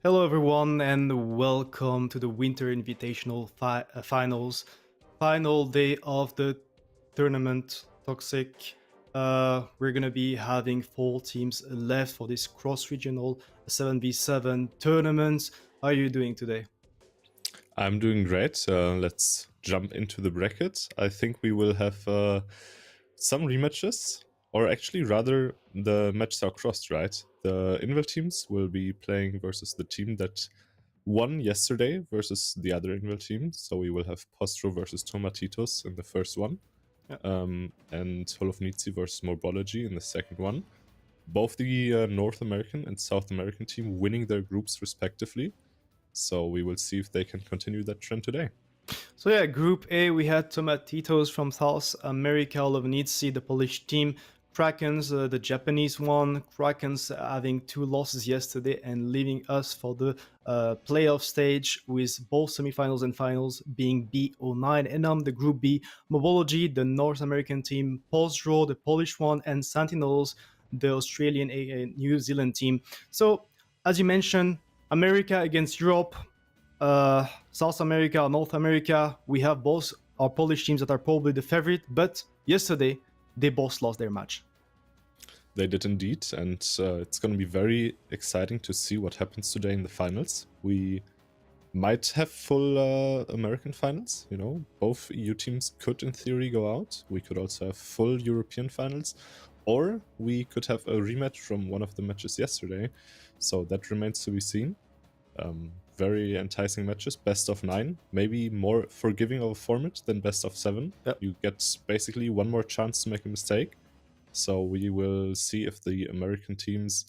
Hello, everyone, and welcome to the Winter Invitational Finals. Final day of the tournament, Toxic. We're going to be having 4 teams left for this cross-regional 7v7 tournament. How are you doing today? I'm doing great. Let's jump into the bracket. I think we will have some rematches, or actually rather the matches are crossed, right? The Invil teams will be playing versus the team that won yesterday versus the other Invil team. So we will have Postrow versus Tomatitos in the first one, and Hall of Nitzi versus Morbology in the second one. Both the North American and South American team winning their groups respectively. So we will see if they can continue that trend today. So yeah, Group A, we had Tomatitos from South America, Lovnitsi, the Polish team, Krakens, the Japanese one, Krakens having 2 losses yesterday and leaving us for the playoff stage with both semifinals and finals being B09. And on the Group B, Morbology, the North American team, Postrow, the Polish one, and Sentinels, the Australian and New Zealand team. So as you mentioned, America against Europe, South America, North America, we have both our Polish teams that are probably the favorite, but yesterday they both lost their match. They did indeed, and it's going to be very exciting to see what happens today in the finals. We might have full American finals, both EU teams could in theory go out. We could also have full European finals, or we could have a rematch from one of the matches yesterday, so that remains to be seen. Very enticing matches, best of 9, maybe more forgiving of a format than best of 7. Yep. You get basically one more chance to make a mistake. So we will see if the American teams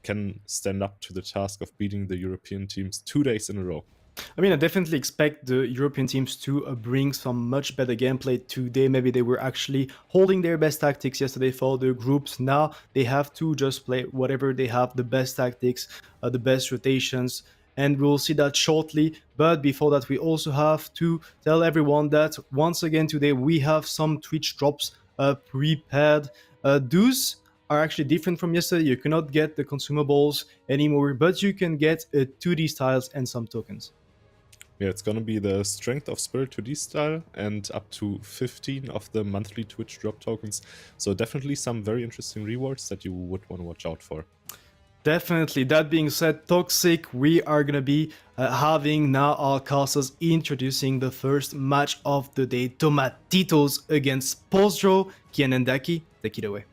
can stand up to the task of beating the European teams 2 days in a row. I mean, I definitely expect the European teams to bring some much better gameplay today. Maybe they were actually holding their best tactics yesterday for the groups. Now they have to just play whatever they have, the best tactics, the best rotations, and we'll see that shortly. But before that, we also have to tell everyone that once again today we have some Twitch drops prepared. Those are actually different from yesterday. You cannot get the consumables anymore, but you can get 2D styles and some tokens. Yeah, it's going to be the Strength of Spirit 2D style and up to 15 of the monthly Twitch drop tokens. So definitely some very interesting rewards that you would want to watch out for. Definitely. That being said, Toxic, we are going to be having now our casters introducing the first match of the day, Tomatitos against Postrow. Kian and Daki, take it away.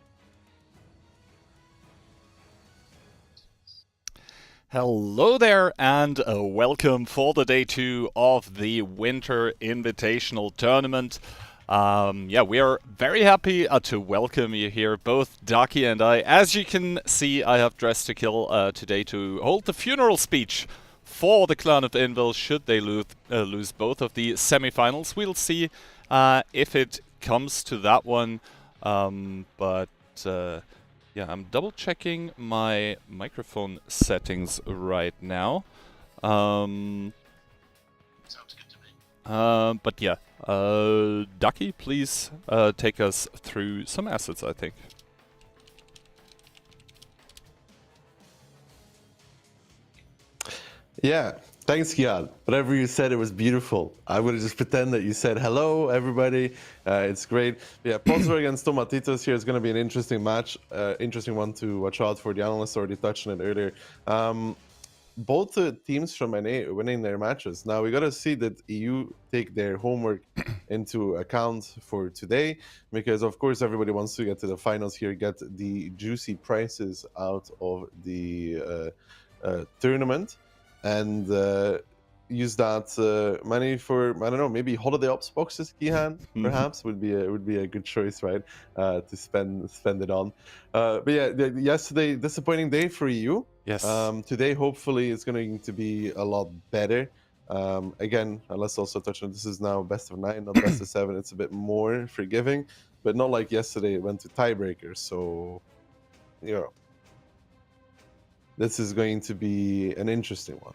Hello there, and welcome for the day 2 of the Winter Invitational Tournament. We are very happy to welcome you here, both Daki and I. As you can see, I have dressed to kill today to hold the funeral speech for the clan of Invil should they lose both of the semifinals. We'll see if it comes to that one, yeah, I'm double checking my microphone settings right now. Sounds good to me. But yeah, Ducky, please take us through some assets, I think. Yeah, thanks, Kian. Whatever you said, it was beautiful. I would just pretend that you said hello, everybody. It's great. Yeah, Postrow against Tomatitos here is going to be an interesting match. Interesting one to watch out for. The analysts already touched on it earlier. Both teams from NA winning their matches. Now, we got to see that EU take their homework into account for today, because, of course, everybody wants to get to the finals here, get the juicy prizes out of the tournament. And use that money for, I don't know, maybe holiday ops boxes, Kihan, perhaps would be a good choice, right? To spend it on. But yeah, yesterday, disappointing day for you. Yes. Today, hopefully, it's going to be a lot better. Again, let's also touch on this is now best of 9, not best of 7. It's a bit more forgiving, but not like yesterday. It went to tiebreakers, so this is going to be an interesting one.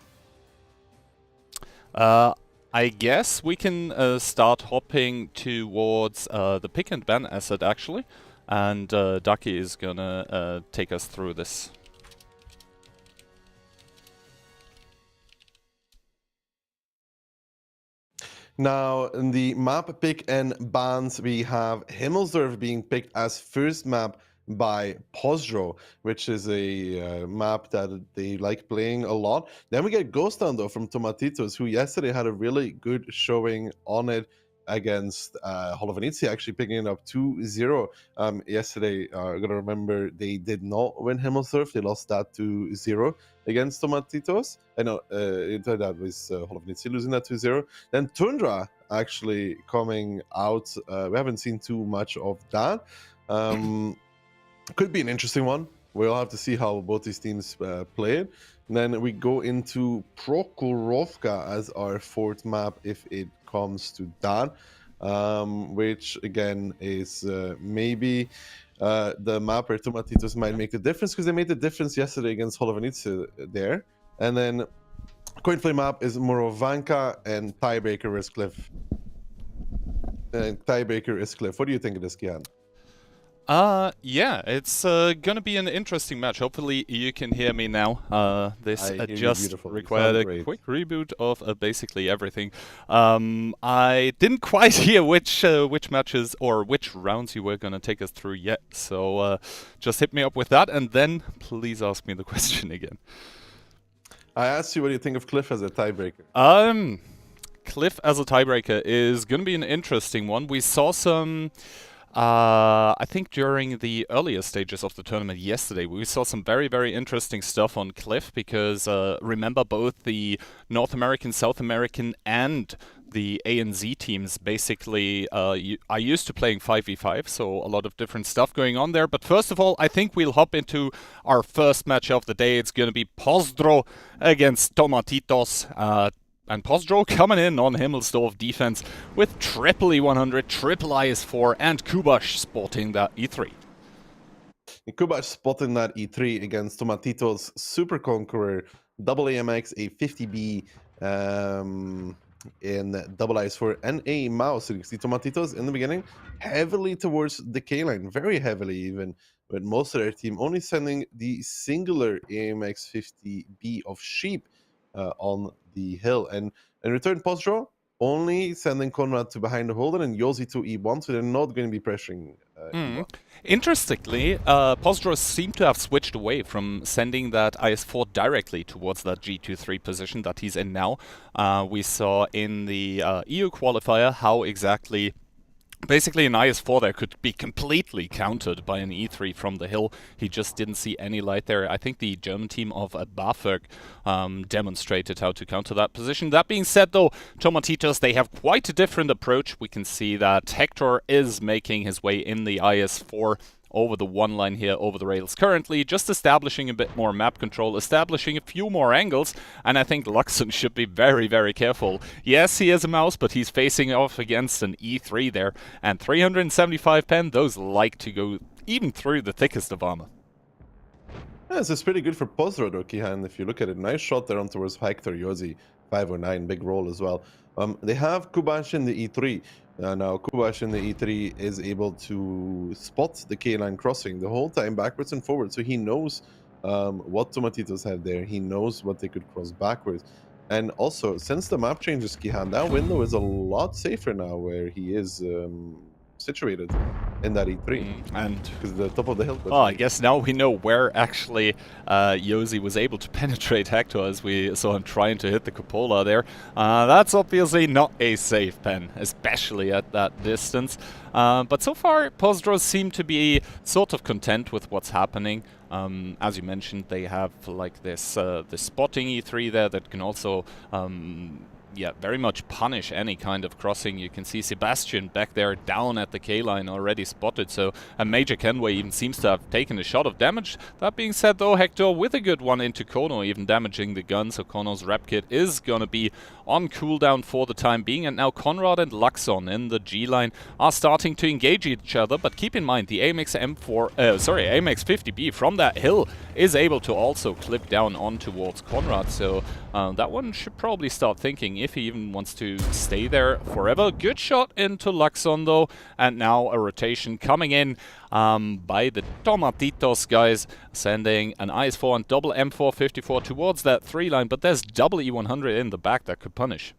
I guess we can start hopping towards the pick and ban asset, actually. And Ducky is gonna take us through this. Now, in the map pick and bans, we have Himmelsdorf being picked as first map by Postrow, which is a map that they like playing a lot. Then we get Ghost Town, though, from Tomatitos, who yesterday had a really good showing on it against Nitzi, actually picking it up 2-0 yesterday. I'm going to remember they did not win Himmelsdorf. They lost that 2-0 against Tomatitos. I know that was Nitzi losing that 2-0. Then Tundra actually coming out. We haven't seen too much of that. Could be an interesting one. We'll have to see how both these teams play it. And then we go into Prokhorovka as our fourth map if it comes to that, which again is maybe the map where Tomatitos might make the difference, because they made the difference yesterday against Holovanitsa there. And then coin flip map is Morovanka, and tiebreaker is Cliff. Tiebreaker is Cliff. What do you think of this, Kian? Yeah, it's gonna be an interesting match. Hopefully you can hear me now. This just required a quick reboot of basically everything. I didn't quite hear which matches or which rounds you were gonna take us through yet, so just hit me up with that, and then please ask me the question again. I asked you what do you think of Cliff as a tiebreaker. Cliff as a tiebreaker is gonna be an interesting one. We saw some... I think during the earlier stages of the tournament yesterday, we saw some very, very interesting stuff on Cliff, because remember, both the North American, South American, and the ANZ teams basically are used to playing 5v5, so a lot of different stuff going on there. But first of all, I think we'll hop into our first match of the day. It's going to be Postrow against Tomatitos. And Postrow coming in on Himmelsdorf defense with triple E100, triple IS4, and Kubash sporting that E3. Kubash spotting that E3 against Tomatitos Super Conqueror, double AMX, a 50B in double IS4, and a mouse. So you see Tomatitos in the beginning heavily towards the K-line, very heavily even, with most of their team only sending the singular AMX 50B of Sheep on the hill. And in return, Postrow only sending Conrad to behind the holder and Yosi to E1, so they're not going to be pressuring E1. Interestingly, Postrow seemed to have switched away from sending that IS4 directly towards that G23 position that he's in now. We saw in the EU qualifier how exactly... Basically, an IS4 there could be completely countered by an E3 from the hill. He just didn't see any light there. I think the German team of BAföG demonstrated how to counter that position. That being said, though, Tomatitos, they have quite a different approach. We can see that Hector is making his way in the IS4 over the one line here, over the rails currently, just establishing a bit more map control, establishing a few more angles, and I think Luxon should be very, very careful. Yes, he is a mouse, but he's facing off against an E3 there, and 375 pen, those like to go even through the thickest of armor. Yeah, this is pretty good for Postrow, though, Kihan. If you look at it, nice shot there on towards Hector, Yosi, 509, big roll as well. They have Kubash in the E3. Now, Kubash in the E3 is able to spot the K-line crossing the whole time, backwards and forwards, so he knows what Tomatitos had there. He knows what they could cross backwards. And also, since the map changes, Kihan, that window is a lot safer now where he is situated in that E3. And because the top of the hill. Oh, I guess now we know where actually Yosi was able to penetrate Hector, as we saw him trying to hit the cupola there. That's obviously not a safe pen, especially at that distance. But so far, Postrow seem to be sort of content with what's happening. As you mentioned, they have like this spotting E3 there that can also yeah, very much punish any kind of crossing. You can see Sebastian back there down at the K-line already spotted, so a Major Kenway even seems to have taken a shot of damage. That being said, though, Hector with a good one into Kono, even damaging the gun, so Kono's rep kit is gonna be on cooldown for the time being, and now Conrad and Luxon in the G-line are starting to engage each other, but keep in mind the AMX 50B from that hill is able to also clip down on towards Conrad, so that one should probably start thinking if he even wants to stay there forever. Good shot into Luxon, though, and now a rotation coming in by the Tomatitos guys, sending an IS4 and double M454 towards that 3 line, but there's double E100 in the back that could punish.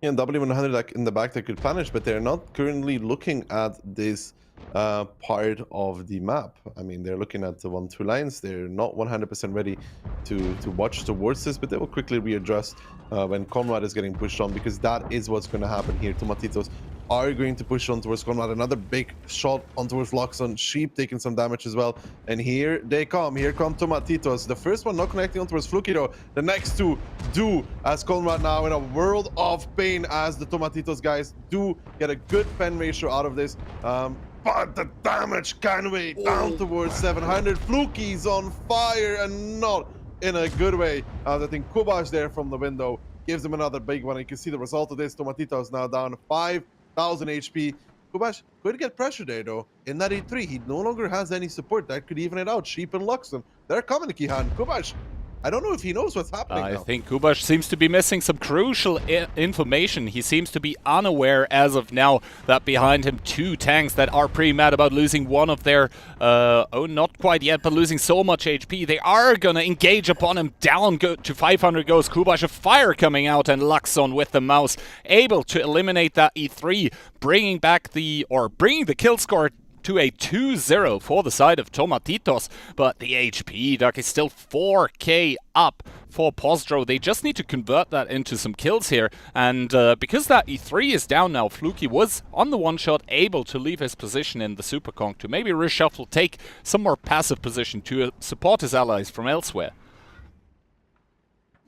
Yeah, W100 like in the back that could punish, but they're not currently looking at this part of the map. I mean, they're looking at the 1-2 lines. They're not 100% ready to watch towards this, but they will quickly readjust when Conrad is getting pushed on, because that is what's going to happen here. Tomatitos are going to push on towards Conrad. Another big shot on towards Luxon. Sheep taking some damage as well. And here they come. Here come Tomatitos. The first one not connecting on towards Fluky though. The next two do, as Conrad now in a world of pain, as the Tomatitos guys do get a good pen ratio out of this. But the damage can weigh down towards 700. Fluky's on fire, and not in a good way. I think Kubash there from the window gives him another big one. You can see the result of this. Tomatitos now down 5,000 HP. Kubash could get pressure there though. In that E3, he no longer has any support. That could even it out. Sheep and Luxon, they're coming to Kihan. Kubash, I don't know if he knows what's happening I now. think Kubash seems to be missing some crucial information. He seems to be unaware as of now that behind him 2 tanks that are pretty mad about losing one of their, oh, not quite yet, but losing so much HP. They are gonna engage upon him. Down to 500 goes Kubash. A fire coming out, and Luxon with the mouse able to eliminate that E3, bringing the kill score to a 2-0 for the side of Tomatitos, but the HP, Duck, is still 4k up for Postrow. They just need to convert that into some kills here, and because that E3 is down now, Fluky was on the one-shot able to leave his position in the Superconk to maybe reshuffle, take some more passive position to support his allies from elsewhere.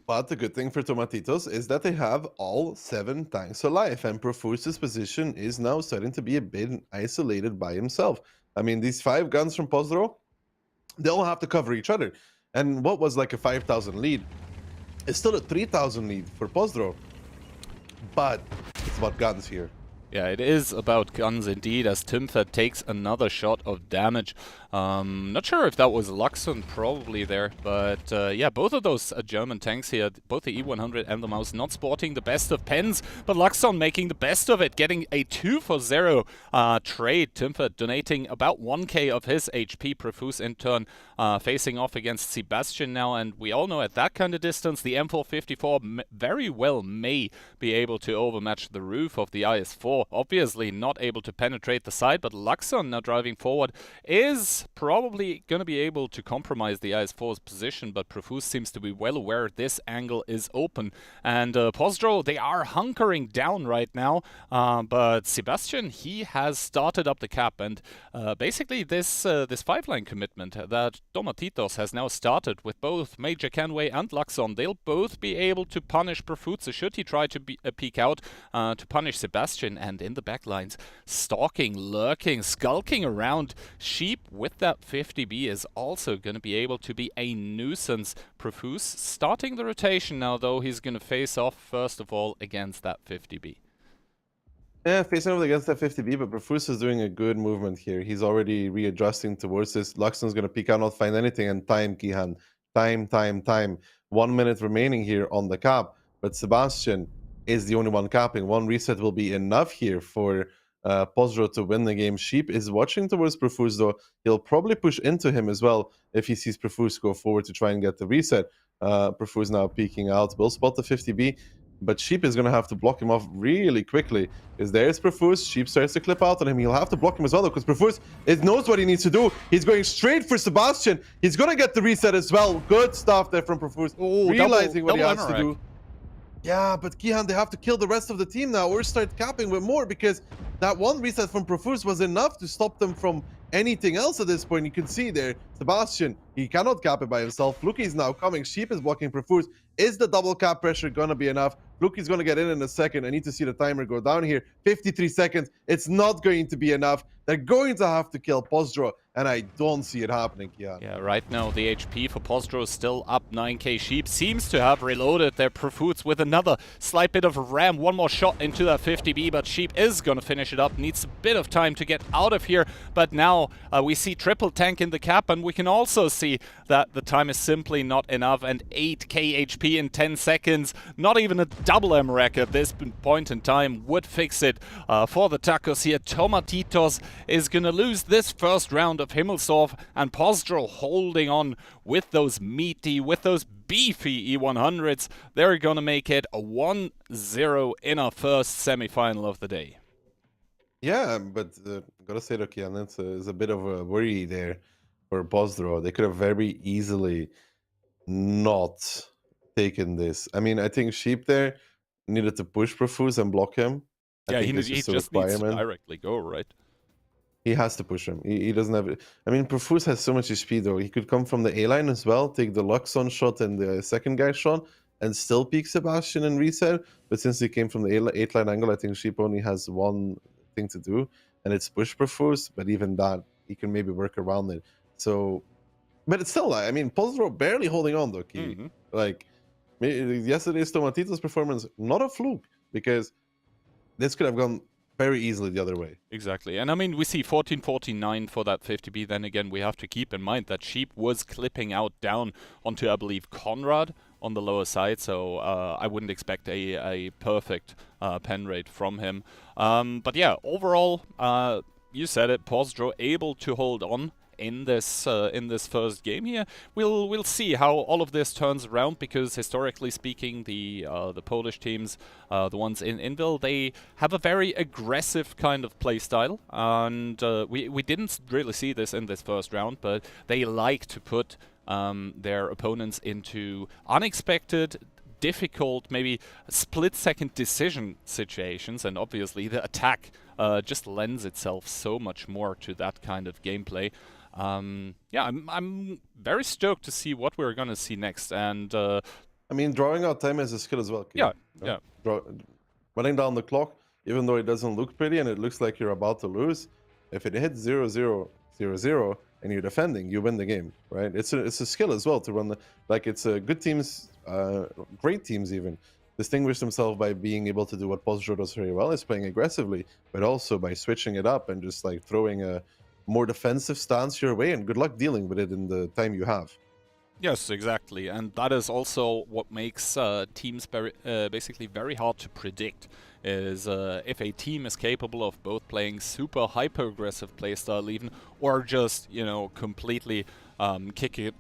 But the good thing for Tomatitos is that they have all 7 tanks alive, and Profus's position is now starting to be a bit isolated by himself. I mean, these 5 guns from Postrow, they all have to cover each other. And what was like a 5,000 lead is still a 3,000 lead for Postrow. But it's about guns here. Yeah, it is about guns indeed, as Timfed takes another shot of damage. Not sure if that was Luxon probably there, but yeah, both of those German tanks here, both the E100 and the Mouse, not sporting the best of pens, but Luxon making the best of it, getting a 2-for-0 trade. Timfed donating about 1k of his HP, Profuse in turn facing off against Sebastian now, and we all know at that kind of distance, the M454 very well may be able to overmatch the roof of the IS-4. Obviously not able to penetrate the side, but Luxon now driving forward is probably going to be able to compromise the IS-4's position, but Profuse seems to be well aware this angle is open. And Postrow, they are hunkering down right now, but Sebastian, he has started up the cap, and basically this 5-line commitment that Tomatitos has now started with both Major Canway and Luxon, they'll both be able to punish Profuse should he try to peek out to punish Sebastian. And in the backlines, stalking, lurking, skulking around, Sheep with that 50B is also going to be able to be a nuisance. Profuse starting the rotation now, though. He's going to face off first of all against that 50B. Yeah, facing off against that 50B, but Profuse is doing a good movement here. He's already readjusting towards this. Luxon's going to peek out, not find anything, and time, Kihan. Time. 1 minute remaining here on the cap, but Sebastian is the only one capping. 1 reset will be enough here for Postrow to win the game. Sheep is watching towards Profuse, though. He'll probably push into him as well if he sees Profuse go forward to try and get the reset. Profuse now peeking out. Will spot the 50B, but Sheep is going to have to block him off really quickly, because there's Profuse. Sheep starts to clip out on him. He'll have to block him as well, because Profuse knows what he needs to do. He's going straight for Sebastian. He's going to get the reset as well. Good stuff there from Profuse. Realizing what he has to do. Yeah, but Kihan, they have to kill the rest of the team now or start capping with more, because that 1 reset from Profuse was enough to stop them from anything else at this point. You can see there, Sebastian, he cannot cap it by himself. Fluky's now coming. Sheep is blocking Profuse. Is the double cap pressure going to be enough? Fluky's going to get in a second. I need to see the timer go down here. 53 seconds. It's not going to be enough. They're going to have to kill Postrow, and I don't see it happening, Kian. Yeah, right now the HP for Postrow is still up 9k. Sheep seems to have reloaded their Profuse with another slight bit of ram. 1 more shot into that 50B, but Sheep is going to finish it up. Needs a bit of time to get out of here, but now we see triple tank in the cap, and we can also see that the time is simply not enough, and 8k HP in 10 seconds. Not even a double M rack at this point in time would fix it for the Tacos here. Tomatitos is going to lose this first round of Himmelsdorf, and Postrow holding on with those meaty, with those beefy E100s. They're going to make it a 1-0 in our first semi-final of the day. Yeah, but gotta say, look, Jan, it's a bit of a worry there for Postrow. They could have very easily not taken this. I mean, I think Sheep there needed to push Profuse and block him. Yeah, he just needs to directly go, right? He has to push him. He doesn't have it. I mean, Profuse has so much HP, though. He could come from the A-line as well, take the Luxon shot and the second guy shot, and still peek Sebastian and reset. But since he came from the 8-line angle, I think Sheep only has one thing to do, and it's push Profuse. But even that, he can maybe work around it. So, but it's still, I mean, Postrow barely holding on, though, Key. Like, yesterday's Tomatitos performance, not a fluke, because this could have gone very easily the other way. Exactly. And I mean, we see 14-49 for that 50B. Then again, we have to keep in mind that Sheep was clipping out down onto, I believe, Conrad on the lower side. So I wouldn't expect a perfect pen rate from him. But yeah, overall, you said it, Postrow able to hold on in this first game here. We'll see how all of this turns around, because historically speaking, the Polish teams, the ones in Invil, they have a very aggressive kind of play style, and we didn't really see this in this first round, but they like to put their opponents into unexpected, difficult, maybe split-second decision situations, and obviously the attack just lends itself so much more to that kind of gameplay. Yeah, I'm very stoked to see what we're gonna see next, and I mean, drawing out time is a skill as well. Yeah, Running down the clock, even though it doesn't look pretty and it looks like you're about to lose, if it hits 0-0, 0-0, and you're defending, you win the game, right? It's a skill as well to run the, like, it's good teams, great teams even, distinguish themselves by being able to do what Postrow does very well, is playing aggressively, but also by switching it up and just like throwing a more defensive stance your way, and good luck dealing with it in the time you have. Yes, exactly, and that is also what makes teams basically very hard to predict, is if a team is capable of both playing super hyper-aggressive playstyle even, or just, you know, completely kick it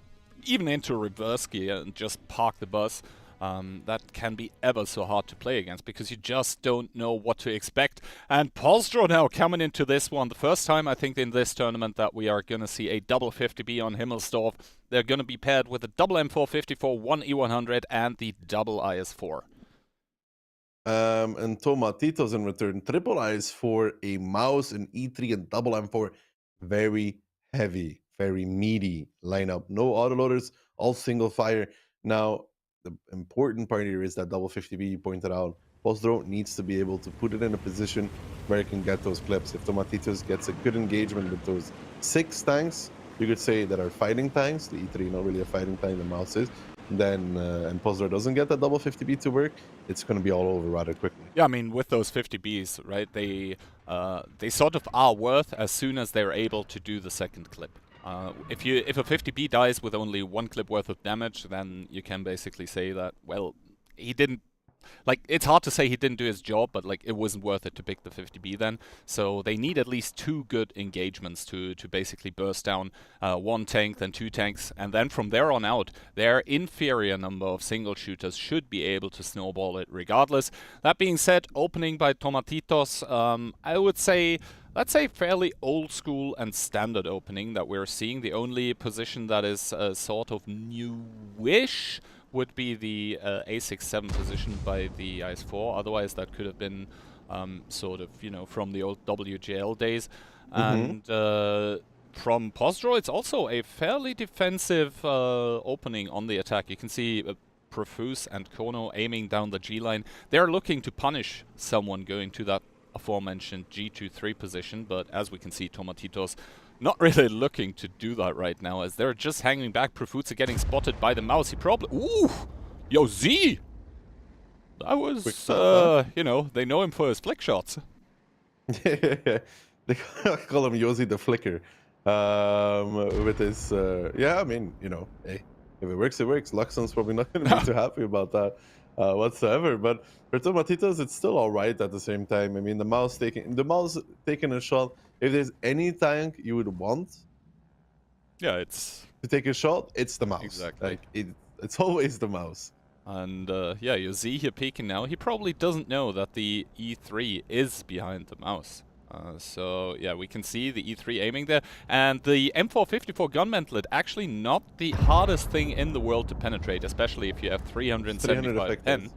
even into reverse gear and just park the bus. That can be ever so hard to play against, because you just don't know what to expect. And Postrow now coming into this one. The first time, I think, in this tournament that we are going to see a double 50B on Himmelsdorf. They're going to be paired with a double M454, one E100, and the double IS4. And Tomatitos in return, triple IS4, a mouse, an E3, and double M4. Very heavy, very meaty lineup. No autoloaders, all single fire. Now, the important part here is that double 50B you pointed out. Postrow needs to be able to put it in a position where it can get those clips. If Tomatitos gets a good engagement with those 6 tanks, you could say that are fighting tanks, the E3 not really a fighting tank, the mouse is, then and Postrow doesn't get that double 50B to work, it's going to be all over rather quickly. Yeah, I mean, with those 50Bs, right, they sort of are worth as soon as they're able to do the second clip. If a 50B dies with only 1 clip worth of damage, then you can basically say that, well, he didn't, like, it's hard to say he didn't do his job, but like, it wasn't worth it to pick the 50B then. So they need at least 2 good engagements to basically burst down 1 tank, then 2 tanks, and then from there on out, their inferior number of single shooters should be able to snowball it regardless. That being said, opening by Tomatitos, I would say, let's say fairly old school and standard opening that we're seeing. The only position that is sort of newish would be the A67 position by the IS4. Otherwise, that could have been sort of, you know, from the old WGL days. And from Postrow, it's also a fairly defensive opening on the attack. You can see Profuse and Kono aiming down the G line. They're looking to punish someone going to that aforementioned G23 position, but as we can see, Tomatitos not really looking to do that right now, as they're just hanging back. Profuse getting spotted by the mouse. He probably... Ooh! Yo, Z! That was, you know, they know him for his flick shots. They call him Yosi the Flicker. With his... yeah, I mean, you know, hey, if it works, it works. Luxon's probably not going to be too happy about that. whatsoever. But for Tomatitos, it's still all right at the same time. I mean, the mouse taking a shot. If there's any tank you would want Yeah, it's... to take a shot, it's the mouse. Exactly. Like it's always the mouse. And yeah, you see here peeking now. He probably doesn't know that the E3 is behind the mouse. So yeah, we can see the E3 aiming there. And the M454 gun mantlet, actually not the hardest thing in the world to penetrate, especially if you have 375 pen.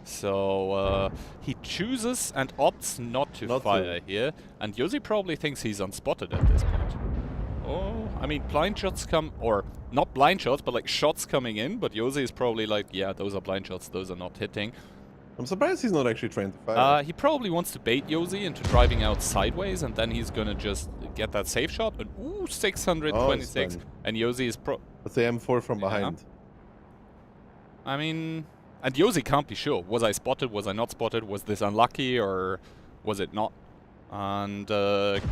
So he chooses and opts not to fire here. And Yosi probably thinks he's unspotted at this point. Oh, I mean, blind shots come, or not blind shots, but like shots coming in, but Yosi is probably like, yeah, those are blind shots, those are not hitting. I'm surprised he's not actually trying to fire. He probably wants to bait Yosi into driving out sideways, and then he's gonna just get that safe shot, and ooh, 626, and Yosi is That's the M4 from behind. I mean, and Yosi can't be sure, was I spotted, was I not spotted, was this unlucky, or was it not? And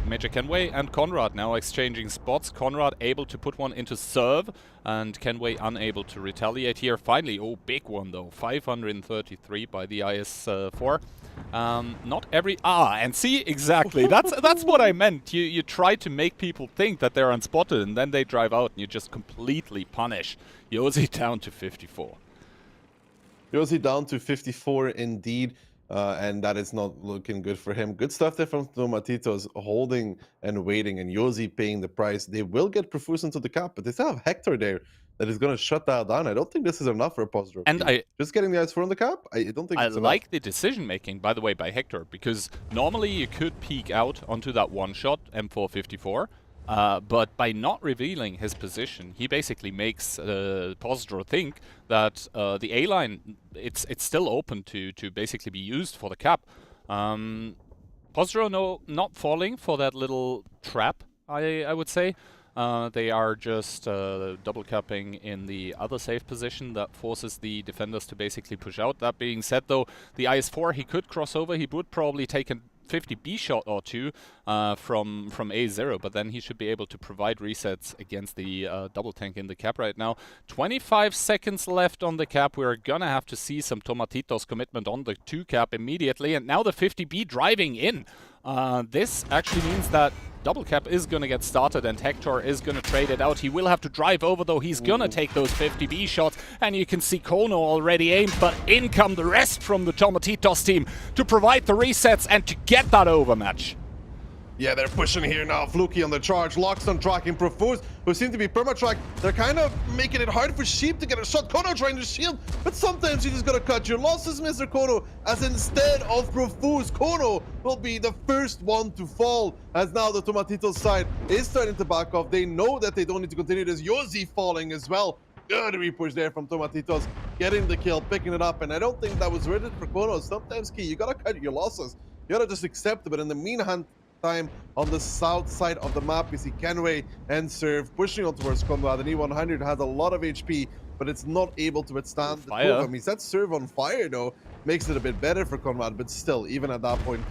Major Kenway and Conrad now exchanging spots. Conrad able to put one into serve, and Kenway unable to retaliate here. Finally, oh, big one though, 533 by the IS-4. Not every... and see, exactly, that's what I meant. You try to make people think that they're unspotted, and then they drive out, and you just completely punish. Yosi down to 54. Yosi down to 54 indeed. And that is not looking good for him. Good stuff there from Tomatitos, holding and waiting, and Yosi paying the price. They will get Profuse into the cap, but they still have Hector there that is going to shut that down. I don't think this is enough for Postrow. And just getting the IS-4 on the cap, I don't think it's like enough. the decision making, by the way, by Hector, because normally you could peek out onto that one shot M454. But by not revealing his position, he basically makes Postrow think that the A-line, it's still open to basically be used for the cap. Postrow not falling for that little trap, I would say. They are just double capping in the other safe position that forces the defenders to basically push out. That being said, though, the IS-4, he could cross over. He would probably take a 50B shot or two from A0, but then he should be able to provide resets against the double tank in the cap right now. 25 seconds left on the cap. We're gonna have to see some Tomatitos commitment on the 2 cap immediately, and now the 50B driving in. This actually means that double cap is gonna get started, and Hector is gonna trade it out. He will have to drive over, though. He's gonna take those 50B shots, and you can see Kono already aimed, but in come the rest from the Tomatitos team to provide the resets and to get that overmatch. Yeah, they're pushing here now. Fluky on the charge, locks on tracking Profuse, who seem to be perma-track. They're kind of making it hard for Sheep to get a shot. Kono trying to shield, but sometimes you just gotta cut your losses, Mr. Kono, as instead of Profuse, Kono will be the first one to fall, as now the Tomatitos side is starting to back off. They know that they don't need to continue this. Yosi falling as well. Good repush there from Tomatitos, getting the kill, picking it up, and I don't think that was worth it for Kono. Sometimes, Key, you gotta cut your losses. You gotta just accept it, but in the meantime, on the south side of the map, we see Kenway and Serve pushing on towards Conrad. And E100 has a lot of HP, but it's not able to withstand the two of them. He set Serve on fire, though, makes it a bit better for Conrad, but still, even at that point,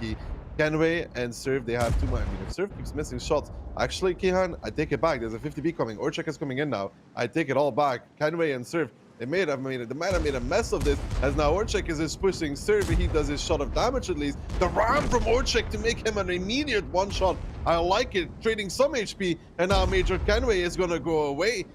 Kenway and Serve, they have too much. I mean, if Serve keeps missing shots, actually, Kihan, I take it back. There's a 50B coming. Orchek is coming in now. I take it all back. Kenway and Serve, they might have made a mess of this, as now Orchek is just pushing Serve. He does his shot of damage at least. The ram from Orchek to make him an immediate one shot. I like it, trading some HP, and now Major Kenway is gonna go away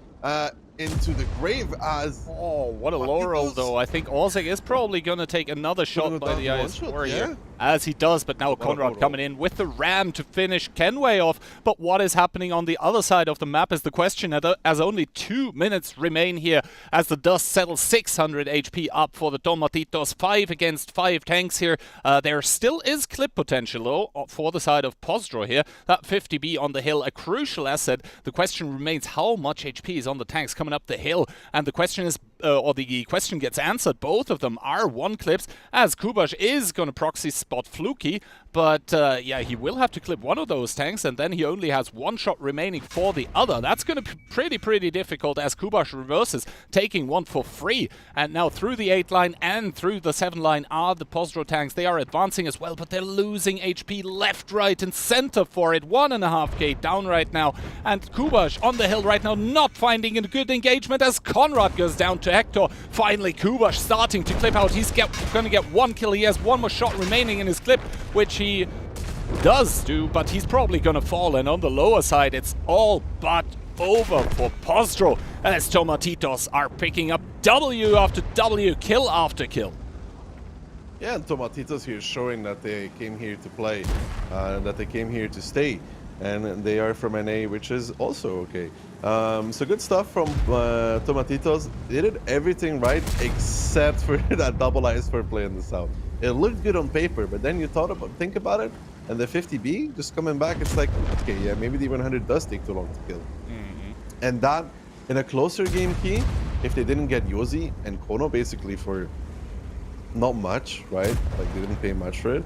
into the grave as... Oh, what a low roll, though. I think Orzek is probably gonna take another shot by the IS-4 here. As he does, but now Conrad coming in with the ram to finish Kenway off. But what is happening on the other side of the map is the question, as only 2 minutes remain here as the dust settles. 600 HP up for the Tomatitos. 5 against 5 tanks here. There still is clip potential, though, for the side of Postrow here. That 50B on the hill, a crucial asset. The question remains how much HP is on the tanks coming up the hill. And the question is, or the question gets answered. Both of them are 1 clips, as Kubash is going to proxy spot Fluky, but yeah, he will have to clip one of those tanks, and then he only has 1 shot remaining for the other. That's going to be pretty difficult, as Kubash reverses, taking 1 for free. And now through the 8 line and through the 7 line are the Postrow tanks. They are advancing as well, but they're losing HP left, right, and center for it. 1.5k down right now, and Kubash on the hill right now, not finding a good engagement, as Conrad goes down to to Hector. Finally, Kubash starting to clip out. He's gonna get 1 kill. He has 1 more shot remaining in his clip, which he does do, but he's probably gonna fall. And on the lower side, it's all but over for Postrow, as Tomatitos are picking up W after W, kill after kill. Yeah, and Tomatitos here showing that they came here to play, that they came here to stay, and they are from NA, which is also okay. So good stuff from Tomatitos. They did everything right except for that double IS4 play in the south. It looked good on paper, but then you think about it, and the 50B just coming back, it's like, okay, yeah, maybe the 100 does take too long to kill. And that, in a closer game key, if they didn't get Yosi and Kono basically for not much, right? Like they didn't pay much for it.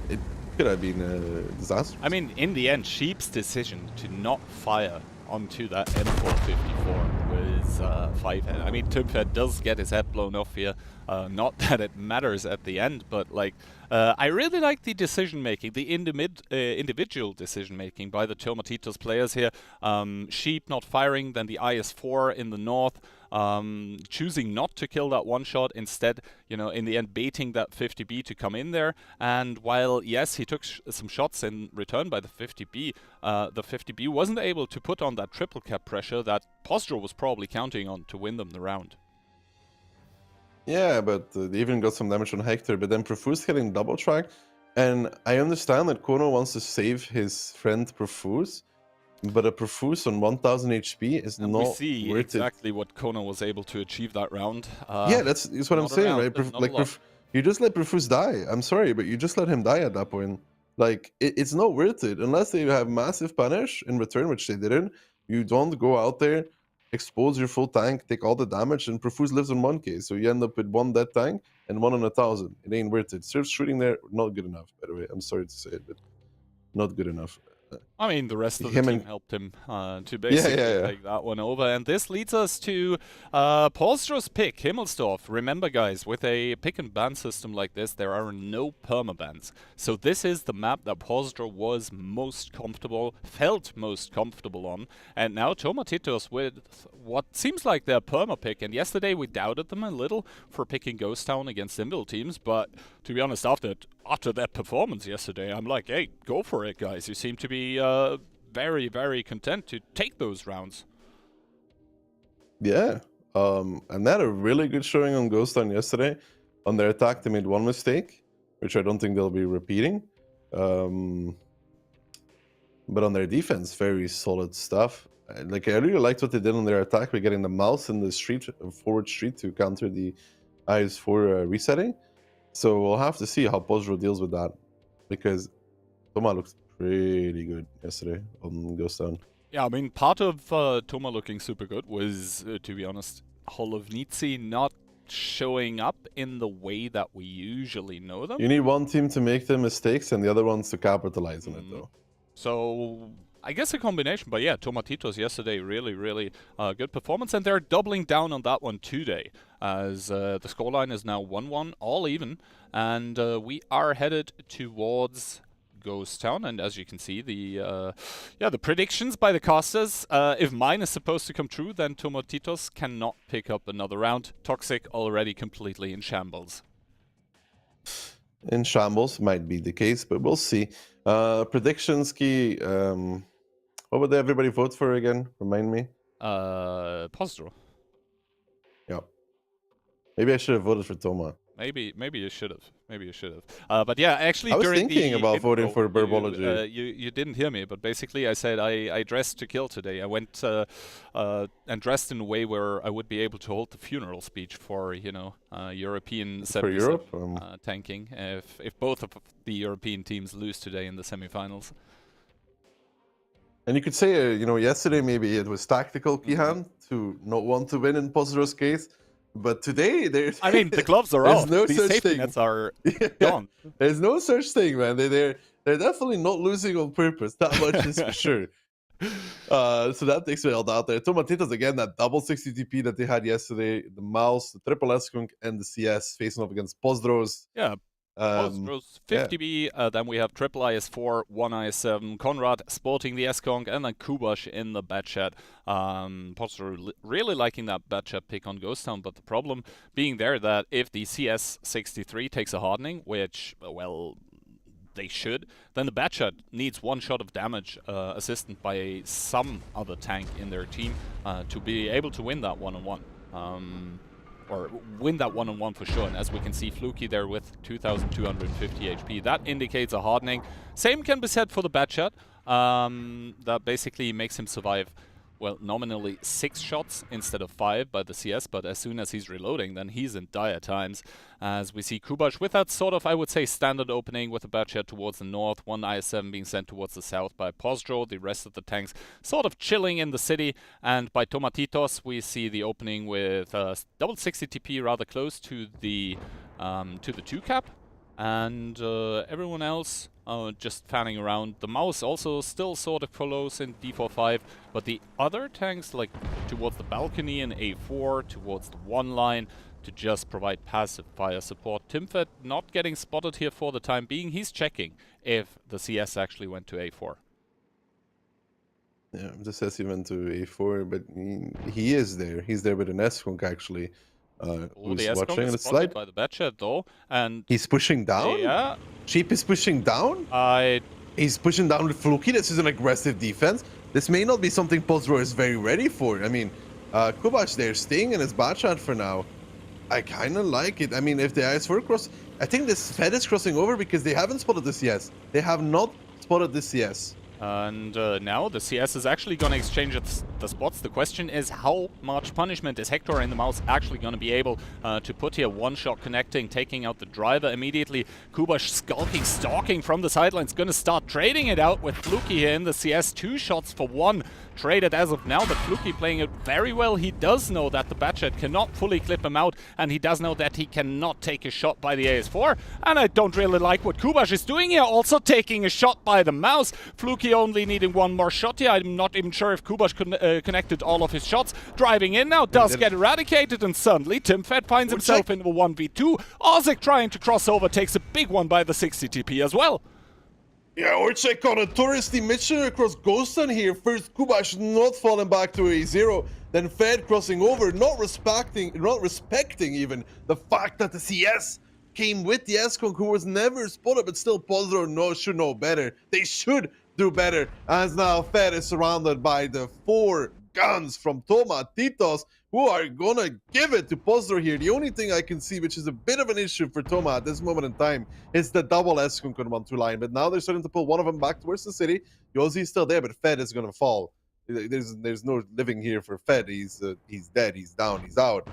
It could have been a disaster. I mean, in the end, Sheep's decision to not fire onto that M454 was 5 head. I mean, Tümpfert does get his head blown off here. Not that it matters at the end, but like, I really like the decision making, the individual decision making by the Tomatitos players here. Sheep not firing, then the IS4 in the north. Choosing not to kill that one shot, instead, you know, in the end baiting that 50B to come in there. And while, yes, he took some shots in return by the 50B wasn't able to put on that triple cap pressure that Postrow was probably counting on to win them the round. Yeah, but they even got some damage on Hector, but then Profuse getting double track. And I understand that Kono wants to save his friend Profuse, but a Profuse on 1000 HP is and not we see worth exactly what Kono was able to achieve that round. Yeah, that's what I'm saying, right? You just let Profuse die. I'm sorry, but you just let him die at that point. Like, it's not worth it. Unless they have massive punish in return, which they didn't, you don't go out there, expose your full tank, take all the damage, and Profuse lives on 1k. So you end up with 1 dead tank and 1 on 1000. It ain't worth it. Surf shooting there, not good enough, by the way. I'm sorry to say it, but not good enough. I mean, the rest of the team helped him to basically take that one over. And this leads us to Polstrow's pick, Himmelsdorf. Remember, guys, with a pick and ban system like this, there are no permabans. So this is the map that Postrow was most comfortable, felt most comfortable on. And now Tomatitos with what seems like their perma pick. And yesterday we doubted them a little for picking Ghost Town against Invil teams. But to be honest, after that performance yesterday, I'm like, hey, go for it, guys. You seem to be very, very content to take those rounds. Yeah, and they had a really good showing on Ghost Town yesterday. On their attack, they made one mistake, which I don't think they'll be repeating. But on their defense, very solid stuff. Like, I really liked what they did on their attack by getting the mouse in the street, forward street, to counter the IS4 resetting. So we'll have to see how Postrow deals with that, because Toma looks pretty good yesterday on Ghost Town. Yeah, I mean, part of Toma looking super good was, to be honest, Hall of Nitzi not showing up in the way that we usually know them. You need one team to make the mistakes and the other ones to capitalize on it, though. So I guess a combination, but yeah, Tomatitos yesterday, really, really good performance, and they're doubling down on that one today, as the scoreline is now 1-1, all even, and we are headed towards Ghost Town. And as you can see, the predictions by the casters, if mine is supposed to come true, then Tomatitos cannot pick up another round. Toxic already completely in shambles. In shambles might be the case, but we'll see. Predictions key. What would everybody vote for again? Remind me. Postrow. Yeah. Maybe I should have voted for Toma. Maybe you should have. Maybe you should have. But yeah, actually, I was during thinking about voting for Morbology. You didn't hear me, but basically I said I dressed to kill today. I went and dressed in a way where I would be able to hold the funeral speech for, you know, European for Europe tanking if both of the European teams lose today in the semifinals. And you could say, you know, yesterday maybe it was tactical, Kihan, to not want to win in Postrow's case. But today, there's... I mean, the gloves are off. No These such safety thing. nets are gone. There's no such thing, man. They're definitely not losing on purpose. That much is for sure. So that takes me all out there. Tomatitos, again, that double 60 TP that they had yesterday. The mouse, the triple S-Skunk, and the CS facing off against Postrow's. Yeah. Postrow's 50B, then we have Triple IS4, 1 IS7, Konrad sporting the S-Kong, and then Kubash in the Batchat. Postrow really liking that Batchat pick on Ghost Town, but the problem being there that if the CS63 takes a hardening, which, well, they should, then the Batchat needs one shot of damage assistant by some other tank in their team to be able to win that one-on-one. Or win that one-on-one for sure. And as we can see, Fluky there with 2,250 HP. That indicates a hardening. Same can be said for the Batchat. That basically makes him survive, well, nominally 6 shots instead of 5 by the CS, but as soon as he's reloading, then he's in dire times. As we see Kubash with that sort of, I would say, standard opening with the Batchat towards the north, 1 IS-7 being sent towards the south by Postrow, the rest of the tanks sort of chilling in the city, and by Tomatitos we see the opening with double 60 TP rather close to the 2-cap, and everyone else just fanning around. The mouse also still sort of follows in D45, but the other tanks, like towards the balcony in A4, towards the 1 line, to just provide passive fire support. Timfed not getting spotted here for the time being. He's checking if the CS actually went to A4. Yeah, just says he went to A4, but he is there. He's there with an S-Kunk actually. Who's the watching is the spotted slide? by the Batchat though, and He's pushing down? yeah, Sheep is pushing down? He's pushing down with Fluky. This is an aggressive defense. This may not be something Postrow is very ready for. I mean, Kubash there staying in his Batchat for now. I kind of like it. I mean, if the IS4 cross... I think this Fed is crossing over because they haven't spotted the CS. They have not spotted the CS. And now the CS is actually going to exchange the spots. The question is, how much punishment is Hector and the mouse actually going to be able to put here? One shot connecting, taking out the driver immediately. Kubash skulking, stalking from the sidelines, going to start trading it out with Fluky here in the CS. 2 shots for 1 traded as of now, but Fluky playing it very well. He does know that the Batchat cannot fully clip him out, and he does know that he cannot take a shot by the AS4. And I don't really like what Kubash is doing here, also taking a shot by the mouse. Fluky only needing 1 more shot here. I'm not even sure if Kubash connected all of his shots. Driving in now, does get eradicated, and suddenly Timfed finds himself in a 1v2. Ozic trying to cross over, takes a big one by the 60 TP as well. Yeah, Orchek on a touristy mission across Ghost Town here. First, Kubash not falling back to A0, then Fed crossing over, not respecting even the fact that the CS came with the S-Kunk, who was never spotted, but still Postrow should know better. They should do better, as now Fed is surrounded by the 4 guns from Tomatitos, who are gonna give it to Postrow here. The only thing I can see, which is a bit of an issue for Toma at this moment in time, is the double S-Kunk on 1-2 line. But now they're starting to pull one of them back towards the city. Yozi's still there, but Fed is gonna fall. There's no living here for Fed. He's dead. He's down. He's out.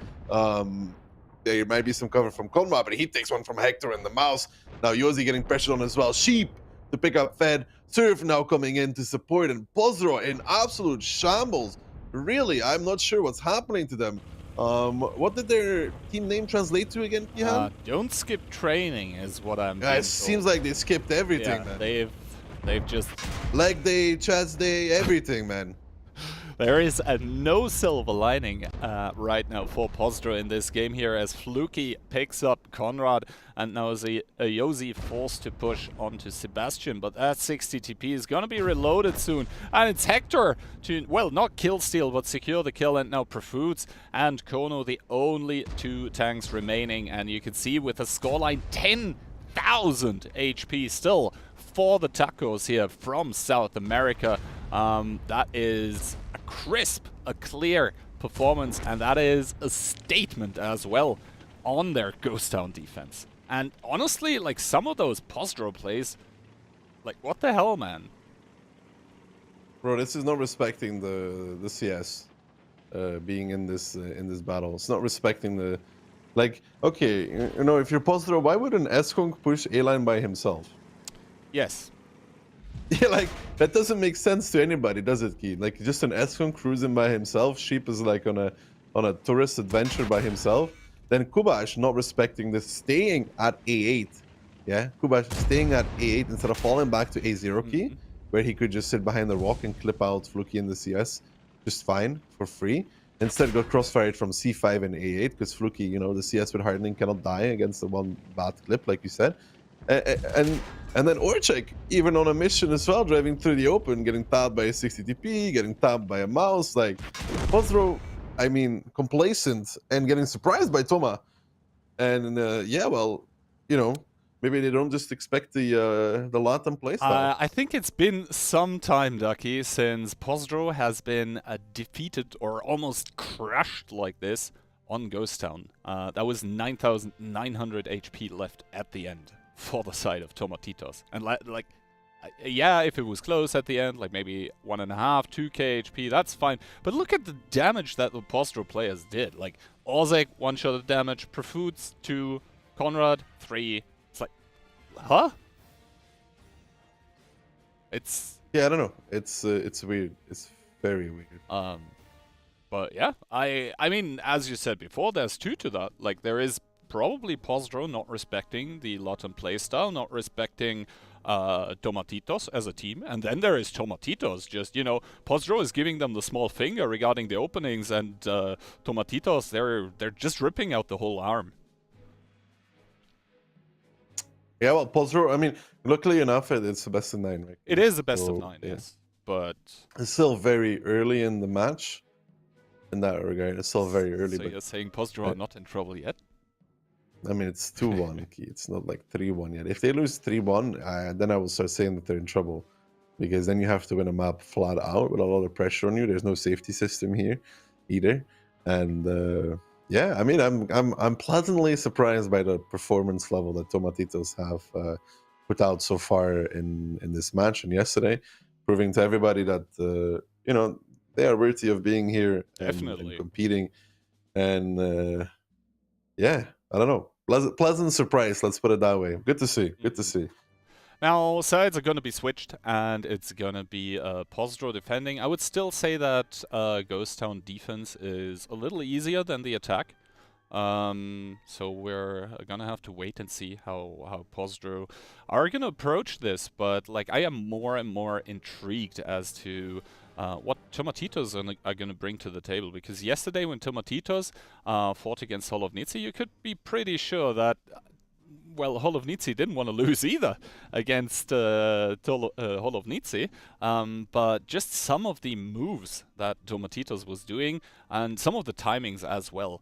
There might be some cover from Konrad, but he takes one from Hector and the mouse. Now Yozi getting pressured on as well. Sheep to pick up Fed. Surf now coming in to support, and Postrow in absolute shambles. Really, I'm not sure what's happening to them. What did their team name translate to again, Kihan? Don't skip training is what I'm It seems like they skipped everything, yeah, man. They've just... Leg day, chest day, everything, man. There is no silver lining right now for Postrow in this game here, as Fluky picks up Konrad, and now is a Yozi forced to push onto Sebastian, but that 60 TP is gonna be reloaded soon, and it's Hector to, well, not kill steal, but secure the kill, and now Profoots and Kono the only 2 tanks remaining, and you can see with a scoreline 10,000 HP still for the tacos here from South America. That is a crisp, a clear performance, and that is a statement as well on their Ghost Town defense. And honestly, like, some of those Postrow plays, like, what the hell, man? Bro, this is not respecting the CS being in this battle. It's not respecting the, like, okay, you know, if you're Postrow, why would an S-Kunk push A-line by himself? Yes. Yeah, like, that doesn't make sense to anybody, does it, Key? Like, just an S-Kunk cruising by himself. Sheep is like on a tourist adventure by himself. Then Kubash not respecting this, staying at A8. Yeah, Kubash staying at A8 instead of falling back to A0 key, where he could just sit behind the rock and clip out Fluky in the CS just fine for free. Instead got crossfired from C5 and A8 because Fluky, you know, the CS with hardening cannot die against the one bad clip, like you said. And then Orchek, even on a mission as well, driving through the open, getting tabbed by a 60 TP, getting tabbed by a mouse. Like, Postrow, I mean, complacent and getting surprised by Toma. And yeah, well, you know, maybe they don't just expect the Latam playstyle. I think it's been some time, Ducky, since Postrow has been defeated or almost crushed like this on Ghost Town. That was 9,900 HP left at the end for the side of Tomatitos. And like, yeah, if it was close at the end, like maybe 1.5, 2k HP, that's fine. But look at the damage that the Postrow players did. Like, Ozek, 1-shot of damage, Profoots, 2, Conrad, 3. It's like, huh? It's... Yeah, I don't know. It's weird. It's very weird. But yeah, I mean, as you said before, there's two to that. Like, there is probably Postrow not respecting the Latam playstyle, not respecting Tomatitos as a team, and then there is Tomatitos. Just, you know, Postrow is giving them the small finger regarding the openings, and Tomatitos, they're just ripping out the whole arm. Yeah, well, Postrow, I mean, luckily enough, it's the best of 9. Right? It is the best So, of 9, yeah. yes, but It's still very early in the match. In that regard, it's still very early. so but you're saying Postrow are not in trouble yet? I mean, it's 2-1. It's not like 3-1 yet. If they lose 3-1, then I will start saying that they're in trouble, because then you have to win a map flat out with a lot of pressure on you. There's no safety system here either, and yeah, I mean, I'm pleasantly surprised by the performance level that Tomatitos have put out so far in this match and yesterday, proving to everybody that you know, they are worthy of being here and competing, and yeah, I don't know. Pleasant surprise, let's put it that way. Good to see. Good to see. Now, sides are going to be switched, and it's going to be Postrow defending. I would still say that Ghost Town defense is a little easier than the attack. So we're going to have to wait and see how Postrow are going to approach this. But like, I am more and more intrigued as to what Tomatitos are going to bring to the table. Because yesterday when Tomatitos fought against nitzi, you could be pretty sure that, well, nitzi didn't want to lose either against nitzi, but just some of the moves that Tomatitos was doing and some of the timings as well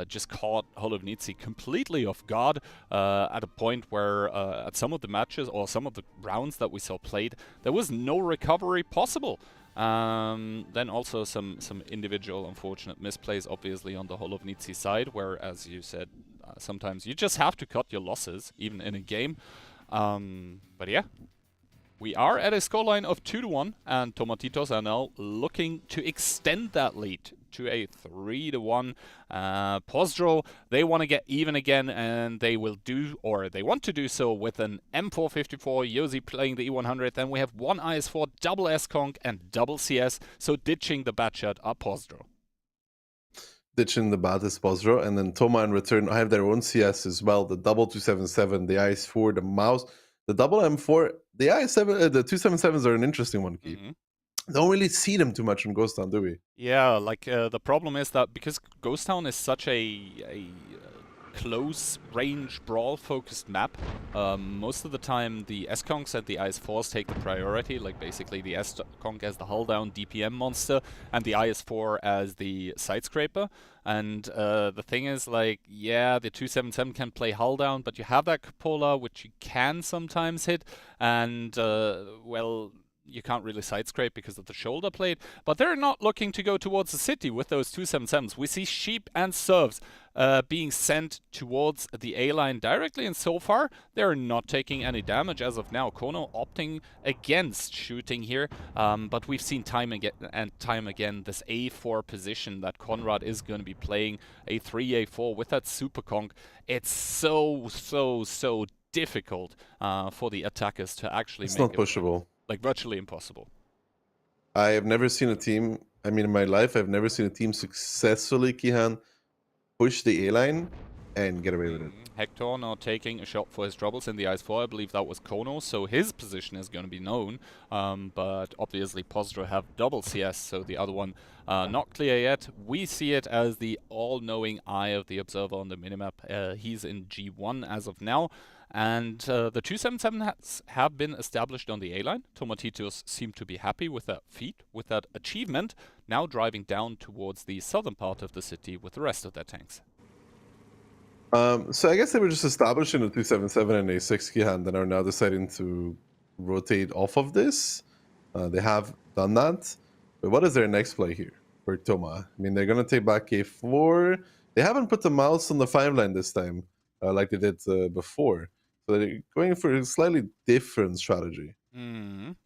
just caught nitzi completely off guard at a point where at some of the matches or some of the rounds that we saw played, there was no recovery possible. Then also some individual unfortunate misplays, obviously, on the nitzi side, where, as you said, sometimes you just have to cut your losses, even in a game. But yeah, we are at a scoreline of 2-1, and Tomatitos are now looking to extend that lead to a 3-1. Postrow, they want to get even again, and they will do, or they want to do so with an M454, Yosi playing the E100. Then we have one IS4, double S-Conk, and double CS, so ditching the bad shot are Postrow. Ditching the bad is Postrow, and then Toma in return have their own CS as well. The double 277, the IS4, the mouse, the double M4, the IS7, the 277s are an interesting one, Keith. Don't really see them too much in Ghost Town, do we? Yeah, like the problem is that because Ghost Town is such a close range brawl focused map, most of the time the S-Conks and the IS4s take the priority, like basically the S-Conk as the hull down DPM monster and the IS4 as the side scraper. And the thing is, like, yeah, the 277 can play hull down, but you have that cupola which you can sometimes hit, and well, you can't really side scrape because of the shoulder plate, but they're not looking to go towards the city with those 277s. We see sheep and serfs being sent towards the A-line directly, and so far they're not taking any damage as of now. Kono opting against shooting here, but we've seen time again this A4 position that Conrad is going to be playing, a 3A4 with that super conk. It's so difficult for the attackers to actually it's make not pushable. Like, virtually impossible. I have never seen a team, I mean, in my life, I've never seen a team successfully, Kihan, push the A-line and get away with it. Hector now taking a shot for his troubles in the Ice 4. I believe that was Kono, so his position is going to be known. But obviously Postrow have double CS, so the other one not clear yet. We see it as the all-knowing eye of the observer on the minimap. He's in G1 as of now. And the 277 have been established on the A-line. Tomatitos seem to be happy with that feat, with that achievement, now driving down towards the southern part of the city with the rest of their tanks. So I guess they were just establishing a 277 and a 6 key hand and are now deciding to rotate off of this. They have done that. But what is their next play here for Toma? I mean, they're going to take back A4. They haven't put the mouse on the 5 line this time like they did before. So they're going for a slightly different strategy. Then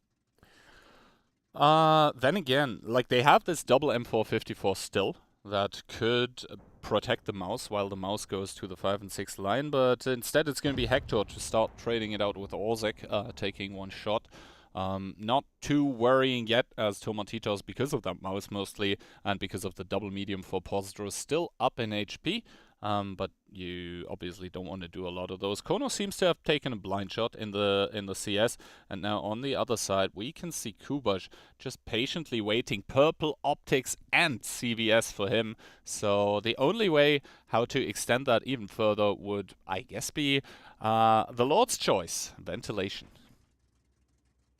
again, like they have this double M454 still that could protect the mouse while the mouse goes to the 5 and 6 line, but instead it's going to be Hector to start trading it out with Orzek, taking one shot. Not too worrying yet as Tomatitos, because of that mouse mostly, and because of the double medium for Postrow, still up in HP. But you obviously don't want to do a lot of those. Kono seems to have taken a blind shot in the CS, and now on the other side we can see Kubash just patiently waiting. Purple optics and CVS for him. So the only way how to extend that even further would, I guess, be the Lord's choice, ventilation.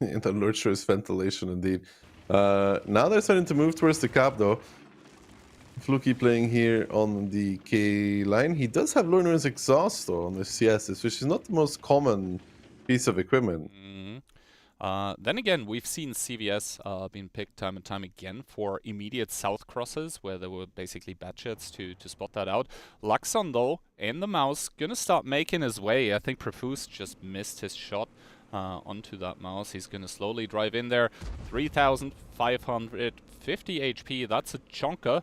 In the Lord's choice, ventilation indeed. Now they're starting to move towards the cap though. Fluky playing here on the K line. He does have Learner's Exhaust though on the CSs, which is not the most common piece of equipment. Then again, we've seen CVS being picked time and time again for immediate south crosses, where there were basically batchets to spot that out. Luxon though, in the mouse, gonna start making his way. I think Profuse just missed his shot onto that mouse. He's gonna slowly drive in there. 3,550 HP, that's a chonker.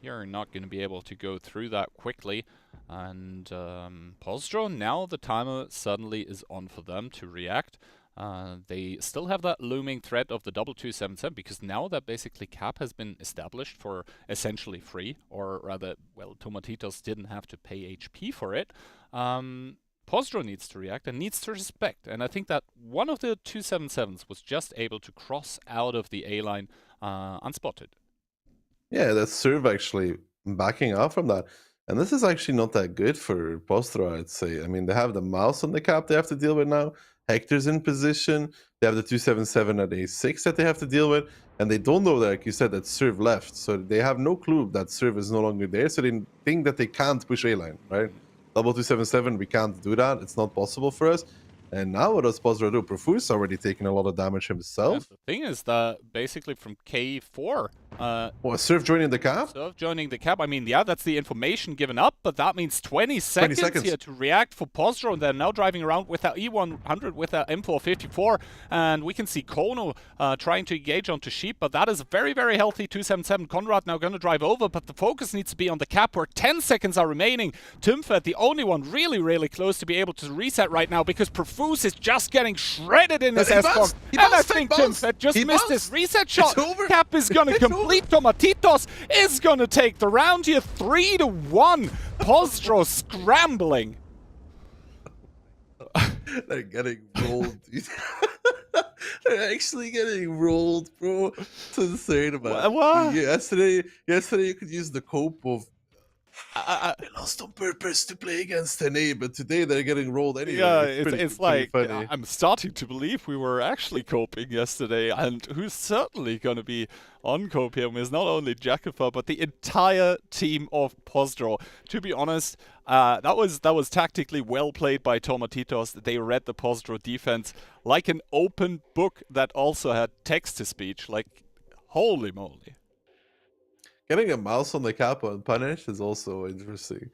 You're not going to be able to go through that quickly. And Postrow, now the timer suddenly is on for them to react. They still have that looming threat of the double 277, because now that basically cap has been established for essentially free, or rather, well, Tomatitos didn't have to pay HP for it. Postrow needs to react and needs to respect. And I think that one of the 277s was just able to cross out of the A-line unspotted. Yeah, that's Serve actually backing out from that. And this is actually not that good for Postrow, I'd say. I mean, they have the mouse on the cap they have to deal with now. Hector's in position. They have the 277 at A6 that they have to deal with. And they don't know that, like you said, that Serve left. So they have no clue that Serve is no longer there. So they think that they can't push A-line, right? Double 277, we can't do that. It's not possible for us. And now what does Postrow do? Profuse already taking a lot of damage himself. The thing is that basically from K4... Serve joining the cap? Serve joining the cap. I mean, yeah, that's the information given up, but that means 20 seconds here to react for Postrow, and they're now driving around with their E100 with their M454, and we can see Kono trying to engage onto Sheep, but that is a very, very healthy 277. Conrad now going to drive over, but the focus needs to be on the cap where 10 seconds are remaining. Timfed, the only one really, really close to be able to reset right now, because Profuse is just getting shredded in his S-Box, and I think Timfed just missed his reset shot. Cap is going to complete. Tomatitos is going to take the round here, 3-1. Postrow scrambling. They're getting rolled, dude. They're actually getting rolled, bro. It's insane about what? Yesterday you could use the cope of they lost on purpose to play against NA, but today they're getting rolled anyway. Yeah, it's like, funny. I'm starting to believe we were actually coping yesterday, and who's certainly going to be on copium is not only Jakifa, but the entire team of Postrow. To be honest, that was tactically well played by Tomatitos. They read the Postrow defense like an open book that also had text-to-speech. Like, holy moly. Getting a mouse on the cap unpunished is also interesting.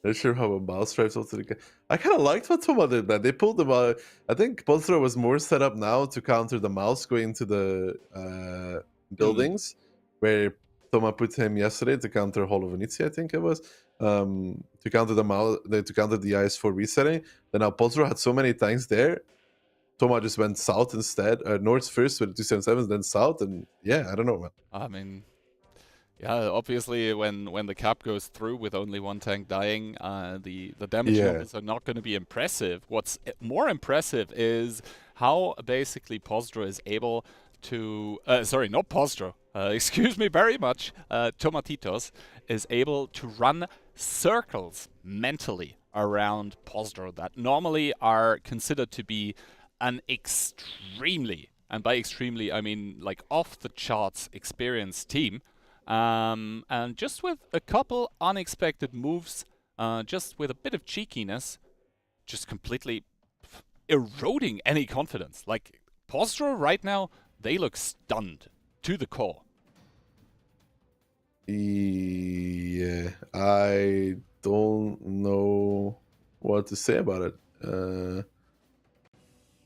Not sure how a mouse drives up to the cap. I kind of liked what Toma did, man. They pulled them out. I think Postrow was more set up now to counter the mouse going to the buildings, where Toma put him yesterday to counter Hall of Nitzi, I think it was, to counter the mouse, to counter the IS4 resetting. Then now Postrow had so many tanks there. Toma just went south instead, north first with the 277s, then south, and yeah, I don't know, man. I mean, Yeah, obviously when the cap goes through with only one tank dying, the damage numbers are not going to be impressive. What's more impressive is how basically Postrow is able to sorry, not Postrow. Excuse me very much. Tomatitos is able to run circles mentally around Postrow that normally are considered to be an extremely, and by extremely I mean like off the charts experienced team. And just with a couple unexpected moves, just with a bit of cheekiness, just completely eroding any confidence. Like, Postrow right now, they look stunned to the core. Yeah, I don't know what to say about it.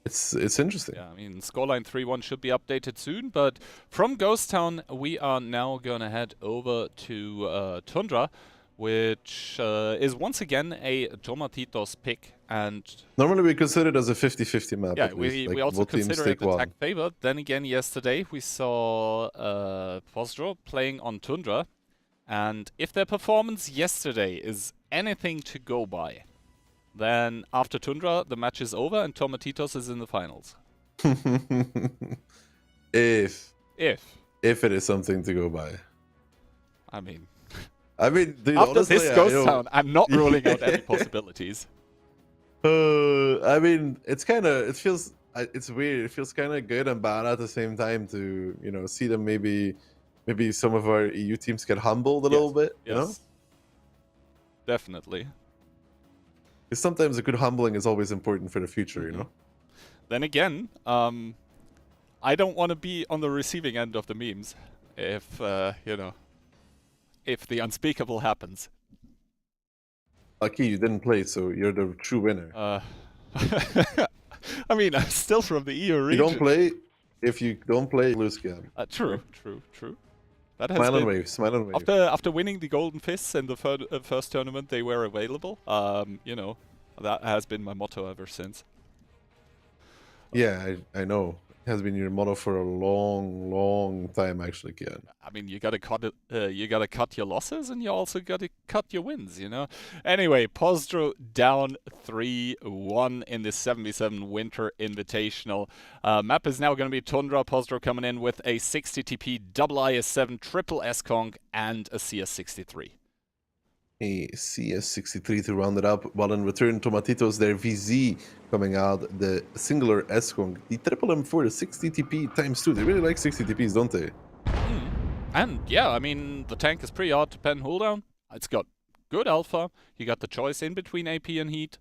It's interesting. Yeah, I mean, scoreline 3-1 should be updated soon, but from Ghost Town, we are now gonna head over to Tundra, which is once again a Tomatitos pick, and Normally we consider it as a 50-50 map. yeah, at least. we Like, also both teams consider it take one. attack favored. Then again, yesterday we saw Postrow playing on Tundra, and if their performance yesterday is anything to go by, then after Tundra, the match is over and Tomatitos is in the finals. If If. it is something to go by. I mean, Dude, after honestly, this Ghost you know, Town, I'm not ruling out any possibilities. it's kind of, it's weird. It feels kind of good and bad at the same time to, you know, see them maybe some of our EU teams get humbled a little bit, you know? Definitely. Because sometimes a good humbling is always important for the future, you know? Then again, I don't want to be on the receiving end of the memes if, you know, if the unspeakable happens. Lucky you didn't play, so you're the true winner. I mean, I'm still from the EU region. You don't play, if you don't play, you lose again. True. That has Smile and been, wave, smile and wave. after winning the Golden Fists in the first tournament they were available, you know, that has been my motto ever since. Yeah, I know. It has been your motto for a long, long time, actually, Kian. I mean, you gotta cut it. You gotta cut your losses, and you also gotta cut your wins. You know. Anyway, Postrow down 3-1 in the 77 Winter Invitational. Map is now gonna be Tundra. Postrow coming in with a 60 TP, double IS7, triple S-Conk, and a CS63. A CS63 to round it up, while in return, Tomatitos, their VZ coming out, the singular S-Kong, the triple M4, the 60 TP times 2. They really like 60 TPs, don't they? And yeah, I mean, the tank is pretty hard to pen hold down. It's got good alpha. You got the choice in between AP and heat,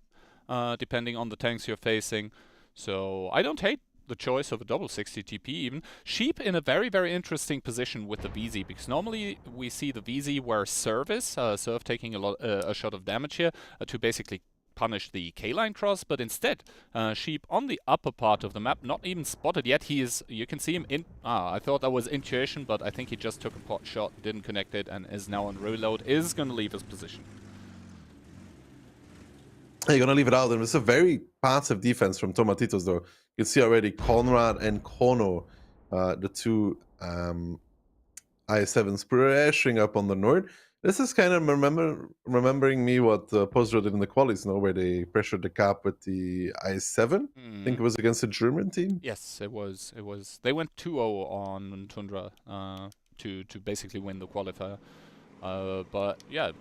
depending on the tanks you're facing. So I don't hate the choice of a double 60 TP even. Sheep in a very, very interesting position with the VZ, because normally we see the VZ where Serve is, Serve taking a shot of damage here to basically punish the K-line cross, but instead Sheep on the upper part of the map, not even spotted yet. He is, you can see him in, I thought that was intuition, but I think he just took a pot shot, didn't connect it, and is now on reload, is going to leave his position. You're going to leave it out, and it's a very passive defense from Tomatitos, though. You can see already Conrad and Kono, the two IS7s pressuring up on the north. This is kind of remembering me what Postrow did in the qualies, where they pressured the cap with the IS7. I think it was against a German team. Yes, it was. They went 2-0 on Tundra to basically win the qualifier. But yeah,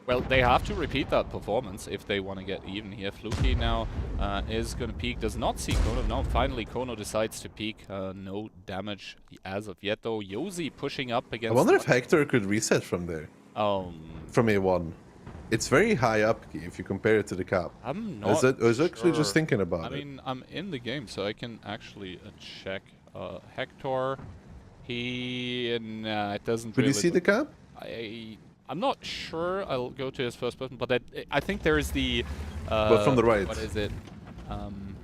well, they have to repeat that performance if they want to get even here. Fluky now is going to peek, does not see Kono. No, finally Kono decides to peek. No damage as of yet, though. Yosi pushing up against... I wonder if Hector could reset from there. From A1. It's very high up if you compare it to the cap. I'm not I was actually sure. just thinking about it. I mean, I'm in the game, so I can actually check. Hector, nah, it doesn't really... Did you see the cap? I'm not sure. I'll go to his first person, but I think there is the... but from the right. What is it?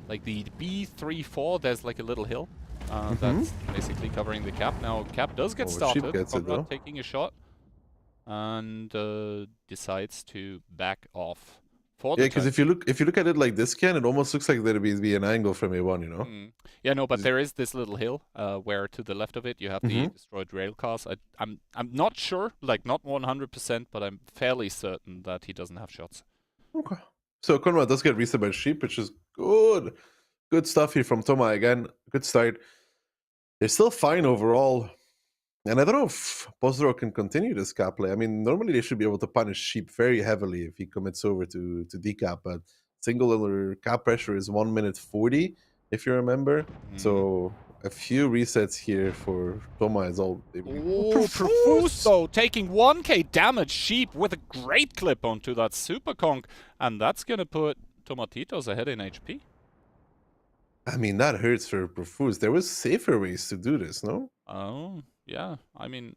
Like the B34, there's like a little hill. That's basically covering the cap. Now, cap does get started. Conrad taking a shot. And decides to back off for Yeah, the because turn. if you look at it like this, Ken, it almost looks like there'd be an angle from A1, you know? Yeah, no, but there is this little hill where to the left of it you have the Mhm. destroyed rail cars. I'm not sure, like not 100%, but I'm fairly certain that he doesn't have shots. Okay. So Conrad does get reset by Sheep, which is good. Good stuff here from Toma again. Good start. They're still fine overall. And I don't know if Postrow can continue this cap play. I mean, normally they should be able to punish Sheep very heavily if he commits over to decap, but single cap pressure is 1 minute 40, if you remember. So a few resets here for Toma is all they really. Oh, Profuse though, taking 1k damage. Sheep with a great clip onto that Super Conk, and that's gonna put Tomatitos ahead in HP. I mean, that hurts for Profuse. There was safer ways to do this, no? Oh, yeah. I mean,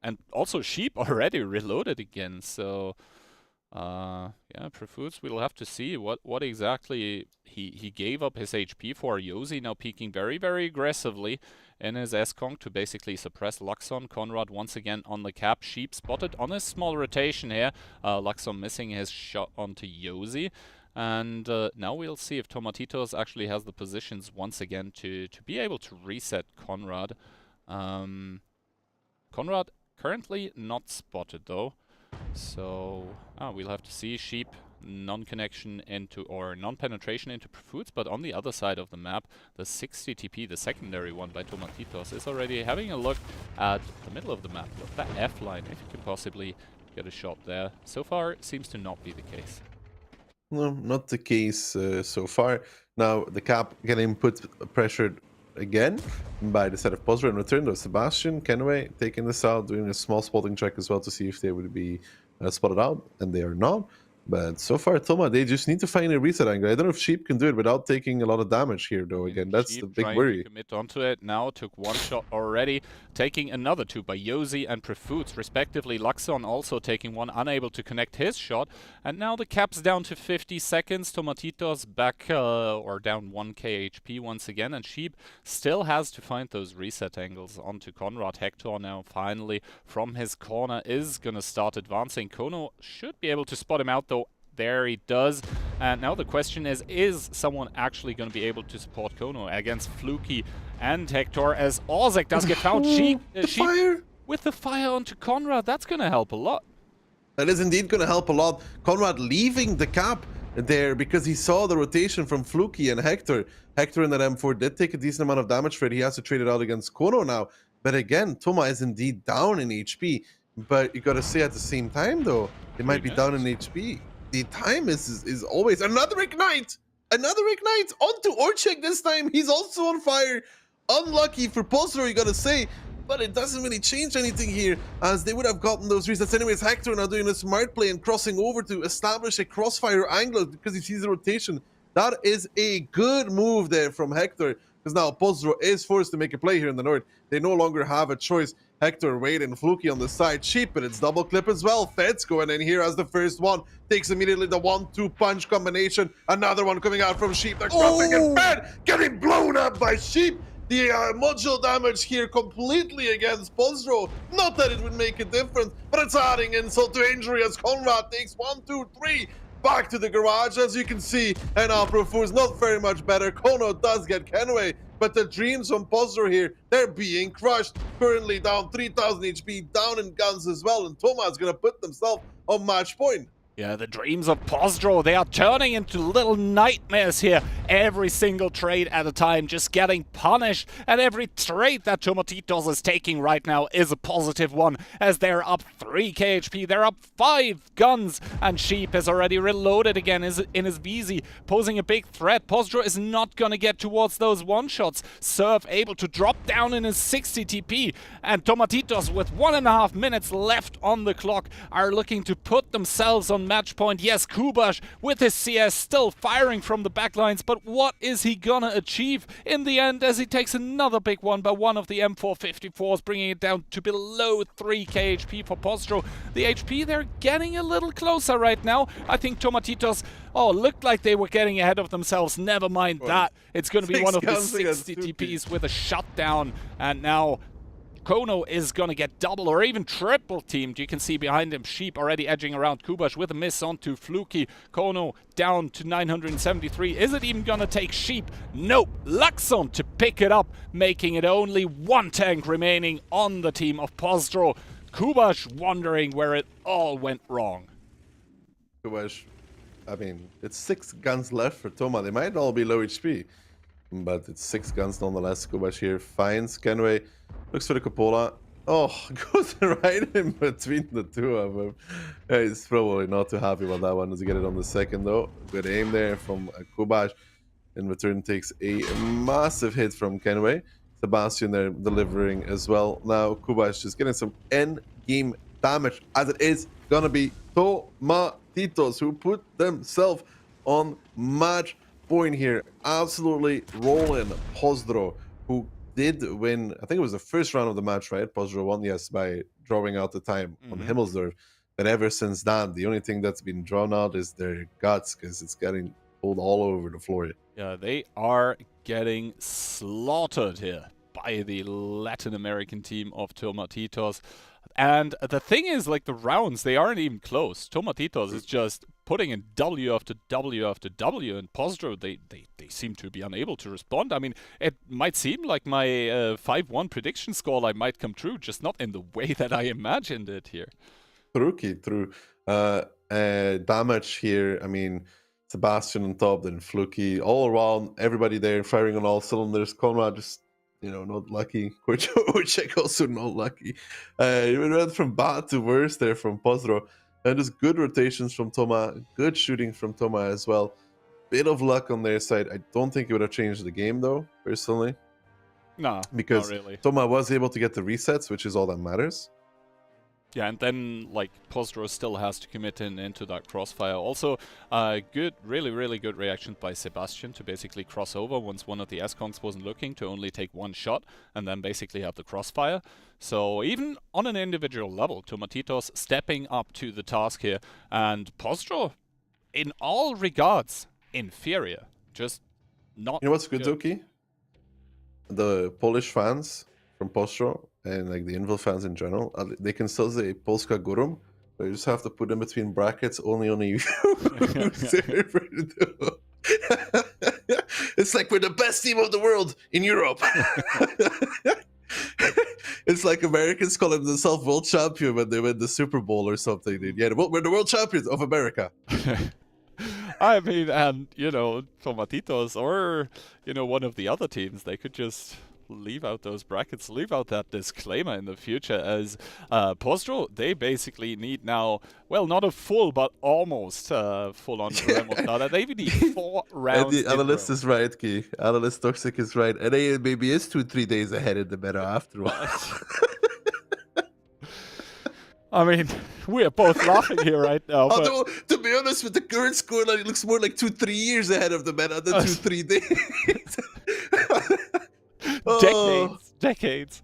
and also Sheep already reloaded again, so yeah, Profuse, we'll have to see what exactly he gave up his HP for. Yosi now peeking very, very aggressively in his S-Conk to basically suppress Luxon. Conrad once again on the cap. Sheep spotted on a small rotation here. Luxon missing his shot onto Yosi. And now we'll see if Tomatitos actually has the positions once again to be able to reset Conrad. Conrad currently not spotted though. So we'll have to see. Sheep non-connection into or non-penetration into Profoods, but on the other side of the map, the 60 TP, the secondary one by Tomatitos, is already having a look at the middle of the map. Look, that F line, if you can possibly get a shot there. So far, it seems to not be the case. No, not the case so far. Now the cap getting put pressured again by the set of Postrow in return. Though Sebastian, Kenway taking this out, doing a small spotting check as well to see if they would be spotted out, and they are not. But so far, Toma, they just need to find a reset angle. I don't know if Sheep can do it without taking a lot of damage here, though. Again, that's Sheep the big trying worry. to commit onto it now, took one shot already, taking another two by Yosi and Profoods, respectively. Luxon also taking one, unable to connect his shot. And now the cap's down to 50 seconds. Tomatitos back, or down 1k HP once again. And Sheep still has to find those reset angles onto Conrad. Hector now finally from his corner is going to start advancing. Kono should be able to spot him out, though. There he does. And now the question is someone actually going to be able to support Kono against Fluky and Hector, as Ozek does get found. Sheep Fire! with the fire onto Conrad, that's going to help a lot. That is indeed going to help a lot. Conrad leaving the cap there because he saw the rotation from Fluky and Hector. Hector in that M4 did take a decent amount of damage for it. He has to trade it out against Kono now. But again, Toma is indeed down in HP. But you got to say at the same time, though, they might be down in HP. The time is always another ignite onto Orchek this time. He's also on fire. Unlucky for Postrow, you gotta say, but it doesn't really change anything here, as they would have gotten those resets anyways. Hector now doing a smart play and crossing over to establish a crossfire angle because he sees the rotation. That is a good move there from Hector, because now Postrow is forced to make a play here in the north. They no longer have a choice. Hector, Wade, and Fluky on the side. Cheap, but it's double clip as well. Feds going in here as the first one. Takes immediately the 1-2 punch combination. Another one coming out from Sheep. The crossing and Fed getting blown up by Sheep. The module damage here completely against Postrow. Not that it would make a difference, but it's adding insult to injury as Conrad takes 1, 2, 3. Back to the garage, as you can see, and Profuse is not very much better. Kono does get Kenway, but the dreams from Postrow here, they're being crushed. Currently down 3,000 HP, down in guns as well, and Toma is going to put themselves on match point. Yeah, the dreams of Postrow, they are turning into little nightmares here. Every single trade at a time, just getting punished. And every trade that Tomatitos is taking right now is a positive one, as they're up 3 KHP, they're up 5 guns, and Sheep is already reloaded again in his VZ, posing a big threat. Postrow is not gonna get towards those one-shots. Surf able to drop down in his 60 TP, and Tomatitos with 1.5 minutes left on the clock are looking to put themselves on match point. Yes, Kubash with his CS still firing from the backlines, but what is he gonna achieve in the end as he takes another big one by one of the M454s, bringing it down to below 3k HP for Postrow. The HP, they're getting a little closer right now. I think Tomatitos, looked like they were getting ahead of themselves. Never mind that. It's gonna be one of the 60 TPs with a shutdown, and now Kono is going to get double or even triple teamed. You can see behind him Sheep already edging around Kubash with a miss onto Fluky. Kono down to 973. Is it even going to take Sheep? Nope. Luxon to pick it up, making it only one tank remaining on the team of Postrow. Kubash wondering where it all went wrong. Kubash, I mean, it's 6 guns left for Toma. They might all be low HP, but it's 6 guns nonetheless. Kubash here finds Kenway, looks for the cupola. Oh, goes right in between the two of them. Yeah, he's probably not too happy about that one. Does he get it on the second though? Good aim there from Kubash. In return takes a massive hit from Kenway. Sebastian there delivering as well. Now Kubash just getting some end game damage, as it is gonna be Tomatitos who put themselves on match point here. Absolutely rolling Postrow, who did win, I think it was the first round of the match, right? Postrow won, yes, by drawing out the time on Himmelsdorf. But ever since then, the only thing that's been drawn out is their guts, because it's getting pulled all over the floor. Yeah, they are getting slaughtered here by the Latin American team of Tomatitos. And the thing is, like, the rounds, they aren't even close. Tomatitos is just putting in W after W after W, and Postrow, they seem to be unable to respond. I mean, it might seem like my 5-1 prediction scoreline might come true, just not in the way that I imagined it here. Through damage here. I mean, Sebastian on top, then Fluky, all around, everybody there firing on all cylinders. Conrad just, you know, not lucky. Wojciech also not lucky. It went from bad to worse there from Postrow. And just good rotations from Toma, good shooting from Toma as well. Bit of luck on their side. I don't think it would have changed the game though, personally. No, because not really. Toma was able to get the resets, which is all that matters. Yeah, and then, like, Postrow still has to commit into that crossfire. Also, good, really good reaction by Sebastian to basically cross over once one of the S-Kongs wasn't looking, to only take one shot and then basically have the crossfire. So even on an individual level, Tomatitos stepping up to the task here, and Postrow, in all regards, inferior. Just not. You know what's good, Doki? The Polish fans from Postrow, and like the Invil fans in general, they can still say Polska Górum, but you just have to put in between brackets only you. It's like we're the best team of the world in Europe. It's like Americans call themselves world champion when they win the Super Bowl or something. Yeah, we're the world champions of America. I mean, and, you know, Tomatitos or, you know, one of the other teams, they could just leave out those brackets, leave out that disclaimer in the future, as Postrow, they basically need now, well, not a full, but almost full-on remontada. They need 4 rounds. And the analyst is right, Key. Analyst Toxic is right. And it maybe is 2-3 days ahead in the meta after all. I mean, we're both laughing here right now. Although, to be honest, with the current scoreline, it looks more like 2-3 years ahead of the meta than 2-3 days. Decades.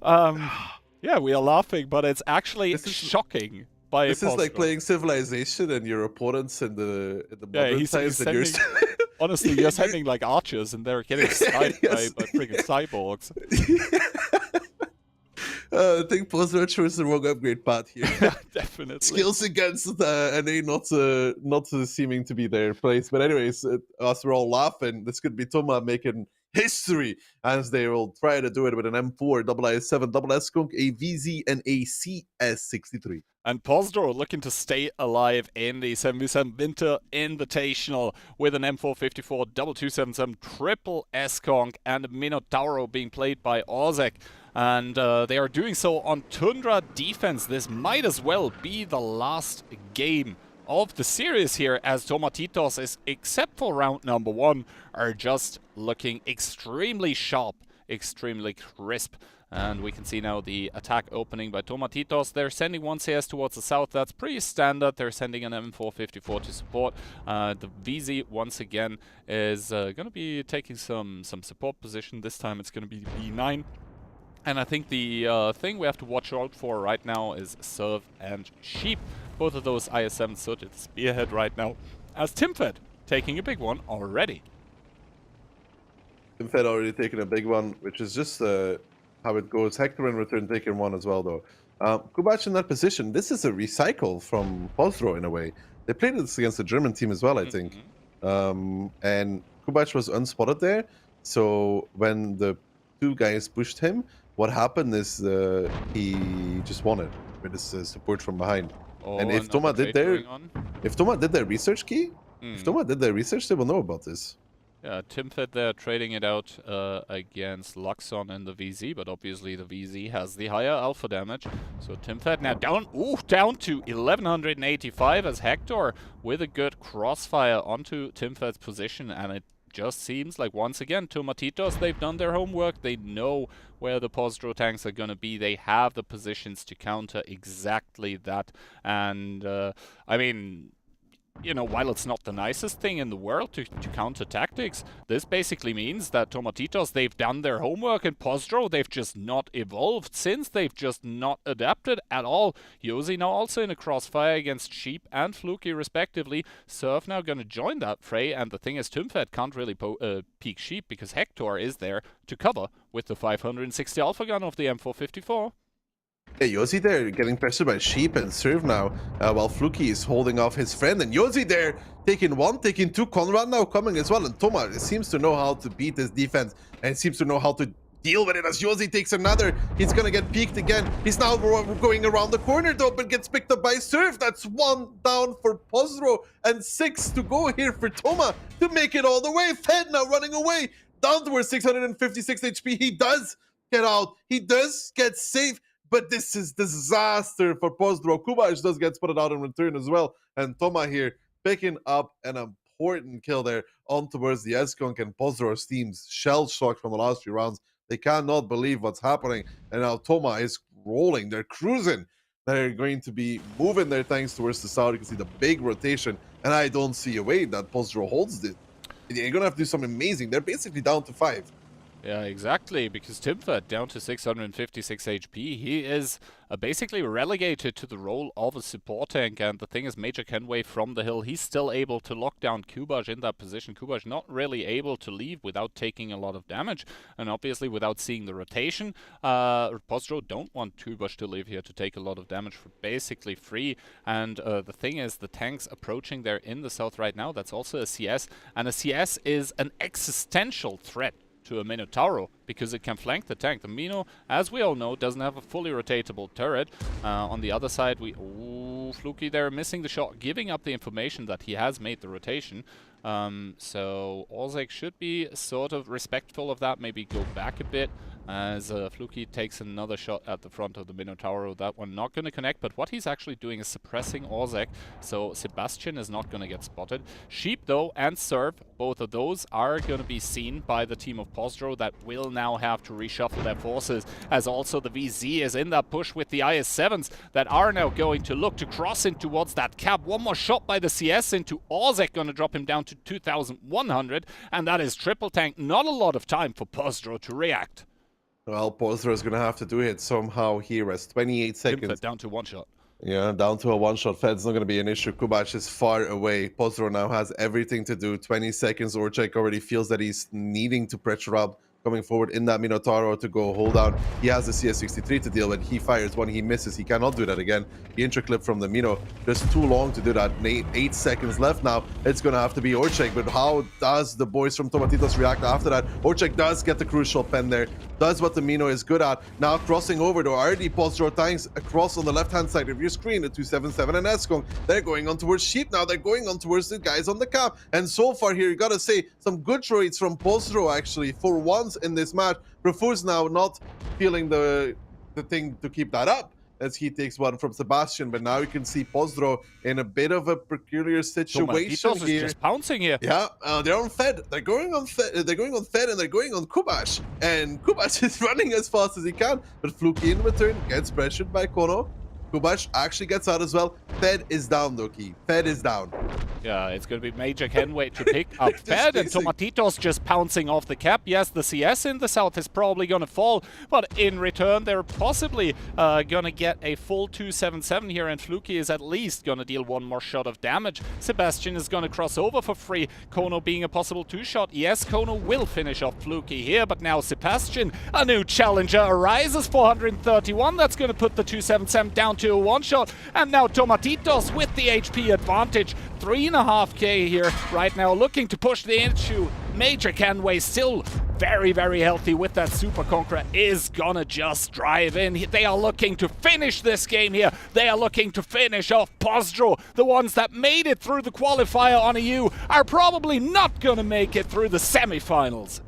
Yeah, we are laughing, but it's actually shocking. This is like playing Civilization and your opponents in the modern times. Sending, honestly, you're sending like archers, and they're getting sniped by freaking cyborgs. I think Postrow chose the wrong upgrade path here. Definitely. Skills against NA not seeming to be their place. But anyways, us we're all laughing. This could be Toma making history as they will try to do it with an M4, IS7, SS-Skunk, a VZ, and a CS63. And Postrow looking to stay alive in the 7v7 Winter Invitational with an M454, 2277, triple S-Kong, and Minotauro being played by Ozek. And they are doing so on Tundra defense. This might as well be the last game of the series here, as Tomatitos is, except for round number 1, are just looking extremely sharp, extremely crisp. And we can see now the attack opening by Tomatitos. They're sending one CS towards the south. That's pretty standard. They're sending an M454 to support. The VZ, once again, is going to be taking some support position. This time it's going to be B9. And I think the thing we have to watch out for right now is Serve and Sheep. Both of those IS-7 stood at spearhead right now, as Timfed taking a big one already. Timfed already taking a big one, which is just how it goes. Hector in return taking one as well, though. Kubac in that position. This is a recycle from Postrow in a way. They played this against the German team as well, I think. And Kubac was unspotted there. So when the two guys pushed him, what happened is he just won it with his support from behind. Oh, and if Toma did their research key, if Toma did their research, they will know about this. Yeah, Timfed there trading it out against Luxon in the VZ, but obviously the VZ has the higher alpha damage. So Timfed now down to 1185 as Hector with a good crossfire onto Timfed's position, and it just seems like once again Tomatitos, they've done their homework. They know where the Postrow tanks are going to be. They have the positions to counter exactly that. And I mean, you know, while it's not the nicest thing in the world to counter tactics, this basically means that Tomatitos, they've done their homework, and Postrow, they've just not evolved since. They've just not adapted at all. Yosi now also in a crossfire against Sheep and Fluky respectively. Surf now going to join that fray, and the thing is, Timfed can't really peek Sheep because Hector is there to cover with the 560 alpha gun of the M454. Yeah, Yosi there getting pressured by Sheep and Serve now, while Fluky is holding off his friend, and Yosi there taking one, taking two, Conrad now coming as well, and Toma seems to know how to beat this defense, and seems to know how to deal with it as Yosi takes another. He's gonna get peeked again. He's now going around the corner though, but gets picked up by Serve. That's one down for Postrow, and 6 to go here for Toma to make it all the way. Fed now running away, down towards 656 HP. He does get out, he does get safe, but this is disaster for Postrow. Kubac does get spotted out in return as well. And Toma here picking up an important kill there on towards the S-Kunk, and Postrow's team's shell-shocked from the last few rounds. They cannot believe what's happening. And now Toma is rolling. They're cruising. They're going to be moving their tanks towards the south. You can see the big rotation. And I don't see a way that Postrow holds it. They're going to have to do something amazing. They're basically down to 5. Yeah, exactly, because Timfed down to 656 HP, he is basically relegated to the role of a support tank, and the thing is, Major Kenway from the hill, he's still able to lock down Kubac in that position. Kubac not really able to leave without taking a lot of damage, and obviously without seeing the rotation. Postrow don't want Kubac to leave here to take a lot of damage for basically free, and the thing is, the tanks approaching there in the south right now, that's also a CS, and a CS is an existential threat to a Minotauro, because it can flank the tank. The Mino, as we all know, doesn't have a fully rotatable turret. On the other side, Fluky there missing the shot, giving up the information that he has made the rotation. So Orzek should be sort of respectful of that, maybe go back a bit, as Fluky takes another shot at the front of the Minotauro. That one not going to connect, but what he's actually doing is suppressing Orzek, so Sebastian is not going to get spotted. Sheep, though, and Serve, both of those are going to be seen by the team of Postrow, that will now have to reshuffle their forces, as also the VZ is in that push with the IS-7s that are now going to look to cross in towards that cap. One more shot by the CS into Orzek, going to drop him down to 2,100, and that is triple tank. Not a lot of time for Postrow to react. Well, Postrow is going to have to do it somehow here as 28 seconds. Timfed down to one shot. Yeah, down to a one-shot. Fed's not going to be an issue. Kubac is far away. Postrow now has everything to do. 20 seconds. Orchek already feels that he's needing to pressure up, coming forward in that Minotauro to go hold down. He has the CS63 to deal with. He fires one, he misses. He cannot do that again. The interclip from the Mino, just too long to do that. 8 seconds left now. It's going to have to be Orchek, but how does the boys from Tomatitos react after that? Orchek does get the crucial pen there, does what the Mino is good at. Now crossing over to already Postrow tanks across on the left-hand side of your screen, the 277 and S-Kong. They're going on towards Sheep now. They're going on towards the guys on the cap. And so far here, you got to say, some good trades from Postrow actually, for once in this match. Rafuz now not feeling the thing to keep that up, as he takes one from Sebastian, but now you can see Postrow in a bit of a peculiar situation Tomatitos here. is just pouncing here. Yeah, they're on Fed. They're going on Fed. They're going on Fed, and they're going on Kubac. And Kubac is running as fast as he can, but Fluky in return gets pressured by Kono. Kubash actually gets out as well. Fed is down, Doki. Fed is down. Yeah, it's going to be Major Kenway to pick up Just Fed, and chasing. Tomatitos just pouncing off the cap. Yes, the CS in the south is probably going to fall, but in return, they're possibly going to get a full 277 here, and Fluky is at least going to deal one more shot of damage. Sebastian is going to cross over for free, Kono being a possible two-shot. Yes, Kono will finish off Fluky here, but now Sebastian, a new challenger arises, 431. That's going to put the 277 down to a one-shot, and now Tomatitos with the HP advantage. 3.5k here right now, looking to push the issue. Major Kenway still very, very healthy with that Super Conqueror, is gonna just drive in. They are looking to finish this game here. They are looking to finish off Postrow. The ones that made it through the qualifier on EU are probably not gonna make it through the semifinals.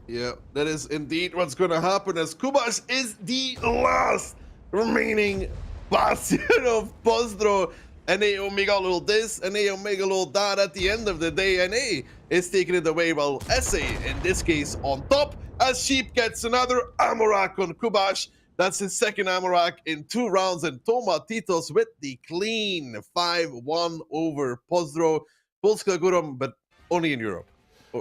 Yeah, that is indeed what's going to happen, as Kubash is the last remaining bastion of Postrow. NA Omega little this, NA Omega little that at the end of the day. NA is taking it away, while SA in this case on top, as Sheep gets another Amorak on Kubash. That's his second Amorak in 2 rounds, and Tomatitos with the clean 5-1 over Postrow. Polska Gurum, but only in Europe.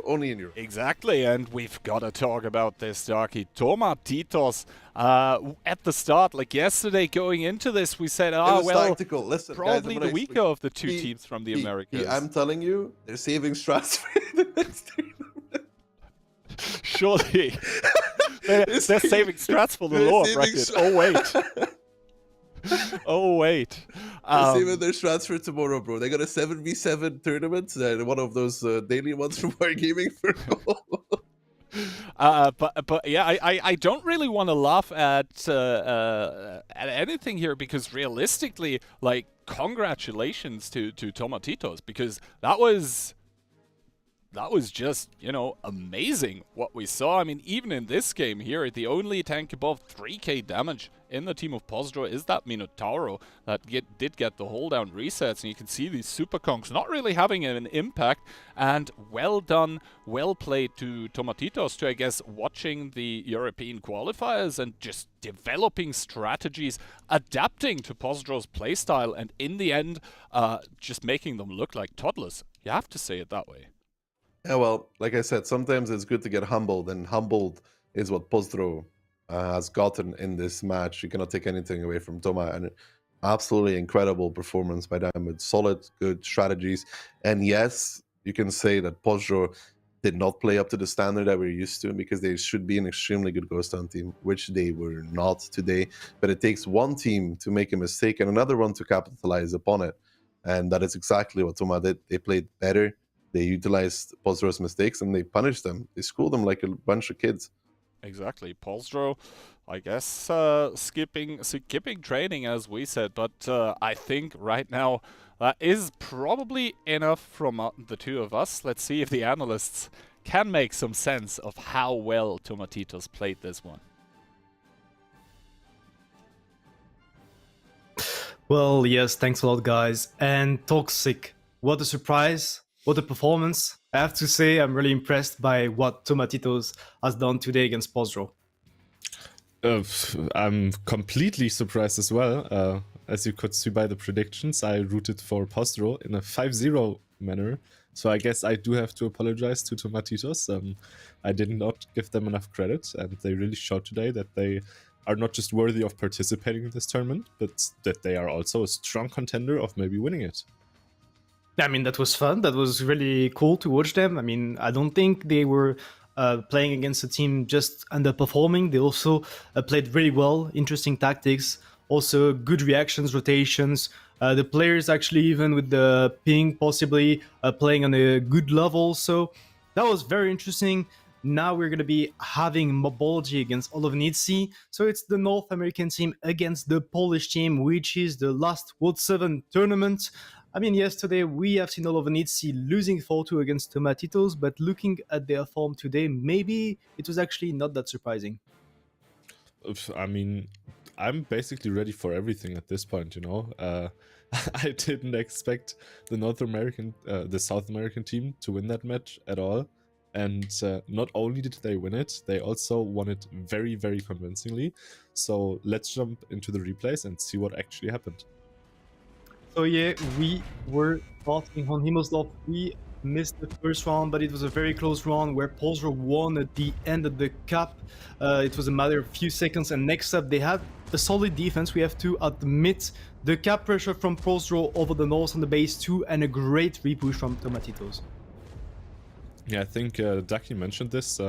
Only in Europe. Exactly, and we've got to talk about this, Darky. Tomatitos, at the start, like yesterday going into this, we said, well, tactical. Listen, probably guys, the weaker of the two teams from the Americas. I'm telling you, they're saving strats for the next tournament. Surely. they're saving strats for the lower bracket. Oh, wait. Oh, wait. They're saving their strats for tomorrow, bro. They got a 7v7 tournament, one of those daily ones from Wargaming for gold. But yeah, I don't really want to laugh at anything here, because realistically, like, congratulations to Tomatitos, because that was just, you know, amazing what we saw. I mean, even in this game here, the only tank above 3k damage in the team of Postrow is that Minotauro that did get the hold down resets, and you can see these super conks not really having an impact. And well done, well played to Tomatitos to, I guess, watching the European qualifiers and just developing strategies, adapting to Postrow's playstyle, and in the end, just making them look like toddlers. You have to say it that way. Yeah, well, like I said, sometimes it's good to get humbled, and humbled is what Postrow has gotten in this match. You cannot take anything away from Toma, and absolutely incredible performance by them with solid, good strategies. And yes, you can say that Postrow did not play up to the standard that we're used to, because they should be an extremely good Ghost Hunt team, which they were not today. But it takes one team to make a mistake and another one to capitalize upon it. And that is exactly what Toma did. They played better. They utilized Postrow's mistakes and they punished them. They schooled them like a bunch of kids. Exactly. Postrow, I guess, skipping training, as we said, but I think right now that is probably enough from the two of us. Let's see if the analysts can make some sense of how well Tomatitos played this one. Well, yes, thanks a lot, guys. And Toxic, what a surprise, what a performance. I have to say, I'm really impressed by what Tomatitos has done today against Postrow. I'm completely surprised as well. As you could see by the predictions, I rooted for Postrow in a 5-0 manner. So I guess I do have to apologize to Tomatitos. I did not give them enough credit, and they really showed today that they are not just worthy of participating in this tournament, but that they are also a strong contender of maybe winning it. I mean, that was fun. That was really cool to watch them. I mean, I don't think they were playing against a team just underperforming. They also played really well, interesting tactics, also good reactions, rotations. The players actually, even with the ping, possibly playing on a good level. So that was very interesting. Now we're going to be having Morbology against all of nitzi. So it's the North American team against the Polish team, which is the last World 7 tournament. I mean, yesterday we have seen all of nitzi losing 4-2 against Tomatitos, but looking at their form today, maybe it was actually not that surprising. I mean, I'm basically ready for everything at this point, you know. I didn't expect the South American team to win that match at all. And not only did they win it, they also won it very, very convincingly. So let's jump into the replays and see what actually happened. So yeah, we were starting on Himmelslav. We missed the first round, but it was a very close round where Postrow won at the end of the cap. It was a matter of a few seconds, and next up they had a solid defense. We have to admit the cap pressure from Postrow over the north on the base 2, and a great repush from Tomatitos. Yeah, I think Ducky mentioned this.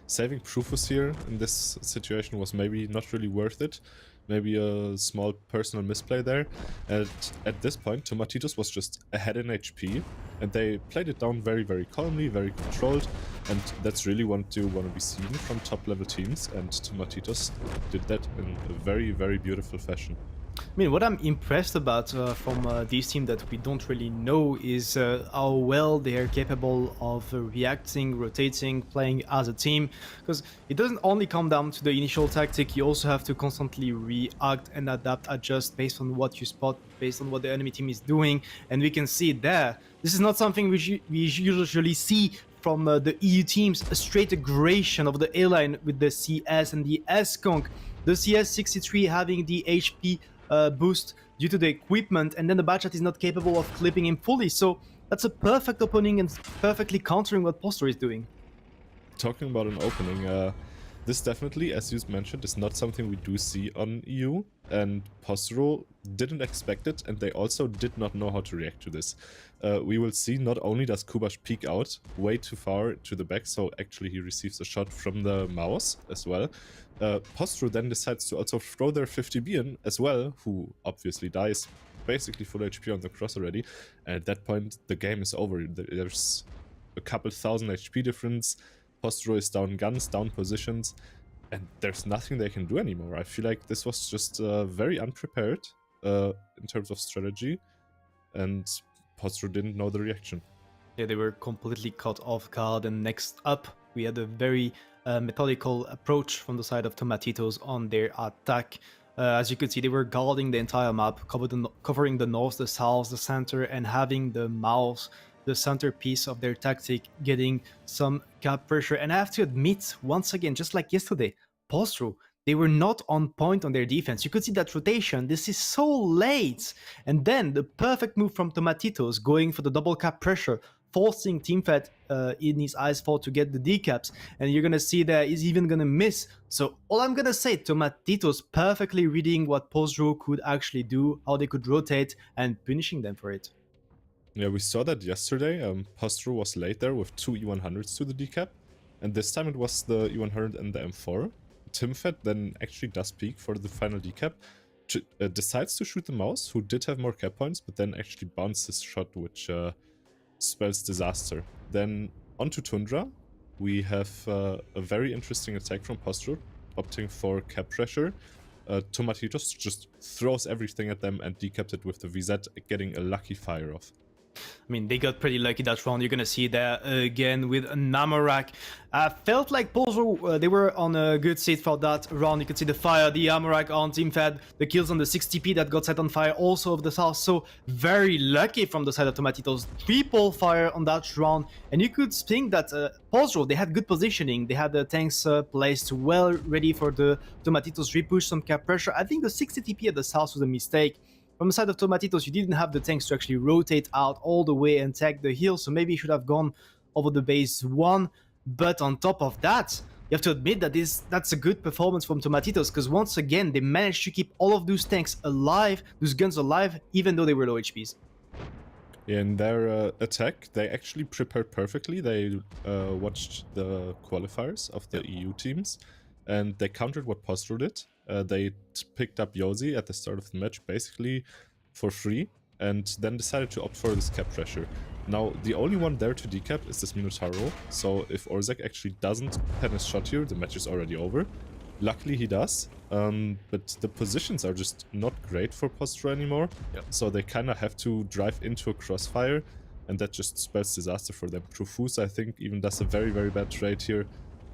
Saving Profus here in this situation was maybe not really worth it. Maybe a small personal misplay there. At this point, Tomatitos was just ahead in HP, and they played it down very, very calmly, very controlled, and that's really what you want to be seen from top-level teams, and Tomatitos did that in a very, very beautiful fashion. I mean, what I'm impressed about from this team that we don't really know is how well they are capable of reacting, rotating, playing as a team. Because it doesn't only come down to the initial tactic, you also have to constantly react and adapt, adjust based on what you spot, based on what the enemy team is doing. And we can see it there. This is not something we usually see from the EU teams, a straight aggression of the A-line with the CS and the S-Conk. The CS 63 having the HP boost due to the equipment, and then the Batchat is not capable of clipping him fully. So that's a perfect opening and perfectly countering what Postrow is doing. Talking about an opening, this definitely, as you mentioned, is not something we do see on EU, and Postrow didn't expect it, and they also did not know how to react to this. We will see not only does Kubash peek out way too far to the back, so actually he receives a shot from the mouse as well. Postrow then decides to also throw their 50B in as well, who obviously dies basically full HP on the cross already, and at that point the game is over. There's a couple thousand HP difference. Postrow is down guns, down positions, and there's nothing they can do anymore. I feel like this was just very unprepared in terms of strategy, and Postrow didn't know the reaction. Yeah, they were completely caught off guard, and next up we had a very methodical approach from the side of Tomatitos on their attack. As you could see, they were guarding the entire map, covering the north, the south, the center, and having the mouse, the centerpiece of their tactic, getting some cap pressure. And I have to admit, once again, just like yesterday, Postrow, they were not on point on their defense. You could see that rotation. This is so late. And then the perfect move from Tomatitos, going for the double cap pressure, forcing TeamFed in his ice fall to get the decaps, and you're gonna see that he's even gonna miss. So all I'm gonna say, Tomatitos perfectly reading what Postrow could actually do, how they could rotate, and punishing them for it. Yeah, we saw that yesterday. Postrow was late there with 2 E100s to the decap, and this time it was the E100 and the M4. TeamFed then actually does peak for the final decap, decides to shoot the mouse, who did have more cap points, but then actually bounced his shot, which spells disaster. Then onto Tundra, we have a very interesting attack from Postrow, opting for cap pressure. Tomatitos just throws everything at them and decapped it with the VZ, getting a lucky fire off. I mean, they got pretty lucky that round. You're gonna see that again with Namorak. Felt like Postrow, they were on a good seat for that round. You could see the fire, the Namorak on TeamFed, the kills on the 60p that got set on fire also of the south. So very lucky from the side of Tomatitos. Triple fire on that round. And you could think that Postrow, they had good positioning. They had the tanks placed well, ready for the Tomatitos repush, some cap pressure. I think the 60 TP at the south was a mistake. From the side of Tomatitos, you didn't have the tanks to actually rotate out all the way and tag the hill, so maybe you should have gone over the base 1. But on top of that, you have to admit that that's a good performance from Tomatitos, because once again, they managed to keep all of those tanks alive, those guns alive, even though they were low HPs. In their attack, they actually prepared perfectly. They watched the qualifiers of the EU teams, and they countered what Postrow did. They picked up Yosi at the start of the match, basically for free, and then decided to opt for this cap pressure. Now, the only one there to decap is this Minotauro, so if Orzek actually doesn't pen his shot here, the match is already over. Luckily he does, but the positions are just not great for Postrow anymore, so they kind of have to drive into a crossfire, and that just spells disaster for them. Profus, I think, even does a very, very bad trade here.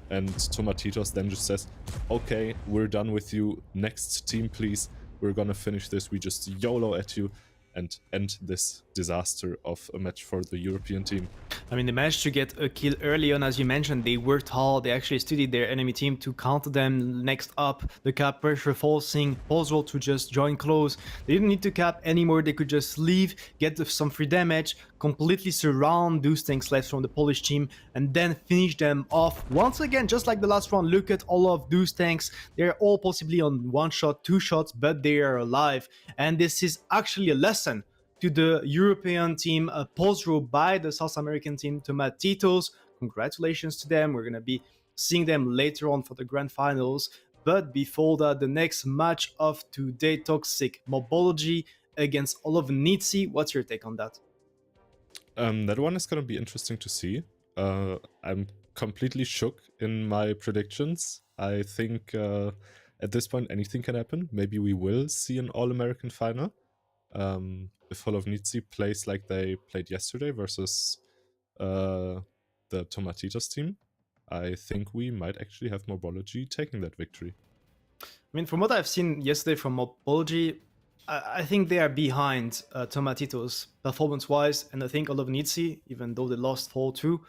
And Tomatitos then just says, okay, we're done with you. Next team, please. We're gonna finish this. We just YOLO at you and end this disaster of a match for the European team. I mean, they managed to get a kill early on, as you mentioned. They worked hard. They actually studied their enemy team to counter them next up. The cap pressure forcing Postrow to just join close. They didn't need to cap anymore. They could just leave, get some free damage, completely surround those tanks left from the Polish team, and then finish them off. Once again, just like the last round, look at all of those tanks. They're all possibly on one shot, two shots, but they are alive. And this is actually a lesson to the European team Postrow by the South American team Tomatitos. Congratulations to them. We're going to be seeing them later on for the grand finals. But before that, the next match of today, Toxic Morbology against all of Nitzi. What's your take on that? That one is going to be interesting to see. I'm completely shook in my predictions. I think at this point anything can happen. Maybe we will see an All-American final. If Nitzi plays like they played yesterday versus the Tomatitos team, I think we might actually have Morbology taking that victory. I mean, from what I've seen yesterday from Morbology, I think they are behind Tomatitos performance-wise, and I think all of Nitzi, even though they lost 4-2,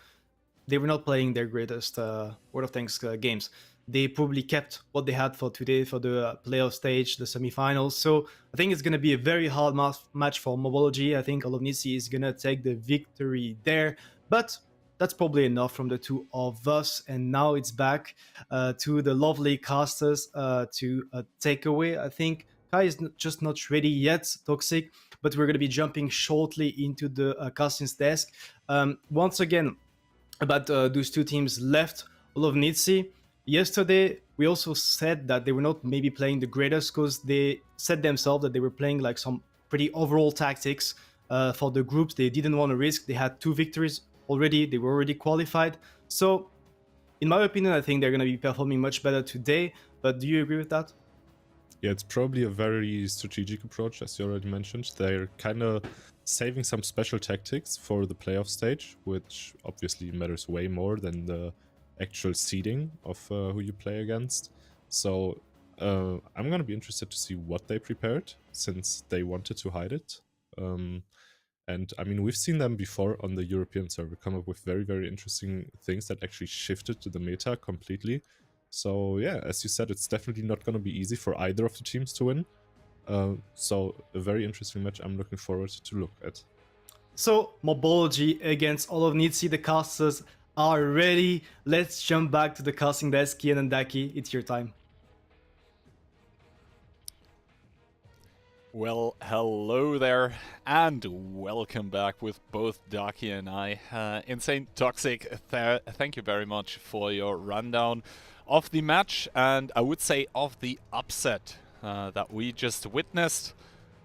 they were not playing their greatest World of Tanks games. They probably kept what they had for today for the playoff stage, the semifinals. So I think it's going to be a very hard match for Morbology. I think Nitzi is going to take the victory there. But that's probably enough from the two of us. And now it's back to the lovely casters to take away. I think Kai is just not ready yet, Toxic, but we're going to be jumping shortly into the castings desk. Once again, about those two teams left, all of Nitzi. Yesterday, we also said that they were not maybe playing the greatest because they said themselves that they were playing like some pretty overall tactics for the groups. They didn't want to risk. They had 2 victories already. They were already qualified. So, in my opinion, I think they're going to be performing much better today. But do you agree with that? Yeah, it's probably a very strategic approach, as you already mentioned. They're kind of saving some special tactics for the playoff stage, which obviously matters way more than the actual seeding of who you play against. So I'm going to be interested to see what they prepared, since they wanted to hide it. And I mean, we've seen them before on the European server come up with very, very interesting things that actually shifted to the meta completely. So yeah, as you said, it's definitely not going to be easy for either of the teams to win. So a very interesting match I'm looking forward to look at. So Morbology against all of Nitzi, the casters are ready. Let's jump back to the casting desk. Kian and Daki, it's your time. Well, hello there, and welcome back with both Daki and I. Insane Toxic, thank you very much for your rundown of the match, and I would say of the upset that we just witnessed.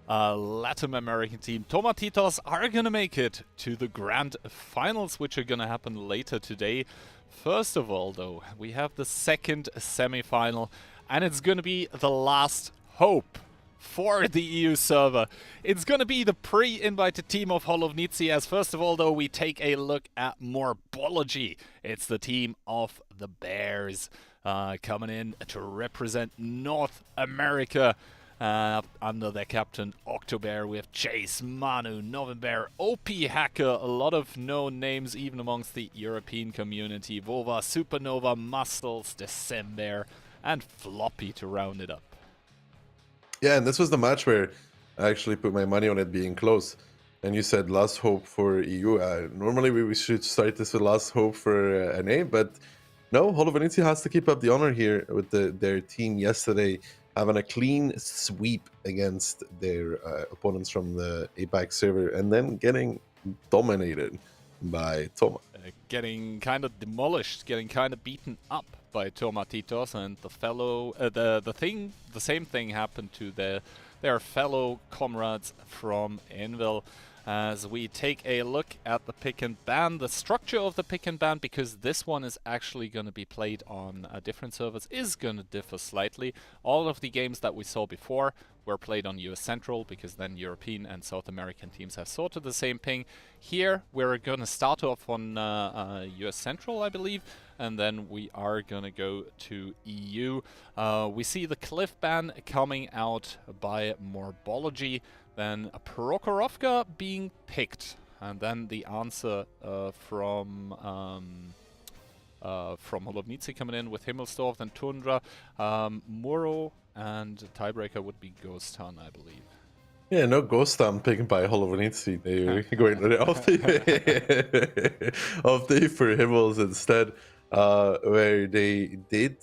Latin American team Tomatitos are gonna make it to the grand finals, which are gonna happen later today. First of all, though, we have the second semi-final, and it's gonna be the last hope for the EU server. It's gonna be the pre-invited team of Nitzi, as first of all, though, we take a look at Morbology. It's the team of the Bears coming in to represent North America. Under their captain Octobear, we have Chase, Manu, November, OP Hacker, a lot of known names even amongst the European community, Vova, Supernova, Muscles, December, and Floppy to round it up. Yeah, and this was the match where I actually put my money on it being close. And you said last hope for EU. Normally we should start this with last hope for NA, but no, Nitzi has to keep up the honor here with their team yesterday, having a clean sweep against their opponents from the APAC server, and then getting dominated by Toma. Getting kind of demolished, getting kind of beaten up by Tomatitos, and the same thing happened to their fellow comrades from Envil. As we take a look at the pick and ban, the structure of the pick and ban, because this one is actually going to be played on different servers, is going to differ slightly. All of the games that we saw before were played on US Central, because then European and South American teams have sort of the same ping. Here we're going to start off on US Central, I believe, and then we are going to go to EU. We see the cliff ban coming out by Morbology, then Prokhorovka being picked And then the answer from Holownicy coming in with Himmelsdorf, then Tundra, Muro, and tiebreaker would be Ghost Town, I believe. Yeah, no Ghost Town picking by Holownicy. They're going off the for Himmels instead, where they did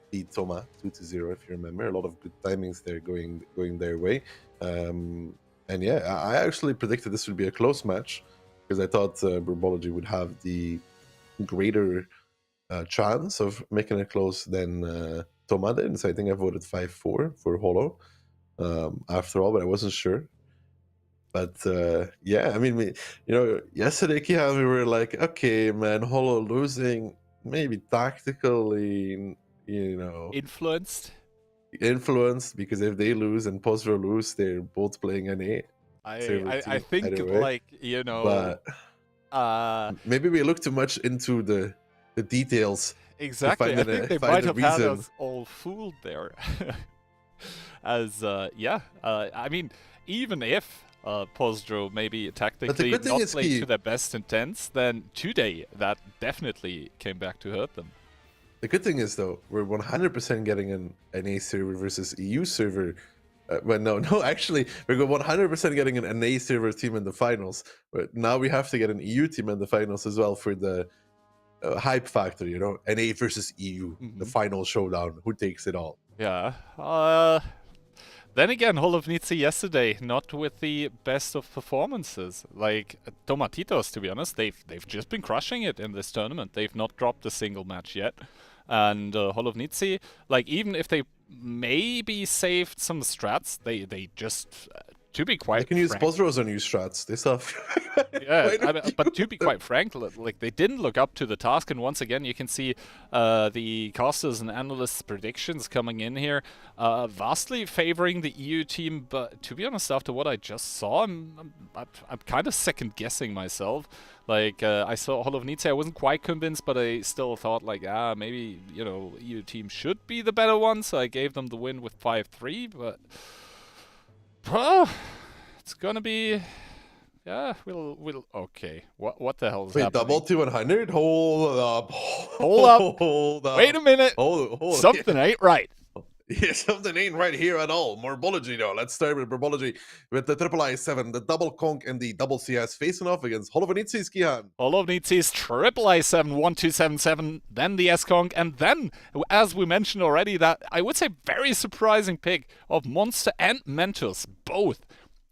beat Toma 2-0, if you remember. A lot of good timings there going their way. And yeah, I actually predicted this would be a close match because I thought Morbology would have the greater chance of making it close than Toma did. So I think I voted 5-4 for Holo after all, but I wasn't sure. But yeah, I mean, yesterday, Kihan, we were like, okay, man, Holo losing, maybe tactically, Influenced, because if they lose and Postrow lose, they're both playing an A. I think, way. but maybe we look too much into the details. Exactly, I think they might have had us all fooled there. I mean, even if Postrow maybe tactically not playing to their best intents, then today that definitely came back to hurt them. The good thing is, though, we're 100% getting an A server versus EU server. Actually, we're 100% getting an A server team in the finals. But now we have to get an EU team in the finals as well for the hype factor, NA versus EU, the final showdown. Who takes it all? Yeah. Then again, Holownicy yesterday, not with the best of performances. Like Tomatitos, to be honest, they've just been crushing it in this tournament. They've not dropped a single match yet. And Holownicy, like even if they maybe saved some strats, they just to be quite they can use Postrow's on new strats. They stuff. Yeah, but to be quite frank, like they didn't look up to the task, and once again you can see the casters and analysts' predictions coming in here, vastly favoring the EU team. But to be honest, after what I just saw, I'm kind of second guessing myself. Like I saw Holownicy, I wasn't quite convinced, but I still thought like maybe EU team should be the better one, so I gave them the win with 5-3. But it's gonna be. Yeah, we'll okay. What the hell is happening? Double T100? Hold up. Hold up. Wait a minute. Hold Something ain't right. Yeah, something ain't right here at all. Morbology, though. Let's start with Morbology with the triple I7, the double Conk, and the double CS facing off against Holownicy's Kihan. Holownicy's triple I7, 1277, then the S-Conk, and then, as we mentioned already, that I would say very surprising pick of Monster and Mentos, both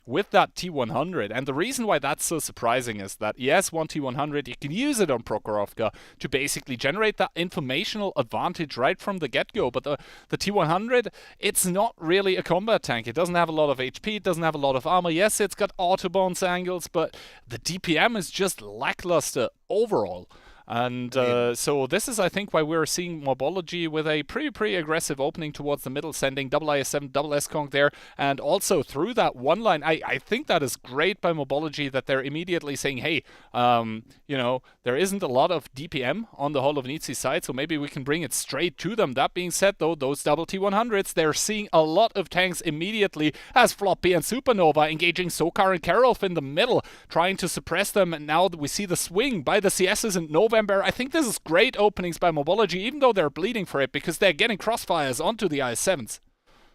with that T100. And the reason why that's so surprising is that, yes, one T100, you can use it on Prokhorovka to basically generate that informational advantage right from the get-go. But the T100, it's not really a combat tank. It doesn't have a lot of HP, it doesn't have a lot of armor. Yes, it's got autobounce angles, but the DPM is just lackluster overall. And so this is, I think, why we're seeing Morbology with a pretty aggressive opening towards the middle, sending double IS-7, double S-Conk there, and also through that one line, I think that is great by Morbology that they're immediately saying, hey, there isn't a lot of DPM on the Holownicy side, so maybe we can bring it straight to them. That being said, though, those double T100s, they're seeing a lot of tanks immediately as Floppy and Supernova engaging Sokar and Karolf in the middle, trying to suppress them, and now we see the swing by the CSs and November. I think this is great openings by Morbology, even though they're bleeding for it, because they're getting crossfires onto the IS-7s.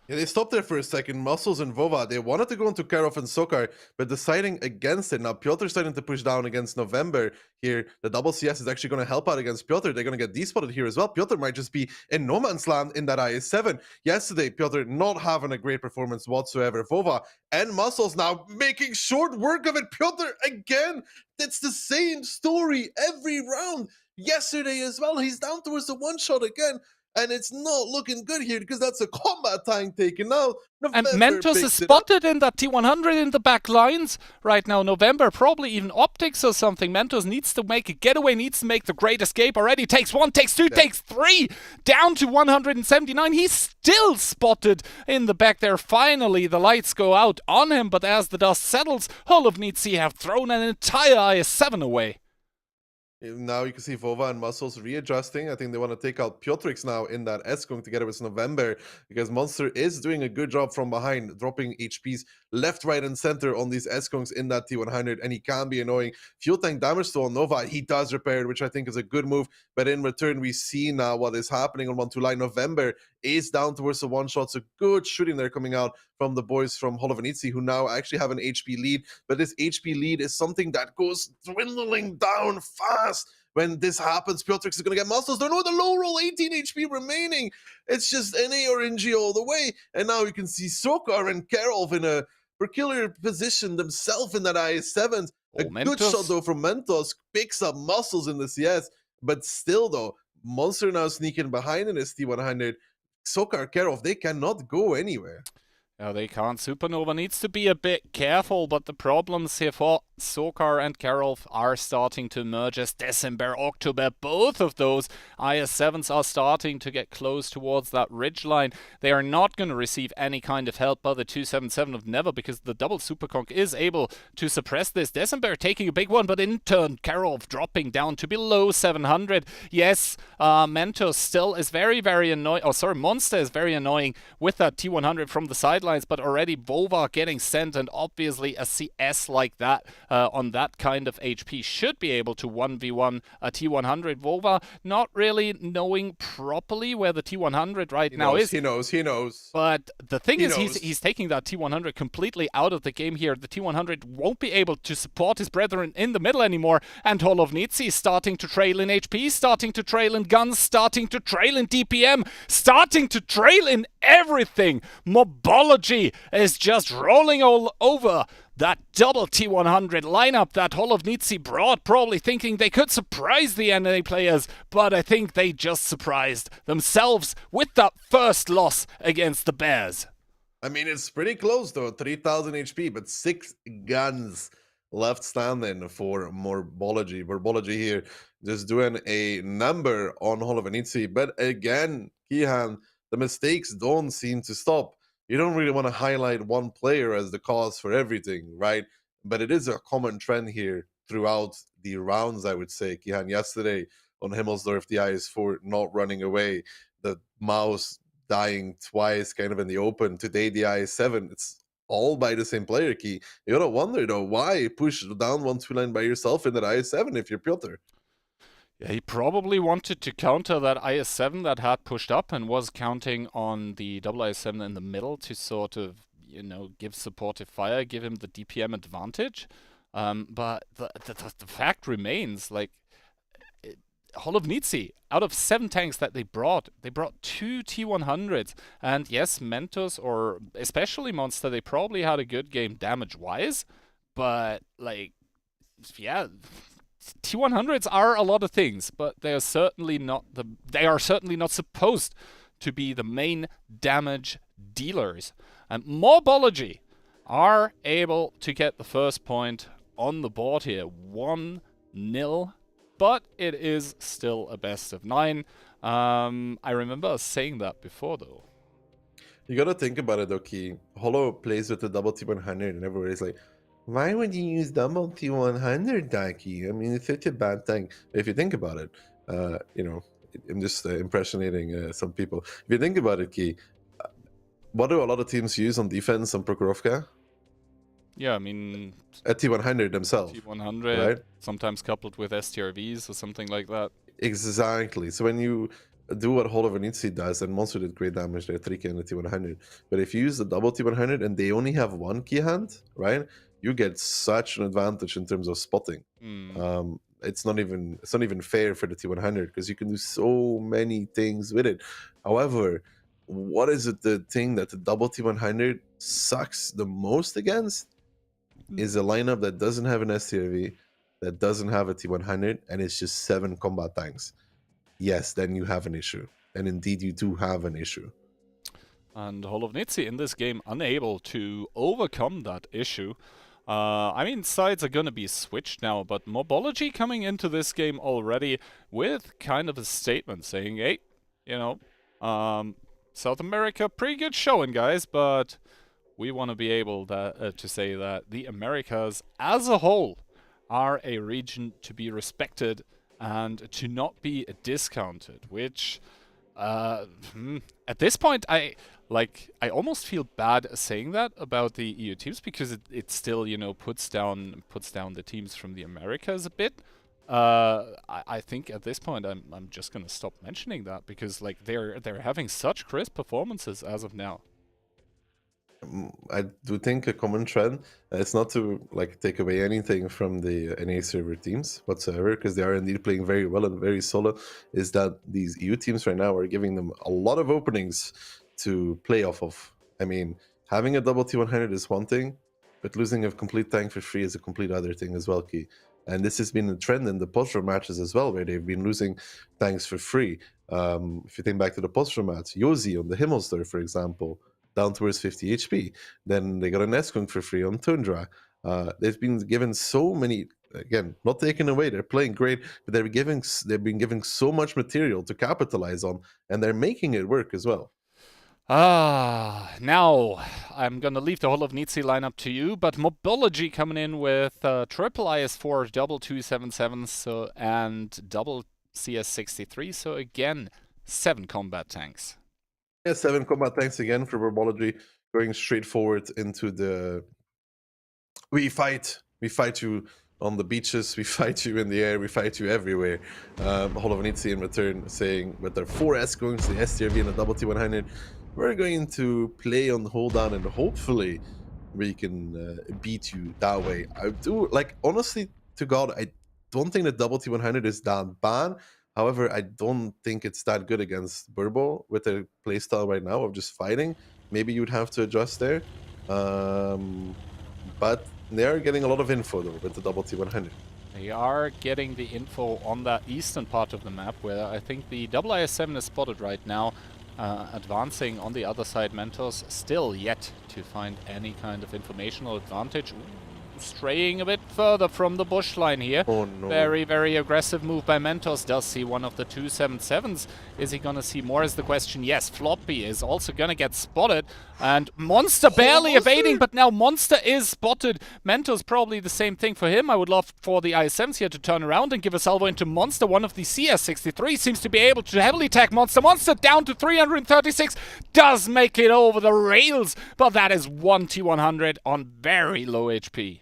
Yeah, they stopped there for a second. Muscles and Vova, they wanted to go into Karolf and Sokar, but deciding against it. Now, Piotr's starting to push down against November here. The double CS is actually going to help out against Piotr. They're going to get despotted here as well. Piotr might just be in no man's land in that IS-7. Yesterday, Piotr not having a great performance whatsoever. Vova and Muscles now making short work of it. Piotr again. It's the same story every round. Yesterday as well, he's down towards the one shot again. And it's not looking good here because that's a combat tank taken out. And Mentos is spotted in that T100 in the back lines right now. November, probably even optics or something. Mentos needs to make a getaway, needs to make the great escape already. Takes one, takes two, takes three. Down to 179. He's still spotted in the back there. Finally, the lights go out on him. But as the dust settles, Holownicy have thrown an entire IS-7 away. Now you can see Vova and Muscles readjusting. I think they want to take out Piotrix now in that S-Kung together with November, because Monster is doing a good job from behind, dropping HPs left, right, and center on these S-Kungs in that T100, and he can be annoying. Fuel tank damage to Nova, he does repair it, which I think is a good move, but in return, we see now what is happening on 1-2 line. November is down towards the one-shot, so good shooting there coming out from the boys from Holovenitsi, who now actually have an HP lead, but this HP lead is something that goes dwindling down fast. When this happens, Piotrix is going to get muscles. They're not the low roll, 18 HP remaining. It's just NA or NG all the way. And now you can see Sokar and Karolf in a peculiar position themselves in that IS-7. A good shot, though, from Mentos. Picks up muscles in the CS. But still, though, Monster now sneaking behind in his T100. Sokar, Karolf, they cannot go anywhere. Yeah, they can't. Supernova needs to be a bit careful, but the problems here for Sokar and Karolf are starting to emerge as December, October. Both of those IS-7s are starting to get close towards that ridgeline. They are not going to receive any kind of help by the 277 of Never, because the double Superconk is able to suppress this. December taking a big one, but in turn, Karolf dropping down to below 700. Yes, Mentos still is very, very annoying. Oh, sorry, Monster is very annoying with that T100 from the sideline. But already Vova getting sent, and obviously a CS like that on that kind of HP should be able to 1v1 a T100. Vova not really knowing properly where the T100 right now is. He knows. But the thing is, he's taking that T100 completely out of the game here. The T100 won't be able to support his brethren in the middle anymore, and Holovenitsi is starting to trail in HP, starting to trail in guns, starting to trail in DPM, starting to trail in everything. Morbology is just rolling all over that double T100 lineup that Holovenitsi brought, probably thinking they could surprise the NA players, but I think they just surprised themselves with that first loss against the Bears. I mean, it's pretty close though, 3000 HP, but 6 guns left standing for Morbology. Morbology here just doing a number on Holovenitsi, but again, Kihan, the mistakes don't seem to stop. You don't really want to highlight one player as the cause for everything, right? But it is a common trend here throughout the rounds, I would say. Kihan, yesterday on Himmelsdorf, the IS-4 not running away, the mouse dying twice kind of in the open. Today, the IS-7, it's all by the same player, Key. You gotta wonder, though, why push down 1-2 line by yourself in that IS-7 if you're Piotr? Yeah, he probably wanted to counter that IS-7 that had pushed up and was counting on the double IS-7 in the middle to sort of, you know, give supportive fire, give him the DPM advantage. But the fact remains, like, Holovenitsi, out of 7 tanks that they brought 2 T100s. And yes, Mentos, or especially Monster, they probably had a good game damage-wise. But, like, yeah... T100s are a lot of things, but they are certainly not supposed to be the main damage dealers. And Morbology are able to get the first point on the board here, 1-0, but it is still a best of 9. I remember saying that before, though. You gotta think about it, though, Key. Holo plays with the double T100, and everybody's like, why would you use double T100, Daki? I mean, it's such a bad thing. If you think about it, you know, I'm just impressionating some people. If you think about it, Key, what do a lot of teams use on defense on Prokhorovka? Yeah, I mean... A T100 themselves. T100, right? Sometimes coupled with STRVs or something like that. Exactly. So when you do what Holovenitsi does, and Monster did great damage there, 3k on the T100, but if you use the double T100 and they only have 1 key hand, right? You get such an advantage in terms of spotting. It's not even fair for the T100 because you can do so many things with it. However, what is it the thing that the double T100 sucks the most against is a lineup that doesn't have an STRV, that doesn't have a T100, and it's just 7 combat tanks. Yes, then you have an issue. And indeed, you do have an issue. And Holovenitsi in this game unable to overcome that issue. I mean, sides are gonna be switched now, but Morbology coming into this game already with kind of a statement saying, hey, you know, South America, pretty good showing, guys, but we want to be able to say that the Americas as a whole are a region to be respected and to not be discounted, which at this point I almost feel bad saying that about the EU teams, because it still, you know, puts down the teams from the Americas a bit. I think at this point I'm just gonna stop mentioning that, because like they're having such crisp performances as of now. I do think a common trend, it's not to like take away anything from the NA server teams whatsoever, because they are indeed playing very well and very solid, is that these EU teams right now are giving them a lot of openings to play off of. I mean, having a double T100 is one thing, but losing a complete tank for free is a complete other thing as well, Key. And this has been a trend in the Postrow matches as well, where they've been losing tanks for free. If you think back to the Postrow match, Yosi on the Himmelsdorf, for example, down towards 50 HP. Then they got an Eskung for free on Tundra. They've been given so many, again, not taken away. They're playing great, but they've been given so much material to capitalize on, and they're making it work as well. Now I'm gonna leave the whole of nitzi lineup to you, but Morbology coming in with triple IS4, double 277s, so, and double CS63. So again, 7 combat tanks. Yeah, 7 combat tanks again for Morbology, going straight forward into the... We fight you on the beaches, we fight you in the air, we fight you everywhere. Whole of nitzi in return saying, with their 4 S-Gungs, the STRV and the double T100, we're going to play on hold down, and hopefully we can beat you that way. I do, like, honestly to God, I don't think the double T100 is that bad. However, I don't think it's that good against Burbo with their playstyle right now of just fighting. Maybe you'd have to adjust there. But they are getting a lot of info though with the double T100. They are getting the info on that eastern part of the map, where I think the double IS7 is spotted right now. Advancing on the other side, Mentos still yet to find any kind of informational advantage. Straying a bit further from the bush line here. Oh no. Very, very aggressive move by Mentos. Does see one of the 277s. Is he gonna see more is the question. Yes, Floppy is also gonna get spotted. And Monster barely evading, but now Monster is spotted. Mentos probably the same thing for him. I would love for the ISMs here to turn around and give a salvo into Monster. One of the CS63 seems to be able to heavily tag Monster. Monster down to 336. Does make it over the rails, but that is 1 T100 on very low HP.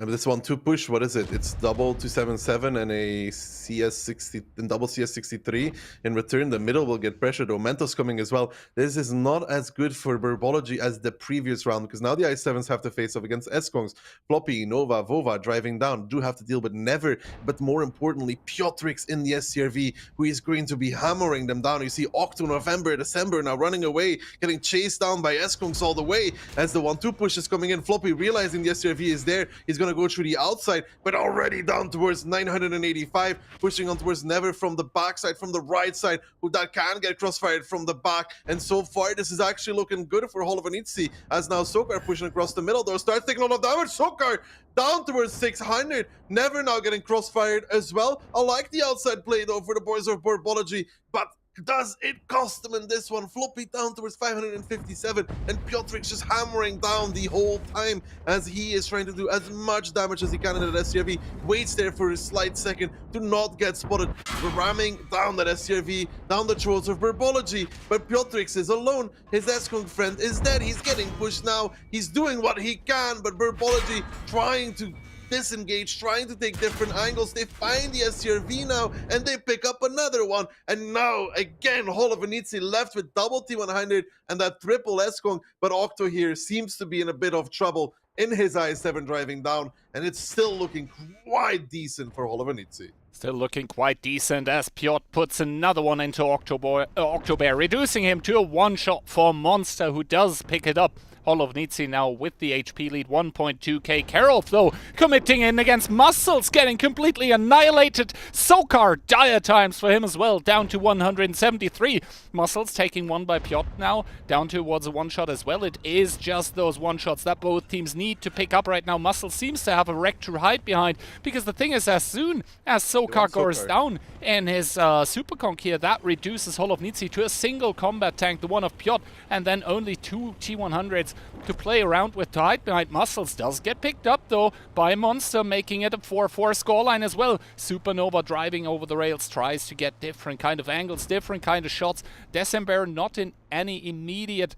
And this 1-2 push, what is it? It's double 277 and a CS60 and double CS63. In return, the middle will get pressured. Mentos coming as well. This is not as good for Morbology as the previous round, because now the I7s have to face off against Eskongs. Floppy, Nova, Vova driving down do have to deal with Never, but more importantly, Piotrix in the SCRV, who is going to be hammering them down. You see Octo, November, December now running away, getting chased down by Eskongs all the way as the 1-2 push is coming in. Floppy realizing the SCRV is there. He's going to go through the outside, but already down towards 985, pushing on towards Never from the backside, from the right side, who that can get crossfired from the back. And so far, this is actually looking good for Hall of nitzi, as now Sokar pushing across the middle. Though starts taking a lot of damage. Sokar down towards 600. Never now getting crossfired as well. I like the outside play though for the boys of Morbology, but does it cost them in this one? Floppy down towards 557, and Piotrix just hammering down the whole time as he is trying to do as much damage as he can in that SCRV. Waits there for a slight second to not get spotted, ramming down that SCRV, down the throats of Morbology. But Piotrix is alone. His Eskong friend is dead. He's getting pushed now. He's doing what he can, but Morbology trying to disengage, trying to take different angles. They find the SCRV now, and they pick up another one. And now, again, Hall of nitzi left with double T100 and that triple Eskong. But Octo here seems to be in a bit of trouble in his I7 driving down, and it's still looking quite decent for Hall of nitzi. Still looking quite decent as Piotr puts another one into October, reducing him to a one-shot for Monster, who does pick it up. Hall of nitzi now with the HP lead, 1.2k. Karolf, though, committing in against Muscles, getting completely annihilated. Sokar, dire times for him as well, down to 173. Muscles taking one by Piotr now, down towards a one-shot as well. It is just those one-shots that both teams need to pick up right now. Muscles seems to have a wreck to hide behind, because the thing is, as soon as Sokar goes Sokar. down in his Super Conk here. That reduces nitzi to a single combat tank, the one of Piotr, and then only 2 T100s to play around with to hide behind. Muscles does get picked up though by Monster, making it a 4-4 scoreline as well. Supernova driving over the rails, tries to get different kind of angles, different kind of shots. December not in any immediate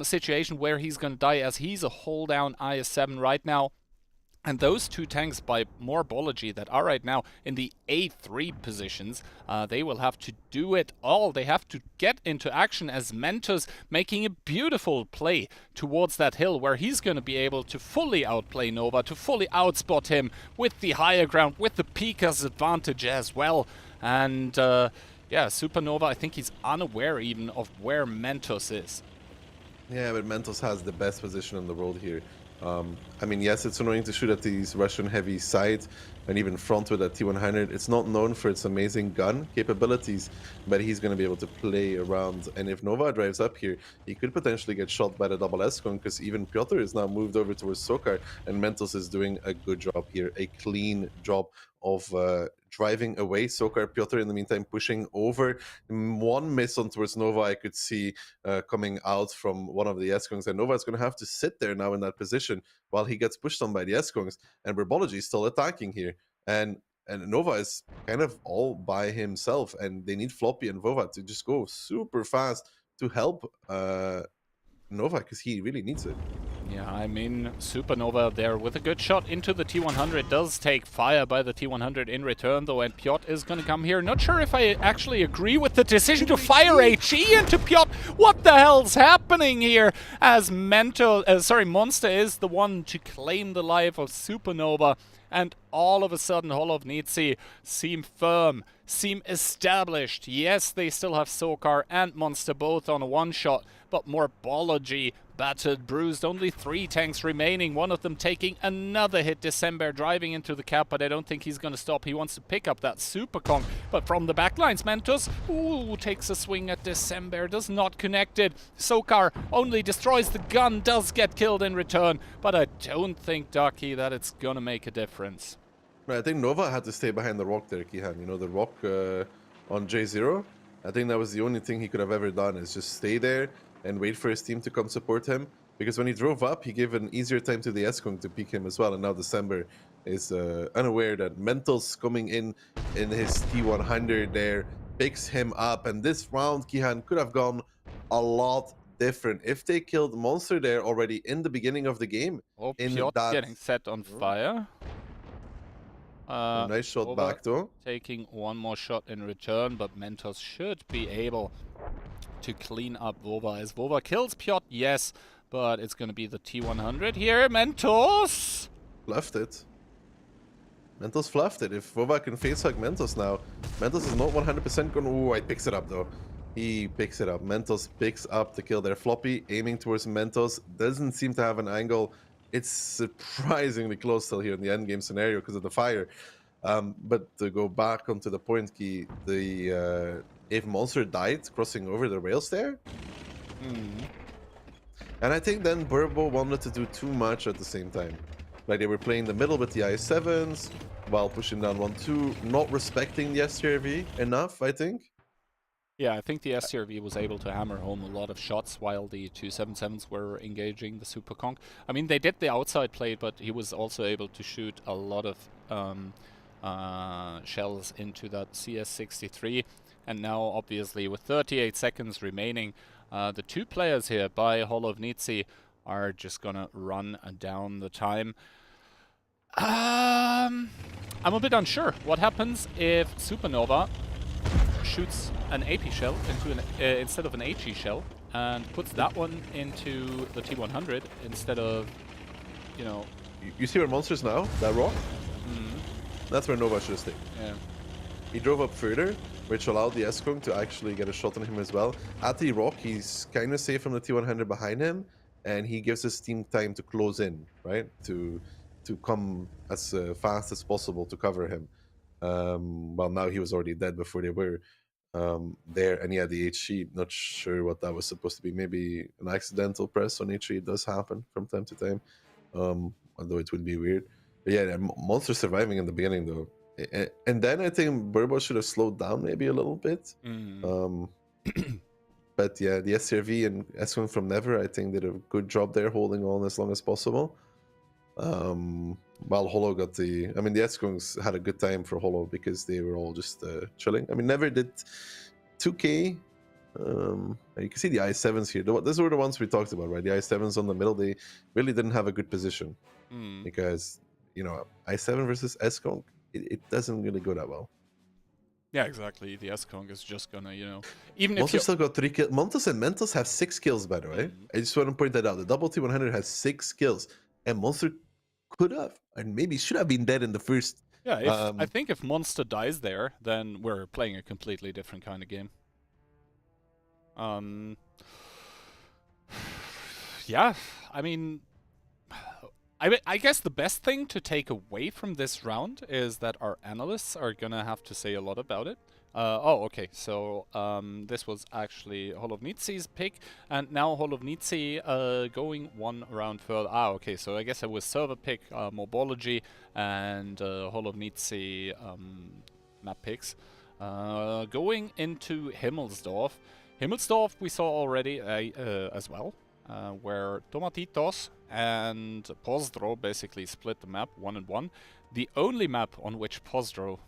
situation where he's going to die, as he's a hold down IS-7 right now. And those two tanks by Morbology that are right now in the A3 positions, they will have to do it all. They have to get into action as Mentos, making a beautiful play towards that hill where he's going to be able to fully outplay Nova, to fully outspot him with the higher ground, with the Pika's advantage as well. And yeah, Supernova, I think he's unaware even of where Mentos is. Yeah, but Mentos has the best position in the world here. I mean, yes, it's annoying to shoot at these Russian heavy sides and even front with that T100. It's not known for its amazing gun capabilities, but he's going to be able to play around. And if Nova drives up here, he could potentially get shot by the double S-Con, because even Piotr is now moved over towards Sokar, and Mentos is doing a good job here, a clean job of driving away Sokar. Piotr, in the meantime, pushing over. One miss on towards Nova I could see coming out from one of the S-Kongs, and Nova is going to have to sit there now in that position while he gets pushed on by the S-Kongs, and Morbology is still attacking here. And Nova is kind of all by himself, and they need Floppy and Vova to just go super fast to help Nova, because he really needs it. Yeah, I mean, Supernova there with a good shot into the T100, does take fire by the T100 in return though, and Piotr is going to come here. Not sure if I actually agree with the decision to fire HE into Piotr. What the hell's happening here? As Monster is the one to claim the life of Supernova, and all of a sudden nitzi seem firm, seem established. Yes, they still have Sokar and Monster both on a one-shot, but Morbology battered, bruised, only 3 tanks remaining, one of them taking another hit. December driving into the cap, but I don't think he's going to stop. He wants to pick up that Super Kong, but from the backlines, Mentos, takes a swing at December, does not connect it. Sokar only destroys the gun, does get killed in return, but I don't think, Ducky, that it's going to make a difference. I think Nova had to stay behind the rock there, Kihan. You know, the rock on J0. I think that was the only thing he could have ever done, is just stay there and wait for his team to come support him. Because when he drove up, he gave an easier time to the S-Kong to peek him as well. And now December is unaware that Mentos coming in his T100 there, picks him up. And this round, Kihan, could have gone a lot different if they killed Monster there already in the beginning of the game. Piotr getting set on fire. Nice shot back though. Taking one more shot in return, but Mentos should be able to clean up Vova. As Vova kills Piotr, yes, but it's going to be the T100 here. Mentos! Fluffed it. Mentos fluffed it. If Vova can facehug Mentos now, Mentos is not 100% going to... Ooh, he picks it up though. He picks it up. Mentos picks up the kill there. Floppy aiming towards Mentos. Doesn't seem to have an angle. It's surprisingly close still here in the endgame scenario because of the fire. But to go back onto the point, Key, if Monster died crossing over the rails there. And I think then Burbo wanted to do too much at the same time. Like they were playing the middle with the I7s while pushing down 1-2, not respecting the STRV enough, I think. Yeah, I think the STRV was able to hammer home a lot of shots while the 277s were engaging the Super Conk. I mean, they did the outside play, but he was also able to shoot a lot of shells into that CS63. And now, obviously, with 38 seconds remaining, the 2 players here by nitzi are just gonna run down the time. I'm a bit unsure. What happens if Supernova shoots an AP shell into instead of an HE shell and puts that one into the T100 instead of, you know... You see where Monster's now? That rock? That's where Nova should have stayed. Yeah. He drove up further, which allowed the S-Kong to actually get a shot on him as well. At the rock, he's kind of safe from the T100 behind him, and he gives his team time to close in, right? To come as fast as possible to cover him. Well, now he was already dead before they were there. And yeah, the HE, not sure what that was supposed to be. Maybe an accidental press on HE. It does happen from time to time, although it would be weird. But yeah, Monster surviving in the beginning, though. And then I think Burbo should have slowed down maybe a little bit. But yeah, the SCRV and S1 from Never, I think, did a good job there holding on as long as possible. While Holo got the... I mean, the S-Kungs had a good time for Holo because they were all just chilling. I mean, Never did 2K. You can see the I7s here. Those were the ones we talked about, right? The I7s on the middle, they really didn't have a good position. Because, you know, I7 versus S-Kong, it doesn't really go that well. Yeah, exactly. The S-Kong is just gonna, you know, even Monster if you still got 3 kills. Montos and Mentos have 6 kills, by the way. I just want to point that out. The double T100 has 6 kills, and Monster could have, and maybe should have been dead in the first. Yeah, I think if Monster dies there, then we're playing a completely different kind of game. Yeah, I mean, I guess the best thing to take away from this round is that our analysts are gonna have to say a lot about it. Okay, so this was actually Holovnitsi's pick, and now Holovnitsi going one round further. Okay, so I guess it was server pick, Morbology, and Holovnitsi map picks. Going into Himmelsdorf. Himmelsdorf we saw already as well, where Tomatitos and Postrow basically split the map 1-1. The only map on which Postrow,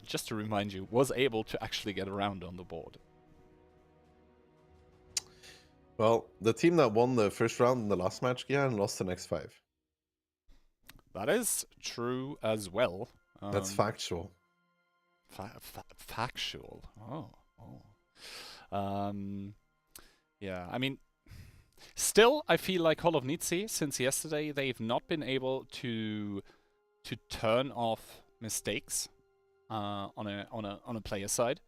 just to remind you, was able to actually get around on the board. Well, the team that won the first round in the last match, lost the next 5. That is true as well. That's factual. Factual. Oh. Yeah, I mean, still, I feel like Holovnitsi, since yesterday, they've not been able to turn off mistakes on a player side.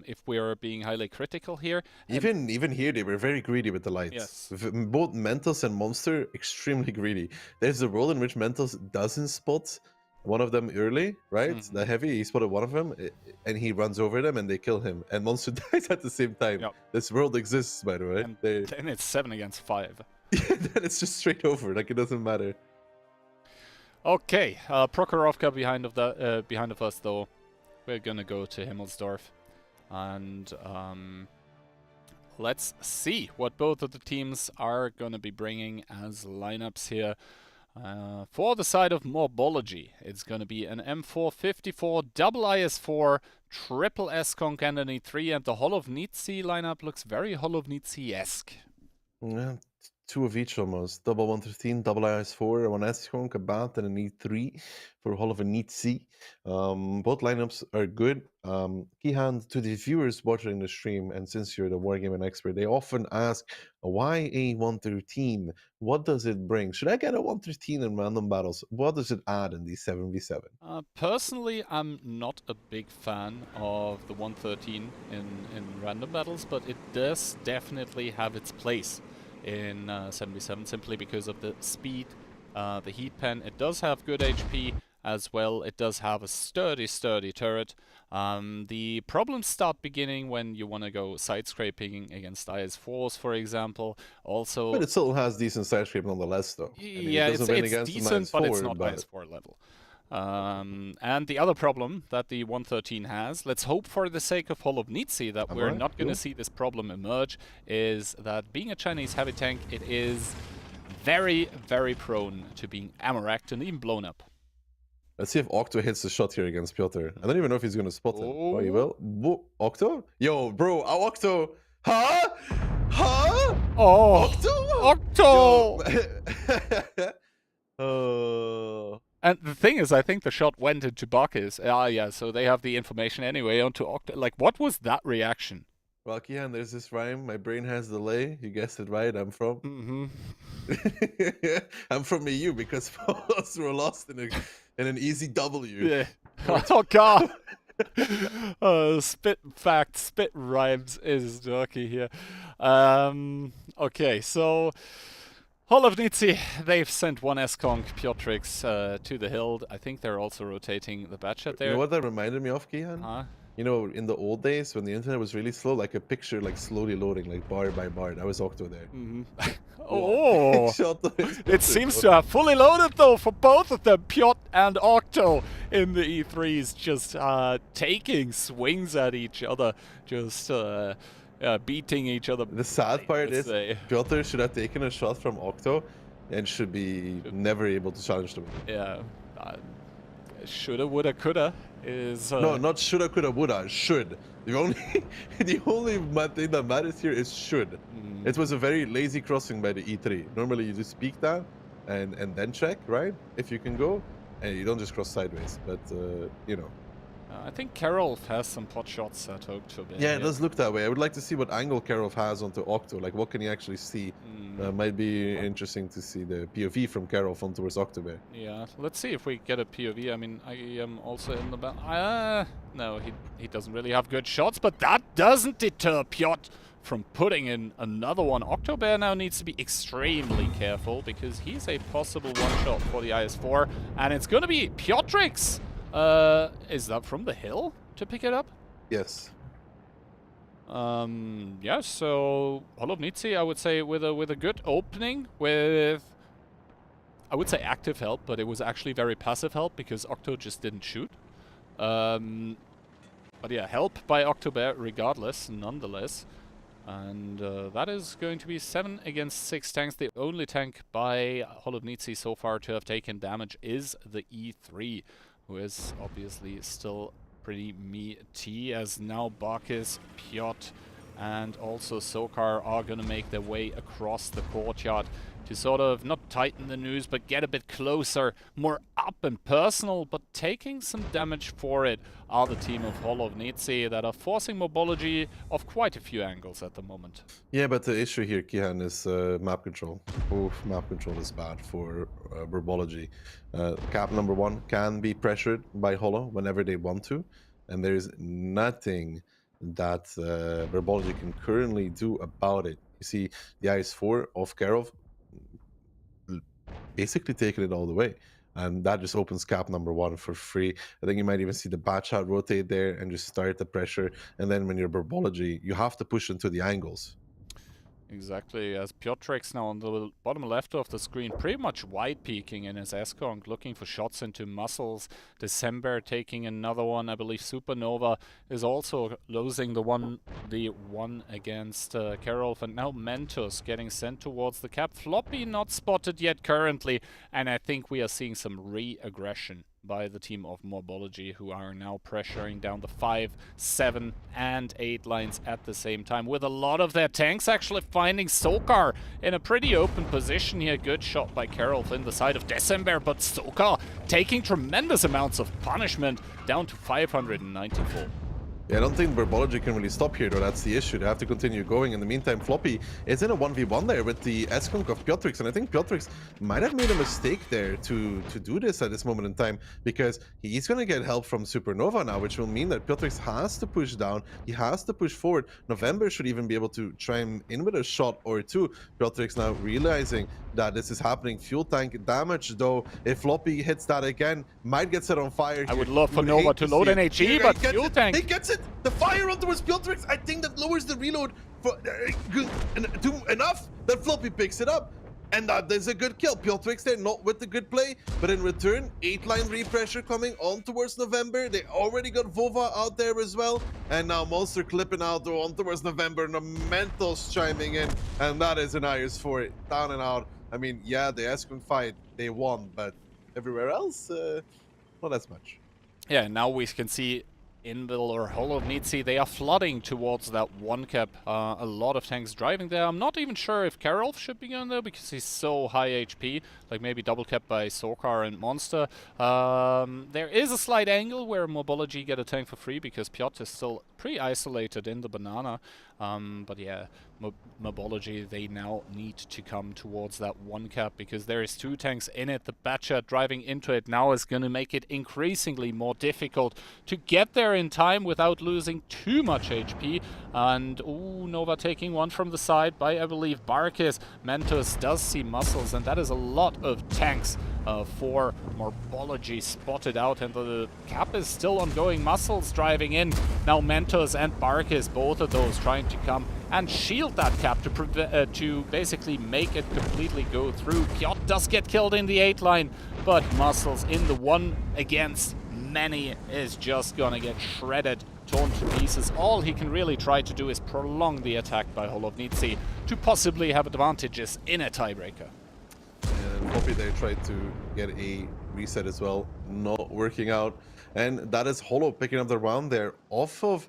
If we're being highly critical here, even here, they were very greedy with the lights. Yes. Both Mentos and Monster, extremely greedy. There's a role in which Mentos doesn't spot one of them early, right? The heavy, he spotted one of them, and he runs over them, and they kill him. And Monster dies at the same time. Yep. This world exists, by the way. And then it's 7 against 5. Yeah, then it's just straight over, like it doesn't matter. Okay, Prokhorovka behind of us, though. We're gonna go to Himmelsdorf. And let's see what both of the teams are gonna be bringing as lineups here. For the side of Morbology, it's going to be an M454, double IS4, triple S-Conk and an E3, and the Holovnitsi lineup looks very Holovnitsi-esque. Yeah, 2 of each almost. Double 113, double IS4, 1 S-Conk, a Bat, and an E3 for Holovnitsi. Both lineups are good. Key hand to the viewers watching the stream, and since you're the Wargaming expert, they often ask, why a 113? What does it bring? Should I get a 113 in random battles? What does it add in these 7v7? Personally, I'm not a big fan of the 113 in random battles, but it does definitely have its place in 7v7 simply because of the speed, the heat pen. It does have good HP as well. It does have a sturdy turret. The problems start beginning when you want to go side scraping against IS4s, for example. Also, but it still has decent side scrape nonetheless, though. I mean, yeah, it it's decent, but it's not IS4 level. And the other problem that the 113 has, let's hope for the sake of Holovnitsi that we're not going to see this problem emerge, is that being a Chinese heavy tank, it is very, very prone to being ammo-racked and even blown up. Let's see if Octo hits the shot here against Piotr. I don't even know if he's going to spot him. Oh, he will? Octo? Yo, bro, Octo! Huh? Huh? Oh! Octo! Octo! Oh... And the thing is, I think the shot went into Bacchus. Yeah, so they have the information anyway onto Octo. Like, what was that reaction? Well, Kian, there's this rhyme. My brain has delay. You guessed it right. I'm from... I'm from EU because us were lost in an easy W. Yeah. Oh, God. Spit rhymes is dirty here. Okay, so... Holovnitsi, they've sent 1 S-Conk Piotrix to the hill. I think they're also rotating the Batchat there. You know what that reminded me of, Kian? you know, in the old days when the internet was really slow, like a picture like slowly loading, like bar by bar. That was Octo there. Oh, Shot the it seems to have fully loaded though for both of them, Piotr and Octo in the E3s, just taking swings at each other, just beating each other. The sad part is say. Piotr should have taken a shot from Octo and should be never able to challenge them. Yeah, shoulda, woulda, coulda is... No, not shoulda, coulda, woulda. Should. The only thing that matters here is should. It was a very lazy crossing by the E3. Normally you just peek that and then check, right? If you can go, and you don't just cross sideways. But you know. I think Karolf has some pot shots at Octo. Yeah, it does look that way. I would like to see what angle Karolf has onto Octo. Like, what can he actually see? Might be interesting to see the POV from Karolf on towards October. Yeah, let's see if we get a POV. I mean, I am also in the no, he doesn't really have good shots, but that doesn't deter Piotr from putting in another one. October now needs to be extremely careful because he's a possible one-shot for the IS-4, and it's going to be Piotrix. Is that from the hill to pick it up? Yes. Yeah, so nitzi, I would say with a good opening with, I would say active help, but it was actually very passive help because Octo just didn't shoot. But yeah, help by October regardless, nonetheless. And that is going to be 7 against 6 tanks. The only tank by nitzi so far to have taken damage is the E3, who is obviously still pretty meaty, as now Barkis, Piotr, and also Sokar are going to make their way across the courtyard to sort of not tighten the noose, but get a bit closer, more up and personal, but taking some damage for it are the team of nitzi that are forcing Morbology of quite a few angles at the moment. Yeah, but the issue here, Kihan, is map control. Oof, map control is bad for Morbology. Cap number 1 can be pressured by Holo whenever they want to, and there's nothing that Morbology can currently do about it. You see the IS-4 of Karolf basically taking it all the way, and that just opens cap number 1 for free. I think you might even see the batch out rotate there and just start the pressure, and then when you're Morbology, you have to push into the angles. Exactly, as Piotrix now on the bottom left of the screen, pretty much wide peeking in his S-Conk, looking for shots into muscles. December taking another one. I believe Supernova is also losing the one against Karolf, and now Mentos getting sent towards the cap. Floppy not spotted yet currently, and I think we are seeing some re-aggression by the team of Morbology, who are now pressuring down the 5, 7, and 8 lines at the same time, with a lot of their tanks actually finding Sokar in a pretty open position here. Good shot by Karolf in the side of December, but Sokar taking tremendous amounts of punishment, down to 594. Yeah, I don't think Morbology can really stop here, though. That's the issue. They have to continue going. In the meantime, Floppy is in a 1v1 there with the S-Conk of Piotrix, and I think Piotrix might have made a mistake there to do this at this moment in time, because he's going to get help from Supernova now, which will mean that Piotrix has to push down. He has to push forward. November should even be able to try and in with a shot or two. Piotrix now realizing that this is happening. Fuel tank damage, though. If Floppy hits that again, might get set on fire. I would love for Nova to load an HE, but fuel tank. He gets it. The fire on towards Piotrix, I think that lowers the reload for enough that Floppy picks it up. And there's a good kill. Piotrix there, not with the good play, but in return, 8-line repressure coming on towards November. They already got Vova out there as well. And now Monster clipping out on towards November. Mentos chiming in. And that is an IS-4 down and out. I mean, yeah, the S-Conk fight, they won, but everywhere else, not as much. Yeah, now we can see Invil or nitzi, they are flooding towards that 1 cap. A lot of tanks driving there. I'm not even sure if Karolf should be going there because he's so high HP, like maybe double cap by Sokar and Monster. There is a slight angle where Morbology get a tank for free because Piotr is still pretty isolated in the banana. But yeah, Morbology, they now need to come towards that 1 cap because there is 2 tanks in it. The Batcher driving into it now is going to make it increasingly more difficult to get there in time without losing too much HP. And ooh, Nova taking one from the side by, I believe, Barkis. Mentos does see muscles, and that is a lot of tanks for Morbology spotted out, and the cap is still ongoing. Muscles driving in. Now Mentos and Barkis, both of those trying to come and shield that cap to basically make it completely go through. Piotr does get killed in the 8 line, but Muscles in the 1 against many is just gonna get shredded, torn to pieces. All he can really try to do is prolong the attack by Holovnici to possibly have advantages in a tiebreaker. And Poppy, they tried to get a reset as well, not working out. And that is Holo picking up the round there off of...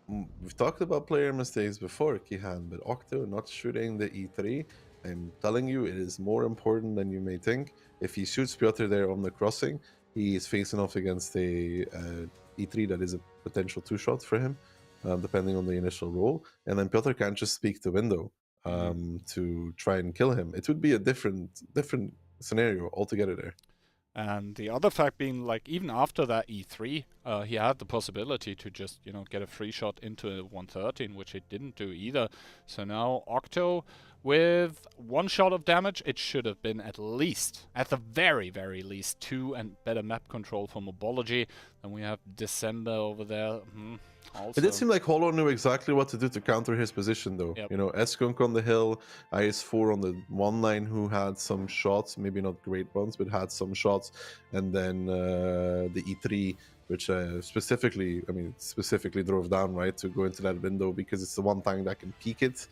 We've talked about player mistakes before, Kihan, but Octo not shooting the E3, I'm telling you, it is more important than you may think. If he shoots Piotr there on the crossing, he is facing off against a E3 that is a potential 2-shot for him, depending on the initial roll. And then Piotr can't just speak the window to try and kill him. It would be a different scenario altogether there. And the other fact being, like, even after that E3, he had the possibility to just, you know, get a free shot into 113, which he didn't do either. So now Octo with 1 shot of damage. It should have been at least, at the very, very least, 2 and better map control for Morbology. Then we have December over there. Also. It did seem like Holo knew exactly what to do to counter his position, though. Yep. You know, Skunk on the hill, IS4 on the 1 line, who had some shots, maybe not great ones, but had some shots, and then the E3, which specifically drove down, right, to go into that window because it's the one tank that can peek it,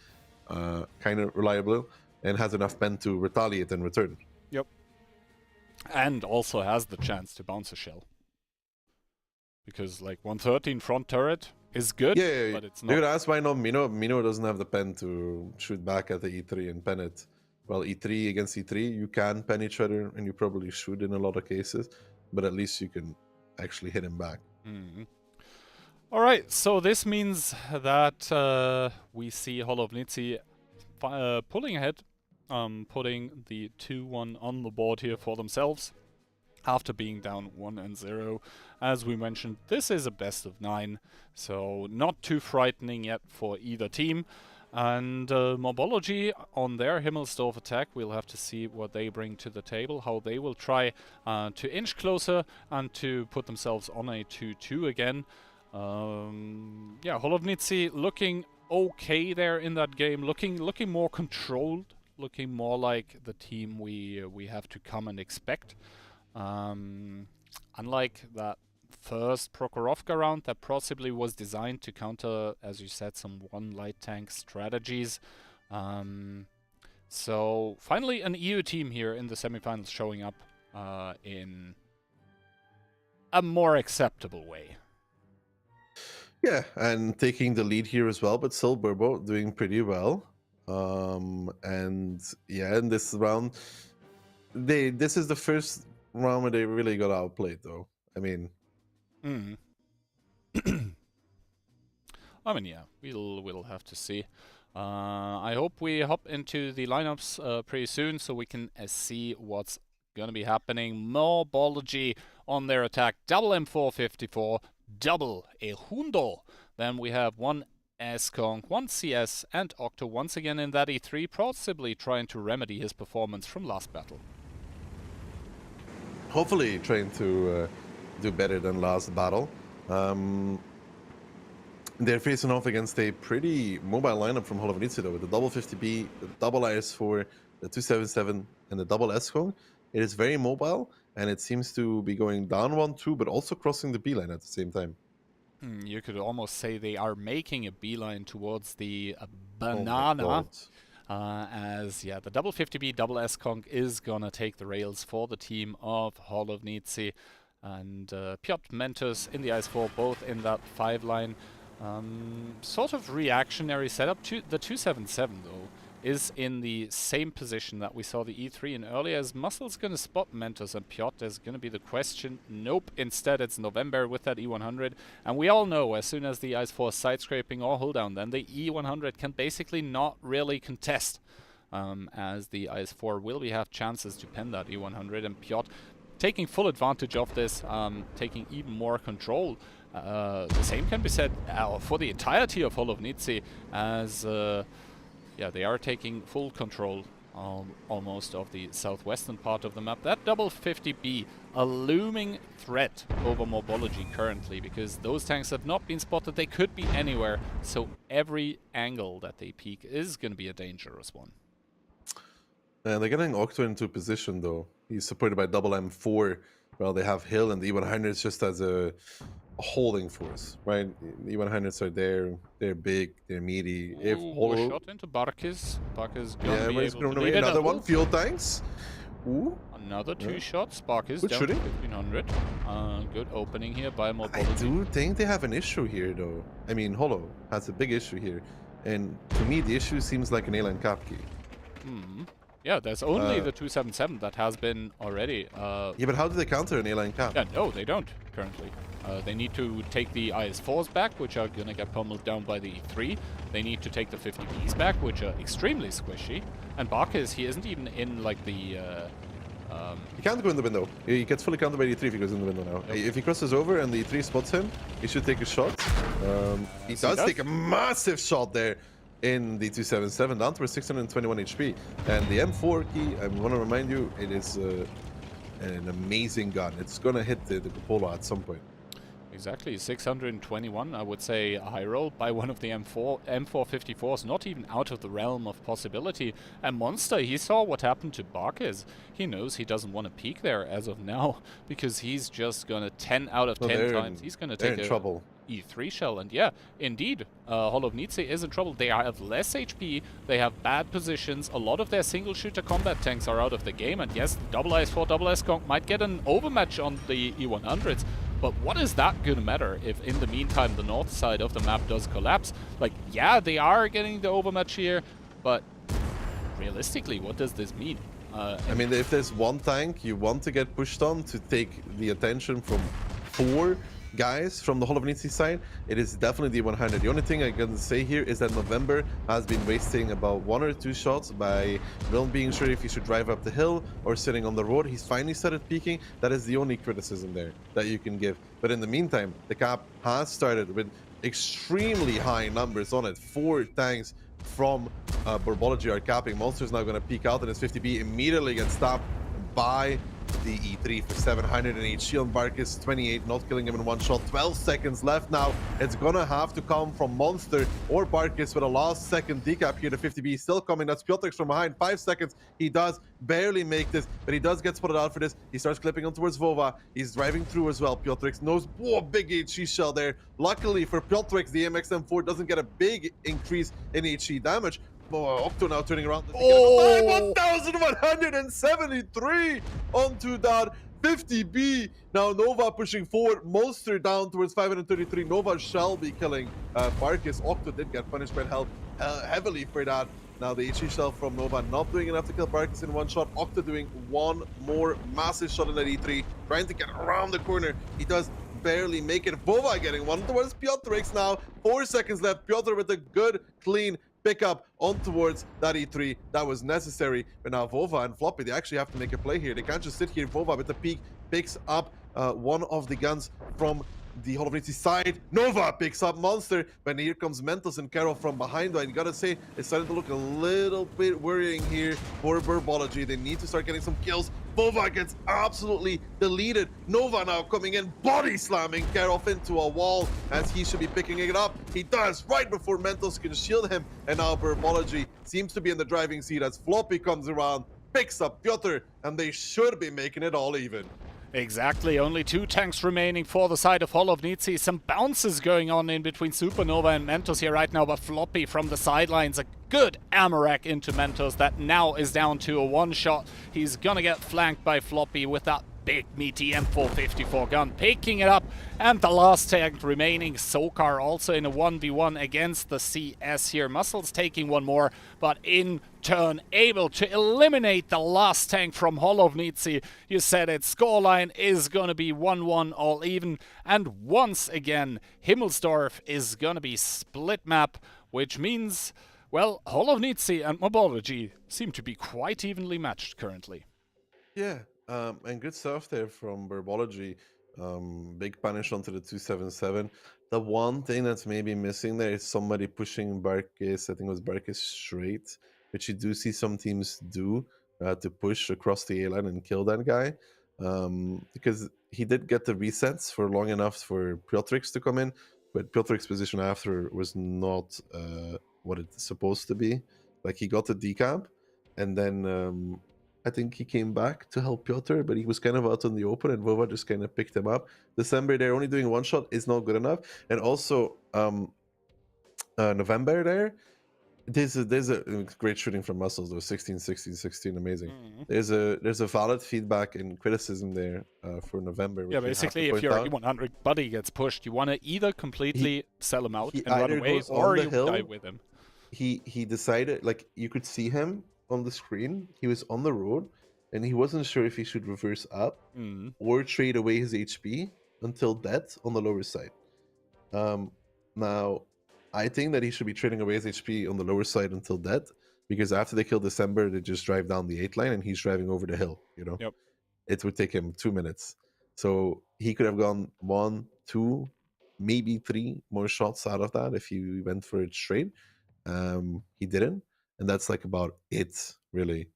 kind of reliable, and has enough pen to retaliate and return. Yep. And also has the chance to bounce a shell. Because, like, 113 front turret is good, but it's not... Dude, that's why not Mino. Mino doesn't have the pen to shoot back at the E3 and pen it. Well, E3 against E3, you can pen each other, and you probably should in a lot of cases, but at least you can actually hit him back. Alright, so this means that we see Holovnici pulling ahead, putting the 2-1 on the board here for themselves. After being down 1-0, as we mentioned, this is a best of 9, so not too frightening yet for either team. And Morbology on their Himmelsdorf attack, we'll have to see what they bring to the table, how they will try to inch closer and to put themselves on a 2-2 again. Yeah, Holovnici looking okay there in that game, looking more controlled, looking more like the team we have to come and expect. Unlike that first Prokhorovka round that possibly was designed to counter, as you said, some 1 light tank strategies. So finally an EU team here in the semifinals showing up in a more acceptable way. Yeah, and taking the lead here as well, but still Burbo doing pretty well. And yeah, in this round, this is the first round where they really got outplayed, though. I mean, I mean, yeah, we'll have to see. I hope we hop into the lineups pretty soon so we can see what's gonna be happening. Morbology on their attack, double M454, double a Hundo. Then we have 1 S-Kong, 1 CS, and Octo once again in that E3, possibly trying to remedy his performance from last battle. hopefully trying to do better than last battle. They're facing off against a pretty mobile lineup from Holovnici, though, with the double 50B, the double IS4, the 277, and the double S-Kong. It is very mobile, and it seems to be going down 1-2, but also crossing the B line at the same time. You could almost say they are making a beeline towards the banana. As, yeah, the double 50B, double S-Kong is gonna take the rails for the team of Holovnici. And Piotr Mentos in the IS4, both in that 5 line. Sort of reactionary setup. The 277, though, is in the same position that we saw the E3 in earlier. As Muscle's going to spot Mentos and Piotr is going to be the question. Nope, instead it's November with that E100. And we all know as soon as the IS4 is side-scraping or hold down, then the E100 can basically not really contest. As the IS4 will have chances to pen that E100, and Piotr taking full advantage of this, taking even more control. The same can be said for the entirety of Holovnici, as yeah, they are taking full control almost of the southwestern part of the map. That double 50B, a looming threat over Morbology currently, because those tanks have not been spotted. They could be anywhere, so every angle that they peek is going to be a dangerous one. And they're getting Octo into position though. He's supported by double M4. Well, they have Hill and the E100s just as a holding force, right? The E100s are there. They're big. They're meaty. If Ooh, a shot into Barkis. Barkis gonna yeah, be but it's able gonna to be leave it. another one. Ooh, Fuel tanks. Ooh. another 2 Yeah. shots. Barkis Good down to shooting. 1500. Good opening here by I Morbology. do think they have an issue here though. I mean, Holo has a big issue here. And to me, the issue seems like an alien cap key. Yeah, there's only the 277 that has been already. Yeah, but how do they counter an alien cap? Yeah, no, they don't currently. They need to take the IS-4s back, which are gonna get pummeled down by the E3. They need to take the 50Bs back, which are extremely squishy. And Barkis, he isn't even in like the. He can't go in the window. He gets fully countered by the E3 if he goes in the window now. If he crosses over and the E3 spots him, he should take a shot. He does take a massive shot there in the 277, down to 621 HP. And the M4 key, I want to remind you, it is an amazing gun. It's going to hit the cupola at some point. Exactly, 621, I would say a high roll by one of the M454s, not even out of the realm of possibility. And Monster, he saw what happened to Barkis. He knows he doesn't want to peek there as of now, because he's just gonna 10 out of 10 times. He's gonna take a trouble. E3 shell, and yeah, indeed, Hollow Nitzi is in trouble. They have less HP, they have bad positions, a lot of their single-shooter combat tanks are out of the game, and yes, double IS-4, double S-Conk might get an overmatch on the E100s, but what is that gonna matter if in the meantime the north side of the map does collapse? Like, yeah, they are getting the overmatch here, but realistically, what does this mean? I mean, if there's one tank you want to get pushed on to take the attention from 4 guys from the Hall of Nitzi side, it is definitely the 100. The only thing I can say here is that November has been wasting about 1 or 2 shots by not being sure if he should drive up the hill or sitting on the road. He's finally started peeking. That is the only criticism there that you can give. But in the meantime, the cap has started with extremely high numbers on it. 4 tanks from Morbology are capping. Monster's now going to peek out, and his 50B immediately gets stopped by the E3 for 700 and HC on Barkis, 28, not killing him in one shot. 12 seconds left now. It's gonna have to come from Monster or Barkis with a last second decap here. The 50B is still coming. That's Piotrix from behind. 5 seconds. He does barely make this, but he does get spotted out for this. He starts clipping on towards Vova. He's driving through as well. Piotrix knows, whoa, big HE shell there. Luckily for Piotrix, the MXM4 doesn't get a big increase in HE damage. Octo now turning around. Oh! 1,173 onto that 50B. Now Nova pushing forward. Monster down towards 533. Nova shall be killing Barkis. Octo did get punished by heavily for that. Now the HE shell from Nova not doing enough to kill Barkis in one shot. Octo doing one more massive shot in that E3. Trying to get around the corner. He does barely make it. Vova getting one towards Piotrix now. 4 seconds left. Piotr with a good, clean pick up on towards that E3. That was necessary. But now Vova and Floppy, they actually have to make a play here. They can't just sit here. Vova with the peak picks up one of the guns from the Hall of Nitzi side. Nova picks up Monster, but here comes Mentos and Carol from behind. I gotta say, it's starting to look a little bit worrying here for Morbology. They need to start getting some kills. Vova gets absolutely deleted. Nova now coming in, body slamming Karoff into a wall as he should be picking it up. He does right before Mentos can shield him, and now Morbology seems to be in the driving seat as Floppy comes around, picks up Piotr, and they should be making it all even. Exactly, only 2 tanks remaining for the side of Hollow Nitzi. Some bounces going on in between Supernova and Mentos here right now, but Floppy from the sidelines, a good Amarak into Mentos that now is down to a 1-shot. He's gonna get flanked by Floppy with that big meaty M454 gun, picking it up, and the last tank remaining, Sokar, also in a 1v1 against the CS here. Muscles taking one more, but in turn able to eliminate the last tank from Hollow Nitzi. You said it, scoreline is gonna be 1-1 all even, and once again Himmelsdorf is gonna be split map, which means, well, Hollow Nitzi and Morbology seem to be quite evenly matched currently. Yeah, and good stuff there from Morbology. Big punish onto the 277. The one thing that's maybe missing there is somebody pushing Barkis. I think it was Barkis straight. which you do see some teams do to push across the A line and kill that guy. Because he did get the resets for long enough for Piotrix to come in, but Piotrix's position after was not what it's supposed to be. Like, he got the decap, and then I think he came back to help Piotr, but he was kind of out in the open, and Vova just kind of picked him up. December, they're only doing one shot, is not good enough. And also, November there, there's a great shooting from Muscles, though. 16, 16, 16, amazing. There's a valid feedback and criticism there for November. Yeah, basically, if your E100 buddy gets pushed, you want to either completely sell him out and run away, or you die with him. He decided, like, you could see him on the screen. He was on the road, and he wasn't sure if he should reverse up or trade away his HP until death on the lower side. Now, I think that he should be trading away his HP on the lower side until death, because after they kill December, they just drive down the 8 line, and he's driving over the hill, you know? Yep. It would take him 2 minutes. So he could have gone 1, 2, maybe 3 more shots out of that if he went for it straight. He didn't, and that's like about it, really.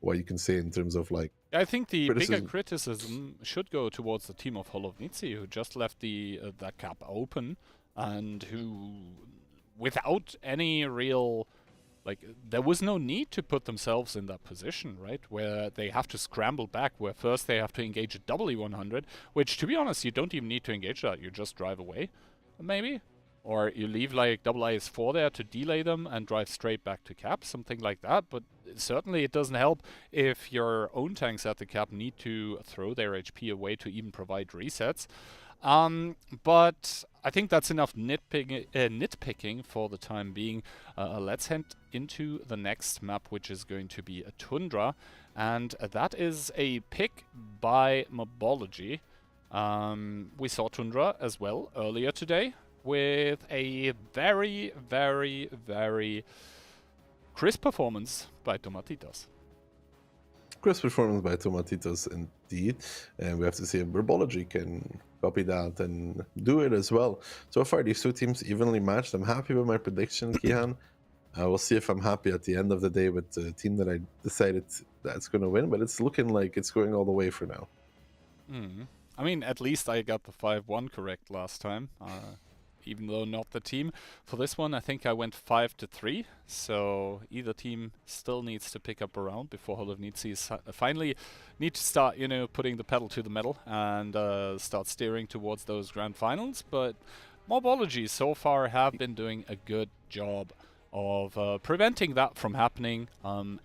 What you can say in terms of, like, I think the bigger criticism should go towards the team of Holovnici, who just left that cap open, and who, without any real, like, there was no need to put themselves in that position, right? Where they have to scramble back, where first they have to engage a double E100, which, to be honest, you don't even need to engage that. You just drive away, maybe. Or you leave, like, double IS-4 there to delay them and drive straight back to cap, something like that. But certainly it doesn't help if your own tanks at the cap need to throw their HP away to even provide resets. But I think that's enough nitpicking for the time being. Let's head into the next map, which is going to be a Tundra. And that is a pick by Morbology. We saw Tundra as well earlier today, with a very, very, very crisp performance by Tomatitos. Crisp performance by Tomatitos, indeed. And we have to see if Morbology can copy that and do it as well. So far, these two teams evenly matched. I'm happy with my prediction, Kihan. We'll see if I'm happy at the end of the day with the team that I decided that's going to win, but it's looking like it's going all the way for now. I mean, at least I got the 5-1 correct last time. Even though not the team. For this one, I think I went 5-3, so either team still needs to pick up a round before Holovnici finally need to start, you know, putting the pedal to the metal and start steering towards those grand finals. But Morbology so far have been doing a good job of preventing that from happening,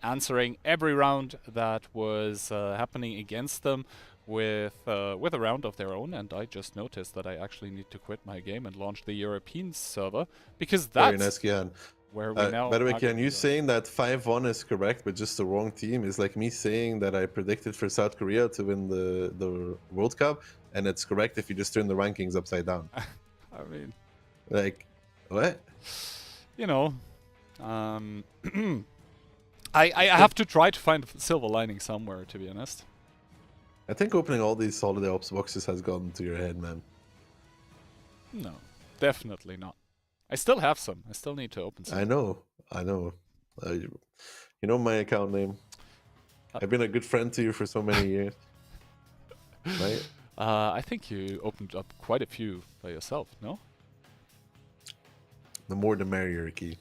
answering every round that was happening against them with a round of their own. And I just noticed that I actually need to quit my game and launch the European server, because that's where we now... By the way, Kian, you saying that 5-1 is correct, but just the wrong team is like me saying that I predicted for South Korea to win the World Cup, and it's correct if you just turn the rankings upside down. I mean... Like, what? You know... I have to try to find a silver lining somewhere, to be honest. I think opening all these Holiday Ops boxes has gotten to your head, man. No, definitely not. I still have some. I still need to open some. I know. You know my account name. I've been a good friend to you for so many years. Right? I think you opened up quite a few by yourself, no? The more the merrier, Key.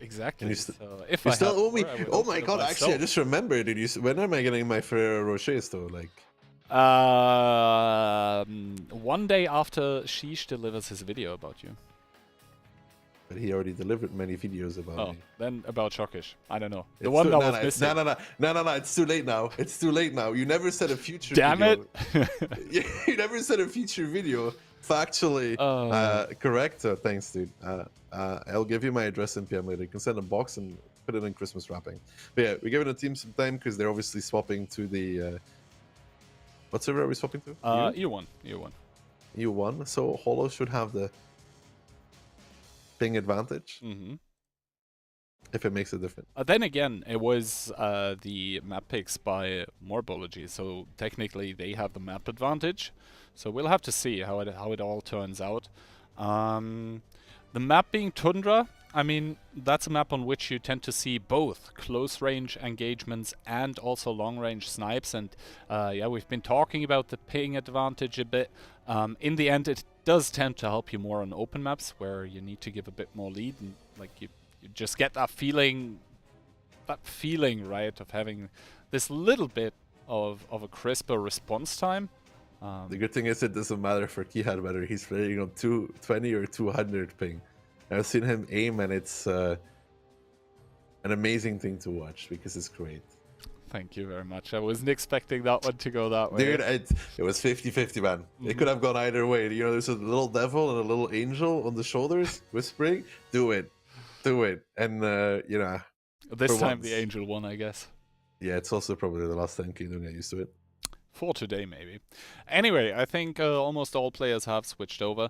Exactly. You so if you I still owe me. Oh my god! myself. Actually, I just remembered. When am I getting my Ferrero Rochers though? Like, one day after Sheesh delivers his video about you. But he already delivered many videos about me. Then about Shockish. I don't know. The one that was missing. No. It's too late now. It's too late now. You never said a future. Damn video. it! You never said a future video. Factually correct. Thanks, dude. I'll give you my address in PM later. You can send a box and put it in Christmas wrapping. But yeah, we're giving the team some time because they're obviously swapping to the... what server are we swapping to? U1. U1. So Holo should have the ping advantage. If it makes a difference. Then again, it was the map picks by Morbology, so technically they have the map advantage. So we'll have to see how it all turns out. The map being Tundra, I mean, that's a map on which you tend to see both close-range engagements and also long-range snipes. And yeah, we've been talking about the ping advantage a bit. In the end, it does tend to help you more on open maps where you need to give a bit more lead, and like you just get that feeling, right, of having this little bit of a crisper response time. The good thing is it doesn't matter for Kihan whether he's playing on 220 or 200 ping. I've seen him aim, and it's an amazing thing to watch because it's great. Thank you very much. I wasn't expecting that one to go that way. Dude, it was 50-50, man. It could have gone either way. You know, there's a little devil and a little angel on the shoulders whispering, do it. And, you know. This time once. the angel won, I guess. Yeah, it's also probably the last time you don't get used to it. For today, maybe. Anyway, I think almost all players have switched over.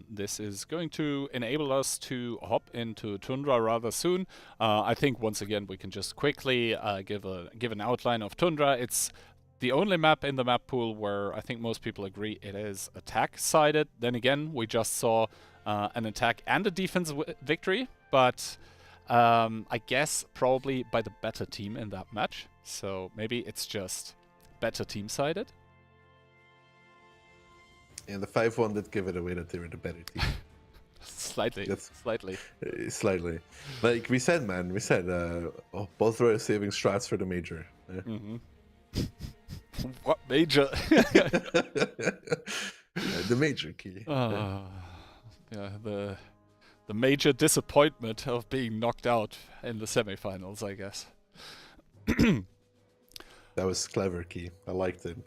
This is going to enable us to hop into Tundra rather soon. I think once again we can just quickly give an outline of Tundra. It's the only map in the map pool where I think most people agree it is attack-sided. Then again, we just saw an attack and a defense victory, but I guess probably by the better team in that match. So maybe it's just better team-sided. And the 5-1 did give it away that they were the better team. Slightly. Slightly. Like we said, man, Postrow is saving strats for the major. Yeah. Mm-hmm. What major? The major key. Yeah, the major disappointment of being knocked out in the semifinals, I guess. That was clever, Key. I liked it.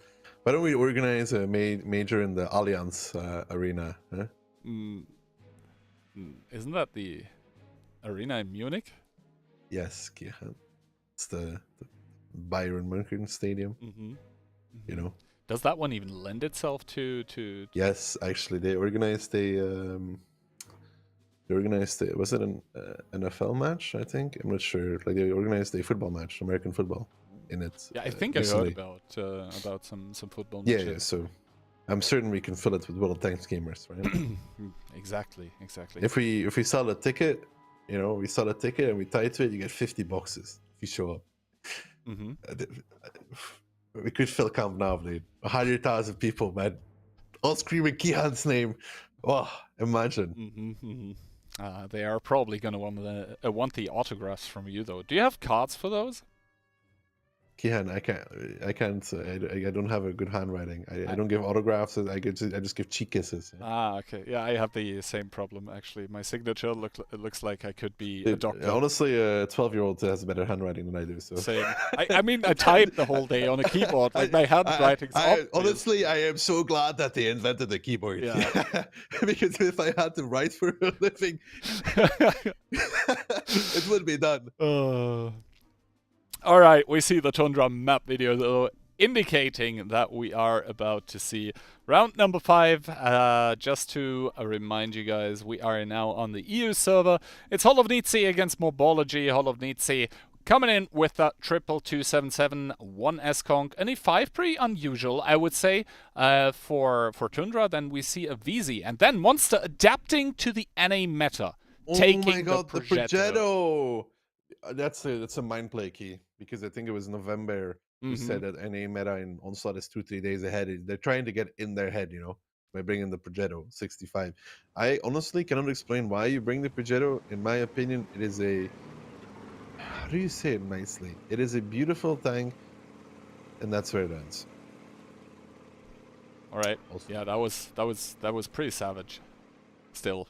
Why don't we organize a major in the Allianz arena? Huh? Isn't that the arena in Munich? Yes, Key. It's the Bayern München Stadium. You know. Does that one even lend itself to? Yes, actually, they organized a. Was it an NFL match? I think I'm not sure. Like they organized a football match, American football, in it. Yeah, I think I heard about some football matches. Yeah. So I'm certain we can fill it with World Tanks gamers, right? Exactly. If we sell a ticket, you know, we sell a ticket and we tie to it, you get 50 boxes if you show up. We could fill Camp Nou, dude. 100,000 people, man, all screaming Kihan's name. Oh, imagine. They are probably going to want the autographs from you, though. Do you have cards for those? Kihan, I can't. I don't have a good handwriting. I don't give autographs. I just give cheek kisses. Ah, okay. Yeah, I have the same problem actually. My signature looks like I could be a doctor. Honestly, a 12-year-old has better handwriting than I do. So same. I mean, I type the whole day on a keyboard. Like my handwriting's honestly, I am so glad that they invented the keyboard. Yeah. Because if I had to write for a living, it would be done. All right, we see the Tundra map video, though, indicating that we are about to see round number 5. Just to remind you guys, we are now on the EU server. It's Hall of Nitzi against Morbology. Hall of Nitzi coming in with that 22277, 1 S-Conk, and a 5 pretty unusual, I would say, for Tundra. Then we see a VZ, and then Monster adapting to the NA meta. Oh my god, the Progetto! That's a mind play, Key, because I think it was November who said that NA meta in Onslaught is 2-3 days ahead. They're trying to get in their head, you know, by bringing the Progetto 65. I honestly cannot explain why you bring the Progetto. In my opinion, it is a... How do you say it nicely? It is a beautiful tank, and that's where it ends. All right. Also. Yeah, that was pretty savage. Still.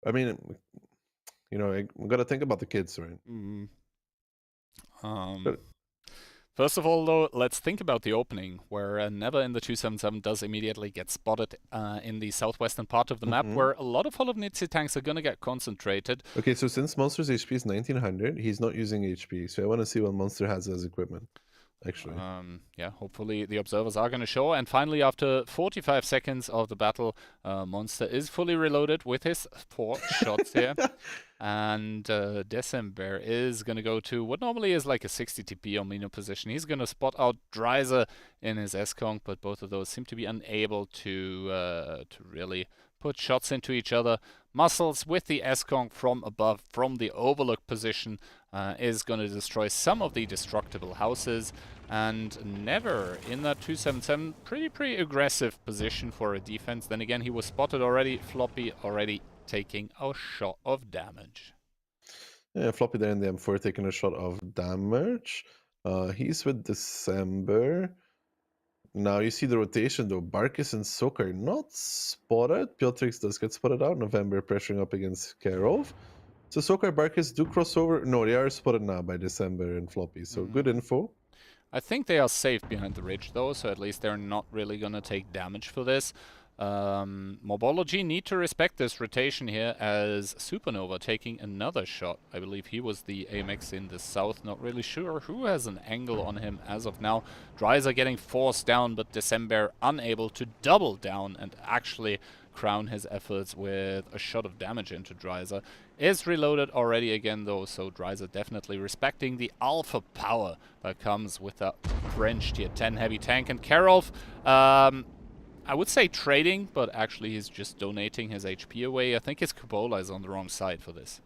I mean, you know, we got to think about the kids, right? First of all, though, let's think about the opening, where Never in the 277 does immediately get spotted in the southwestern part of the map, where a lot of Hall of Nitzi tanks are going to get concentrated. Okay, so since Monster's HP is 1900, he's not using HP, so I want to see what Monster has as equipment, actually. Yeah, hopefully the observers are going to show. And finally, after 45 seconds of the battle, Monster is fully reloaded with his 4 shots here. And December is going to go to what normally is like a 60 TP on Mino position. He's going to spot out Dreiser in his S-Conk, but both of those seem to be unable to really put shots into each other. Muscles with the S-Kong from above, from the overlook position, is going to destroy some of the destructible houses. And Never in that 277, pretty aggressive position for a defense. Then again, he was spotted already. Floppy already taking a shot of damage. Yeah, Floppy there in the M4 taking a shot of damage. He's with December. Now you see the rotation though. Barkis and Sok are not spotted. Piotrix does get spotted out. November pressuring up against Karov. So Sok and Barkis do cross over. No, they are spotted now by December and Floppy. So good info. I think they are safe behind the ridge though, so at least they're not really going to take damage for this. Morbology need to respect this rotation here as Supernova taking another shot. I believe he was the AMX in the south. Not really sure who has an angle on him as of now. Dreiser getting forced down, but December unable to double down and actually crown his efforts with a shot of damage into Dreiser. Is reloaded already again though, so Dreiser definitely respecting the alpha power that comes with a French tier 10 heavy tank. And Karolf, I would say trading, but actually he's just donating his HP away. I think his Cupola is on the wrong side for this.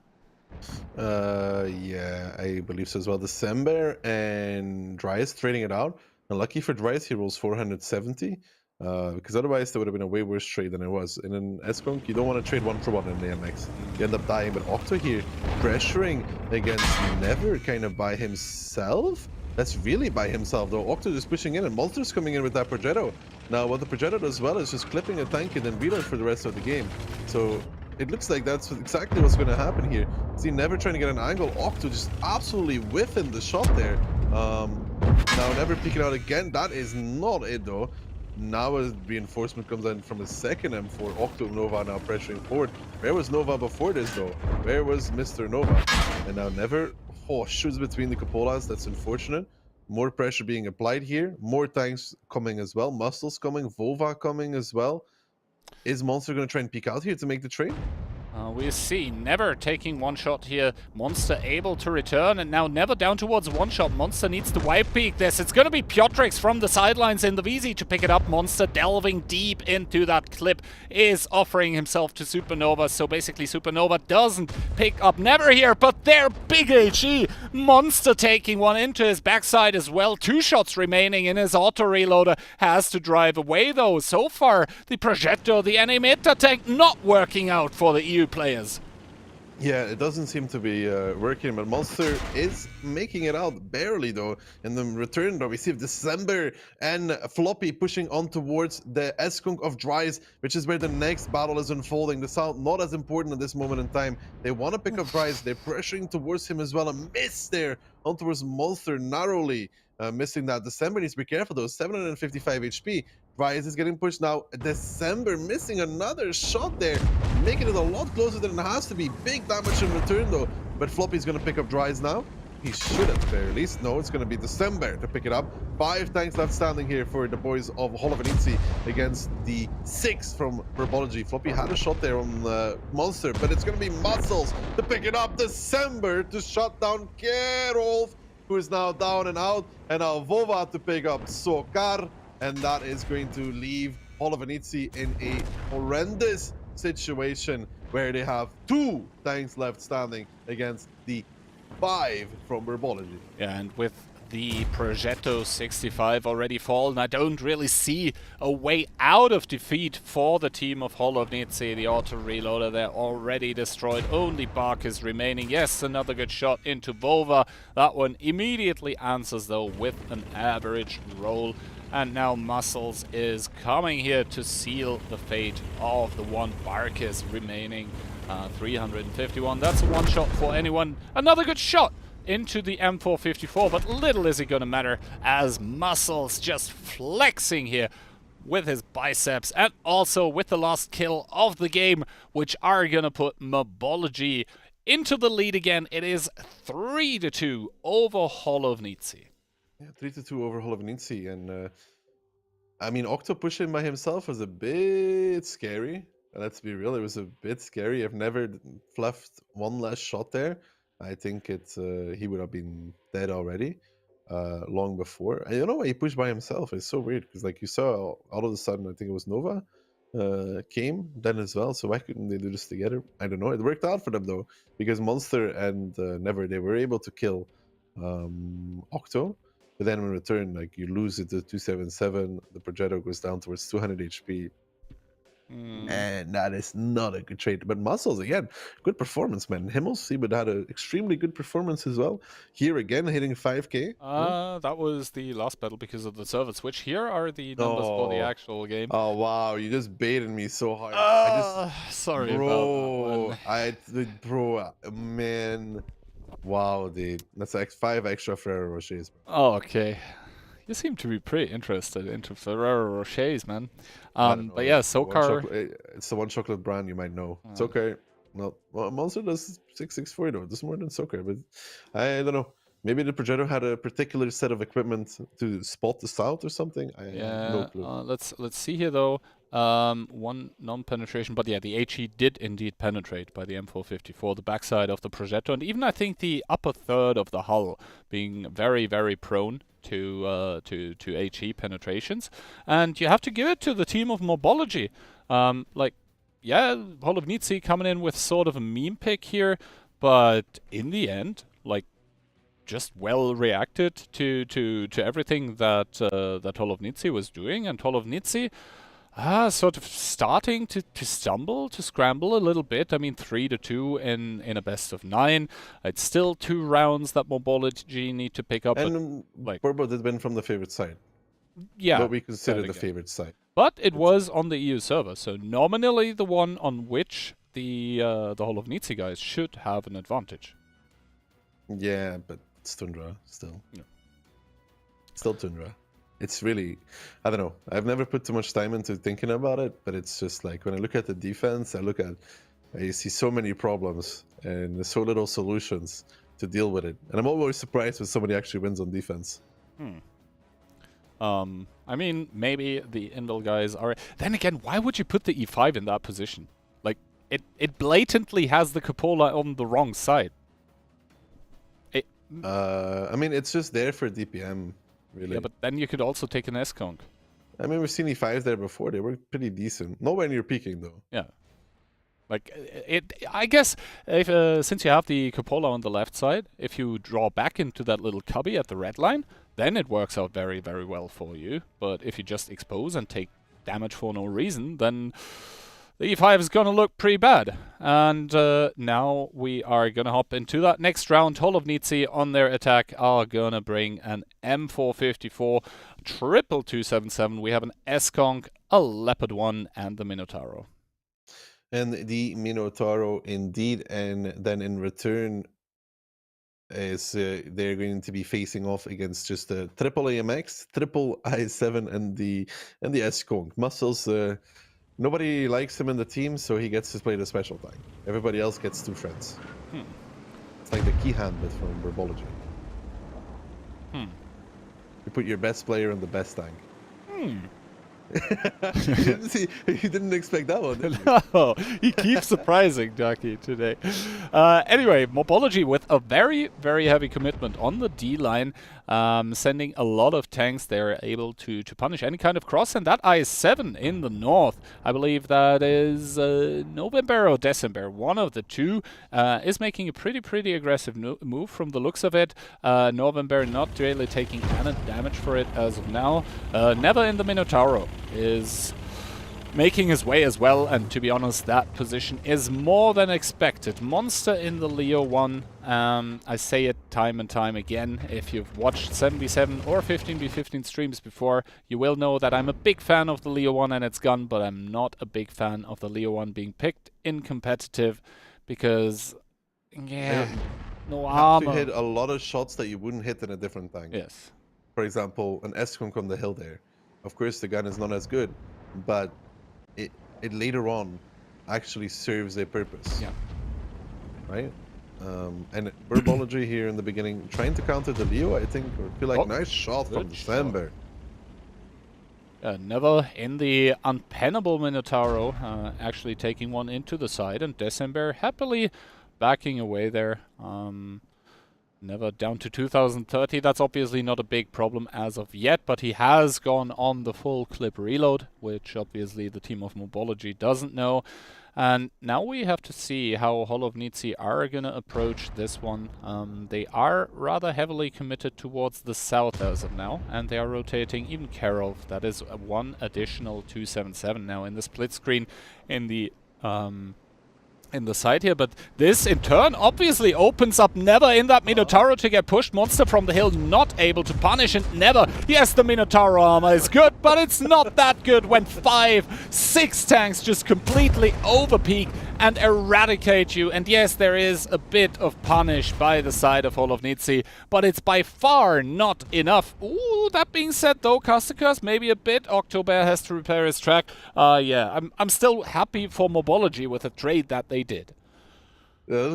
Yeah, I believe so as well. December and Dryas trading it out. And lucky for Dryas, he rolls 470. Because otherwise there would have been a way worse trade than it was. In an S-Kronk, you don't want to trade 1-for-1 in the MX. You end up dying, but Octo here pressuring against Never kind of by himself. That's really by himself though. Octo just pushing in and Molter's coming in with that Progetto. Now what the Progetto does well is just clipping a tank and then reload for the rest of the game. So it looks like that's exactly what's going to happen here. See Never trying to get an angle. Octo just absolutely whiffing the shot there. Now Never peeking out again. That is not it though. Now a reinforcement comes in from a second M4. Octo Nova now pressuring forward. Where was Nova before this though? Where was Mr. Nova? And now Never shoots between the cupolas. That's unfortunate. More pressure being applied here. More tanks coming as well. Muscles coming. Vova coming as well. Is Monster going to try and peek out here to make the trade? We see Never taking one shot here. Monster able to return, and now Never down towards one shot. Monster needs to wipe peek this. It's going to be Piotrix from the sidelines in the VZ to pick it up. Monster delving deep into that clip is offering himself to Supernova. So basically Supernova doesn't pick up Never here, but they're big HE. Monster taking one into his backside as well. 2 shots remaining in his auto reloader. Has to drive away though. So far the Projector, the Animator tank not working out for the EU players. Yeah, it doesn't seem to be working, but Monster is making it out barely though. In the return though, we see December and Floppy pushing on towards the S-Kunk of Dries, which is where the next battle is unfolding. The South not as important at this moment in time. They want to pick up Dries. They're pressuring towards him as well. A miss there on towards Monster narrowly. Missing that. December needs to be careful though. 755 HP. Dries is getting pushed now. December missing another shot there, making it a lot closer than it has to be. Big damage in return though. But Floppy's going to pick up Dries now. He should at the very least. No, it's going to be December to pick it up. 5 tanks left standing here for the boys of Hall of Nitzi against the 6 from Morbology. Floppy had a shot there on Monster, but it's going to be Muscles to pick it up. December to shut down Kerolf, who is now down and out. And now Vova to pick up Sokar. And that is going to leave Hall of Nitzi in a horrendous situation where they have 2 tanks left standing against the 5 from Morbology. Yeah, and with the Progetto 65 already fallen, I don't really see a way out of defeat for the team of Hall of Nitzi. The auto reloader there already destroyed. Only Bark is remaining. Yes, another good shot into Vova. That one immediately answers though with an average roll. And now Muscles is coming here to seal the fate of the one Barkis remaining. 351. That's a one shot for anyone. Another good shot into the M454, but little is it going to matter as Muscles just flexing here with his biceps and also with the last kill of the game, which are going to put Morbology into the lead again. It is 3-2 over Hall of Nitzi. Yeah, 3-2 over Hall of Nitzi. And I mean, Octo pushing by himself was a bit scary. Let's be real, it was a bit scary. If Never fluffed one last shot there, I think he would have been dead already long before. I don't know why he pushed by himself. It's so weird because like you saw all of a sudden, I think it was Nova came then as well. So why couldn't they do this together? I don't know. It worked out for them though, because Monster and Never, they were able to kill Octo. But then in return, like, you lose it to 277, the Progetto goes down towards 200 HP. And that is not a good trade. But Muscles, again, good performance, man. Himmels, he would had an extremely good performance as well. Here again, hitting 5k. That was the last battle because of the server switch. Here are the numbers for the actual game. Oh, wow. You just baited me so hard. Sorry bro, about that one. Bro, man. Wow, dude. That's like 5 extra Ferrero Rochers. Oh, okay. You seem to be pretty interested into Ferrero Rochers, man. But yeah, SoCar. It's the one chocolate brand you might know. It's okay. No, well, Monster does 664 though. It does more than SoCar, but I don't know. Maybe the Progetto had a particular set of equipment to spot the south or something. I have no clue. Let's see here though. One non-penetration, but yeah, the HE did indeed penetrate by the M454, the backside of the Progetto, and even I think the upper third of the hull being very, very prone to HE penetrations. And you have to give it to the team of Morbology. Like, yeah, Hall of Nitzi coming in with sort of a meme pick here, but in the end, like, just well reacted to everything that that Hall of Nitzi was doing, and Hall of Nitzi sort of starting to stumble, to scramble a little bit. I mean, 3-2 in a best of 9. It's still 2 rounds that Morbology need to pick up. And like, Burbo did win from the favorite side. Yeah, what we consider the favorite side. But it was on the EU server, so nominally the one on which the Hall of Nitzi guys should have an advantage. Yeah, but it's Tundra still. Yeah. Still Tundra. It's really, I don't know. I've never put too much time into thinking about it, but it's just like when I look at the defense, I see so many problems and there's so little solutions to deal with it. And I'm always surprised when somebody actually wins on defense. I mean, maybe the Invil guys are... Then again, why would you put the E5 in that position? Like, it blatantly has the cupola on the wrong side. I mean, it's just there for DPM. Really. Yeah, but then you could also take an S-Conk. I mean, we've seen E5s there before. They were pretty decent. Nowhere near peaking, though. Yeah. Like, I guess, if since you have the cupola on the left side, if you draw back into that little cubby at the red line, then it works out very, very well for you. But if you just expose and take damage for no reason, then the E5 is going to look pretty bad. And now we are going to hop into that next round. Hall of Nitzi on their attack are going to bring an M454, triple 277. We have an S-Conk, a Leopard 1, and the Minotauro. And the Minotauro indeed, and then in return is they're going to be facing off against just a triple AMX, triple I7, and the S-Conk. Muscles, nobody likes him in the team, so he gets to play the special tank. Everybody else gets 2 friends. It's like the key hand bit from Morbology. You put your best player in the best tank. You didn't expect that one, did you? No, he keeps surprising Ducky today. Anyway, Morbology with a very, very heavy commitment on the D line, sending a lot of tanks. They're able to punish any kind of cross, and that I7 in the north, I believe that is November or December, one of the two, is making a pretty aggressive move from the looks of it. November not really taking any damage for it as of now. Never in the Minotauro is making his way as well, and to be honest, that position is more than expected. Monster in the Leo 1. I say it time and time again. If you've watched 77 or 15v15 streams before, you will know that I'm a big fan of the Leo 1 and its gun, but I'm not a big fan of the Leo 1 being picked in competitive because, yeah, no armor. You hit a lot of shots that you wouldn't hit in a different tank. Yes. For example, an S-Conk on the hill there. Of course, the gun is not as good, but it later on actually serves a purpose. Yeah. Right? And Morbology here in the beginning, trying to counter the Leo, I think, I feel like nice shot from December. Never in the unpennable Minotauro, actually taking one into the side, and December happily backing away there. never down to 2030. That's obviously not a big problem as of yet, but he has gone on the full clip reload, which obviously the team of Morbology doesn't know. And now we have to see how Hall of Nitzi are going to approach this one. They are rather heavily committed towards the south as of now, and they are rotating even Karov. That is one additional 277 now in the split screen in the side here, but this in turn obviously opens up Never in that Minotauro to get pushed. Monster from the hill not able to punish, and Never, yes, the Minotauro armor is good, but it's not that good when 5-6 tanks just completely overpeak and eradicate you. And yes, there is a bit of punish by the side of Hall of Nitzi, but it's by far not enough. Ooh, that being said though, Caster Curse maybe a bit. Octobear has to repair his track. Yeah, I'm still happy for Morbology with the trade that they did. Yeah, that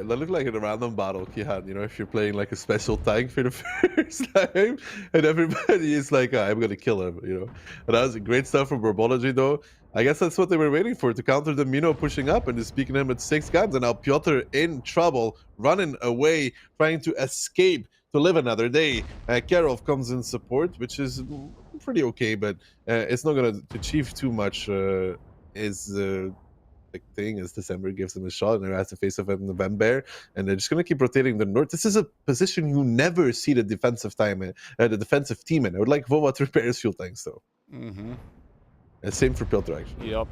looked like a random battle he had, you know, if you're playing like a special tank for the first time and everybody is like, I'm gonna kill him, you know. But that was great stuff from Morbology though. I guess that's what they were waiting for, to counter the Mino pushing up and just speaking him with 6 guns, and now Piotr in trouble, running away, trying to escape to live another day. Karov comes in support, which is pretty okay, but it's not gonna achieve too much. Thing as December gives them a shot, and they has to face off in November, and they're just gonna keep rotating the north. This is a position you never see the defensive team in. I would like Vova to repair his fuel tanks though. Mm-hmm. And same for Piotr actually. Yep,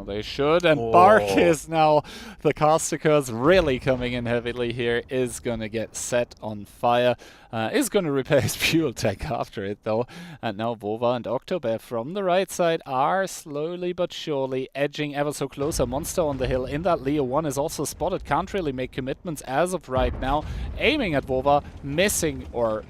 they should. And Bark is now, the Caster Curse really coming in heavily here, is going to get set on fire. Is going to repair his fuel tank after it though. And now Vova and Octobear from the right side are slowly but surely edging ever so closer. Monster on the hill in that Leo 1 is also spotted. Can't really make commitments as of right now. Aiming at Vova, missing or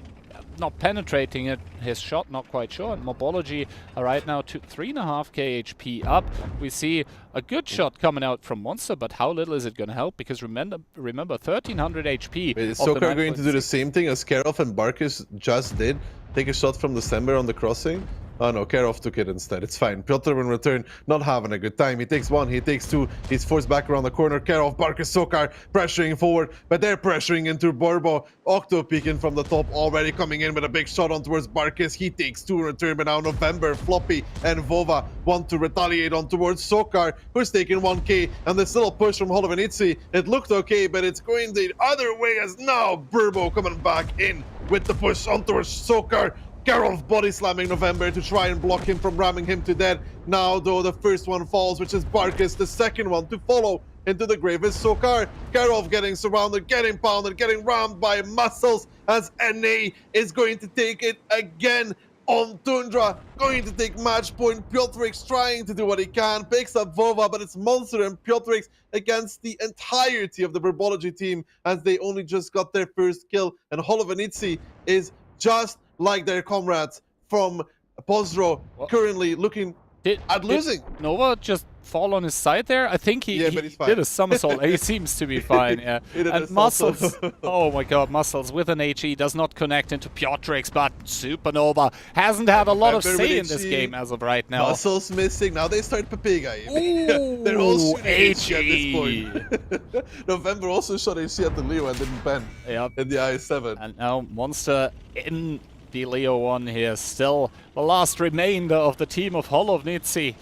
not penetrating it, his shot, not quite sure. And Morbology right now to 3.5k HP up. We see a good shot coming out from Monster, but how little is it going to help? Because remember 1300 HP. Wait, is Sokar going to do the same thing as Karov and Barkus just did? Take a shot from December on the crossing? Oh no, Karov took it instead. It's fine. Piotr in return, not having a good time. He takes 1, he takes 2. He's forced back around the corner. Karov, Barkus, Sokar pressuring forward, but they're pressuring into Borbo. Octo peeking from the top, already coming in with a big shot on towards Barkus. He takes 2 in return, but now November, Floppy, and Vova want to retaliate on towards Sokar, who's taking 1k, and this little push from Hall of Nitzi. It looked okay, but it's going the other way as now Burbo coming back in with the push on towards Sokar. Karov body slamming November to try and block him from ramming him to death. Now, though, the first one falls, which is Barkus. The second one to follow into the grave is Sokar. Karov getting surrounded, getting pounded, getting rammed by Muscles as NA is going to take it again on Tundra. Going to take match point. Piotrix trying to do what he can. Picks up Vova, but it's Monster and Piotrix against the entirety of the Morbology team as they only just got their first kill. And Hall of Nitzi is just like their comrades from Postrow, currently looking at losing. Did Nova just fall on his side there? I think he did a somersault. He seems to be fine, yeah. And Muscles, oh my god, Muscles with an HE does not connect into Piotrix, but Supernova hasn't had a lot of say in this game as of right now. Muscles missing, now they start Pepega. They're all shooting HE at this point. November also shot HE at the Leo and didn't pen in the IS-7. And now Monster in the Leo 1 here, still the last remainder of the team of Hall of Nitzi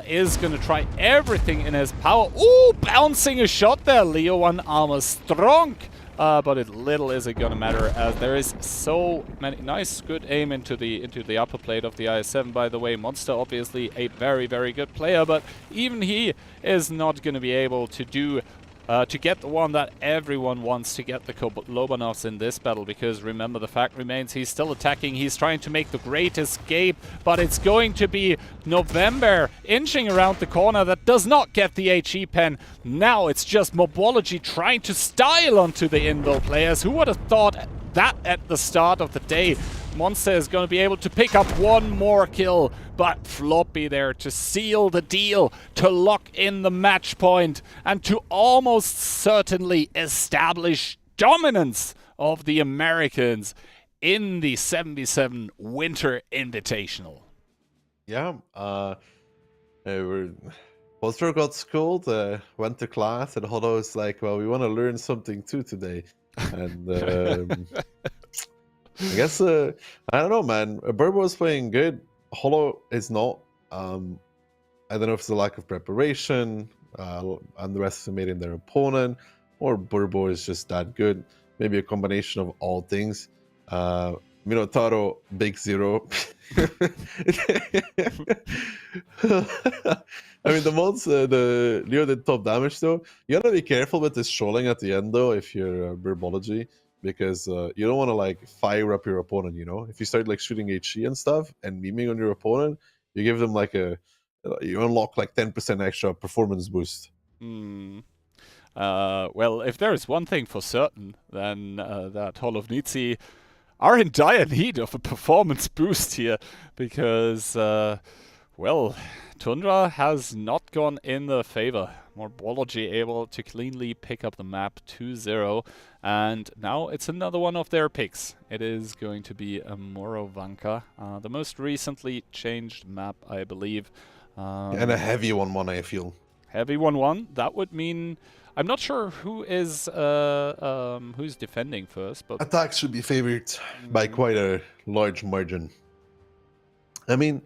is going to try everything in his power. Ooh, bouncing a shot there. Leo 1 armor strong, but little is it going to matter as there is so many nice, good aim into the upper plate of the IS-7. By the way, Monster obviously a very, very good player, but even he is not going to be able to do to get the one that everyone wants to get the Lobanovs in this battle, because remember, the fact remains he's still attacking, he's trying to make the great escape, but it's going to be November inching around the corner that does not get the HE pen. Now it's just Morbology trying to style onto the Invil players. Who would have thought that at the start of the day? Monster is going to be able to pick up one more kill, but Floppy there to seal the deal, to lock in the match point, and to almost certainly establish dominance of the Americans in the 77 Winter Invitational. Yeah, Postrow got schooled, went to class, and Hodo was like, well, we want to learn something too today. And I guess I don't know, man. Burbo is playing good. Holo is not. I don't know if it's a lack of preparation, underestimating their opponent, or Burbo is just that good. Maybe a combination of all things. Minotauro, big zero. I mean, the Leo did top damage though. You gotta be careful with this trolling at the end though if you're Morbology, because you don't want to like fire up your opponent. You know, if you start like shooting HE and stuff and memeing on your opponent, you give them like you unlock like 10% extra performance boost. Well, if there is one thing for certain, then that Hall of Nitzi are in dire need of a performance boost here, because, well, Tundra has not gone in their favor. Morbology able to cleanly pick up the map 2-0, and now it's another one of their picks. It is going to be a Morovanka, the most recently changed map, I believe. And a heavy 1-1, I feel. Heavy 1-1. That would mean I'm not sure who is who's defending first, but attacks should be favored by quite a large margin. I mean,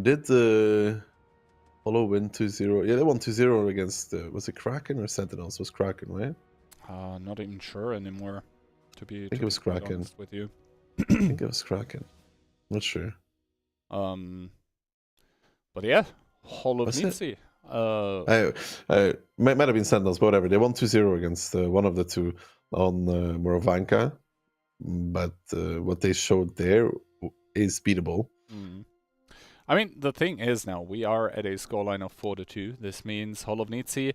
did Holo win 2-0? Yeah, they won 2-0 against was it Kraken or Sentinels? It was Kraken, right? Not even sure anymore. To be, I think it was Kraken. Honest with you, I think it was Kraken. Not sure. But yeah, Hall of Nitzi. I might have been Sentinels, but whatever. They won 2-0 against one of the two on Morovanka, but what they showed there is beatable. I mean, the thing is now, we are at a scoreline of 4-2. This means Hall of Nitzi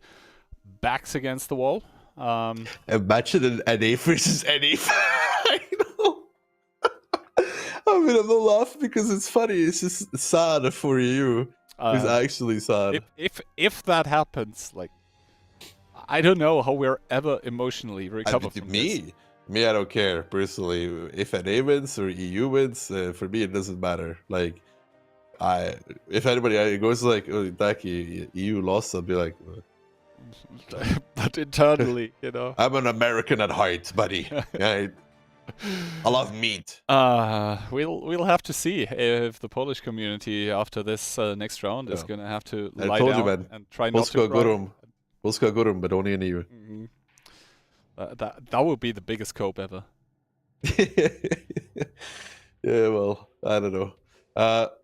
backs against the wall. Imagine an NA versus NA final. I mean, I'm not laughing because it's funny. It's just sad for you. It's actually sad. If that happens, like, I don't know how we're ever emotionally recover from this. Me, I don't care personally. If NA wins or EU wins, for me it doesn't matter. Like, if anybody goes like, "Oh, Daki, EU lost," I'll be like, but internally, you know, I'm an American at heart, buddy. I love meat. We'll have to see if the Polish community after this next round is gonna have to lie down and try not to cry. Polska Gorum, but only in EU. That would be the biggest cope ever. Yeah, well, I don't know.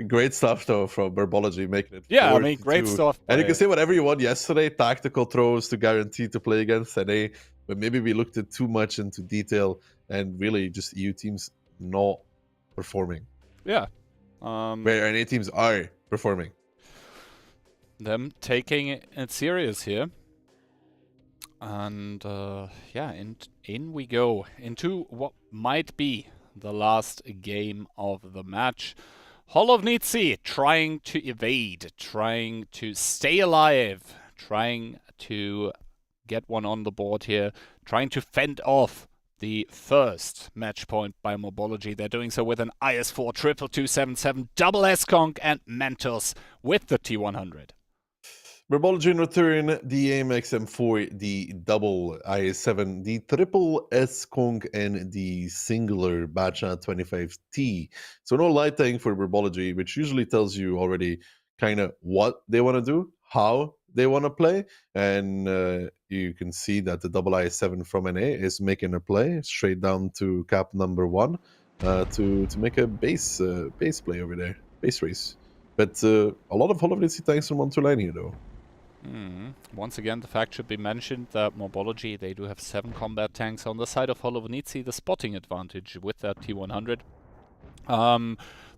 Great stuff though from Morbology, making it. Yeah, I mean, great stuff. And you can say whatever you want yesterday. Tactical throws to guarantee to play against NA, but maybe we looked at too much into detail and really just EU teams not performing. Yeah. Where NA teams are performing. Them taking it serious here. And yeah, in we go into what might be the last game of the match. Hall of Nitzi trying to evade, trying to stay alive, trying to get one on the board here, trying to fend off the first match point by Morbology. They're doing so with an IS-4 22277, double S-Conk and Mentos with the T100. Morbology in return, the AMX M4, the double IS-7, the triple S-Conk, and the singular Bacha 25T. So no light tank for Morbology, which usually tells you already kind of what they want to do, how they want to play, and you can see that the double IS-7 from NA is making a play straight down to cap number 1 to make a base play over there, base race. But a lot of Hall of Nitzi tanks from 1-2 line here though. Once again, the fact should be mentioned that Morbology, they do have 7 combat tanks on the side of Hall of Nitzi, the spotting advantage with that T100.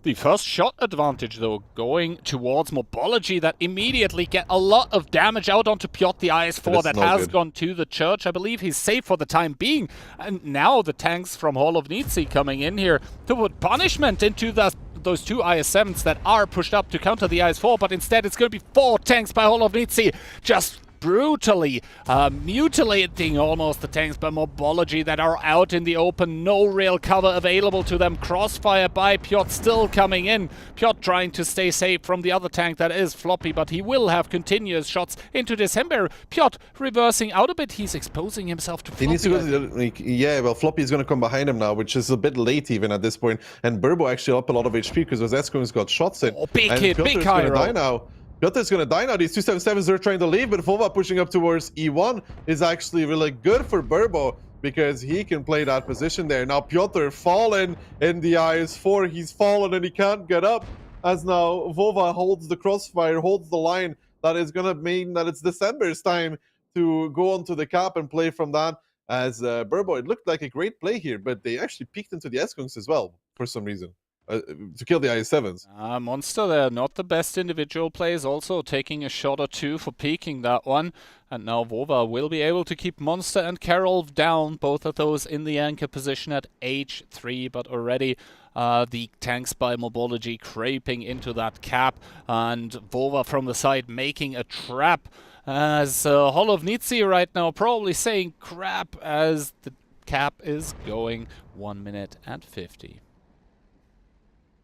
The first shot advantage, though, going towards Morbology that immediately get a lot of damage out onto Piotr, the IS-4 that has gone to the church. I believe he's safe for the time being. And now the tanks from Hall of Nitzi coming in here to put punishment into those 2 IS-7s that are pushed up to counter the IS-4, but instead it's going to be 4 tanks by Hall of Nitzi just brutally mutilating almost the tanks by Morbology that are out in the open. No real cover available to them. Crossfire by Piotr still coming in. Piotr trying to stay safe from the other tank that is Floppy, but he will have continuous shots into December. Piotr reversing out a bit. He's exposing himself to Floppy. He needs to go to the, yeah, well, Floppy is going to come behind him now, which is a bit late even at this point. And Burbo actually up a lot of HP because those S-Guns got shots in. Oh, big and hit, Piotr's big high gonna roll. die now. Piotr's going to die now. These 277s are trying to leave, but Vova pushing up towards E1 is actually really good for Burbo because he can play that position there. Now Piotr fallen in the IS-4. He's fallen and he can't get up as now Vova holds the crossfire, holds the line. That is going to mean that it's December's time to go onto the cap and play from that. As Burbo, it looked like a great play here, but they actually peeked into the S-Gungs as well for some reason. To kill the IS-7s. Monster there, not the best individual plays, also taking a shot or two for peeking that one. And now Vova will be able to keep Monster and Carol down, both of those in the anchor position at H3, but already the tanks by Morbology creeping into that cap, and Vova from the side making a trap, as Hall of Nitzi right now probably saying crap as the cap is going 1 minute and 50.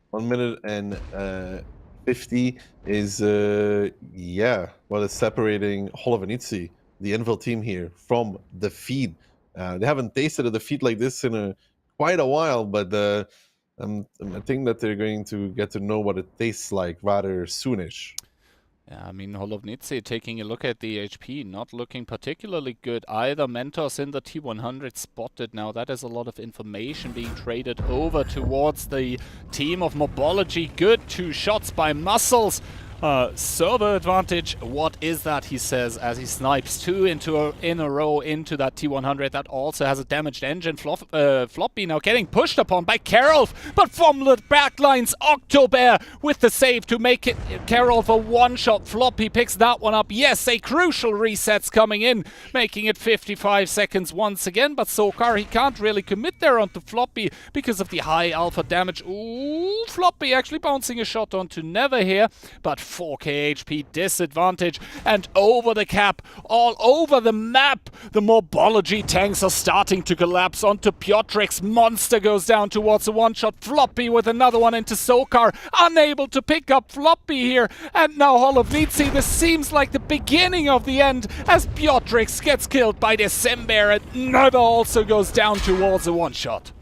1 minute and 50 is, yeah, well, it's separating Holovenitsi, the Envil team here, from defeat. They haven't tasted a defeat like this in quite a while, but I think that they're going to get to know what it tastes like rather soonish. Yeah, I mean, Holovnitsi taking a look at the HP, not looking particularly good either. Mentos in the T100 spotted now. That is a lot of information being traded over towards the team of Morbology. Good 2 shots by Muscles. Server advantage, what is that, he says, as he snipes 2 in a row into that T100. That also has a damaged engine. Floppy now getting pushed upon by Karolf, but from the backlines, Octobear with the save to make it Karolf a one-shot. Floppy picks that one up. Yes, a crucial reset's coming in, making it 55 seconds once again, but Sokar, he can't really commit there onto Floppy because of the high alpha damage. Ooh, Floppy actually bouncing a shot onto Never here, but 4k HP disadvantage, and over the cap, all over the map, the Morbology tanks are starting to collapse onto Piotrix. Monster goes down towards a one-shot. Floppy with another one into Sokar, unable to pick up Floppy here, and now Holovnitsi. This seems like the beginning of the end as Piotrix gets killed by December, and Nova also goes down towards a one-shot.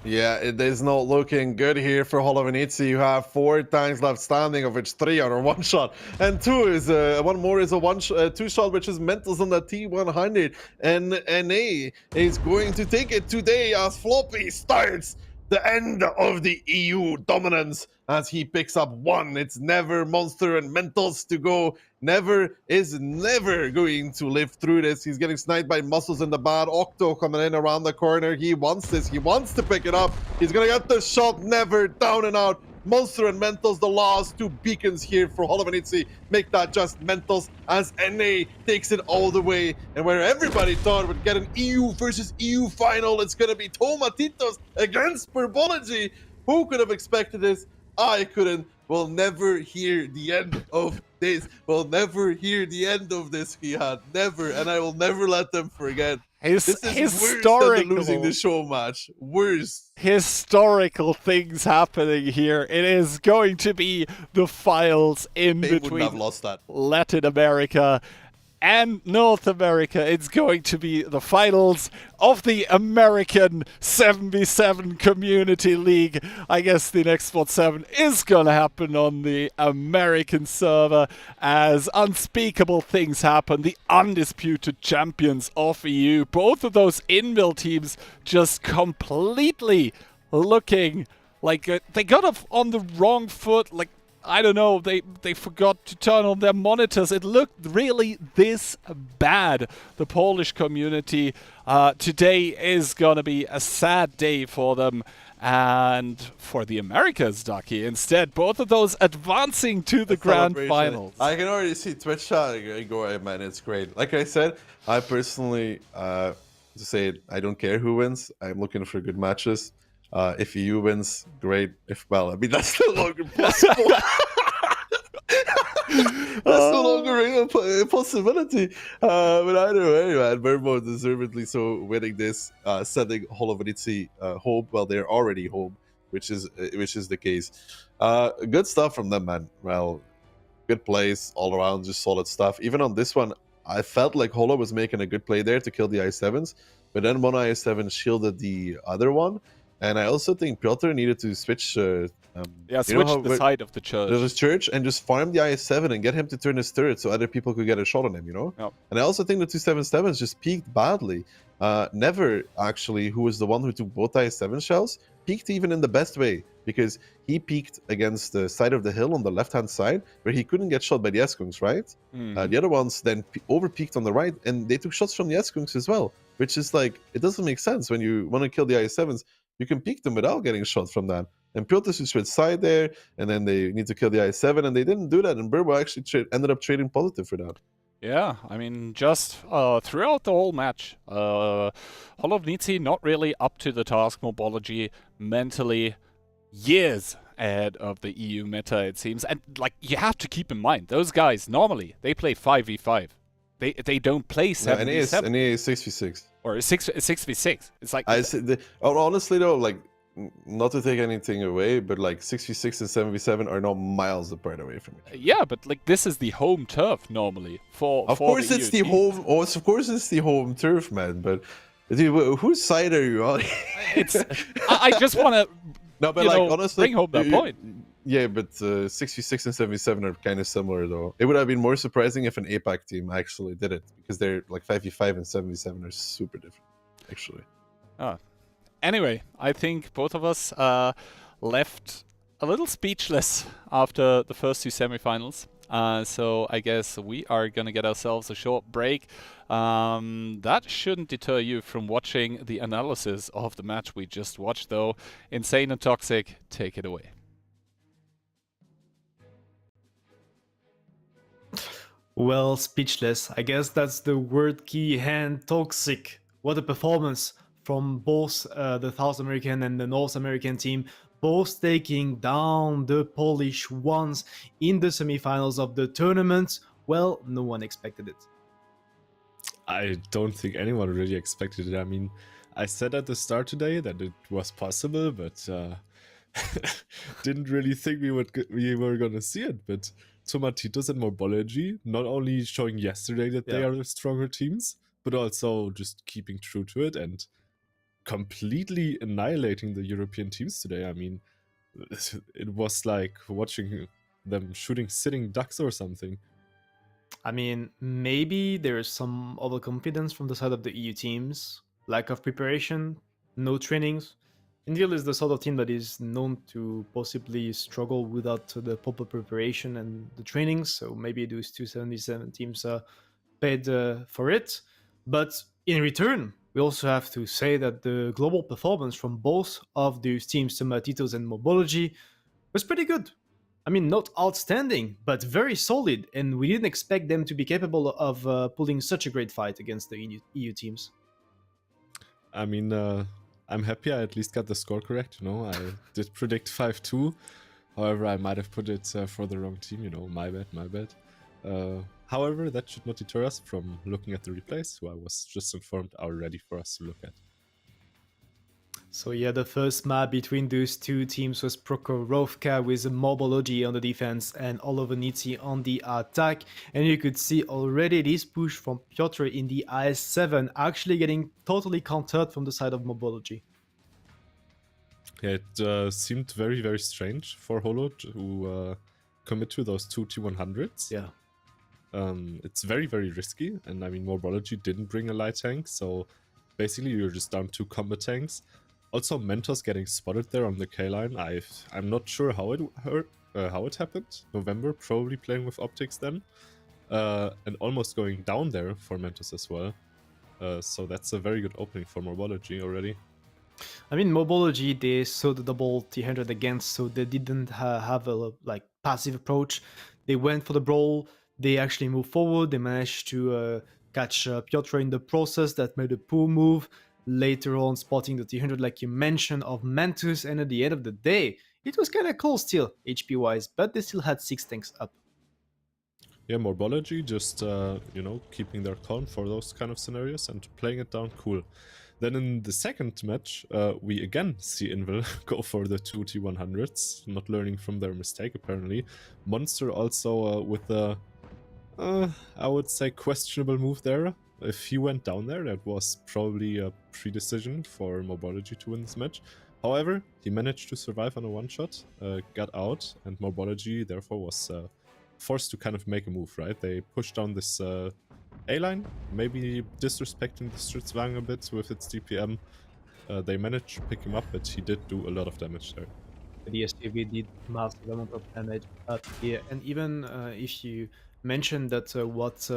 Yeah, it is not looking good here for Holovenitsi. You have 4 tanks left standing, of which 3 are a one-shot, and 2 is one more is a 2-shot, which is Mentals on the T100. And NA is going to take it today as Floppy starts the end of the EU dominance as he picks up 1. It's Never, Monster, and Mentals to go. Never is never going to live through this. He's getting sniped by Muscles in the bad. Octo coming in around the corner. He wants this. He wants to pick it up. He's going to get the shot. Never down and out. Monster and Mentals, the last 2 beacons here for Holovenitsi. Make that just Mentals as NA takes it all the way. And where everybody thought would get an EU versus EU final, it's going to be Tomatitos against Morbology. Who could have expected this? I couldn't. We'll never hear the end of this. We'll never hear the end of this, Kihan. Never. And I will never let them forget. This is worse than the losing the show match. Worse. Historical things happening here. It is going to be the finals in between have lost that. Latin America and North America. It's going to be the finals of the American 7v7 Community League. I guess the next Spot 7 is going to happen on the American server as unspeakable things happen. The undisputed champions of EU, both of those Invil teams just completely looking like they got off on the wrong foot. Like, I don't know, they forgot to turn on their monitors. It looked really this bad. The Polish community today is gonna be a sad day for them, and for the Americas, Ducky. Instead, both of those advancing to the grand finals. I can already see Twitch chat go, man, it's great. Like I said, I personally, to say it, I don't care who wins. I'm looking for good matches. If EU wins, great. If, well, I mean, that's no longer possible. That's no longer a possibility. But either way, man, Verbo deservedly so winning this, sending Holovenitsi home. Well, they're already home, which is the case. Good stuff from them, man. Well, good plays all around, just solid stuff. Even on this one, I felt like Holo was making a good play there to kill the I7s, but then one I7 shielded the other one. And I also think Piotr needed to switch. Switch how, the side of the church. His church and just farm the IS7 and get him to turn his turret so other people could get a shot on him, Yep. And I also think the 277s just peaked badly. Never actually, who was the one who took both IS7 shells, peaked even in the best way, because he peaked against the side of the hill on the left-hand side where he couldn't get shot by the Eskungs, right? The other ones then over-peaked on the right, and they took shots from the Eskungs as well, which is like, it doesn't make sense. When you want to kill the IS7s, you can peak them without getting shot from that. And Piotr switched side there, and then they need to kill the I7, and they didn't do that, and Burbo actually ended up trading positive for that. Yeah, I mean, just throughout the whole match, Holovenitsi not really up to the task. Morbology mentally years ahead of the EU meta, it seems. And, like, you have to keep in mind, those guys, normally, they play 5v5. They don't play 7v7. And he is 6v6. Or 6v6. It's like... honestly, though, like, not to take anything away, but like 6v6 and 7v7 are not miles apart away from each other. Yeah, but like this is the home turf normally for. Of course, it's the home. Oh, of course, it's the home turf, man. But dude, whose side are you on? I just want to. No, but like honestly, bring home that point. Yeah, but 6v6 and 7v7 are kind of similar, though. It would have been more surprising if an APAC team actually did it, because they're like 5v5 and 7v7 are super different, actually. Anyway, I think both of us left a little speechless after the first two semifinals. So I guess we are going to get ourselves a short break. That shouldn't deter you from watching the analysis of the match we just watched, though. Insane and Toxic, take it away. Well, speechless. I guess that's the word key, and Toxic. What a performance from both the South American and the North American team, both taking down the Polish ones in the semifinals of the tournament. Well, no one expected it. I don't think anyone really expected it. I mean, I said at the start today that it was possible, but didn't really think we were gonna see it. But Tomatitos and Morbology not only showing yesterday that they are the stronger teams, but also just keeping true to it and completely annihilating the European teams today. I mean, it was like watching them shooting sitting ducks or something. I mean, maybe there is some overconfidence from the side of the EU teams, lack of preparation, no trainings. India is the sort of team that is known to possibly struggle without the proper preparation and the trainings, so maybe those 277 teams paid for it. But in return, we also have to say that the global performance from both of those teams, Tomatitos and Morbology, was pretty good. I mean, not outstanding, but very solid, and we didn't expect them to be capable of pulling such a great fight against the EU teams. I mean, I'm happy I at least got the score correct, I did predict 5-2. However, I might have put it for the wrong team, my bad. However, that should not deter us from looking at the replays, who I was just informed are ready for us to look at. So yeah, the first map between those two teams was Prokhorovka with Morbology on the defense and Holovenitsi on the attack. And you could see already this push from Piotr in the IS-7 actually getting totally countered from the side of Morbology. Yeah, it seemed very, very strange for Holo to commit to those two T100s. Yeah. It's very, very risky, and I mean, Morbology didn't bring a light tank, so basically you're just down 2 combat tanks. Also, Mentos getting spotted there on the K line. I'm not sure how it happened. November probably playing with optics then, and almost going down there for Mentos as well. So that's a very good opening for Morbology already. I mean, Morbology, they saw the double T100 against, so they didn't have a passive approach. They went for the brawl. They actually moved forward. They managed to catch Piotr in the process. That made a poor move. Later on, spotting the T100, like you mentioned, of Mantus, and at the end of the day, it was kind of close still, HP-wise, but they still had 6 tanks up. Yeah, Morbology just, keeping their calm for those kind of scenarios and playing it down cool. Then in the second match, we again see Invil go for the two T100s, not learning from their mistake apparently. Monster also with a, I would say, questionable move there. If he went down there, that was probably a pre-decision for Morbology to win this match. However, he managed to survive on a one-shot, got out, and Morbology therefore was forced to kind of make a move, right? They pushed down this A-line, maybe disrespecting the Stritzwang a bit with its DPM. They managed to pick him up, but he did do a lot of damage there. The SUV did massive amount of damage up here, and even if you mentioned that what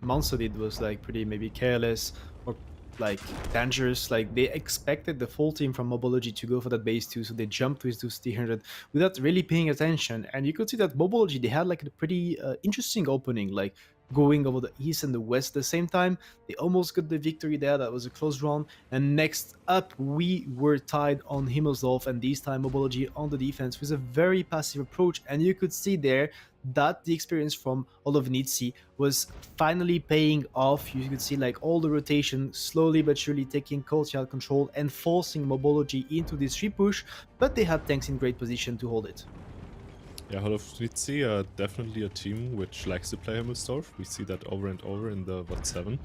Monster did was like pretty maybe careless or like dangerous, like they expected the full team from Morbology to go for that base 2, so they jumped with those T100 without really paying attention. And you could see that Morbology, they had like a pretty interesting opening, like going over the east and the west at the same time. They almost got the victory there. That was a close round. And next up, we were tied on Himmelsdorf, and this time Morbology on the defense with a very passive approach. And you could see there that the experience from all of Nitzi was finally paying off. You could see like all the rotation slowly but surely taking courtyard control and forcing Morbology into this repush, but they had tanks in great position to hold it. Yeah, Hall of Nitzi are definitely a team which likes to play Himmelsdorf. We see that over and over in the VOD 7.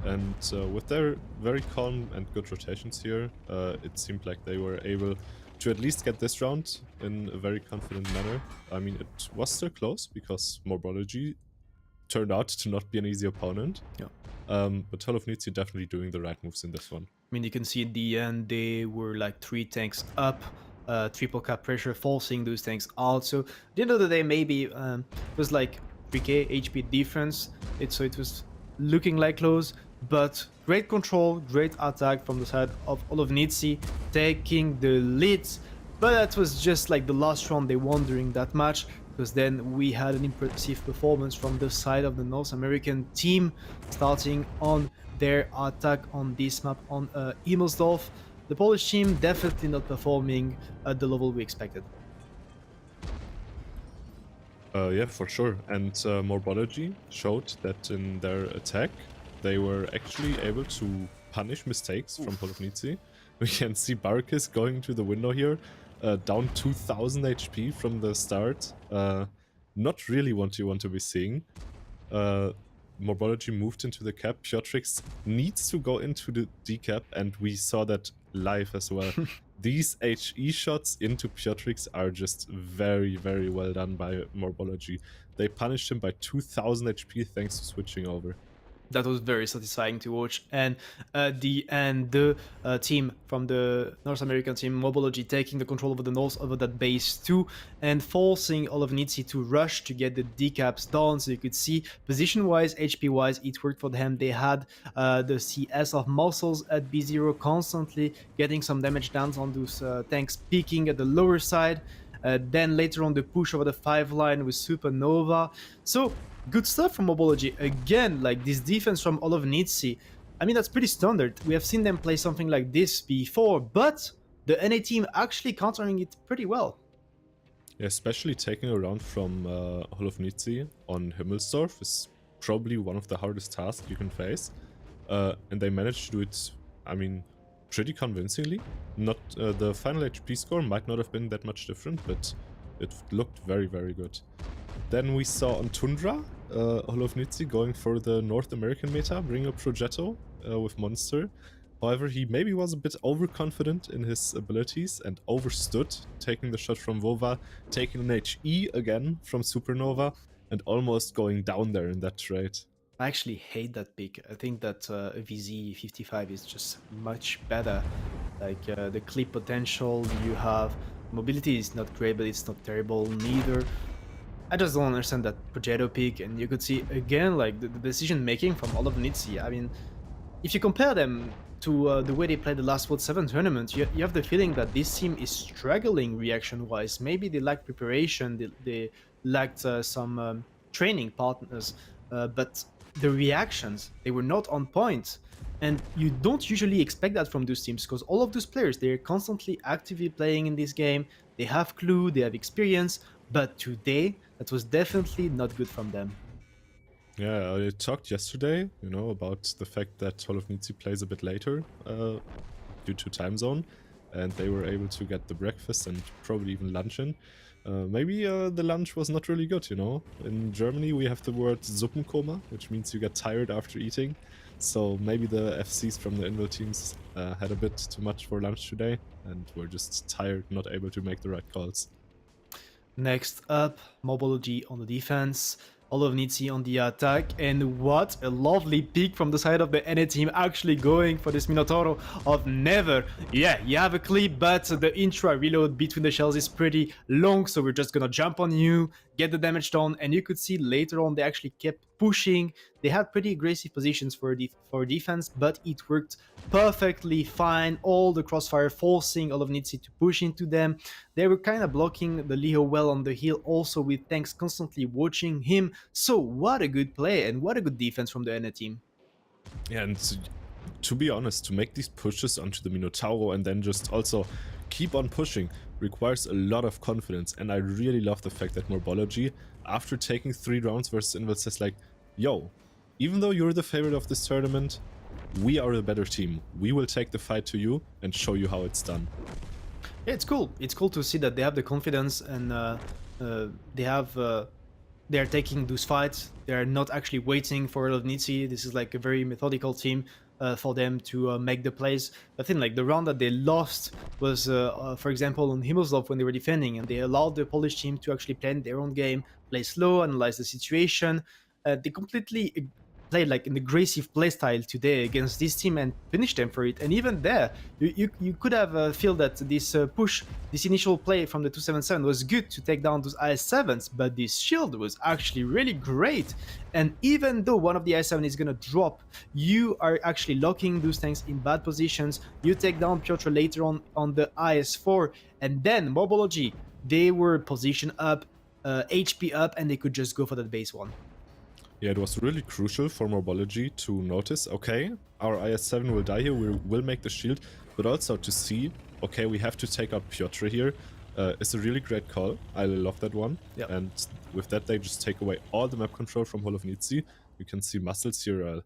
And with their very calm and good rotations here, it seemed like they were able to at least get this round in a very confident manner. I mean, it was still close because Morbology turned out to not be an easy opponent. Yeah. But Hall of Nitzi definitely doing the right moves in this one. I mean, you can see at the end, they were like 3 tanks up, triple cap pressure, forcing those tanks out. So at the end of the day, maybe it was like 3k HP difference. So it was looking like close, but great control, great attack from the side of all of Nitzi, taking the lead. But that was just like the last round they won during that match, because then we had an impressive performance from the side of the North American team, starting on their attack on this map on Himmelsdorf. The Polish team definitely not performing at the level we expected. Yeah, for sure. And Morbology showed that in their attack, they were actually able to punish mistakes from Hall of Nitzi. We can see Barkis going to the window here, down 2000 HP from the start. Not really what you want to be seeing. Morbology moved into the cap. Piotrix needs to go into the decap, and we saw that live as well. These HE shots into Piotrix are just very, very well done by Morbology. They punished him by 2000 HP thanks to switching over. That was very satisfying to watch. And at the end, the team from the North American team, Morbology, taking the control over the north, over that base too, and forcing all of Nitzi to rush to get the decaps down. So you could see position-wise, HP-wise, it worked for them. They had the CS of Muscles at B0 constantly getting some damage down on those tanks peaking at the lower side. Then later on the push over the 5 line with Supernova. So good stuff from Morbology. Again, like this defense from all of Nitzi. I mean, that's pretty standard. We have seen them play something like this before, but the NA team actually countering it pretty well. Yeah, especially taking a round from Hall of Nitzi on Himmelsdorf is probably one of the hardest tasks you can face. And they managed to do it, I mean, pretty convincingly. Not the final HP score might not have been that much different, but it looked very, very good. Then we saw on Tundra, Hall of Nitzi going for the North American meta, bringing up Progetto with Monster. However, he maybe was a bit overconfident in his abilities and overstood, taking the shot from Vova, taking an HE again from Supernova, and almost going down there in that trade. I actually hate that pick. I think that VZ55 is just much better. Like the clip potential you have, mobility is not great, but it's not terrible neither. I just don't understand that Progetto pick, and you could see again like the decision making from all of Nitzi. I mean, if you compare them to the way they played the last World 7 tournament, you have the feeling that this team is struggling reaction-wise. Maybe they lacked preparation, they lacked some training partners, but the reactions, they were not on point. And you don't usually expect that from those teams, because all of those players, they're constantly actively playing in this game. They have clue, they have experience, but today, that was definitely not good from them. Yeah, I talked yesterday, about the fact that Hall of Nitzi plays a bit later due to time zone, and they were able to get the breakfast and probably even lunch in. Maybe the lunch was not really good, In Germany, we have the word Suppenkoma, which means you get tired after eating. So maybe the FCs from the Invil teams had a bit too much for lunch today and were just tired, not able to make the right calls. Next up, Morbology on the defense, all of nitzi on the attack, and what a lovely pick from the side of the NA team, actually going for this Minotauro of Never. Yeah, you have a clip, but the intra reload between the shells is pretty long, so we're just gonna jump on you, get the damage done, and you could see later on they actually kept pushing. They had pretty aggressive positions for defense, but it worked perfectly fine. All the crossfire forcing all of nitzi to push into them. They were kind of blocking the Leo well on the hill, also with tanks constantly watching him. So what a good play and what a good defense from the NA team. Yeah, and to be honest, to make these pushes onto the Minotauro and then just also keep on pushing requires a lot of confidence. And I really love the fact that Morbology, after taking 3 rounds versus Invil, says like, yo, even though you're the favorite of this tournament, we are a better team. We will take the fight to you and show you how it's done. Yeah, it's cool. It's cool to see that they have the confidence and they're taking those fights. They're not actually waiting for nitzi. This is like a very methodical team for them to make the plays. I think like the round that they lost was, for example, on Himmelslauf when they were defending, and they allowed the Polish team to actually plan their own game, play slow, analyze the situation. They completely played like an aggressive playstyle today against this team and finished them for it. And even there, you could have feel that this push, this initial play from the 277 was good to take down those IS-7s, but this shield was actually really great. And even though one of the IS-7 is gonna drop, you are actually locking those tanks in bad positions. You take down Piotr later on the IS-4, and then Morbology, they were position up, HP up, and they could just go for that base one. Yeah, it was really crucial for Morbology to notice, okay, our IS-7 will die here, we will make the shield, but also to see, okay, we have to take out Piotr here. It's a really great call. I love that one. Yep. And with that, they just take away all the map control from Hall of Nitzi. You can see Muscles here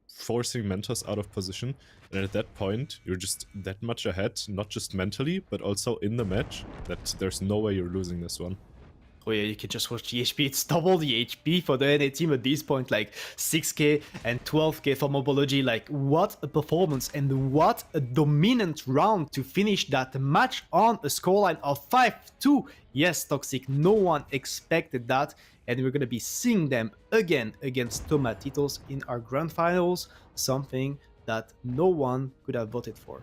forcing Mentos out of position. And at that point, you're just that much ahead, not just mentally, but also in the match, that there's no way you're losing this one. Oh yeah, you can just watch the HP. It's double the HP for the NA team at this point, like 6k and 12k for Morbology. Like, what a performance and what a dominant round to finish that match on a scoreline of 5-2. Yes, Toxic, no one expected that. And we're going to be seeing them again against Tomatitos in our grand finals, something that no one could have voted for.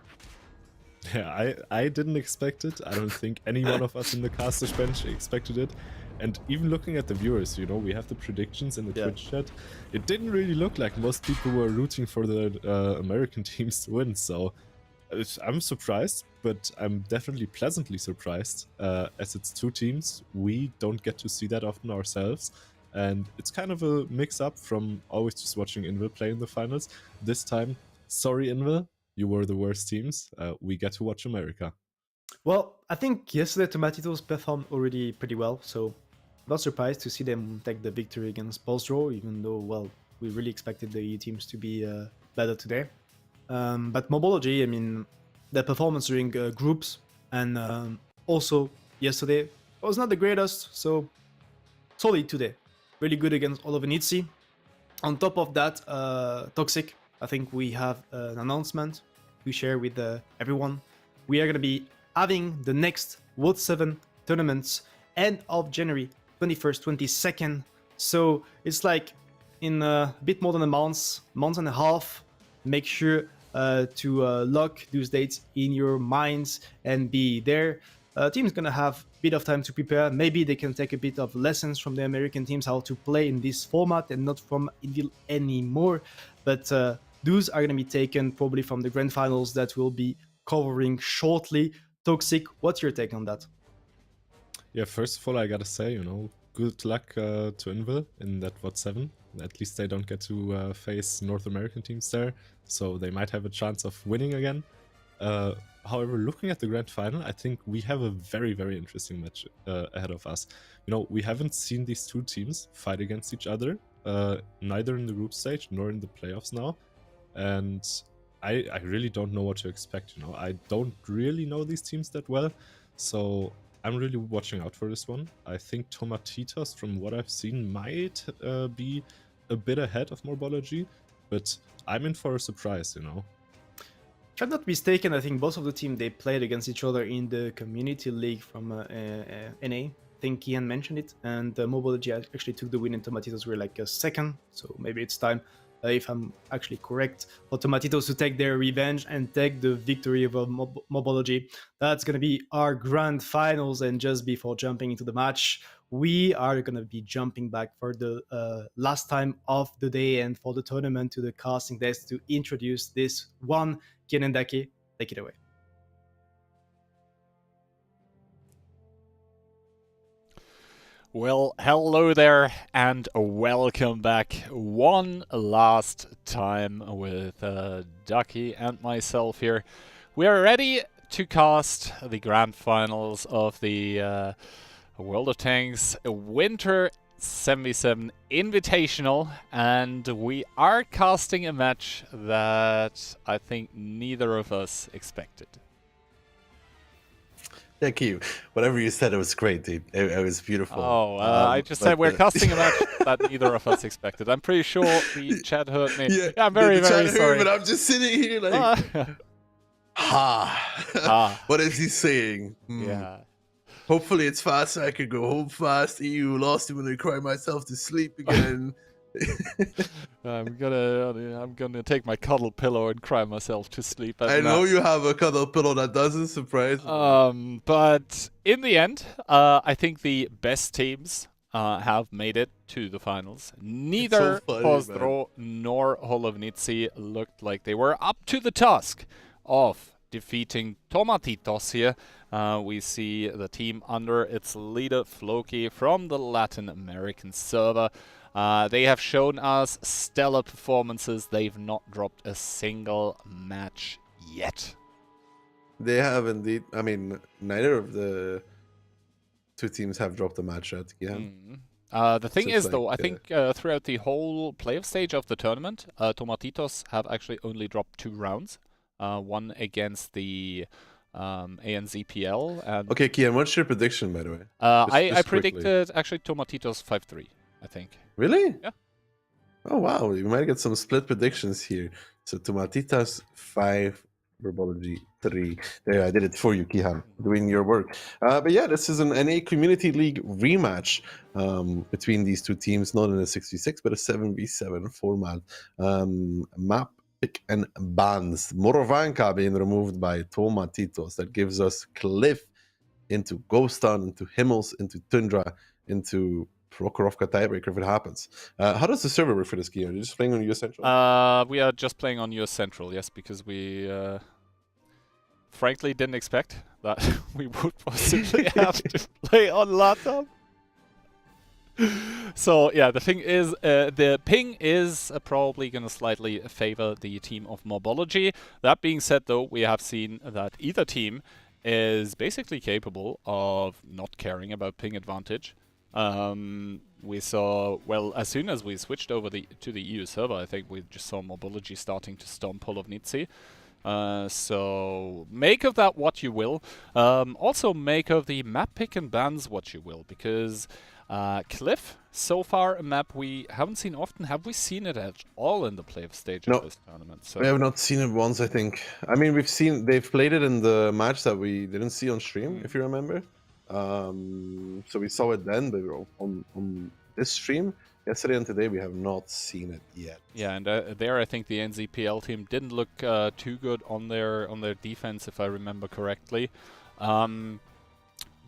Yeah, I didn't expect it. I don't think any one of us in the casters bench expected it. And even looking at the viewers, we have the predictions in the Twitch chat. It didn't really look like most people were rooting for the American teams to win. So I'm surprised, but I'm definitely pleasantly surprised. As it's 2 teams, we don't get to see that often ourselves. And it's kind of a mix-up from always just watching Invil play in the finals. This time, sorry Invil, you were the worst teams. We get to watch America. Well, I think yesterday Tomatitos performed already pretty well, so not surprised to see them take the victory against Postrow, even though, well, we really expected the EU teams to be better today. But Morbology, I mean, their performance during groups and also yesterday was not the greatest, so solid today. Really good against all of nitzi. On top of that, Toxic, I think we have an announcement to share with everyone. We are going to be having the next World 7 tournaments end of January 21st, 22nd. So it's like in a bit more than a month and a half. Make sure to lock those dates in your minds and be there. Team's gonna have a bit of time to prepare. Maybe they can take a bit of lessons from the American teams how to play in this format and not from Invil anymore. But those are gonna be taken probably from the grand finals that we'll be covering shortly. Toxic, what's your take on that? Yeah, first of all, I gotta say, good luck to Invil in that VOD 7. At least they don't get to face North American teams there, so they might have a chance of winning again. However, looking at the grand final, I think we have a very, very interesting match ahead of us. We haven't seen these 2 teams fight against each other neither in the group stage nor in the playoffs now. And I really don't know what to expect, you know. I don't really know these teams that well, so I'm really watching out for this one. I think Tomatitos, from what I've seen, might be a bit ahead of Morbology, but I'm in for a surprise, you know. If I'm not mistaken, I think both of the teams they played against each other in the community league from NA. I think Kian mentioned it, and Morbology actually took the win, and Tomatitos were like a second. So maybe it's time, if I'm actually correct, for Tomatitos to take their revenge and take the victory over Morbology. That's gonna be our grand finals. And just before jumping into the match, we are gonna be jumping back for the last time of the day and for the tournament to the casting desk to introduce this one. Kian and Daki, take it away. Well, hello there and welcome back one last time with Ducky and myself here. We are ready to cast the grand finals of the World of Tanks Winter 77 Invitational, and we are casting a match that I think neither of us expected. Thank you. Whatever you said, it was great, dude. It was beautiful. Oh, I just said we're casting a match that neither of us expected. I'm pretty sure the chat heard me. Yeah, I'm very, very sorry. But I'm just sitting here like, what is he saying? Yeah. Hopefully it's fast so I could go home fast. EU lost it when I cry myself to sleep again. I'm gonna take my cuddle pillow and cry myself to sleep. I know you have a cuddle pillow, that doesn't surprise me. But in the end, I think the best teams have made it to the finals. Neither Postrow nor nitzi looked like they were up to the task of defeating Tomatitos here. We see the team under its leader Floki from the Latin American server. They have shown us stellar performances. They've not dropped a single match yet. They have indeed. I mean, neither of the two teams have dropped a match yet. Yeah. The thing is, though, I think throughout the whole playoff stage of the tournament, Tomatitos have actually only dropped 2 rounds. One against the ANZPL. And okay, Kian, what's your prediction, by the way? I predicted actually Tomatitos 5-3, I think. Really? Yeah. Oh, wow. You might get some split predictions here. So Tomatitos 5, Morbology 3. There, I did it for you, Kihan, doing your work. But yeah, this is an NA Community League rematch between these two teams, not in a 6v6, but a 7v7 format. Map pick and bans. Morovanka being removed by Tomatitos. That gives us Cliff into Ghost Town, into Himmels, into Tundra, into Prokhorovka tiebreaker if it happens. How does the server work for this game? Are you just playing on US Central? We are just playing on US Central, yes, because we frankly didn't expect that we would possibly have to play on LATAM. So yeah, the thing is, the ping is probably going to slightly favor the team of Morbology. That being said, though, we have seen that either team is basically capable of not caring about ping advantage. We saw, well, as soon as we switched over to the EU server, I think we just saw Morbology starting to stomp all of nitzi. So make of that what you will. Also make of the map pick and bans what you will, because Cliff, so far a map we haven't seen often. Have we seen it at all in the playoff stage of this tournament? So we have not seen it once, I think. I mean, they've played it in the match that we didn't see on stream, if you remember. So we saw it then, but on this stream, yesterday and today, we have not seen it yet. Yeah, and there I think the NZPL team didn't look too good on their defense, if I remember correctly.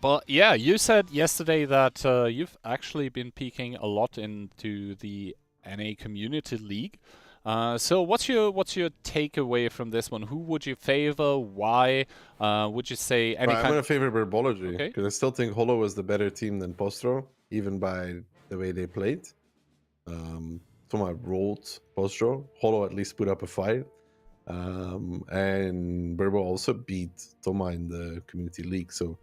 But yeah, you said yesterday that you've actually been peeking a lot into the NA Community League. So what's your takeaway from this one? Who would you favor? Why? Would you say any I'm going to favor Morbology, because Okay. I still think Holo was the better team than Postrow, even by the way they played. Toma rolled Postrow. Holo at least put up a fight. And Burbo also beat Toma in the Community League, so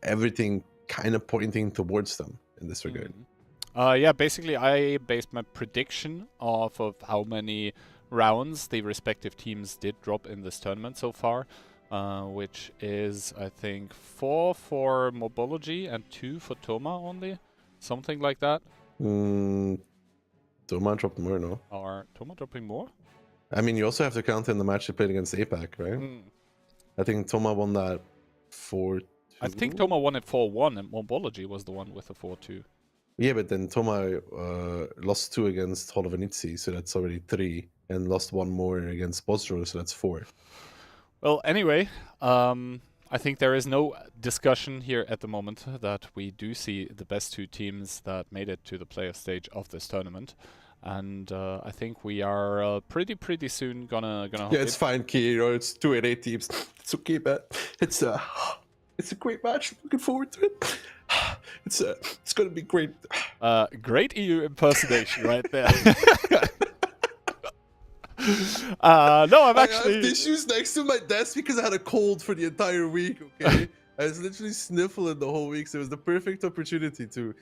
everything kind of pointing towards them in this regard. Yeah, basically I based my prediction off of how many rounds the respective teams did drop in this tournament so far, which is, I think, 4 for Morbology and 2 for Toma only, something like that. Toma dropped more, no? Or Toma dropping more? I mean, you also have to count in the match they played against APAC, right? I think Toma won that 4-2. I think Toma won it 4-1 and Morbology was the one with the 4-2. Yeah, but then Toma lost 2 against Hall of Nitzi, so that's already 3, and lost 1 more against Postrow, so that's 4. Well, anyway, I think there is no discussion here at the moment that we do see the best 2 teams that made it to the player stage of this tournament. And I think we are pretty soon gonna. Yeah, it's fine, Key. You know, it's 2 8 teams. It's okay, man. It's a great match. Looking forward to it. It's gonna be great. Great EU impersonation right there. No, I'm actually. I have tissues next to my desk because I had a cold for the entire week. Okay, I was literally sniffling the whole week, so it was the perfect opportunity to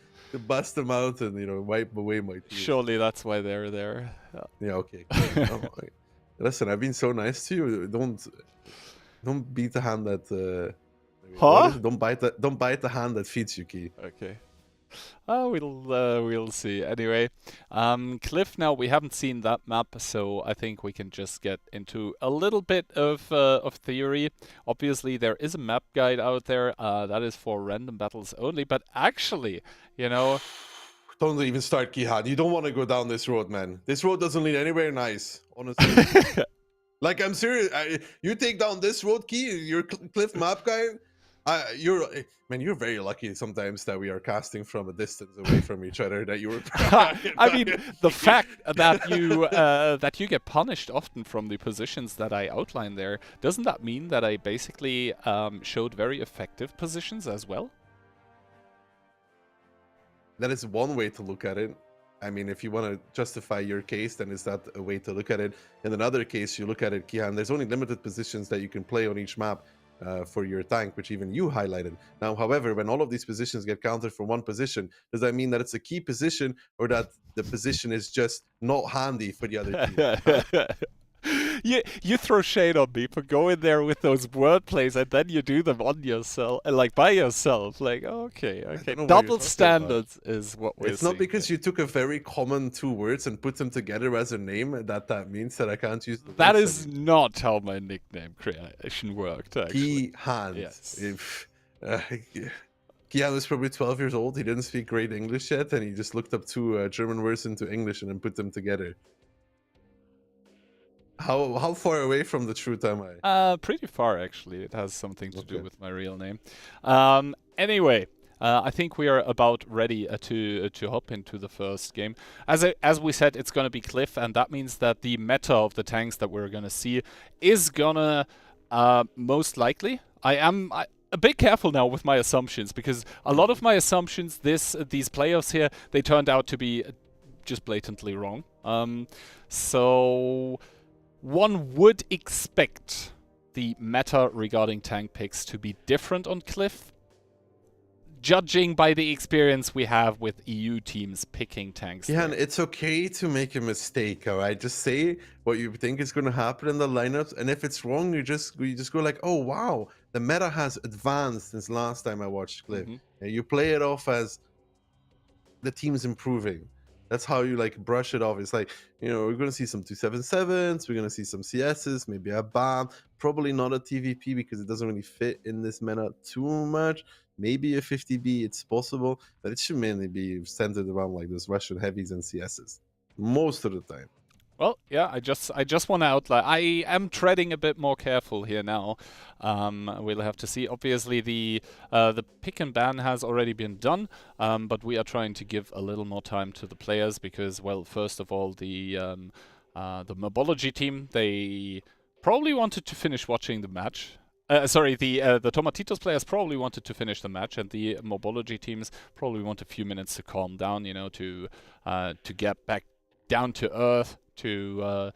bust them out and wipe away my tears. Surely that's why they're there. Yeah. Okay. Listen, I've been so nice to you. Don't beat the hand that. Huh? Don't bite the hand that feeds you, Key. Okay. We'll see. Anyway, Cliff. Now we haven't seen that map, so I think we can just get into a little bit of theory. Obviously, there is a map guide out there that is for random battles only. But actually, don't even start, Kihan. You don't want to go down this road, man. This road doesn't lead anywhere nice, honestly. Like, I'm serious. You take down this road, Key. Your Cliff map guide. You're very lucky sometimes that we are casting from a distance away from each other. That you were. I mean, the fact that you get punished often from the positions that I outline there, doesn't that mean that I basically showed very effective positions as well? That is one way to look at it. I mean, if you want to justify your case, then is that a way to look at it? In another case, you look at it, Kihan, there's only limited positions that you can play on each map. For your tank, which even you highlighted. Now, however, when all of these positions get counted for one position, does that mean that it's a key position or that the position is just not handy for the other team? You throw shade on me for going there with those wordplays and then you do them on yourself, like by yourself. Like, okay. Double standards is what we're It's not seeing because here. you took a very common 2 words and put them together as a name that means that I can't use the That words is not how my nickname creation worked, actually. Key hand. Yes. Kian was probably 12 years old. He didn't speak great English yet, and he just looked up 2 German words into English and then put them together. How far away from the truth am I? Pretty far, actually. It has something to do with my real name. Anyway, I think we are about ready to hop into the first game. As we said, it's going to be Cliff, and that means that the meta of the tanks that we're going to see is going to most likely. I am a bit careful now with my assumptions, because a lot of my assumptions these playoffs here, they turned out to be just blatantly wrong. So one would expect the meta regarding tank picks to be different on Cliff, judging by the experience we have with EU teams picking tanks. Yeah, and it's okay to make a mistake, all right? Just say what you think is going to happen in the lineups, and if it's wrong, you just go like, oh, wow, the meta has advanced since last time I watched Cliff. And you play it off as the team's improving. That's how you like brush it off. It's like, we're going to see some 277s, we're going to see some CSs, maybe a BAM, probably not a TVP because it doesn't really fit in this meta too much. Maybe a 50B, it's possible, but it should mainly be centered around like those Russian heavies and CSs most of the time. Well, yeah, I just want to outline. I am treading a bit more careful here now. We'll have to see. Obviously, the pick and ban has already been done, but we are trying to give a little more time to the players because, well, first of all, the Morbology team, they probably wanted to finish watching the match. Sorry, the Tomatitos players probably wanted to finish the match, and the Morbology teams probably want a few minutes to calm down, to get back down to earth, to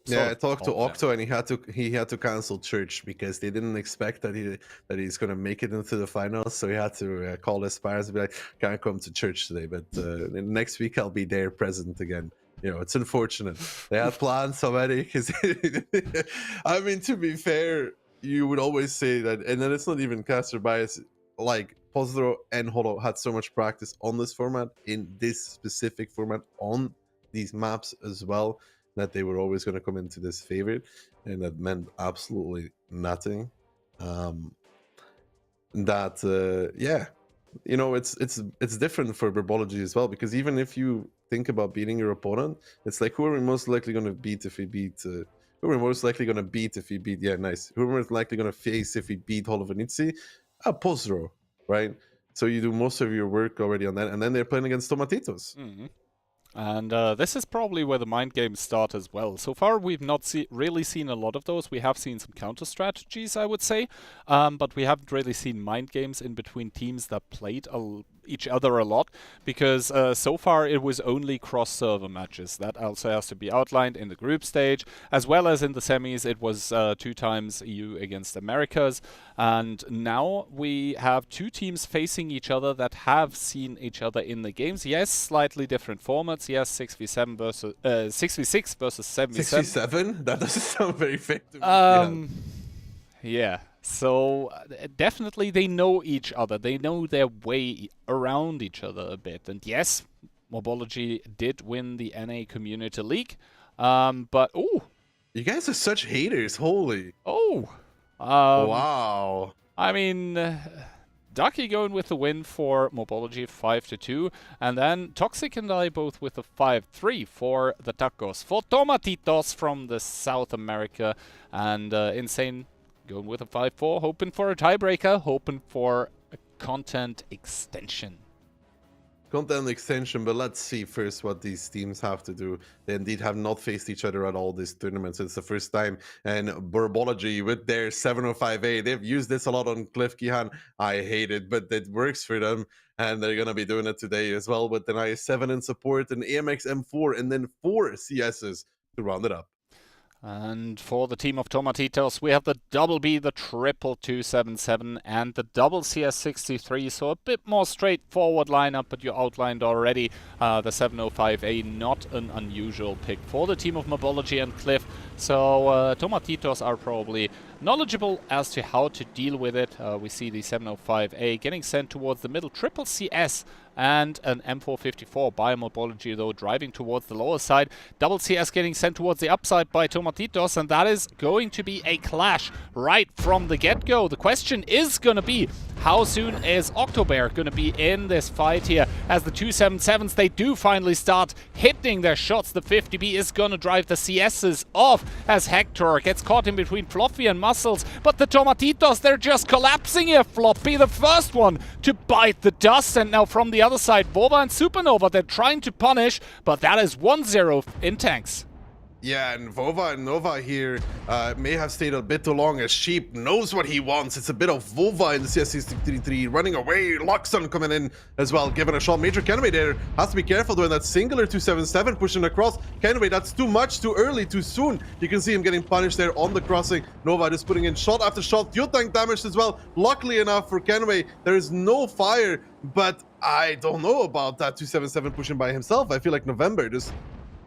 Yeah, I talked to call them. Octo, and he had to cancel church because they didn't expect that he's gonna make it into the finals. So he had to call his parents and be like, "Can't come to church today, but next week I'll be there present again." You know, it's unfortunate. They had plans already. Because I mean, to be fair, you would always say that, and then it's not even caster bias. Like Postrow and Holo had so much practice on this format, in this specific format, on these maps as well, that they were always going to come into this favorite, and that meant absolutely nothing. Yeah, you know, it's different for Morbology as well, because even if you think about beating your opponent, it's like, who are we most likely going to beat if we beat who are we most likely going to beat if we beat who are we most likely going to face if we beat Holo Nitzi? Postrow, right? So you do most of your work already on that, and then they're playing against Tomatitos. And this is probably where the mind games start as well. So far, we've not really seen a lot of those. We have seen some counter strategies, I would say, but we haven't really seen mind games in between teams that played each other a lot, because so far it was only cross-server matches. That also has to be outlined in the group stage, as well as in the semis. It was 2 times EU against Americas, and now we have 2 teams facing each other that have seen each other in the games. Yes, slightly different formats. Yes, 6v7 versus 6v6 versus 7v7. 6v7? That doesn't sound very fair to me. Yeah. So definitely they know each other. They know their way around each other a bit. And yes, Morbology did win the NA Community League. But you guys are such haters. Holy. Wow. I mean, Ducky going with the win for Morbology 5-2, and then Toxic and I both with a 5-3 for the Tacos. For Tomatitos from the South America, and Insane going with a 5-4, hoping for a tiebreaker, hoping for a content extension. Content extension, but let's see first what these teams have to do. They indeed have not faced each other at all this tournament, so it's the first time. And Morbology with their 705A, they've used this a lot on Cliff Kihan. I hate it, but it works for them, and they're gonna be doing it today as well with an IS7 in support, an AMX M4, and then 4 CSs to round it up. And for the team of Tomatitos, we have the double B, the triple 277, and the double CS63. So a bit more straightforward lineup, but you outlined already the 705A, not an unusual pick for the team of Morbology and Cliff. So Tomatitos are probably knowledgeable as to how to deal with it. We see the 705A getting sent towards the middle, triple CS, and an M454 by Morbology, though, driving towards the lower side. Double CS getting sent towards the upside by Tomatitos, and that is going to be a clash right from the get-go. The question is going to be, how soon is Octobear going to be in this fight here? As the 277s, they do finally start hitting their shots. The 50B is going to drive the CSs off as Hector gets caught in between Fluffy and Muscles. But the Tomatitos, they're just collapsing here. Floppy, the first one to bite the dust. And now from the other side, Vova and Supernova, they're trying to punish, but that is 1-0 in tanks. Yeah, and Vova and Nova here may have stayed a bit too long, as Sheep knows what he wants. It's a bit of Vova in the CS63 running away. Luxon coming in as well, giving a shot. Major Kenway there has to be careful doing that singular 277 pushing across. Kenway, that's too much, too early, too soon. You can see him getting punished there on the crossing. Nova just putting in shot after shot. Fuel tank damaged as well. Luckily enough for Kenway, there is no fire, but I don't know about that 277 pushing by himself. I feel like November just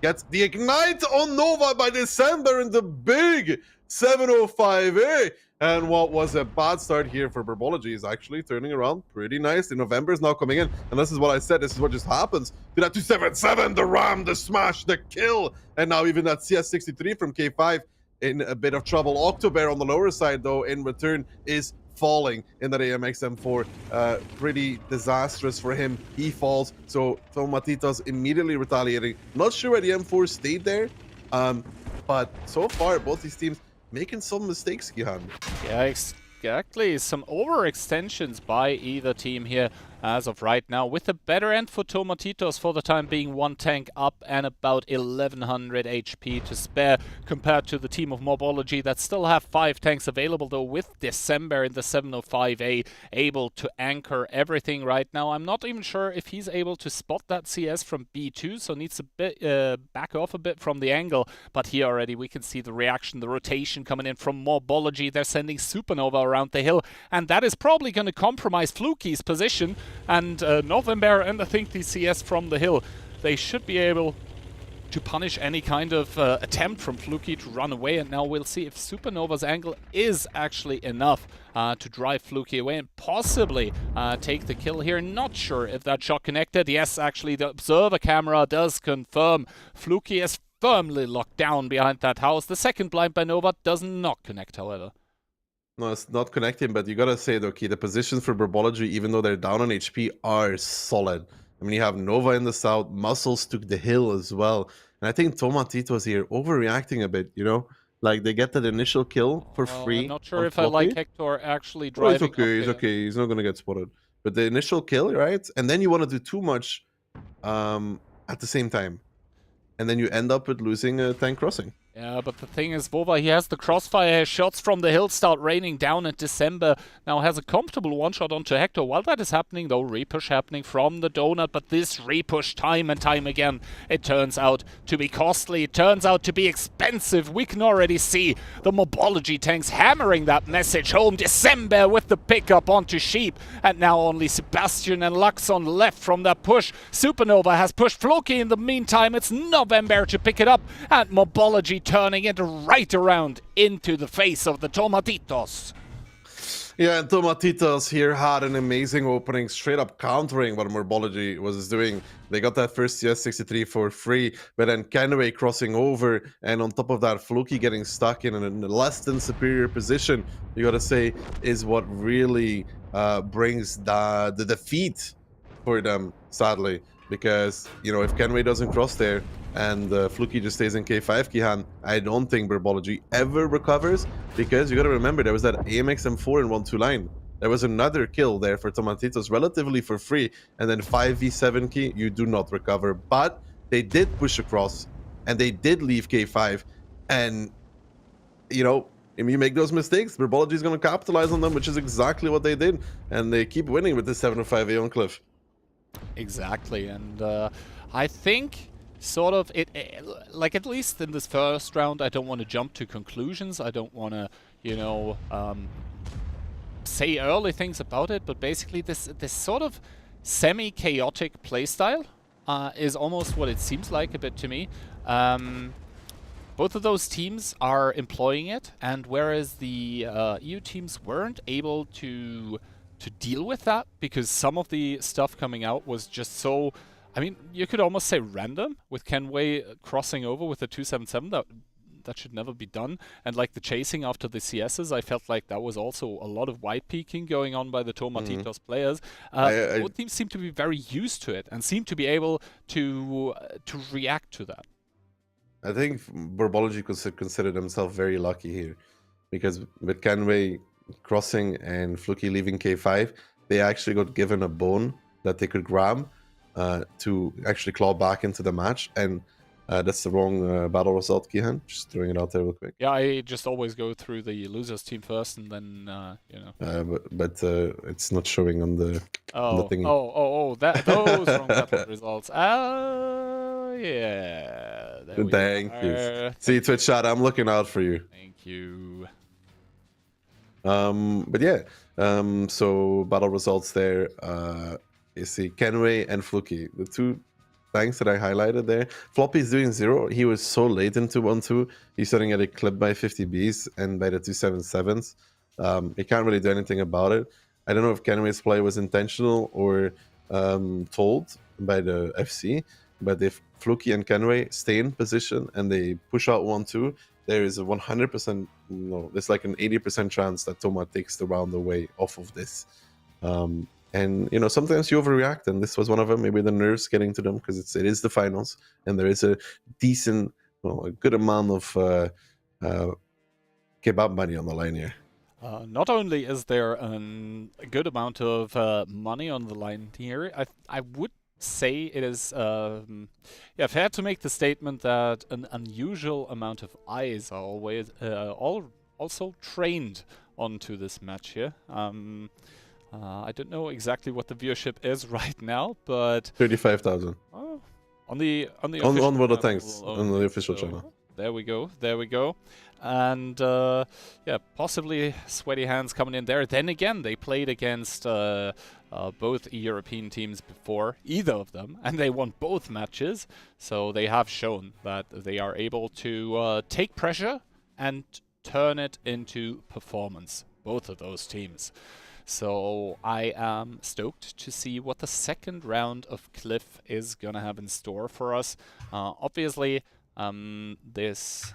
gets the ignite on Nova by December in the big 705A. And what was a bad start here for Morbology is actually turning around pretty nicely. November is now coming in, and this is what I said. This is what just happens to that 277, the ram, the smash, the kill. And now even that CS63 from K5 in a bit of trouble. Octobear on the lower side, though, in return is falling in that AMX M4. Pretty disastrous for him. He falls, so Tomatitos immediately retaliating. Not sure why the M4 stayed there, but so far both these teams making some mistakes, Gihan. Yeah, exactly. Some overextensions by either team here. as of right now, with a better end for Tomatitos for the time being. 1 tank up and about 1100 HP to spare compared to the team of Morbology that still have 5 tanks available, though, with December in the 705A able to anchor everything right now. I'm not even sure if he's able to spot that CS from B2, so needs to back off a bit from the angle. But here already we can see the reaction, the rotation coming in from Morbology. They're sending Supernova around the hill, and that is probably going to compromise Fluky's position. And November and I think the CS from the hill, they should be able to punish any kind of attempt from Fluky to run away. And now we'll see if Supernova's angle is actually enough to drive Fluky away and possibly take the kill here. Not sure if that shot connected. Yes, actually the observer camera does confirm Fluky is firmly locked down behind that house. The second blind by Nova does not connect, however. No, it's not connecting, but you gotta say, okay, the positions for Morbology, even though they're down on HP, are solid. I mean, you have Nova in the south, Muscles took the hill as well. And I think Tomatitos here overreacting a bit, you know? Like, they get that initial kill for free. I'm not sure if I like Hector actually driving. Oh, it's okay, it's okay. He's not gonna get spotted. But the initial kill, right? And then you want to do too much at the same time. And then you end up with losing a tank crossing. Yeah, but the thing is, Vova, he has the crossfire, shots from the hill start raining down in December. Now has a comfortable one-shot onto Hector. While that is happening, though, repush happening from the donut. But this repush time and time again, it turns out to be costly. It turns out to be expensive. We can already see the Morbology tanks hammering that message home. December with the pickup onto Sheep. And now only Sebastian and Luxon left from that push. Supernova has pushed Floki in the meantime. It's November to pick it up. And Morbology turning it right around into the face of the Tomatitos. Yeah, and Tomatitos here had an amazing opening, straight up countering what Morbology was doing. They got that first CS63 for free, but then Kenway crossing over, and on top of that, Floki getting stuck in a less than superior position, you gotta say, is what really brings the defeat for them, sadly. Because, you know, if Kenway doesn't cross there and Fluky just stays in K5 Kihan, I don't think Morbology ever recovers. Because you got to remember, there was that AMX M4 in 1-2 line. There was another kill there for Tomatitos relatively for free. And then 5v7 key, you do not recover. But they did push across and they did leave K5. And, you know, if you make those mistakes, Morbology is going to capitalize on them, which is exactly what they did. And they keep winning with the 705A on Cliff. Exactly, and I think sort of like at least in this first round, I don't want to jump to conclusions. I don't want to, you know, say early things about it. But basically, this sort of semi-chaotic playstyle is almost what it seems like a bit to me. Both of those teams are employing it, and whereas the EU teams weren't able to deal with that, because some of the stuff coming out was just so, I mean, you could almost say random, with Kenway crossing over with the 277, that should never be done. And like the chasing after the CSs, I felt like that was also a lot of white peeking going on by the Tomatitos players. Both teams seem to be very used to it and seem to be able to react to that. I think Morbology could consider themselves very lucky here, because with Kenway crossing and Fluky leaving K5, they actually got given a bone that they could grab to actually claw back into the match, and that's the wrong battle result, Kihan. Just throwing it out there real quick. Yeah, I just always go through the losers team first, and then you know. But it's not showing on the thingy. Those wrong battle results. Yeah. Thank you. See, Twitch chat, I'm looking out for you. Thank you. But yeah, so battle results there. You see Kenway and Fluky, the two tanks that I highlighted there. Floppy's doing 0. He was so late into 1-2. He's starting at a clip by 50 Bs and by the 277s. He can't really do anything about it. I don't know if Kenway's play was intentional or told by the FC, but if Fluky and Kenway stay in position and they push out 1-2, there is a 100%, no, there's like an 80% chance that Toma takes the round away off of this. And, you know, sometimes you overreact, and this was one of them. Maybe the nerves getting to them, because it is the finals, and there is a decent, well, a good amount of kebab money on the line here. Not only is there a good amount of money on the line here, I would say it is fair to make the statement that an unusual amount of eyes are always also trained onto this match here. I don't know exactly what the viewership is right now, but 35,000 on the on official World of channel Tanks on only, the official so channel. there we go. And yeah, possibly sweaty hands coming in there. Then again, they played against both European teams before, either of them, and they won both matches. So they have shown that they are able to take pressure and turn it into performance, both of those teams. So I am stoked to see what the second round of Cliff is going to have in store for us. Obviously, this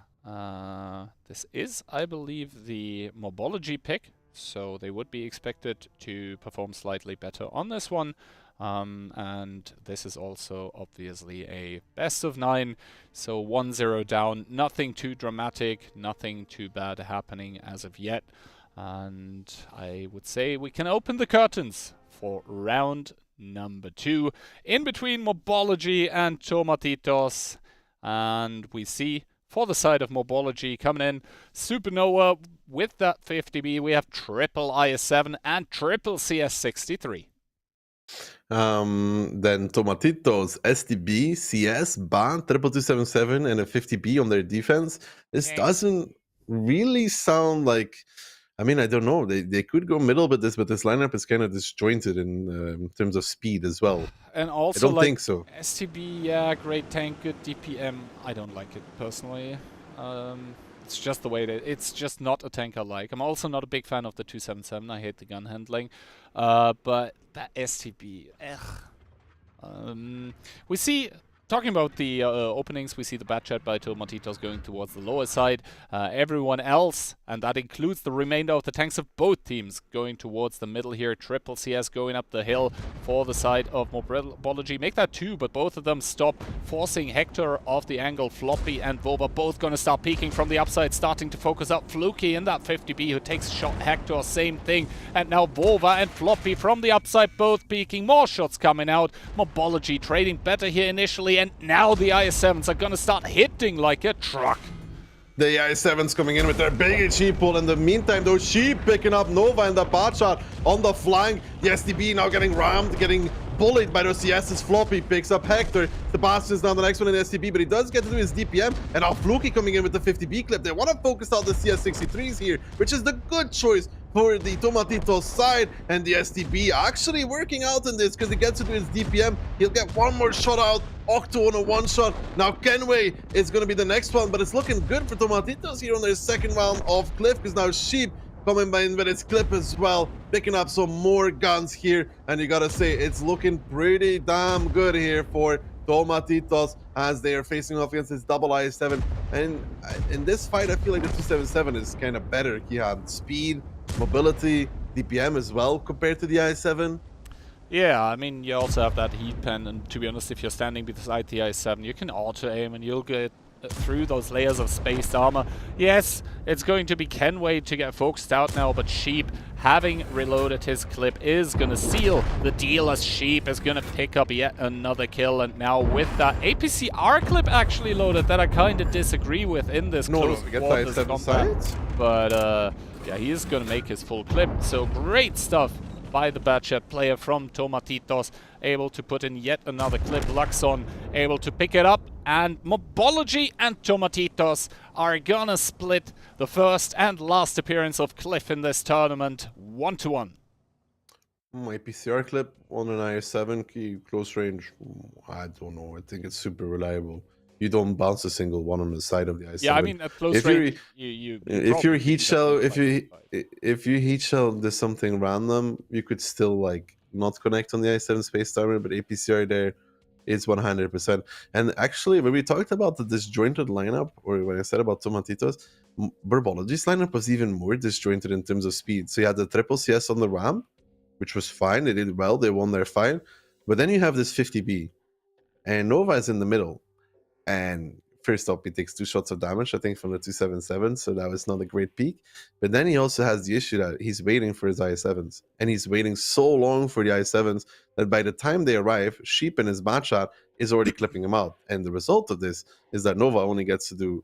is, I believe, the Morbology pick, so they would be expected to perform slightly better on this one. And this is also obviously a best of 9, so 1-0 down. Nothing too dramatic, nothing too bad happening as of yet. And I would say we can open the curtains for round number 2 in between Morbology and Tomatitos. And we see for the side of Morbology coming in Supernova with that 50B. We have triple IS7 and triple CS63. Then Tomatitos, STB, CS, Ban, 2277, and a 50B on their defense. This doesn't really sound like. I mean, I don't know. They could go middle with this, but this lineup is kind of disjointed in terms of speed as well. And also, I don't think so. STB, yeah, great tank, good DPM. I don't like it personally. It's just the way it is. It's just not a tank I like. I'm also not a big fan of the 277. I hate the gun handling. But that STB, we see. Talking about the openings, we see the bat chat by Tomatitos going towards the lower side. Everyone else, and that includes the remainder of the tanks of both teams, going towards the middle here. Triple CS going up the hill for the side of Morbology. Make that 2, but both of them stop, forcing Hector off the angle. Floppy and Vova both going to start peeking from the upside, starting to focus up Fluky in that 50B, who takes a shot. Hector, same thing. And now Vova and Floppy from the upside, both peeking. More shots coming out. Morbology trading better here initially. And now the IS-7s are going to start hitting like a truck. The IS-7s coming in with their big sheep pull. In the meantime, those sheep picking up Nova in the bat shot on the flank. The STB now getting rammed, getting bullied by those CSs. Floppy picks up Hector. Sebastian's now the next one in the STB, but he does get to do his DPM. And now Fluky coming in with the 50B clip. They want to focus on the CS63s here, which is the good choice for the Tomatitos side. And the STB actually working out in this because he gets to do his DPM. He'll get one more shot out. Octo on a one-shot. Now Kenway is going to be the next one, but it's looking good for Tomatitos here on their second round of Cliff, because now Sheep coming in with his clip as well, picking up some more guns here, and you gotta say it's looking pretty damn good here for Tomatitos as they are facing off against this double IS-7. And in this fight, I feel like the 277 is kind of better. He had speed, mobility, DPM as well compared to the IS-7. Yeah, I mean, you also have that heat pen, and to be honest, if you're standing beside the IS-7, you can auto-aim and you'll get through those layers of spaced armor. Yes, it's going to be Kenway to get focused out now, but Sheep, having reloaded his clip, is going to seal the deal as Sheep is going to pick up yet another kill. And now with that APCR clip actually loaded, that I kind of disagree with in this close quarters combat. But yeah, he is going to make his full clip, so great stuff by the bad chat player from Tomatitos, able to put in yet another clip. Luxon able to pick it up, and Morbology and Tomatitos are gonna split the first and last appearance of Cliff in this tournament 1-1. My PCR clip on an IS-7 key close range, I don't know. I think it's super reliable. You don't bounce a single one on the side of the IS-7. Yeah, I mean at close range, if you heat shell, if you heat shell there's something random, you could still like not connect on the IS-7 space timer, but APCR there is 100%. And actually, when we talked about the disjointed lineup, or when I said about Tomatitos, Morbology's lineup was even more disjointed in terms of speed. So you had the triple CS on the ramp, which was fine. They did well. They won their fight. But then you have this 50B, and Nova is in the middle. And first up, he takes 2 shots of damage, I think, from the 277, so that was not a great peak. But then he also has the issue that he's waiting for his IS-7s, and he's waiting so long for the IS-7s that by the time they arrive, Sheep and his bad shot is already clipping him out. And the result of this is that Nova only gets to do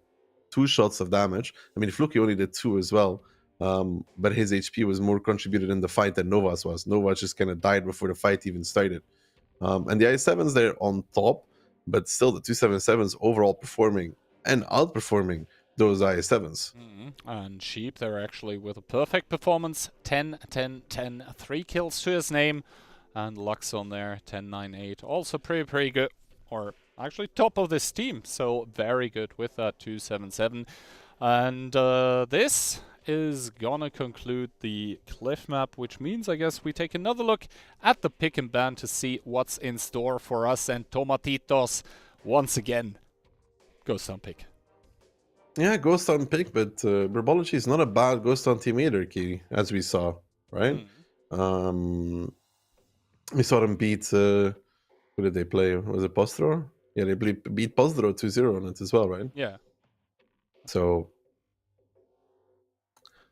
2 shots of damage. I mean, Fluky only did 2 as well, but his HP was more contributed in the fight than Nova's was. Nova just kind of died before the fight even started. And the IS-7s, they're on top, but still the 277s overall performing and outperforming those IS-7s. And Sheep, they're actually with a perfect performance, 10, 10, 10, 3 kills to his name. And Lux on there, 10, 9, 8, also pretty good, or actually top of this team, so very good with that 277. And this is gonna conclude the cliff map, which means I guess we take another look at the pick and ban to see what's in store for us. And Tomatitos once again Ghost Town pick. Yeah, Ghost Town pick, but Morbology is not a bad Ghost Town team either, Key, as we saw, right? We saw them beat who did they play? Was it Postrow? Yeah, they beat Postrow 2-0 on it as well, right? Yeah. So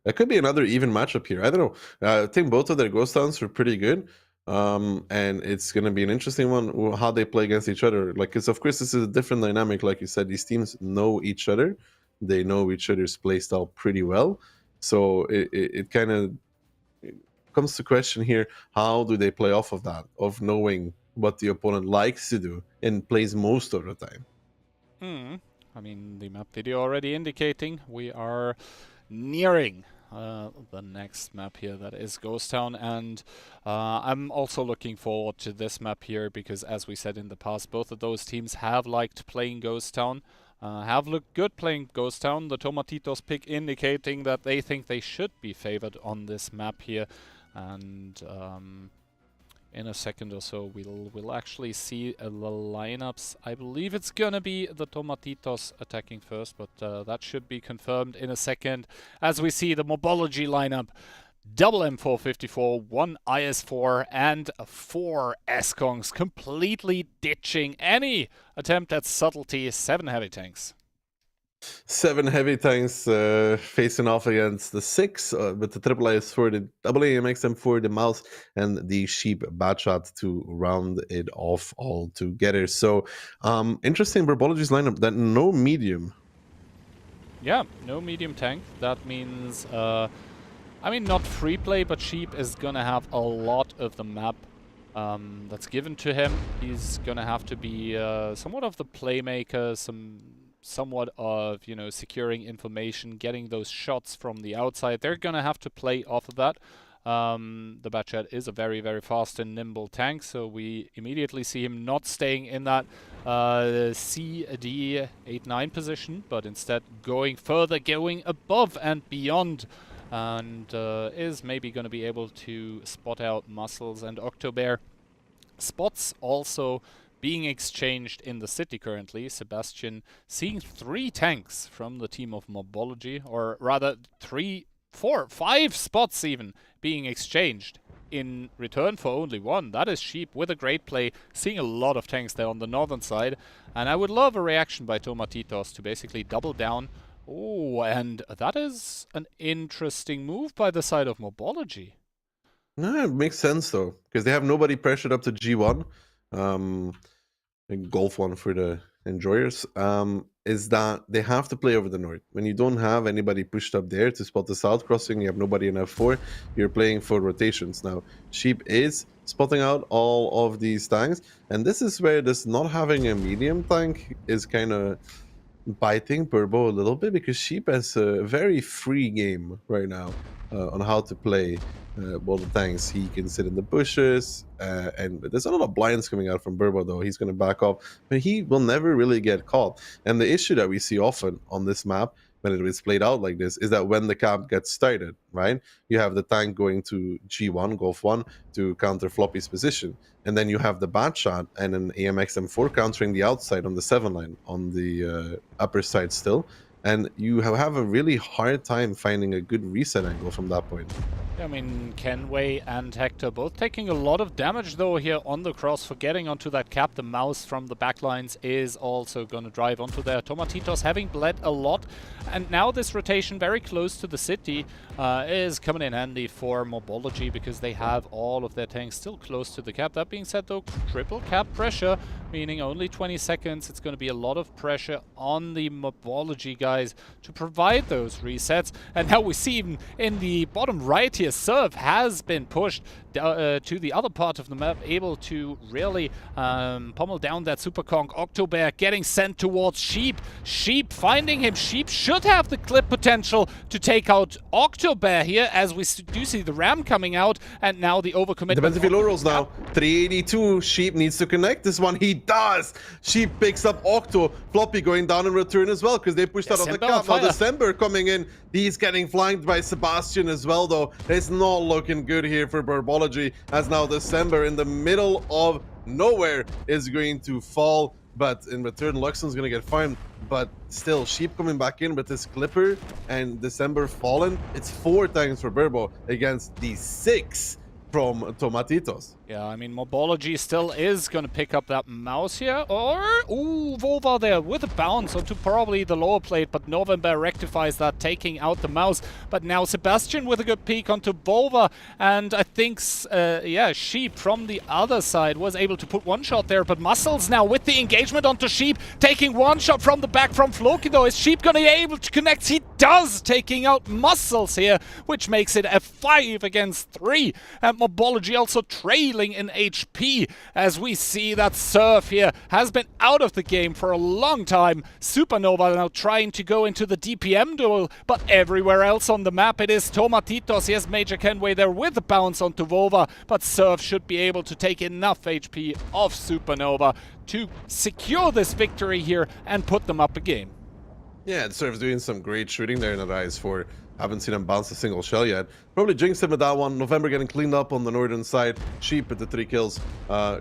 that could be another even matchup here. I don't know. I think both of their Ghost Towns were pretty good. And it's going to be an interesting one, how they play against each other. Like, because of course, this is a different dynamic. Like you said, these teams know each other. They know each other's playstyle pretty well. So it kind of comes to question here, how do they play off of that, of knowing what the opponent likes to do and plays most of the time? I mean, the map video already indicating we are nearing the next map here, that is Ghost Town, and I'm also looking forward to this map here because, as we said in the past, both of those teams have liked playing Ghost Town, have looked good playing Ghost Town. The Tomatitos pick indicating that they think they should be favored on this map here, and in a second or so we'll actually see the lineups. I believe it's gonna be the Tomatitos attacking first, but that should be confirmed in a second as we see the Morbology lineup. Double M454, 1 IS4 and 4 S-Kongs, completely ditching any attempt at subtlety. 7 heavy tanks. 7 heavy tanks facing off against the 6 with the triple IS4, the double AMX M4, the mouse, and the Sheep bad shot to round it off all together. So interesting Morbology's lineup. That no medium. Yeah, no medium tank. That means I mean, not free play, but Sheep is gonna have a lot of the map that's given to him. He's gonna have to be somewhat of the playmaker, somewhat of, you know, securing information, getting those shots from the outside. They're gonna have to play off of that. The Batchat is a very, very fast and nimble tank, so we immediately see him not staying in that CD 8-9 position, but instead going further, going above and beyond, and is maybe going to be able to spot out Muscles and Octobear. Spots also being exchanged in the city currently. Sebastian seeing 3 tanks from the team of Morbology, or rather 3, 4, 5 spots even being exchanged in return for only 1. That is Sheep with a great play, seeing a lot of tanks there on the northern side. And I would love a reaction by Tomatitos to basically double down. Oh, and that is an interesting move by the side of Morbology. No, it makes sense though, because they have nobody pressured up to G1. Golf one for the enjoyers, is that they have to play over the north. When you don't have anybody pushed up there to spot the south crossing, you have nobody in F4, you're playing for rotations. Now, Sheep is spotting out all of these tanks, and this is where this not having a medium tank is kind of biting Burbo a little bit, because Sheep has a very free game right now on how to play all the tanks. He can sit in the bushes, and there's a lot of blinds coming out from Burbo though. He's going to back up, but he will never really get caught. And the issue that we see often on this map when it is played out like this is that when the cap gets started, right, you have the tank going to G1, Golf 1 to counter Floppy's position, and then you have the bad shot and an AMX M4 countering the outside on the 7 line on the upper side still, and you have a really hard time finding a good reset angle from that point. I mean, Kenway and Hector both taking a lot of damage though here on the cross for getting onto that cap. The mouse from the backlines is also going to drive onto there. Tomatitos having bled a lot, and now this rotation very close to the city is coming in handy for Morbology because they have all of their tanks still close to the cap. That being said though, triple cap pressure, meaning only 20 seconds. It's going to be a lot of pressure on the Morbology guys to provide those resets. And now we see even in the bottom right here, Serve has been pushed to the other part of the map, able to really pummel down that Super Kong. Octobear getting sent towards Sheep. Sheep finding him. Sheep should have the clip potential to take out Octobear here, as we do see the Ram coming out, and now the overcommitment. Depends if he low rolls now. 382. Sheep needs to connect this one. He does. Sheep picks up Octo. Floppy going down in return as well because they pushed out of the cap. Now December coming in. He's getting flanked by Sebastian as well, though. It's not looking good here for Morbology, as now December in the middle of nowhere is going to fall. But in return, Luxon's going to get farmed. But still, Sheep coming back in with this Clipper and December fallen. It's 4 times for Burbo against the 6 from Tomatitos. Yeah, I mean, Morbology still is going to pick up that mouse here. Or, ooh, Volva there with a bounce onto probably the lower plate, but November rectifies that, taking out the mouse. But now Sebastian with a good peek onto Volva, and I think, yeah, Sheep from the other side was able to put one shot there, but Muscles now with the engagement onto Sheep, taking one shot from the back from Floki though. Is Sheep going to be able to connect? He does, taking out Muscles here, which makes it a 5 against 3. And Morbology also trailing in HP, as we see that Surf here has been out of the game for a long time. Supernova now trying to go into the DPM duel, but everywhere else on the map it is Tomatitos. He has Major Kenway there with the bounce onto Volva, but Surf should be able to take enough HP off Supernova to secure this victory here and put them up a game. Yeah, Surf's doing some great shooting there in the Rise 4. Haven't seen him bounce a single shell yet. Probably jinxed him with that one. November getting cleaned up on the northern side. Sheep with the 3 kills.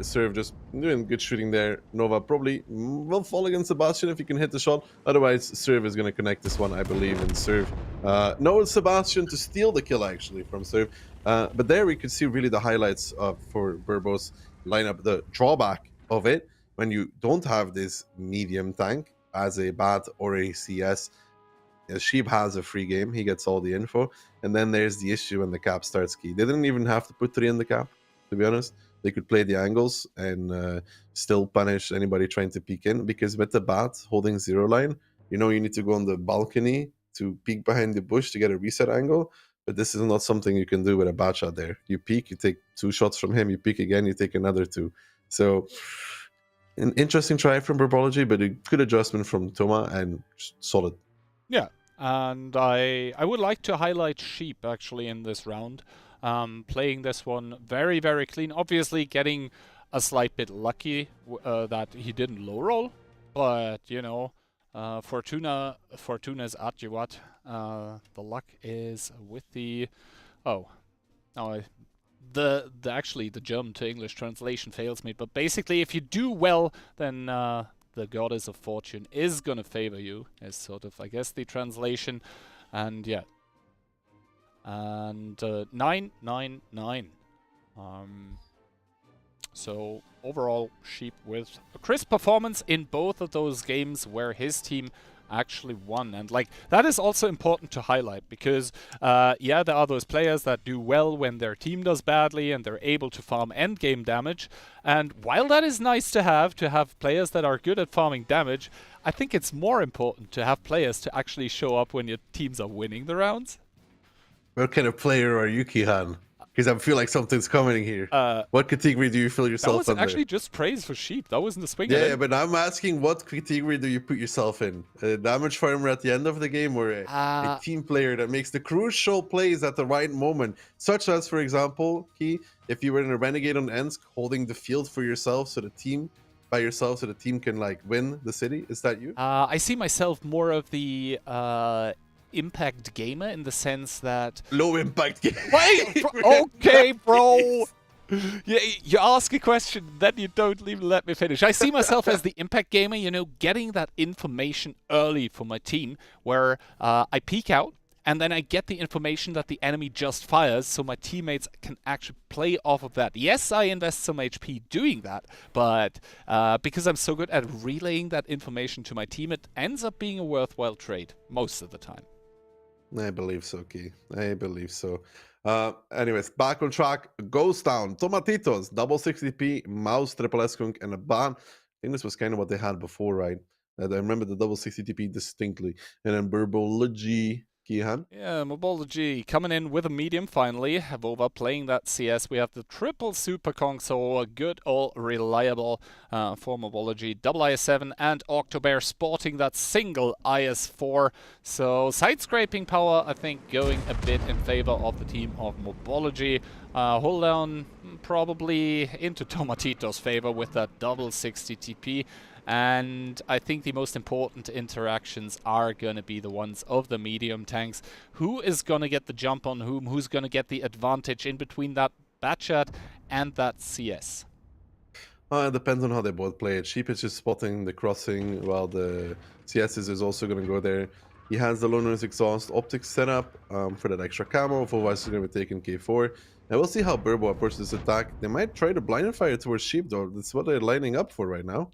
Surf just doing good shooting there. Nova probably will fall against Sebastian if he can hit the shot. Otherwise, Surf is going to connect this one, I believe, in Surf. No, it's Sebastian to steal the kill, actually, from Surf. But there we could see really the highlights for Burbo's lineup. The drawback of it, when you don't have this medium tank as a BAT or a CS, Sheep has a free game. He gets all the info. And then there's the issue when the cap starts key. They didn't even have to put 3 in the cap, to be honest. They could play the angles and still punish anybody trying to peek in. Because with the BAT holding 0 line, you know you need to go on the balcony to peek behind the bush to get a reset angle. But this is not something you can do with a BAT shot there. You peek, you take 2 shots from him. You peek again, you take another 2. So an interesting try from Morbology, but a good adjustment from Toma and solid. Yeah. And I would like to highlight Sheep actually in this round. Playing this one very, very clean. Obviously getting a slight bit lucky that he didn't low roll. But, you know, Fortuna's at you what. The luck is with the... Oh. No, actually the German to English translation fails me. But basically if you do well, then... the goddess of fortune is gonna favor you, is sort of, I guess, the translation. And yeah. And 999. So overall, Sheep with a crisp performance in both of those games where his team actually won. And like that is also important to highlight because yeah, there are those players that do well when their team does badly and they're able to farm endgame damage. And while that is nice to have players that are good at farming damage, I think it's more important to have players to actually show up when your teams are winning the rounds. What kind of player are you, Kihan? Because I feel like something's coming here. What category do you feel yourself under? That was actually just praise for Sheep. That wasn't a swing. Yeah, but I'm asking what category do you put yourself in? A damage farmer at the end of the game or a team player that makes the crucial plays at the right moment? Such as, for example, Key, if you were in a Renegade on Ensk holding the field for yourself so the team... by yourself so the team can like win the city? Is that you? I see myself more of the... impact gamer in the sense that low impact gamer. Wait, okay, bro. You ask a question, then you don't even let me finish. I see myself as the impact gamer, you know, getting that information early for my team, where I peek out and then I get the information that the enemy just fires, so my teammates can actually play off of that. Yes, I invest some HP doing that, but because I'm so good at relaying that information to my team, it ends up being a worthwhile trade most of the time. I believe so, Key. I believe so. Anyways, back on track. Goes down. Tomatitos, double 60p, mouse, triple S-Kunk, and a ban. I think this was kind of what they had before, right? I remember the double 60p distinctly. And then Morbology, Kihan. Yeah, Morbology coming in with a medium finally. Vova playing that CS. We have the triple Super Kong, so good, all reliable for Morbology. Double IS-7 and Octobear sporting that single IS-4. So side scraping power, I think, going a bit in favor of the team of Morbology. Hold down probably into Tomatitos' favor with that double 60 TP. And I think the most important interactions are going to be the ones of the medium tanks. Who is going to get the jump on whom? Who's going to get the advantage in between that Batchat and that CS? It depends on how they both play it. Sheep is just spotting the crossing, while the CS is also going to go there. He has the Loner's Exhaust optics set up for that extra camo. Otherwise, he's going to be taking K4. And we'll see how Burbo approaches this attack. They might try to blind fire towards Sheep, though. That's what they're lining up for right now.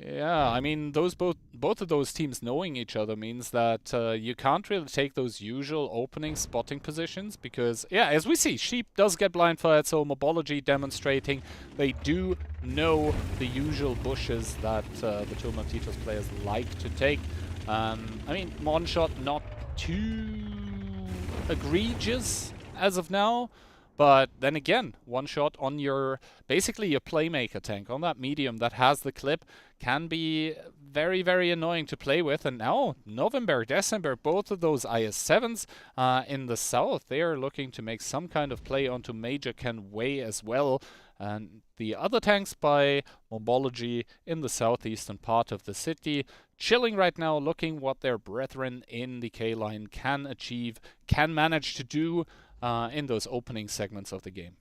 Yeah, I mean, both of those teams knowing each other means that you can't really take those usual opening spotting positions because, yeah, as we see, Sheep does get blind fired, so Morbology demonstrating they do know the usual bushes that the Tomatitos players like to take. I mean, one shot not too egregious as of now. But then again, one shot on your, basically your playmaker tank, on that medium that has the clip, can be very, very annoying to play with. And now, November, December, both of those IS-7s in the south, they are looking to make some kind of play onto Major Ken Wei as well. And the other tanks by Morbology in the southeastern part of the city, chilling right now, looking what their brethren in the K-line can achieve, can manage to do in those opening segments of the game.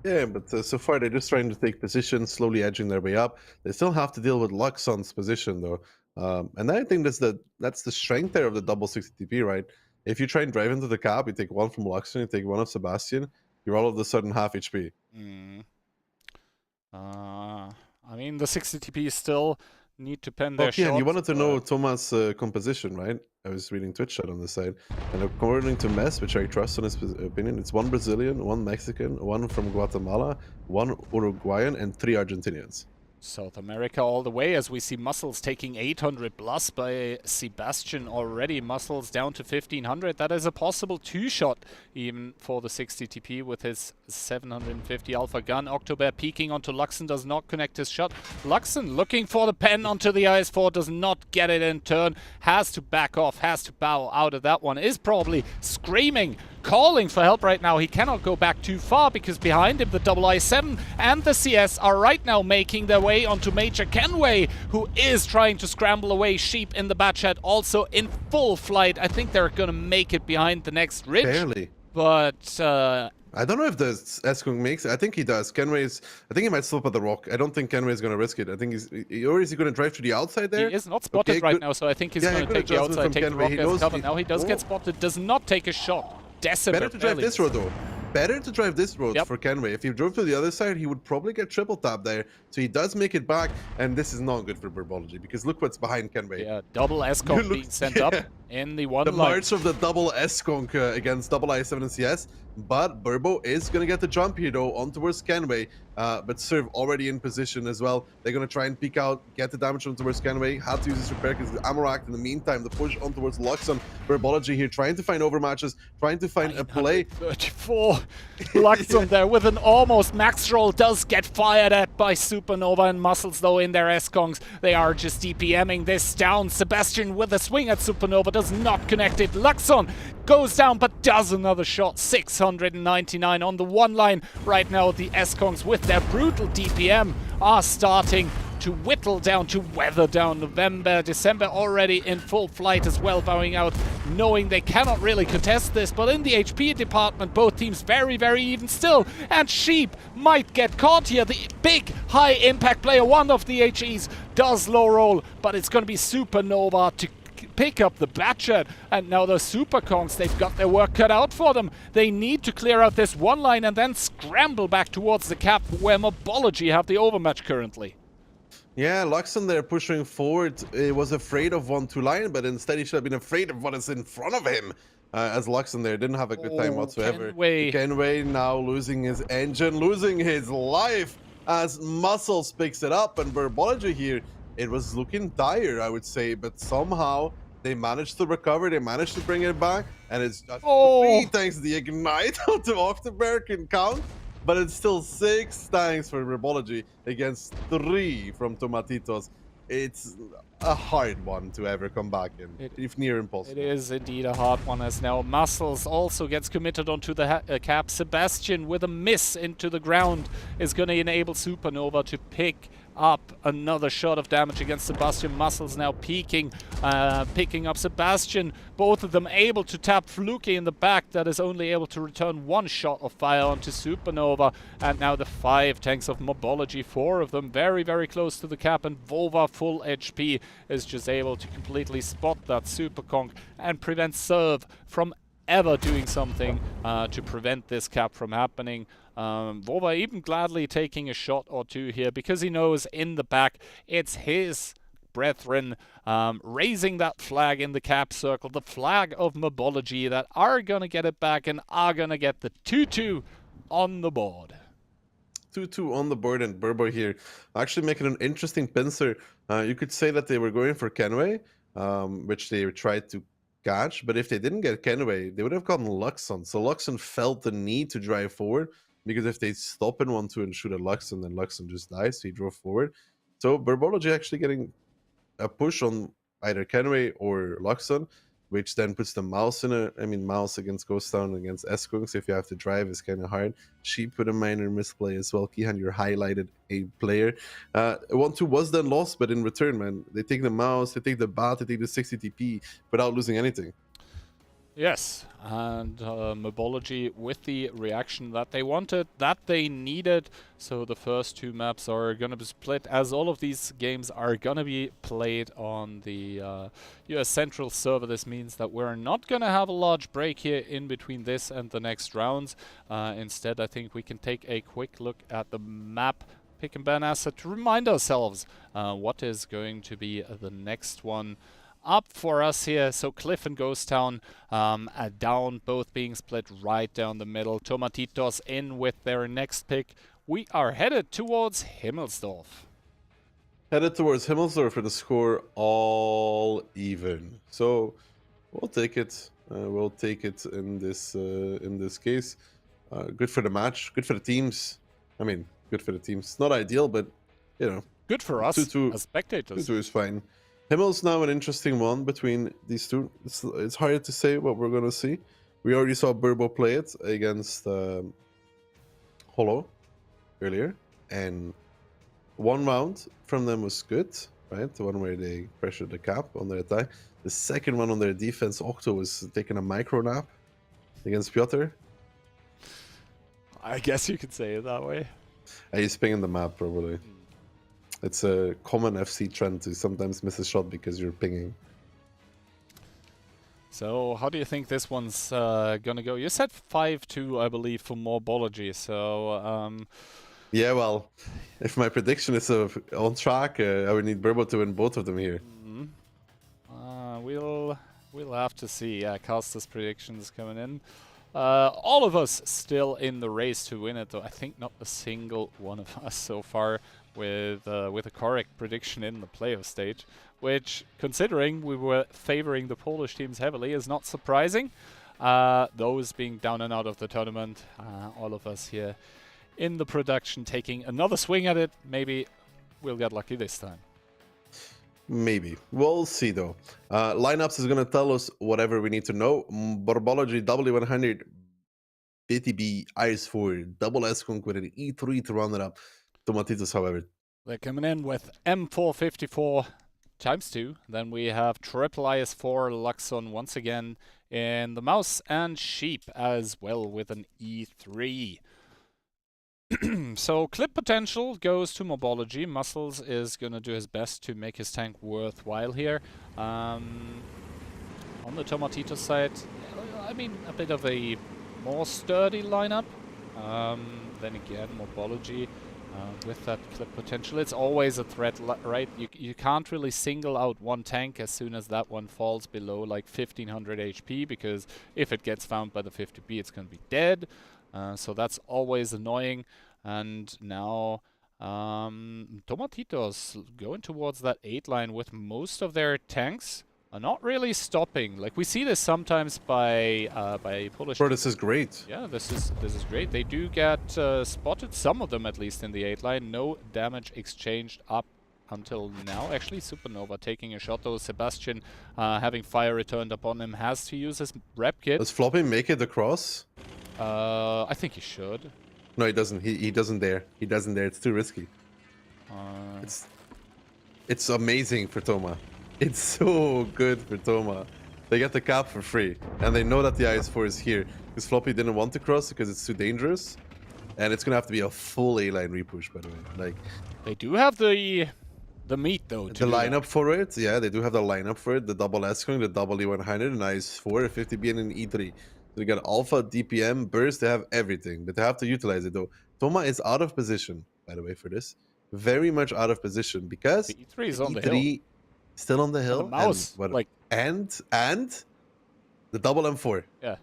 Yeah, but so far they're just trying to take position, slowly edging their way up. They still have to deal with Luxon's position, though. And I think that's the strength there of the double 60 TP, right? If you try and drive into the cap, you take one from Luxon, you take one of Sebastian, you're all of a sudden half HP. I mean, the 60 TP still need to pen their shots. And you wanted to know Thomas' composition, right? I was reading Twitch chat on the side. And according to Mess, which I trust on his opinion, it's one Brazilian, one Mexican, one from Guatemala, one Uruguayan, and 3 Argentinians. South America all the way, as we see Muscles taking 800 plus by Sebastian already. Muscles down to 1500. That is a possible 2-shot even for the 60 TP with his 750 alpha gun. October peeking onto Luxon, does not connect his shot. Luxon looking for the pen onto the IS-4, does not get it in turn. Has to back off, has to bow out of that one. Is probably screaming, calling for help right now. He cannot go back too far because behind him the double I-7 and the CS are right now making their way onto Major Kenway, who is trying to scramble away. Sheep in the Batchat also in full flight. I think they're gonna make it behind the next ridge. Barely. But I don't know if the S-Kung makes it. I think he does. I think he might slip at the rock. I don't think Kenway is going to risk it. I think or is he going to drive to the outside there? He is not spotted right now, so I think he's going to take the outside, take the rock as cover. Now he does get spotted, does not take a shot. Decibel better to drive this road, though. Better to drive this road for Kenway. If he drove to the other side, he would probably get triple tap there. So he does make it back, and this is not good for Morbology, because look what's behind Kenway. Yeah, double S-Conk being sent up in the one The line. march of the double S-Conk against double I-7 and CS. But Burbo is going to get the jump here, though, on towards Kenway. But Serve already in position as well. They're going to try and peek out, get the damage on towards Kenway. Had to use his repair because the Amorak in the meantime, the push on towards Luxon. Morbology here trying to find overmatches, trying to find a play. 34. Luxon there with an almost max roll, does get fired at by Supernova and Muscles, though, in their S-Kongs. They are just DPMing this down. Sebastian with a swing at Supernova does not connect it. Luxon goes down but does another shot. 699 on the one line. Right now the S-Kongs with their brutal DPM are starting to whittle down, to weather down. November, December already in full flight as well, bowing out, knowing they cannot really contest this. But in the HP department, both teams very, very even still. And Sheep might get caught here. The big high impact player, one of the HEs, does low roll, but it's going to be Supernova to pick up the Batchat, and now the Super Kongs, they've got their work cut out for them. They need to clear out this one line and then scramble back towards the cap where Morbology have the overmatch currently. Yeah, Luxon there pushing forward. He was afraid of 1-2 line, but instead he should have been afraid of what is in front of him. As Luxon there didn't have a good time whatsoever. Kenway now losing his engine, losing his life as Muscles picks it up. And Morbology here, it was looking dire, I would say, but somehow they managed to recover, they managed to bring it back, and it's just 3 thanks to the Ignite to October can count. But it's still 6 thanks for Morbology against 3 from Tomatitos. It's a hard one to ever come back in, if near impossible. It is indeed a hard one, as now Muscles also gets committed onto the cap. Sebastian with a miss into the ground is going to enable Supernova to pick up another shot of damage against Sebastian. Muscles now picking up Sebastian. Both of them able to tap Fluky in the back, that is only able to return 1 shot of fire onto Supernova. And now the 5 tanks of Morbology, 4 of them very, very close to the cap, and Vova full HP is just able to completely spot that Super Kong and prevent Serve from ever doing something to prevent this cap from happening. Vova even gladly taking a shot or 2 here because he knows in the back it's his brethren raising that flag in the cap circle, the flag of Morbology, that are gonna get it back and are gonna get the 2-2 on the board. 2-2 on the board, and Burbo here actually making an interesting pincer. You could say that they were going for Kenway, which they tried to catch, but if they didn't get Kenway, they would have gotten Luxon. So Luxon felt the need to drive forward, because if they stop in 1-2 and shoot at Luxon, then Luxon just dies, so he drove forward. So Morbology actually getting a push on either Kenway or Luxon, which then puts the Mouse in Mouse against Ghost Town, against Eskung, so if you have to drive, it's kind of hard. Sheep with a minor misplay as well. Kihan, you're highlighted a player. 1-2 was then lost, but in return, man, they take the Mouse, they take the Bat, they take the 60 TP without losing anything. Yes, and Morbology with the reaction that they wanted, that they needed. So the first 2 maps are going to be split, as all of these games are going to be played on the US Central server. This means that we're not going to have a large break here in between this and the next rounds. Instead, I think we can take a quick look at the map pick and ban asset to remind ourselves what is going to be the next one up for us here. So Cliff and Ghost Town down, both being split right down the middle. Tomatitos in with their next pick. We are headed towards Himmelsdorf. Headed towards Himmelsdorf for the score all even. So we'll take it. We'll take it in this case. Good for the match. Good for the teams. I mean, good for the teams. Not ideal, but you know. Good for us 2-2, as spectators. 2-2 is fine. Himmel's now an interesting one between these two. It's hard to say what we're going to see. We already saw Burbo play it against Hollow earlier, and 1 round from them was good, right? The one where they pressured the cap on their attack. The second one on their defense, Octo was taking a micro nap against Piotr. I guess you could say it that way. He's pinging the map, probably. It's a common FC trend to sometimes miss a shot because you're pinging. So how do you think this one's gonna go? You said 5-2, I believe, for Morbology. So yeah, well, if my prediction is on track, I would need Burbo to win both of them here. We'll have to see. Caster's predictions coming in. All of us still in the race to win it, though I think not a single one of us so far with a correct prediction in the playoff stage, which, considering we were favoring the Polish teams heavily, is not surprising. Those being down and out of the tournament, all of us here in the production taking another swing at it. Maybe we'll get lucky this time. Maybe. We'll see, though. Lineups is going to tell us whatever we need to know. Morbology W100, BTB, IS4, double S-Conk with an E3 to round it up. Tomatitos, however. They're coming in with M454 ×2. Then we have triple IS4 Luxon once again in the Mouse, and Sheep as well with an E3. So clip potential goes to Morbology. Muscles is gonna do his best to make his tank worthwhile here. On the Tomatitos side, I mean, a bit of a more sturdy lineup. Then again, Morbology with that clip potential, it's always a threat, right? You can't really single out one tank as soon as that one falls below like 1500 HP, because if it gets found by the 50p, it's gonna be dead. So that's always annoying. And now Tomatitos going towards that 8 line with most of their tanks are not really stopping. Like, we see this sometimes by Polish. Bro, this is great. Yeah, this is great. They do get spotted, some of them at least, in the 8 line. No damage exchanged up until now. Actually, Supernova taking a shot, though. Sebastian, having fire returned upon him, has to use his rep kit. Does Floppy make it across? I think he should. No, he doesn't. He doesn't dare. He doesn't dare. It's too risky. It's amazing for Toma. It's so good for Toma. They get the cap for free, and they know that the IS-4 is here because Floppy didn't want to cross because it's too dangerous, and it's gonna have to be a full A-line repush, by the way. Like, they do have the meat though. The lineup for it, yeah, they do have the lineup for it. The double S-Kong, the double E100, an IS-4, a 50B, and an E3. So they got Alpha, DPM, Burst. They have everything, but they have to utilize it though. Toma is out of position, by the way, for this. Very much out of position because the E3 is on the hill. Still on the hill. And the mouse, and the double M4. Yeah,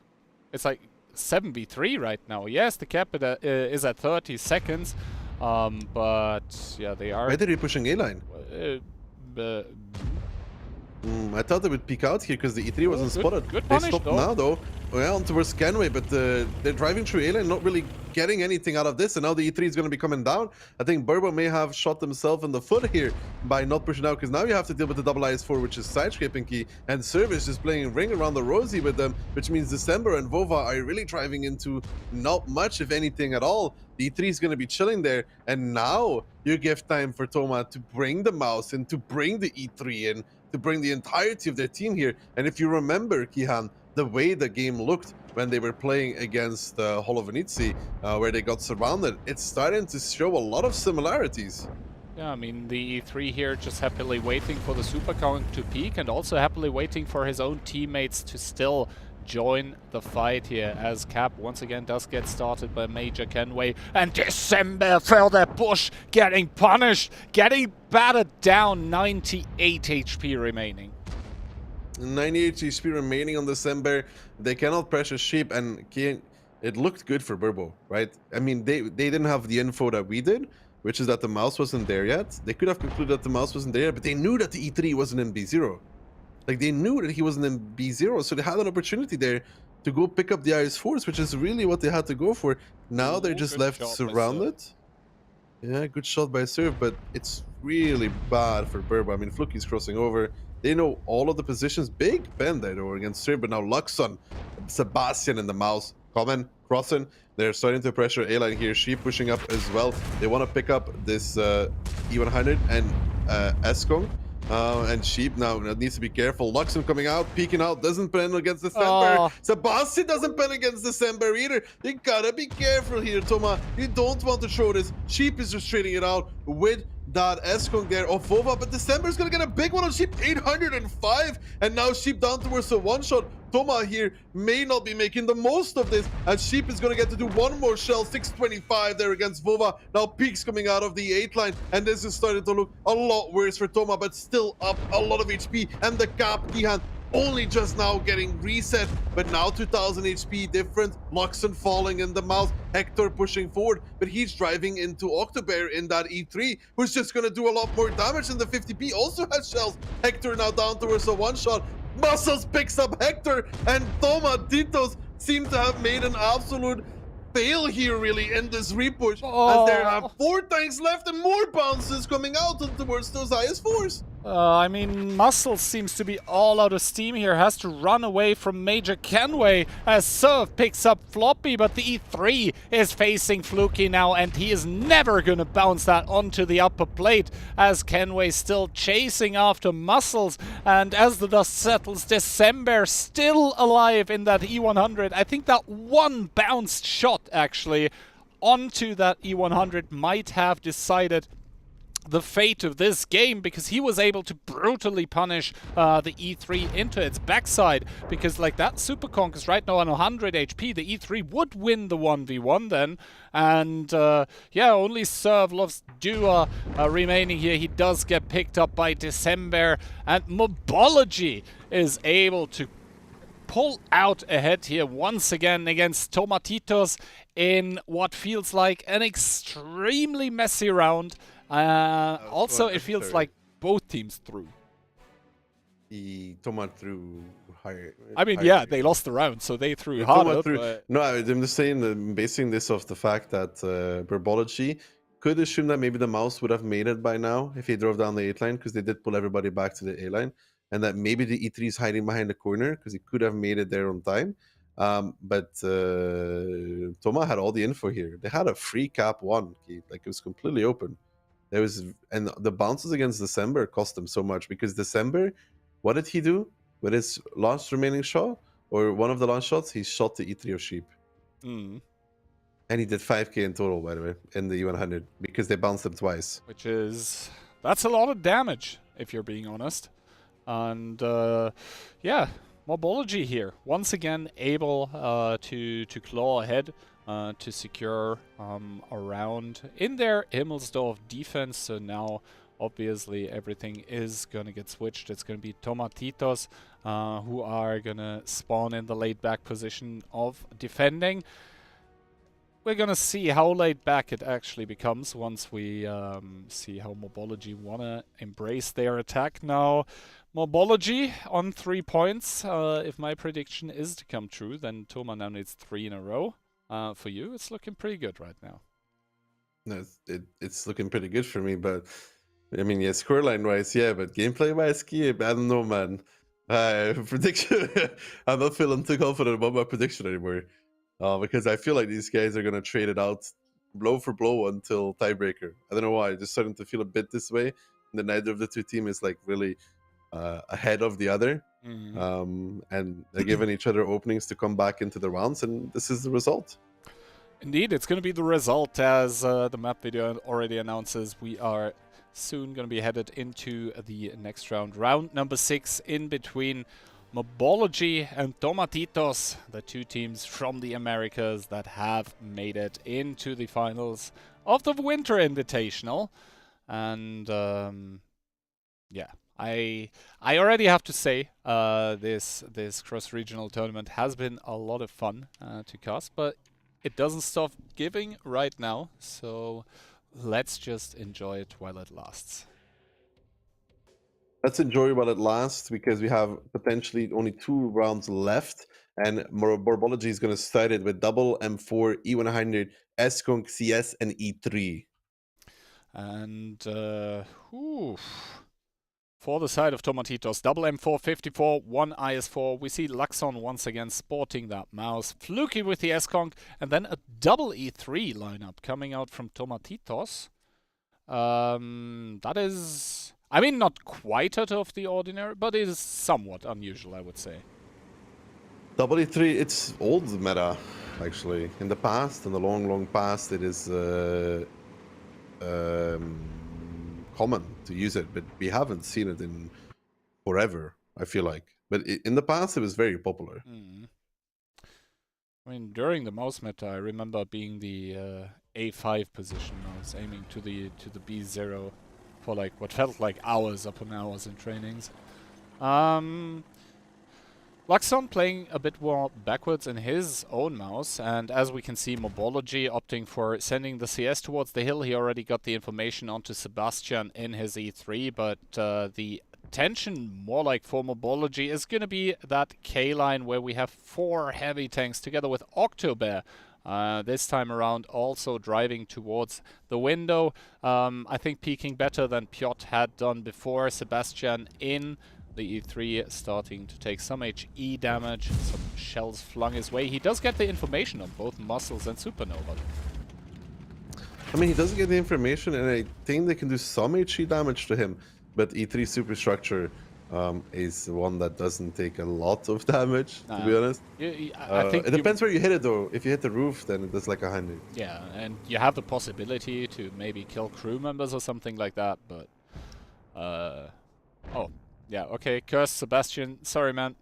it's like 7v3 right now. Yes, the cap is at 30 seconds, but yeah, they are. Why are they pushing A line? I thought they would peek out here because the E3 wasn't spotted. Good they punish, stopped now though. Well, on towards Scanway, but they're driving through A-Lane, not really getting anything out of this, and now the E3 is going to be coming down. I think Burbo may have shot himself in the foot here by not pushing out, because now you have to deal with the double IS-4, which is side-scraping key, and Service just playing ring around the rosy with them, which means December and Vova are really driving into not much, if anything at all. The E3 is going to be chilling there, and now you give time for Toma to bring the mouse in, to bring the E3 in, to bring the entirety of their team here. And if you remember, Kihan, the way the game looked when they were playing against nitzi, where they got surrounded, it's starting to show a lot of similarities. Yeah, I mean, the E3 here just happily waiting for the super count to peak, and also happily waiting for his own teammates to still join the fight here, as Cap once again does get started by Major Kenway, and December fell that bush, getting punished, getting battered down. 98 HP remaining. 98 HP remaining on December. They cannot pressure Sheep, and it looked good for Burbo, right? I mean, they didn't have the info that we did, which is that the mouse wasn't there yet. They could have concluded that the mouse wasn't there, but they knew that the E3 wasn't in B0. Like, they knew that he wasn't in B0, so they had an opportunity there to go pick up the IS-4s, which is really what they had to go for. Now they're just left surrounded. Yeah, good shot by Serve, but it's really bad for Burbo. I mean, Fluky's crossing over. They know all of the positions. Big bend there though against Serve, but now Luxon, Sebastian, and the mouse coming, crossing. They're starting to pressure A-line here. Sheep pushing up as well. They want to pick up this E100 and S-Kong. And Sheep now needs to be careful. Luxon coming out, peeking out, doesn't pen against December. Sebastian doesn't pen against December either. You gotta be careful here, Toma. You don't want to throw this. Sheep is just trading it out with that S-Kong there of Vova, but December's gonna get a big one on Sheep, 805, and now Sheep down towards the one-shot. Toma here may not be making the most of this, and Sheep is gonna get to do one more shell, 625 there against Vova. Now Peaks coming out of the 8 line, and this is starting to look a lot worse for Toma, but still up a lot of HP, and the cap, Kihan, only just now getting reset, but now 2000 HP different. Luxon falling in the mouth, Hector pushing forward, but he's driving into Octobear in that E3, who's just gonna do a lot more damage than the 50p. Also has shells. Hector now down towards a one-shot. Muscles picks up Hector, and Tomatitos seem to have made an absolute fail here really in this repush, as there are 4 tanks left and more bounces coming out towards those IS-4s. I mean, Muscles seems to be all out of steam here, has to run away from Major Kenway as Surf picks up Floppy, but the E3 is facing Fluky now, and he is never gonna bounce that onto the upper plate, as Kenway still chasing after Muscles, and as the dust settles, December still alive in that E100. I think that one bounced shot actually onto that E100 might have decided the fate of this game, because he was able to brutally punish the E3 into its backside, because like that Super Conk is right now on 100 HP. The E3 would win the 1v1 then, and yeah, only Servlov's Dua remaining here. He does get picked up by December, and Morbology is able to pull out ahead here once again against Tomatitos in what feels like an extremely messy round. Also, it feels like both teams threw. The Tomat threw higher. I mean, yeah, they lost the round, so they threw harder. But... No, I'm just saying, I'm basing this off the fact that Morbology could assume that maybe the mouse would have made it by now if he drove down the 8 line, because they did pull everybody back to the A line, and that maybe the E3 is hiding behind the corner because he could have made it there on time. But Toma had all the info here. They had a free cap 1, like it was completely open. There was, and the bounces against December cost them so much, because December, what did he do with his last remaining shot, or one of the last shots? He shot the E3 of Sheep. Mm. And he did 5k in total, by the way, in the U100, because they bounced him twice. Which is, that's a lot of damage, if you're being honest. And yeah, Morbology here, once again able to claw ahead, to secure a round in their Himmelsdorf defense. So now, obviously, everything is going to get switched. It's going to be Tomatitos who are going to spawn in the laid back position of defending. We're going to see how laid back it actually becomes once we see how Morbology want to embrace their attack now. Morbology on 3 points. If my prediction is to come true, then Toma now needs 3 in a row. For you, it's looking pretty good right now. No, it's looking pretty good for me, but I mean, yeah, scoreline-wise, yeah, but gameplay-wise, I don't know, man. Prediction, I'm not feeling too confident about my prediction anymore, because I feel like these guys are gonna trade it out blow for blow until tiebreaker. I don't know why, just starting to feel a bit this way. And neither of the two teams is like really ahead of the other. And they're giving each other openings to come back into the rounds, and this is the result. Indeed, it's going to be the result, as the map video already announces. We are soon going to be headed into the next round. Round number 6 in between Morbology and Tomatitos, the two teams from the Americas that have made it into the finals of the Winter Invitational. And yeah, I already have to say this cross-regional tournament has been a lot of fun to cast, but it doesn't stop giving right now, so let's just enjoy it while it lasts. Let's enjoy while it lasts, because we have potentially only 2 rounds left, and Morbology is going to start it with double M4, E100, S-Conk, CS, and E3. And for the side of Tomatitos, double M4, 54, 1 IS4. We see Luxon once again sporting that mouse. Fluky with the S-Conk, and then a double E3 lineup coming out from Tomatitos. That is, I mean, not quite out of the ordinary, but it is somewhat unusual, I would say. Double E3, it's old meta, actually. In the past, in the long past, it is common to use it, but we haven't seen it in forever, I feel like. But in the past, it was very popular. I mean, during the mouse meta, I remember being the A5 position. I was aiming to the B0 for like what felt like hours upon hours in trainings. Luxon playing a bit more backwards in his own mouse, and as we can see, Morbology opting for sending the CS towards the hill. He already got the information onto Sebastian in his E3, but the tension more like for Morbology is going to be that K-line where we have 4 heavy tanks together with Octobear. This time around also driving towards the window. I think peaking better than Piotr had done before. Sebastian in the E3 starting to take some HE damage, some shells flung his way. He does get the information on both Muscles and Supernova. I mean, he doesn't get the information, and I think they can do some HE damage to him, but E3 Superstructure is one that doesn't take a lot of damage, to be honest. I think It depends where you hit it, though. If you hit the roof, then it does like 100. Yeah, and you have the possibility to maybe kill crew members or something like that, but... oh, yeah, okay, Curse Sebastian, sorry man,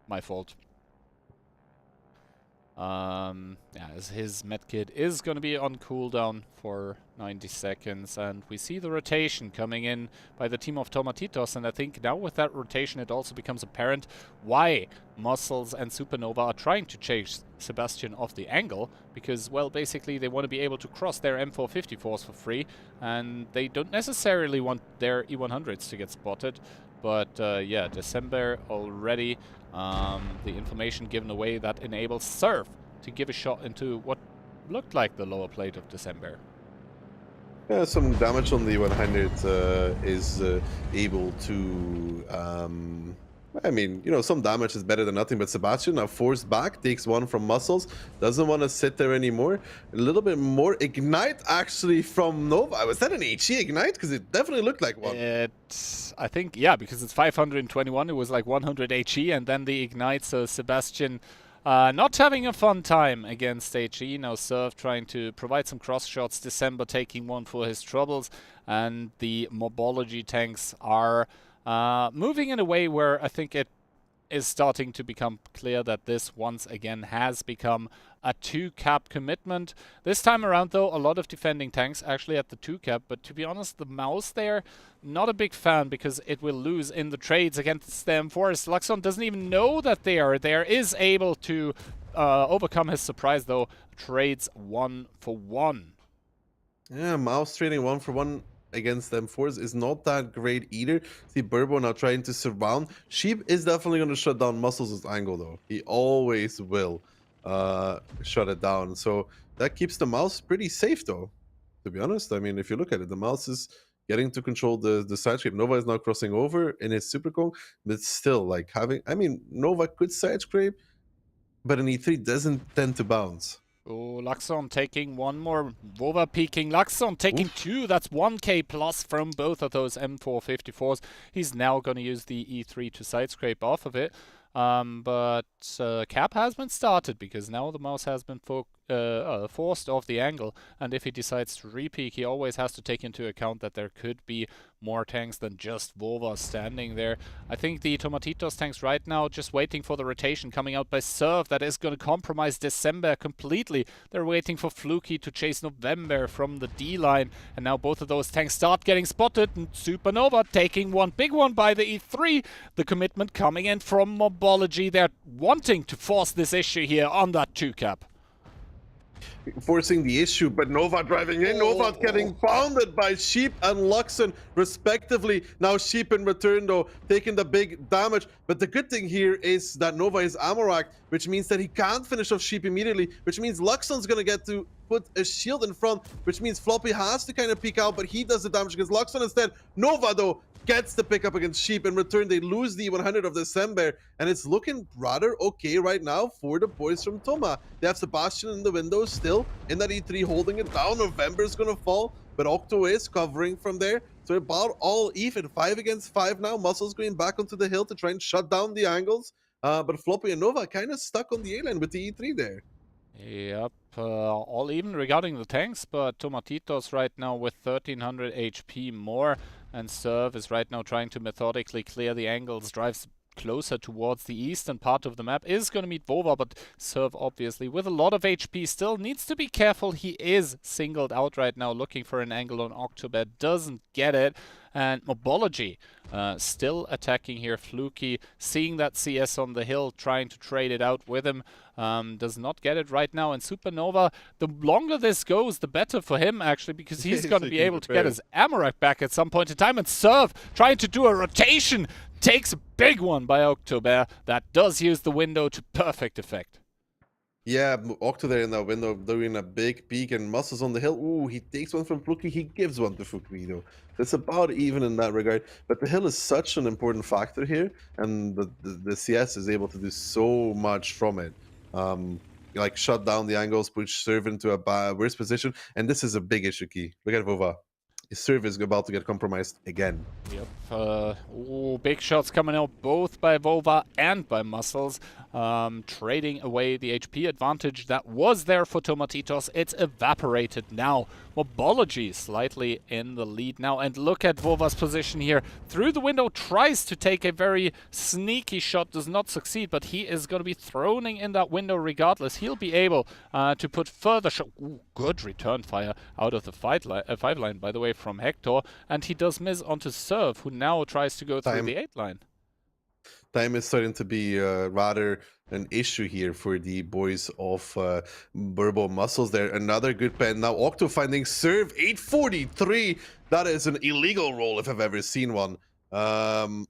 my fault. Yeah, as his medkit is going to be on cooldown for 90 seconds, and we see the rotation coming in by the team of Tomatitos, and I think now with that rotation it also becomes apparent why Muscles and Supernova are trying to chase Sebastian off the angle, because, well, basically they want to be able to cross their M454s for free, and they don't necessarily want their E100s to get spotted. But yeah, December already, the information given away that enables Surf to give a shot into what looked like the lower plate of December. Yeah, some damage on the 100 is able to... I mean, you know, some damage is better than nothing, but Sebastian now forced back, takes one from Muscles, doesn't want to sit there anymore. A little bit more Ignite, actually, from Nova. Was that an HE Ignite? Because it definitely looked like one. I think, yeah, because it's 521, it was like 100 HE, and then the Ignite, so Sebastian not having a fun time against HE. Now Surf trying to provide some cross shots, December taking one for his troubles, and the Morbology tanks are... moving in a way where I think it is starting to become clear that this once again has become a 2-cap commitment. This time around, though, a lot of defending tanks actually at the 2-cap, but to be honest, the Mouse there, not a big fan because it will lose in the trades against the M4s. Luxon doesn't even know that they are there, is able to overcome his surprise, though. Trades 1 for 1. Yeah, Mouse trading 1 for 1 against M4s is not that great either. See Burbo now trying to surround. Sheep is definitely going to shut down Muscles' angle, though. He always will shut it down. So that keeps the Mouse pretty safe, though, to be honest. I mean, if you look at it, the Mouse is getting to control the side scrape. Nova is now crossing over in his Super Kong, but still, like, having... I mean, Nova could side scrape, but an E3 doesn't tend to bounce. Oh, Luxon taking one more. Vova peeking. Luxon taking two. That's 1k plus from both of those M454s. He's now going to use the E3 to side scrape off of it. But cap has been started because now the Mouse has been forced off the angle, and if he decides to repeak, he always has to take into account that there could be more tanks than just Vova standing there. I think the Tomatitos tanks right now just waiting for the rotation coming out by Surf that is going to compromise December completely. They're waiting for Fluky to chase November from the D-line, and now both of those tanks start getting spotted, and Supernova taking one big one by the E3. The commitment coming in from Morbology. They're wanting to force this issue here on that 2-cap. Forcing the issue, but Nova driving in. Nova getting pounded by Sheep and Luxon, respectively. Now Sheep in return, though, taking the big damage. But the good thing here is that Nova is ammo-racked, which means that he can't finish off Sheep immediately, which means Luxon's going to get to put a shield in front, which means Floppy has to kind of peek out, but he does the damage against Luxon instead. Nova, though, gets the pickup against Sheep. In return, they lose the 100 of December, and it's looking rather okay right now for the boys from Toma. They have Sebastian in the window still, in that E3 holding it down. November's gonna fall, but Octo is covering from there. So about all even, 5 against 5 now. Muscles going back onto the hill to try and shut down the angles. But Floppy and Nova kind of stuck on the A-lane with the E3 there. Yep, all even regarding the tanks, but Tomatitos right now with 1300 HP more, and Surf is right now trying to methodically clear the angles, drives closer towards the eastern part of the map, is going to meet Vova, but Surf obviously with a lot of HP still needs to be careful. He is singled out right now looking for an angle on October, doesn't get it, and Morbology still attacking here. Fluky seeing that CS on the hill, trying to trade it out with him, does not get it right now, and Supernova, the longer this goes, the better for him actually, because he's going to be able to get his ammo rack back at some point in time, and Surf trying to do a rotation, takes a big one by October. That does use the window to perfect effect. Yeah, Octo there in that window doing a big peek, and Muscles on the hill. Ooh, he takes one from Fluky, he gives one to Fluky, though. It's about even in that regard. But the hill is such an important factor here, and the CS is able to do so much from it. Like shut down the angles, push Serve into a worse position, and this is a big issue key. Look at Vova. his serve is about to get compromised again. Yep. Big shots coming out both by Vova and by Muscles. Trading away the HP advantage that was there for Tomatitos. It's evaporated now. Morbology slightly in the lead now. And look at Vova's position here. Through the window, tries to take a very sneaky shot, does not succeed, but he is going to be throning in that window regardless. He'll be able to put further shot. Good return fire out of the five line, by the way, from Hector. And he does miss onto Serve, who now tries to go through the 8 line. Time is starting to be rather an issue here for the boys of Burbo Muscles there. Another good pen. Now Octo finding Serve 843. That is an illegal roll if I've ever seen one. Now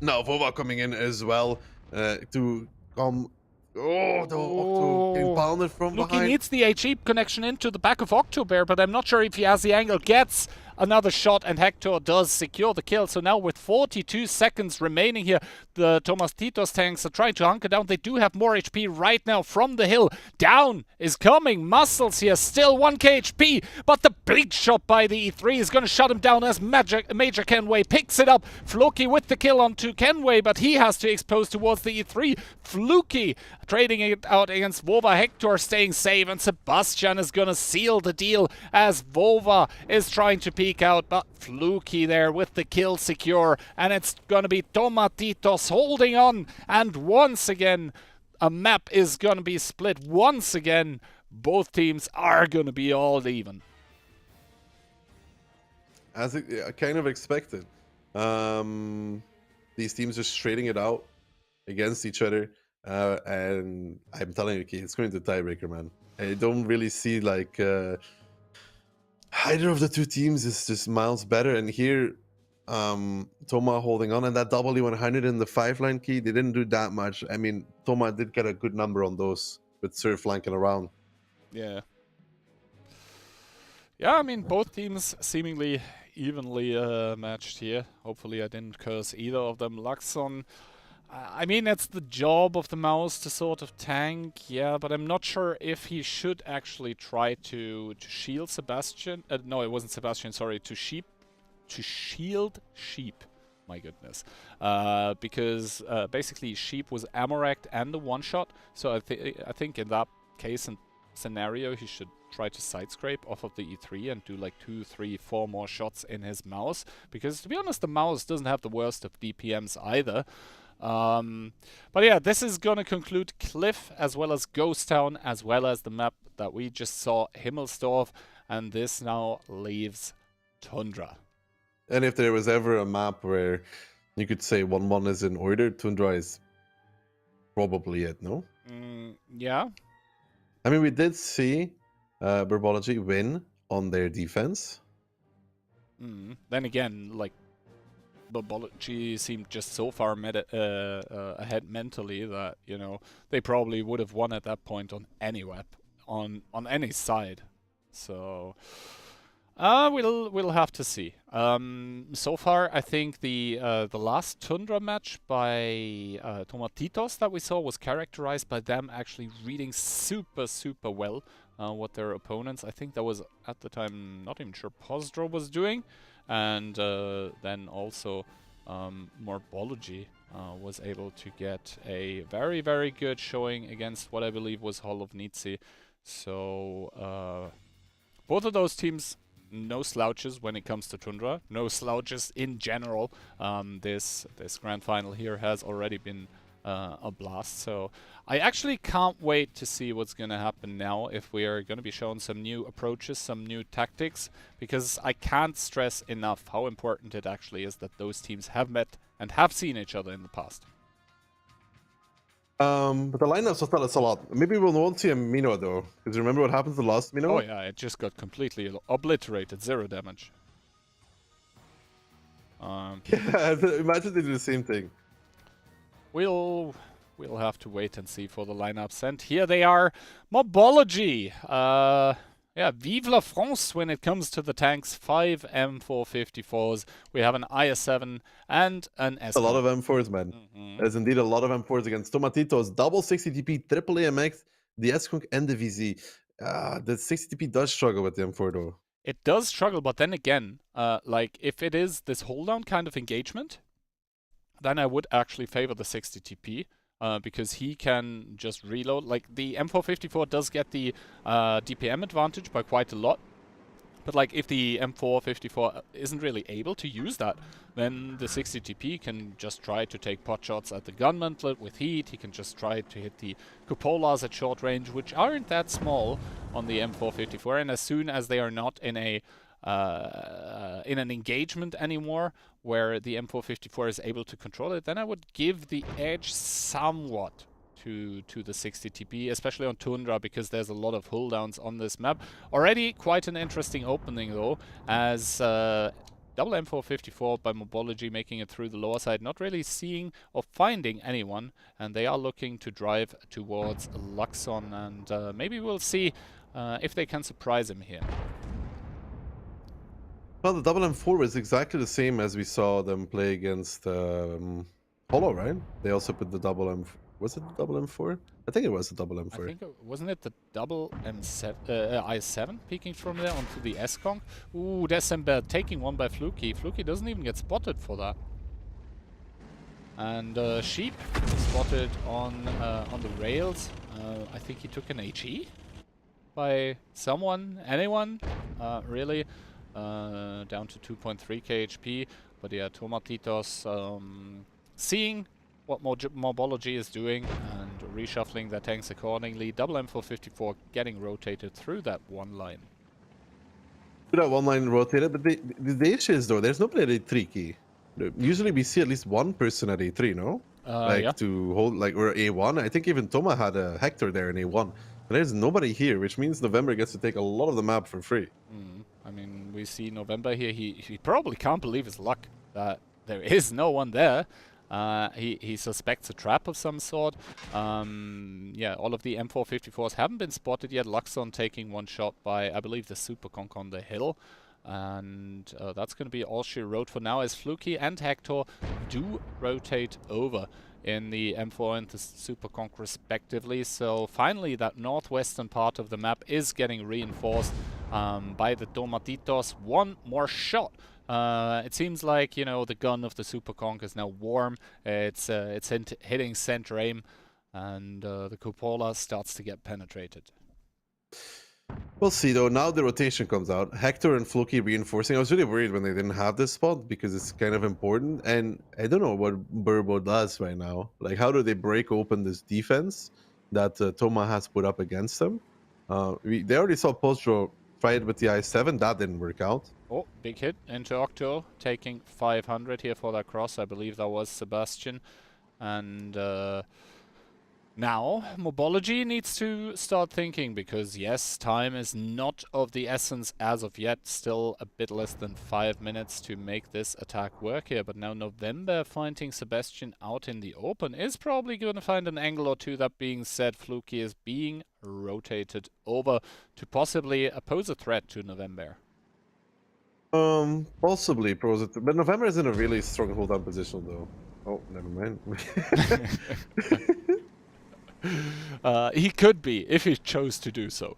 Vova coming in as well to come. Oh, the Octo getting pounded from Look, behind. he needs the HE connection into the back of Octobear, but I'm not sure if he has the angle. Gets another shot, and Hector does secure the kill. So now with 42 seconds remaining here, the Tomatitos tanks are trying to hunker down. They do have more HP right now from the hill. Down is coming. Muscles here, still 1k HP, but the big shot by the E3 is going to shut him down as Major Kenway picks it up. Fluky with the kill onto Kenway, but he has to expose towards the E3. Fluky trading it out against Vova. Hector staying safe, and Sebastian is going to seal the deal as Vova is trying to peek out, but Fluky there with the kill secure, and it's going to be Tomatitos holding on, and once again a map is going to be split. Once again both teams are going to be all even. As I kind of expected. These teams just trading it out against each other. And I'm telling you, okay, it's going to tiebreaker, man. I don't really see like either of the two teams is just miles better. And here, Toma holding on, and that W100 in the 5-line key, they didn't do that much. I mean, Toma did get a good number on those with Surf flanking around. Yeah. Yeah, I mean, both teams seemingly evenly matched here. Hopefully I didn't curse either of them. Luxon, I mean, it's the job of the mouse to sort of tank, yeah, but I'm not sure if he should actually try to shield Sebastian. No, it wasn't Sebastian, sorry, to shield Sheep. My goodness. Because basically Sheep was Amoract and a one-shot, so I think in that case and scenario he should try to side scrape off of the E3 and do like 2, 3, 4 more shots in his mouse, because to be honest the mouse doesn't have the worst of DPMs either. But yeah, this is gonna conclude Cliff as well as Ghost Town as well as the map that we just saw, Himmelsdorf, and this now leaves Tundra. And if there was ever a map where you could say 1-1 is in order, Tundra is probably it, no? Yeah. I mean, we did see Morbology win on their defense. Then again, like, Morbology seemed just so far ahead mentally that, you know, they probably would have won at that point on any on any side. So we'll have to see. So far, I think the last Tundra match by Tomatitos that we saw was characterized by them actually reading super well what their opponents, I think that was at the time, not even sure, Postrow was doing. And then also Morbology was able to get a very good showing against what I believe was Hall of Nitzi. So both of those teams, no slouches when it comes to Tundra, no slouches in general. This grand final here has already been a blast, so I actually can't wait to see what's going to happen now, if we are going to be shown some new approaches, some new tactics, because I can't stress enough how important it actually is that those teams have met and have seen each other in the past. But the lineups will tell us a lot. Maybe we won't see a Mino though, because remember what happened to the last Mino? Oh yeah, it just got completely obliterated, 0 damage. Yeah, imagine they do the same thing. We'll have to wait and see for the lineups. And here they are, Morbology. Yeah, vive la France when it comes to the tanks. 5 M454s. We have an IS-7 and an S. A lot of M4s, man. There's indeed a lot of M4s against Tomatitos. Double 60 TP, triple AMX, the S-Kunk and the VZ. The 60 TP does struggle with the M4 though. It does struggle, but then again, like if it is this hold down kind of engagement, then I would actually favor the 60 TP. Because he can just reload. Like the M454 does get the DPM advantage by quite a lot. But like if the M454 isn't really able to use that, then the 60 TP can just try to take pot shots at the gun mantlet with heat. He can just try to hit the cupolas at short range, which aren't that small on the M454. And as soon as they are not in a in an engagement anymore where the M454 is able to control it, then I would give the edge somewhat to the 60 TP, especially on Tundra, because there's a lot of hull downs on this map. Already quite an interesting opening though, as double M454 by Morbology making it through the lower side, not really seeing or finding anyone, and they are looking to drive towards Luxon, and maybe we'll see if they can surprise him here. Well, the double M4 was exactly the same as we saw them play against Polo, right? They also put the double M. Was it the double M4? I think it was the double M4. I think wasn't it the double M7 I7 peeking from there onto the S-Conk? Ooh, December taking one by Fluky. Fluky doesn't even get spotted for that. And Sheep spotted on the rails. I think he took an HE by someone, anyone, really. Down to 2.3 KHP, but yeah, Tomatitos seeing what Morbology is doing and reshuffling their tanks accordingly. Double M454 getting rotated through that one line. Through that one line rotated, but the issue is though, there's nobody at A3 key. Usually we see at least one person at A3, no? Yeah. To hold, like, or A1. I think even Toma had a Hector there in A1. But there's nobody here, which means November gets to take a lot of the map for free. I mean, we see November here. He probably can't believe his luck that there is no one there. He suspects a trap of some sort. Yeah, all of the M454s haven't been spotted yet. Luxon taking one shot by, I believe, the Super Conk on the hill. And that's going to be all she wrote for now, as Fluky and Hector do rotate over in the M4 and the Super Conk respectively. So finally that northwestern part of the map is getting reinforced by the Tomatitos. One more shot. It seems like, you know, the gun of the Super Conk is now warm. It's hitting center aim, and the cupola starts to get penetrated. We'll see though. Now the rotation comes out. Hector and Fluky reinforcing. I was really worried when they didn't have this spot because it's kind of important. And I don't know what Burbo does right now. Like, how do they break open this defense that Toma has put up against them? They already saw Postrow try it with the I7. That didn't work out. Oh, big hit into Octo, taking 500 here for that cross. I believe that was Sebastian. And now Morbology needs to start thinking, because yes, time is not of the essence as of yet. Still a bit less than 5 minutes to make this attack work here. But now November finding Sebastian out in the open is probably going to find an angle or two. That being said, Fluky is being rotated over to possibly pose a threat to November. Possibly pose it, but November is in a really strong hold on position though. Oh, never mind. He could be, if he chose to do so.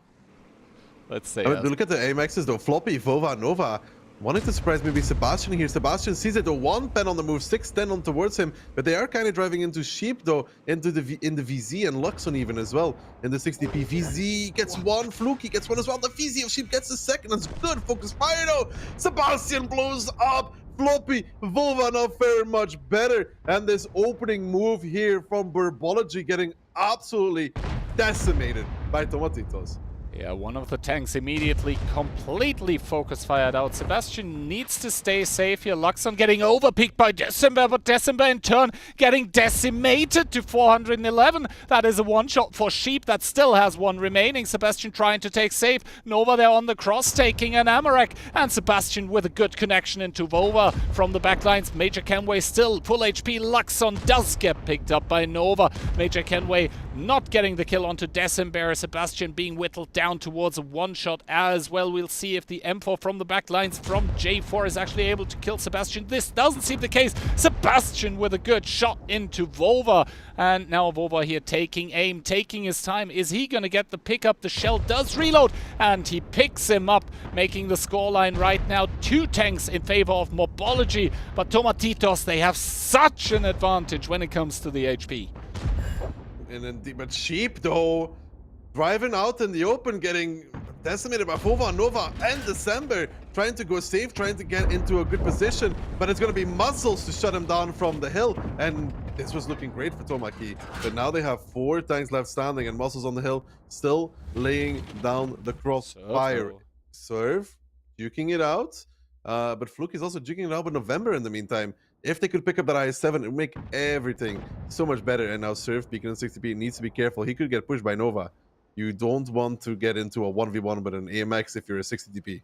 Let's say. Look at the AMXs though. Floppy, Vova, Nova. Wanting to surprise maybe Sebastian here. Sebastian sees it. The one pen on the move, 6-10 on towards him. But they are kind of driving into Sheep though, into the VZ and Luxon even as well. In the 60p, VZ gets one. Fluky gets one as well. The VZ of Sheep gets the second. That's good. Focus fire though. Sebastian blows up. Floppy, Vova not very much better. And this opening move here from Morbology getting absolutely decimated by Tomatitos. Yeah, one of the tanks immediately completely focus fired out. Sebastian needs to stay safe here. Luxon getting overpeaked by December, but December in turn getting decimated to 411. That is a one-shot for Sheep that still has one remaining. Sebastian trying to take safe. Nova there on the cross taking an Amarek, and Sebastian with a good connection into Vova from the backlines. Major Kenway still full HP. Luxon does get picked up by Nova. Major Kenway not getting the kill onto December. Sebastian being whittled down down towards a one-shot as well. We'll see if the M4 from the back lines from J4 is actually able to kill Sebastian. This doesn't seem the case. Sebastian with a good shot into Vova. And now Vova here taking aim, taking his time. Is he going to get the pickup? The shell does reload, and he picks him up, making the scoreline right now 2 tanks in favor of Morbology. But Tomatitos, they have such an advantage when it comes to the HP. And then, but Sheep, though, driving out in the open, getting decimated by Vova, Nova, and December, trying to go safe, trying to get into a good position, but it's going to be Muscles to shut him down from the hill, and this was looking great for Tomaki. But now they have 4 tanks left standing, and Muscles on the hill, still laying down the crossfire. Serve, duking it out, but Fluke is also duking it out with November in the meantime. If they could pick up that IS-7, it would make everything so much better. And now Surf, Beacon and 60p, needs to be careful. He could get pushed by Nova. You don't want to get into a 1v1 with an AMX if you're a 60 DP.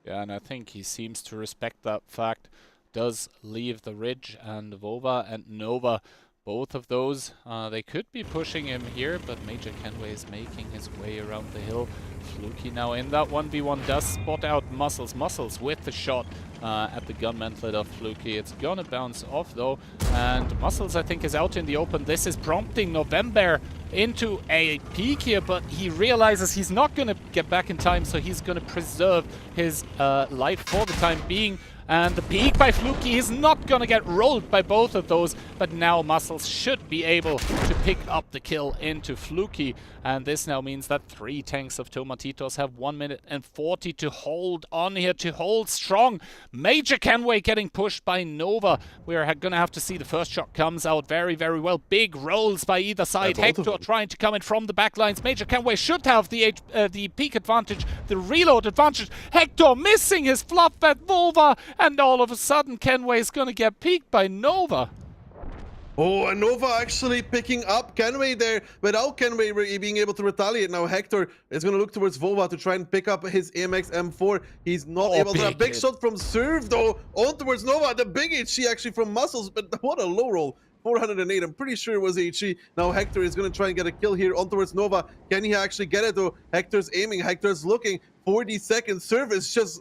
Yeah, and I think he seems to respect that fact. Does leave the Ridge, and Vova and Nova, both of those, they could be pushing him here, but Major Kenway is making his way around the hill. Fluky now in that 1v1 does spot out Muscles. Muscles with the shot at the gun mantlet of Fluky. It's gonna bounce off though, and Muscles I think is out in the open. This is prompting November into a peek here, but he realizes he's not gonna get back in time, so he's gonna preserve his life for the time being. And the peek by Fluky is not gonna get rolled by both of those, but now Muscles should be able to pick up the kill into Fluky. And this now means that 3 tanks of Tomatitos have 1 minute and 40 to hold on here, to hold strong. Major Kenway getting pushed by Nova. We're gonna have to see the first shot comes out very, very well. Big rolls by either side. Hector trying to come in from the back lines. Major Kenway should have the peak advantage, the reload advantage. Hector missing his fluff at Vova, and all of a sudden Kenway is gonna get peeked by Nova. Oh, and Nova actually picking up Kenway there without Kenway being able to retaliate. Now Hector is going to look towards Vova to try and pick up his AMX M4. He's not able to. A big shot from Serve though on towards Nova. The big HE actually from Muscles, but what a low roll. 408, I'm pretty sure it was HE. Now Hector is going to try and get a kill here on towards Nova. Can he actually get it though? Hector's aiming, Hector's looking. 40 seconds, Service just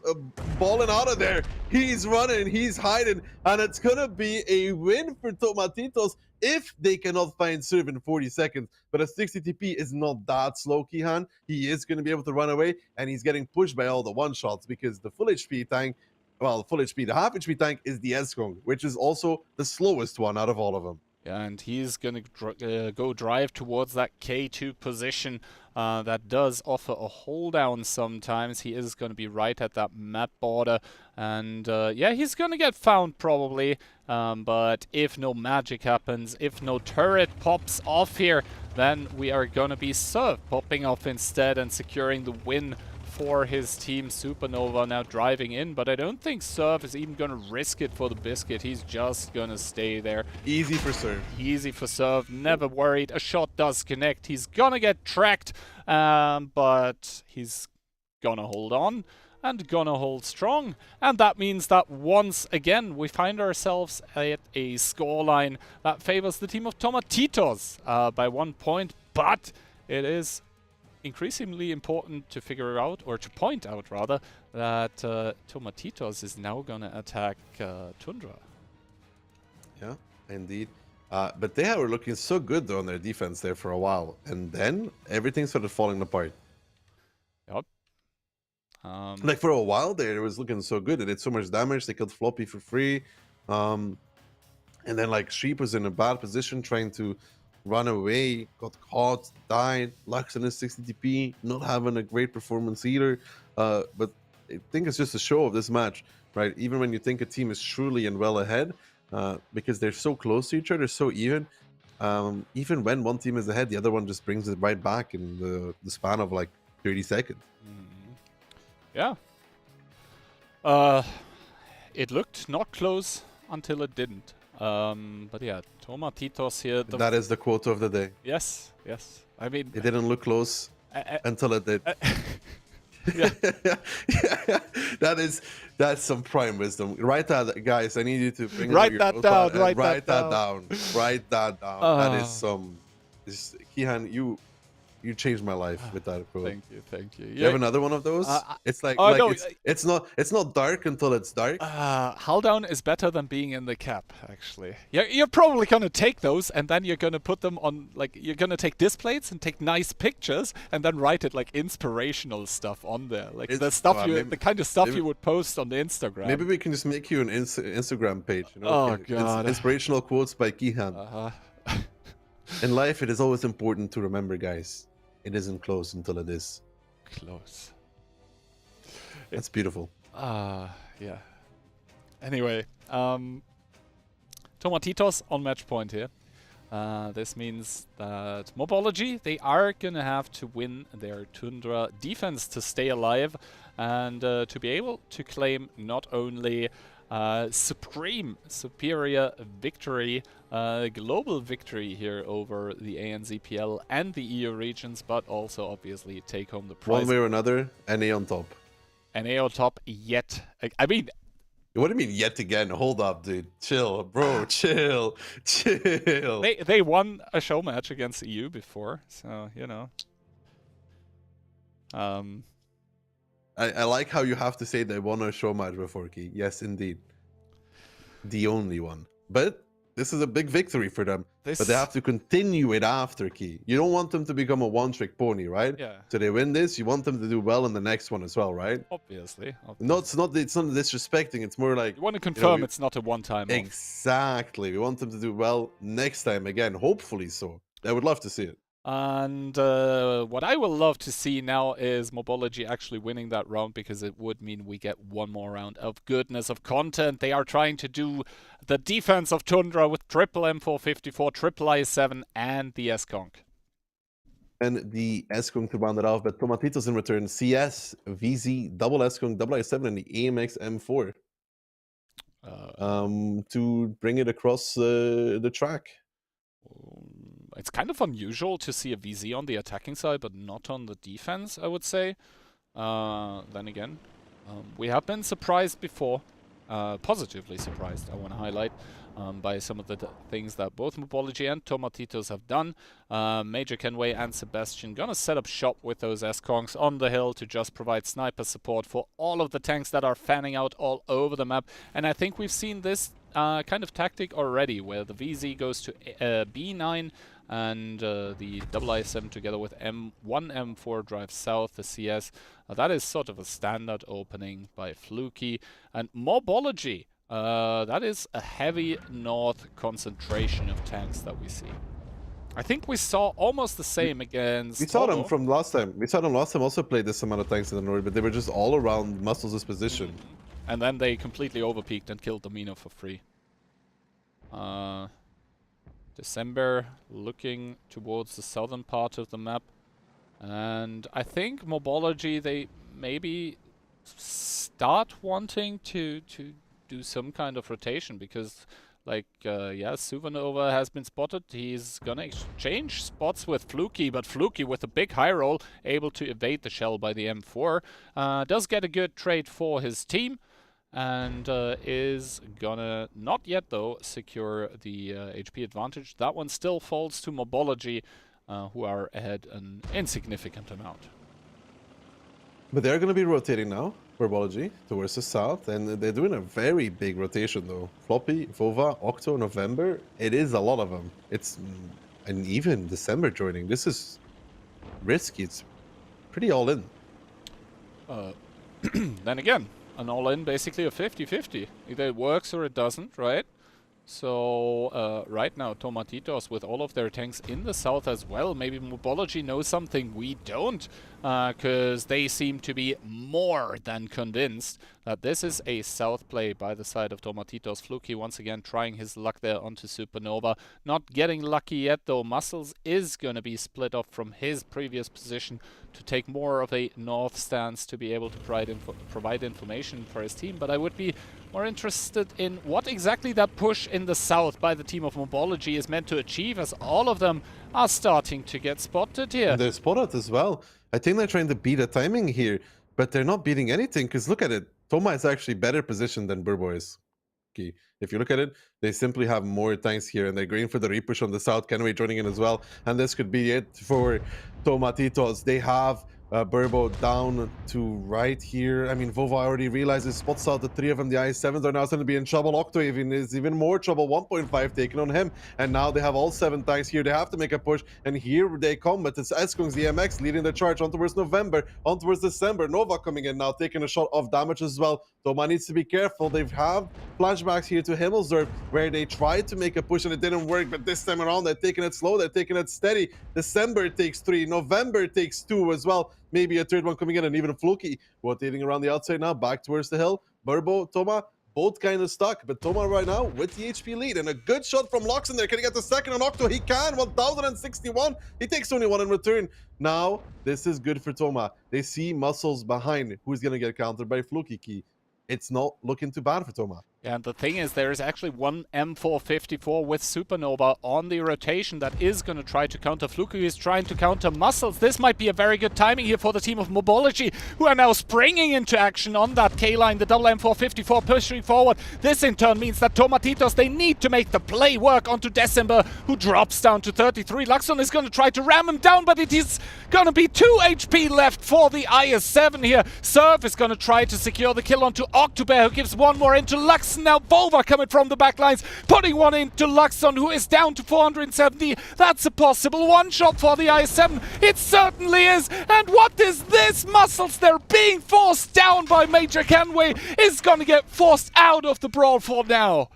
balling out of there. He's running, he's hiding, and it's going to be a win for Tomatitos if they cannot find Serve in 40 seconds. But a 60 TP is not that slow, Kihan. He is going to be able to run away, and he's getting pushed by all the one-shots because the full HP tank, well, full HP, the half HP tank is the Eskong, which is also the slowest one out of all of them. Yeah, and he's going to go drive towards that K2 position that does offer a hold down sometimes. He is going to be right at that map border, and yeah, he's going to get found probably, but if no magic happens, if no turret pops off here, then we are going to be Surf popping off instead and securing the win for his team. Supernova now driving in, but I don't think Surf is even going to risk it for the biscuit. He's just going to stay there. Easy for Surf. Easy for Surf, never worried. A shot does connect. He's going to get tracked, but he's going to hold on and going to hold strong. And that means that once again we find ourselves at a scoreline that favors the team of Tomatitos by 1 point, but it is increasingly important to figure out, or to point out rather, that Tomatitos is now going to attack Tundra. Yeah, indeed. But they were looking so good though on their defense there for a while, and then everything started falling apart. Yep. Like for a while there, it was looking so good. They did so much damage. They killed Floppy for free. And then like Sheep was in a bad position trying to run away, got caught, died. Lux in his 60 TP, not having a great performance either. But I think it's just a show of this match, right? Even when you think a team is truly and well ahead, because they're so close to each other, so even when one team is ahead, the other one just brings it right back in the span of like 30 seconds. Yeah. It looked not close until it didn't. But yeah, Tomatitos here. That is the quote of the day. Yes, yes. I mean, it didn't look close until it did. Yeah. That's some prime wisdom. Write that, guys. I need you to bring write that down. Write that down. Write that down. That is some. Kihan, you You changed my life with that quote. Thank you, thank you. You have another one of those? It's like, no, it's not dark until it's dark. Hull down is better than being in the cap, actually. You're probably gonna take those and then you're gonna put them on, like, you're gonna take displays and take nice pictures and then write it like inspirational stuff on there, like the stuff the kind of stuff you would post on the Instagram. Maybe we can just make you an Instagram page. You know? Oh god! Inspirational quotes by Gihan. In life, it is always important to remember, guys. It isn't close until it is. Close. That's beautiful. Yeah. Anyway, Tomatitos on match point here. This means that Morbology, they are gonna have to win their Tundra defense to stay alive and to be able to claim not only superior victory, global victory here over the ANZPL and the EU regions, but also obviously take home the prize. One way or another, NA on top. NA on top yet. I mean... What do you mean yet again? Hold up, dude. Chill, bro. Chill. They won a show match against EU before, so, you know. I like how you have to say they won a show match before, Key. Yes, indeed. The only one. But this is a big victory for them. But they have to continue it after, Key. You don't want them to become a one-trick pony, right? Yeah. So they win this, you want them to do well in the next one as well, right? Obviously. No, it's not disrespecting. It's more like... You want to confirm it's not a one-time. Exactly. We want them to do well next time again. Hopefully so. I would love to see it. And what I will love to see now is Morbology actually winning that round, because it would mean we get one more round of goodness of content. They are trying to do the defense of Tundra with triple M454, triple I7, and the S-Conk. And the S-Conk to round it off, but Tomatitos in return, CS, VZ, double S-Conk, double I7, and the AMX M4 to bring it across the track. It's kind of unusual to see a VZ on the attacking side, but not on the defense, I would say. Then again, we have been surprised before, positively surprised, I want to highlight, by some of the things that both Morbology and Tomatitos have done. Major Kenway and Sebastian gonna set up shop with those S-Conks on the hill to just provide sniper support for all of the tanks that are fanning out all over the map. And I think we've seen this kind of tactic already, where the VZ goes to B9 and the double I7 together with M1 M4 drives south, the CS. That is sort of a standard opening by Fluky. And Morbology, that is a heavy north concentration of tanks that we see. I think we saw almost the same against... We saw them from last time. We saw them last time also play this amount of tanks in the north, but they were just all around Muscles' position. And then they completely overpeaked and killed Domino for free. December looking towards the southern part of the map. And I think Morbology, they maybe start wanting to do some kind of rotation, because like, yeah, Suvanova has been spotted. He's gonna exchange spots with Fluky, but Fluky with a big high roll, able to evade the shell by the M4. Does get a good trade for his team, and is gonna, not yet though, secure the HP advantage. That one still falls to Morbology, who are ahead an insignificant amount. But they're going to be rotating now, Morbology, towards the south, and they're doing a very big rotation though. Floppy, Vova, Octo, November, it is a lot of them. It's, and even December joining, this is risky, it's pretty all in. Then again, an all-in basically a 50-50. Either it works or it doesn't, right? So right now, Tomatitos with all of their tanks in the south as well. Maybe Morbology knows something we don't, because they seem to be more than convinced that this is a south play by the side of Tomatitos. Fluky once again trying his luck there onto Supernova. Not getting lucky yet though. Muscles is going to be split off from his previous position to take more of a north stance to be able to provide information for his team. But I would be more interested in what exactly that push in the south by the team of Morbology is meant to achieve, as all of them are starting to get spotted here. And they're spotted as well. I think they're trying to beat a timing here, but they're not beating anything, because look at it. Toma is actually better positioned than Burbo is. Fluky. If you look at it, they simply have more tanks here, and they're going for the repush on the south. Kenway joining in as well, and this could be it for Tomatitos. They have Burbo down to right here. I mean, Vova already realizes spots out the three of them. The i7s are now going to be in trouble. Octo is even more trouble. 1.5 taken on him. And now they have all 7 tanks here. They have to make a push. And here they come. But it's Eskong's EMX leading the charge on towards November, on towards December. Nova coming in now, taking a shot of damage as well. Toma needs to be careful. They've had flashbacks here to Himmelserv, where they tried to make a push and it didn't work. But this time around, they're taking it slow. They're taking it steady. December takes 3. November takes 2 as well. Maybe a third one coming in, and even Fluky rotating around the outside now, back towards the hill. Burbo, Toma, both kind of stuck, but Toma right now with the HP lead, and a good shot from Loxon there. Can he get the second on Octo? He can, 1061. He takes only 1 in return. Now, this is good for Toma. They see Muscles behind, who's going to get countered by Fluky Key. It's not looking too bad for Toma. Yeah, and the thing is, there is actually one M454 with Supernova on the rotation that is going to try to counter Fluky, who is trying to counter Muscles. This might be a very good timing here for the team of Morbology, who are now springing into action on that K-line, the double M454 pushing forward. This in turn means that Tomatitos, they need to make the play work onto December, who drops down to 33. Luxon is going to try to ram him down, but it is going to be 2 HP left for the IS-7 here. Surf is going to try to secure the kill onto Octobear, who gives one more into Luxon. Now Volva coming from the back lines, putting one into Luxon, who is down to 470. That's a possible one-shot for the IS-7. It certainly is. And what is this? Muscles, they're being forced down by Major Kenway, is going to get forced out of the brawl for now.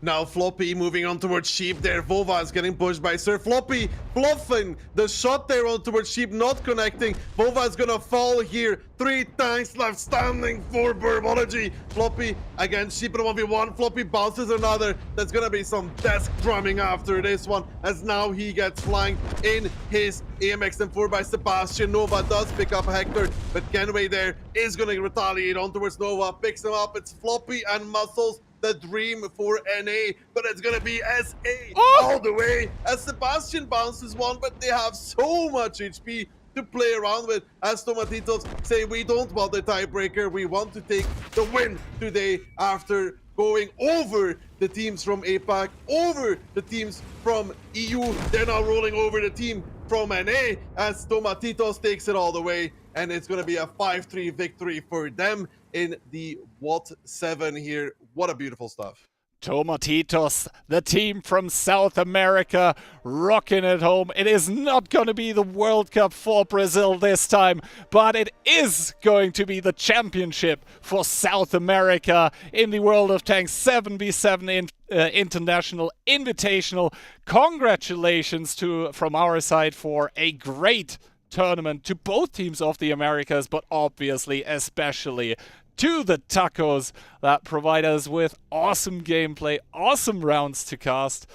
Now Floppy moving on towards Sheep there. Vova is getting pushed by Sir Floppy. Bluffing the shot there on towards Sheep, not connecting. Vova is gonna fall here. 3 tanks left standing for Morbology. Floppy against Sheep in 1v1. Floppy bounces another. There's gonna be some desk drumming after this one, as now he gets flanked in his AMX M4 by Sebastian. Nova does pick up Hector, but Kenway there is gonna retaliate on towards Nova. Picks him up. It's Floppy and Muscles. The dream for NA, but it's gonna be SA all the way as Sebastian bounces one, but they have so much HP to play around with. As Tomatitos say, we don't want the tiebreaker, we want to take the win today after going over the teams from APAC, over the teams from EU. They're now rolling over the team from NA as Tomatitos takes it all the way, and it's going to be a 5-3 victory for them in the WOT 7 here. What a beautiful stuff. Tomatitos, the team from South America, rocking it home. It is not going to be the World Cup for Brazil this time, but it is going to be the championship for South America in the World of Tanks 7v7 International Invitational. Congratulations from our side for a great tournament to both teams of the Americas, but obviously especially to the Tacos that provide us with awesome gameplay, awesome rounds to cast.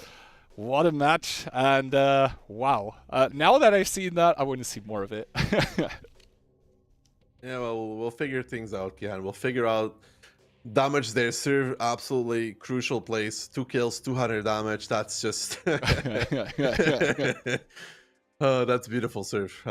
What a match, and wow. Now that I've seen that, I want to see more of it. Yeah, well, we'll figure things out, Kian. We'll figure out damage there. Serve, absolutely crucial place. 2 kills, 200 damage. That's just... Oh, that's beautiful, Surf.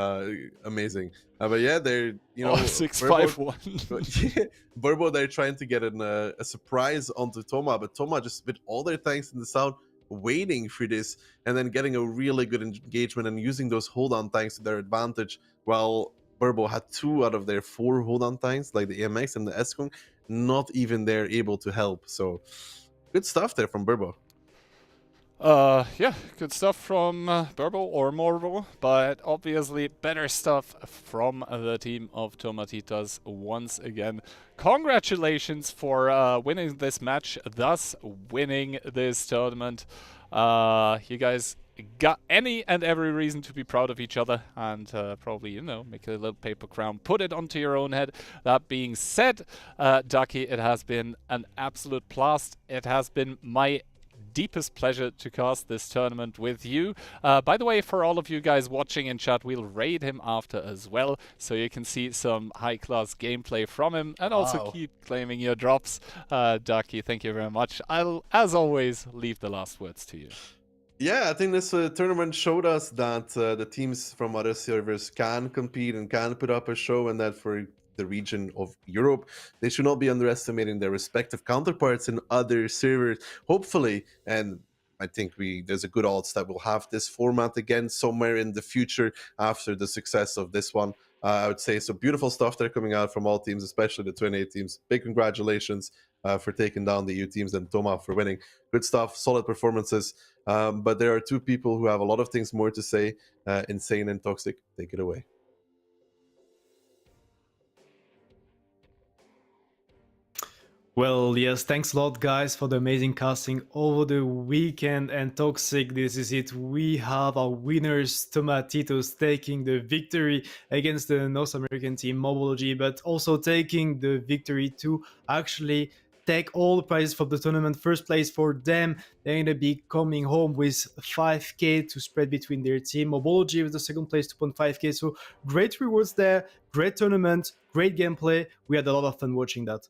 Amazing. But yeah, they're, you know... 6-5-1. Burbo, they're trying to get a surprise onto Toma, but Toma just with all their tanks in the south, waiting for this, and then getting a really good engagement and using those hold-on tanks to their advantage, while Burbo had 2 out of their 4 hold-on tanks, like the EMX and the Eskong, not even there able to help. So, good stuff there from Burbo. Yeah, good stuff from Burbo or Morbo, but obviously better stuff from the team of Tomatitos once again. Congratulations for winning this match, thus winning this tournament. You guys got any and every reason to be proud of each other, and probably, you know, make a little paper crown, put it onto your own head. That being said, Ducky, it has been an absolute blast. It has been my deepest pleasure to cast this tournament with you. By the way, for all of you guys watching in chat, we'll raid him after as well, so you can see some high-class gameplay from him, and also keep claiming your drops. Ducky, thank you very much. I'll, as always, leave the last words to you. Yeah, I think this tournament showed us that the teams from other servers can compete and can put up a show, and that for the region of Europe. They should not be underestimating their respective counterparts in other servers. Hopefully, and I think there's a good odds that we'll have this format again somewhere in the future after the success of this one. I would say so. Beautiful stuff there coming out from all teams, especially the 28 teams. Big congratulations for taking down the EU teams and Toma for winning. Good stuff, solid performances. But there are two people who have a lot of things more to say. Insane and Toxic, take it away. Well, yes, thanks a lot, guys, for the amazing casting over the weekend. And Toxic, this is it. We have our winners, Tomatitos, taking the victory against the North American team, Morbology, but also taking the victory to actually take all the prizes for the tournament. First place for them. They're going to be coming home with 5k to spread between their team. Morbology with the second place, 2.5k. So great rewards there, great tournament, great gameplay. We had a lot of fun watching that.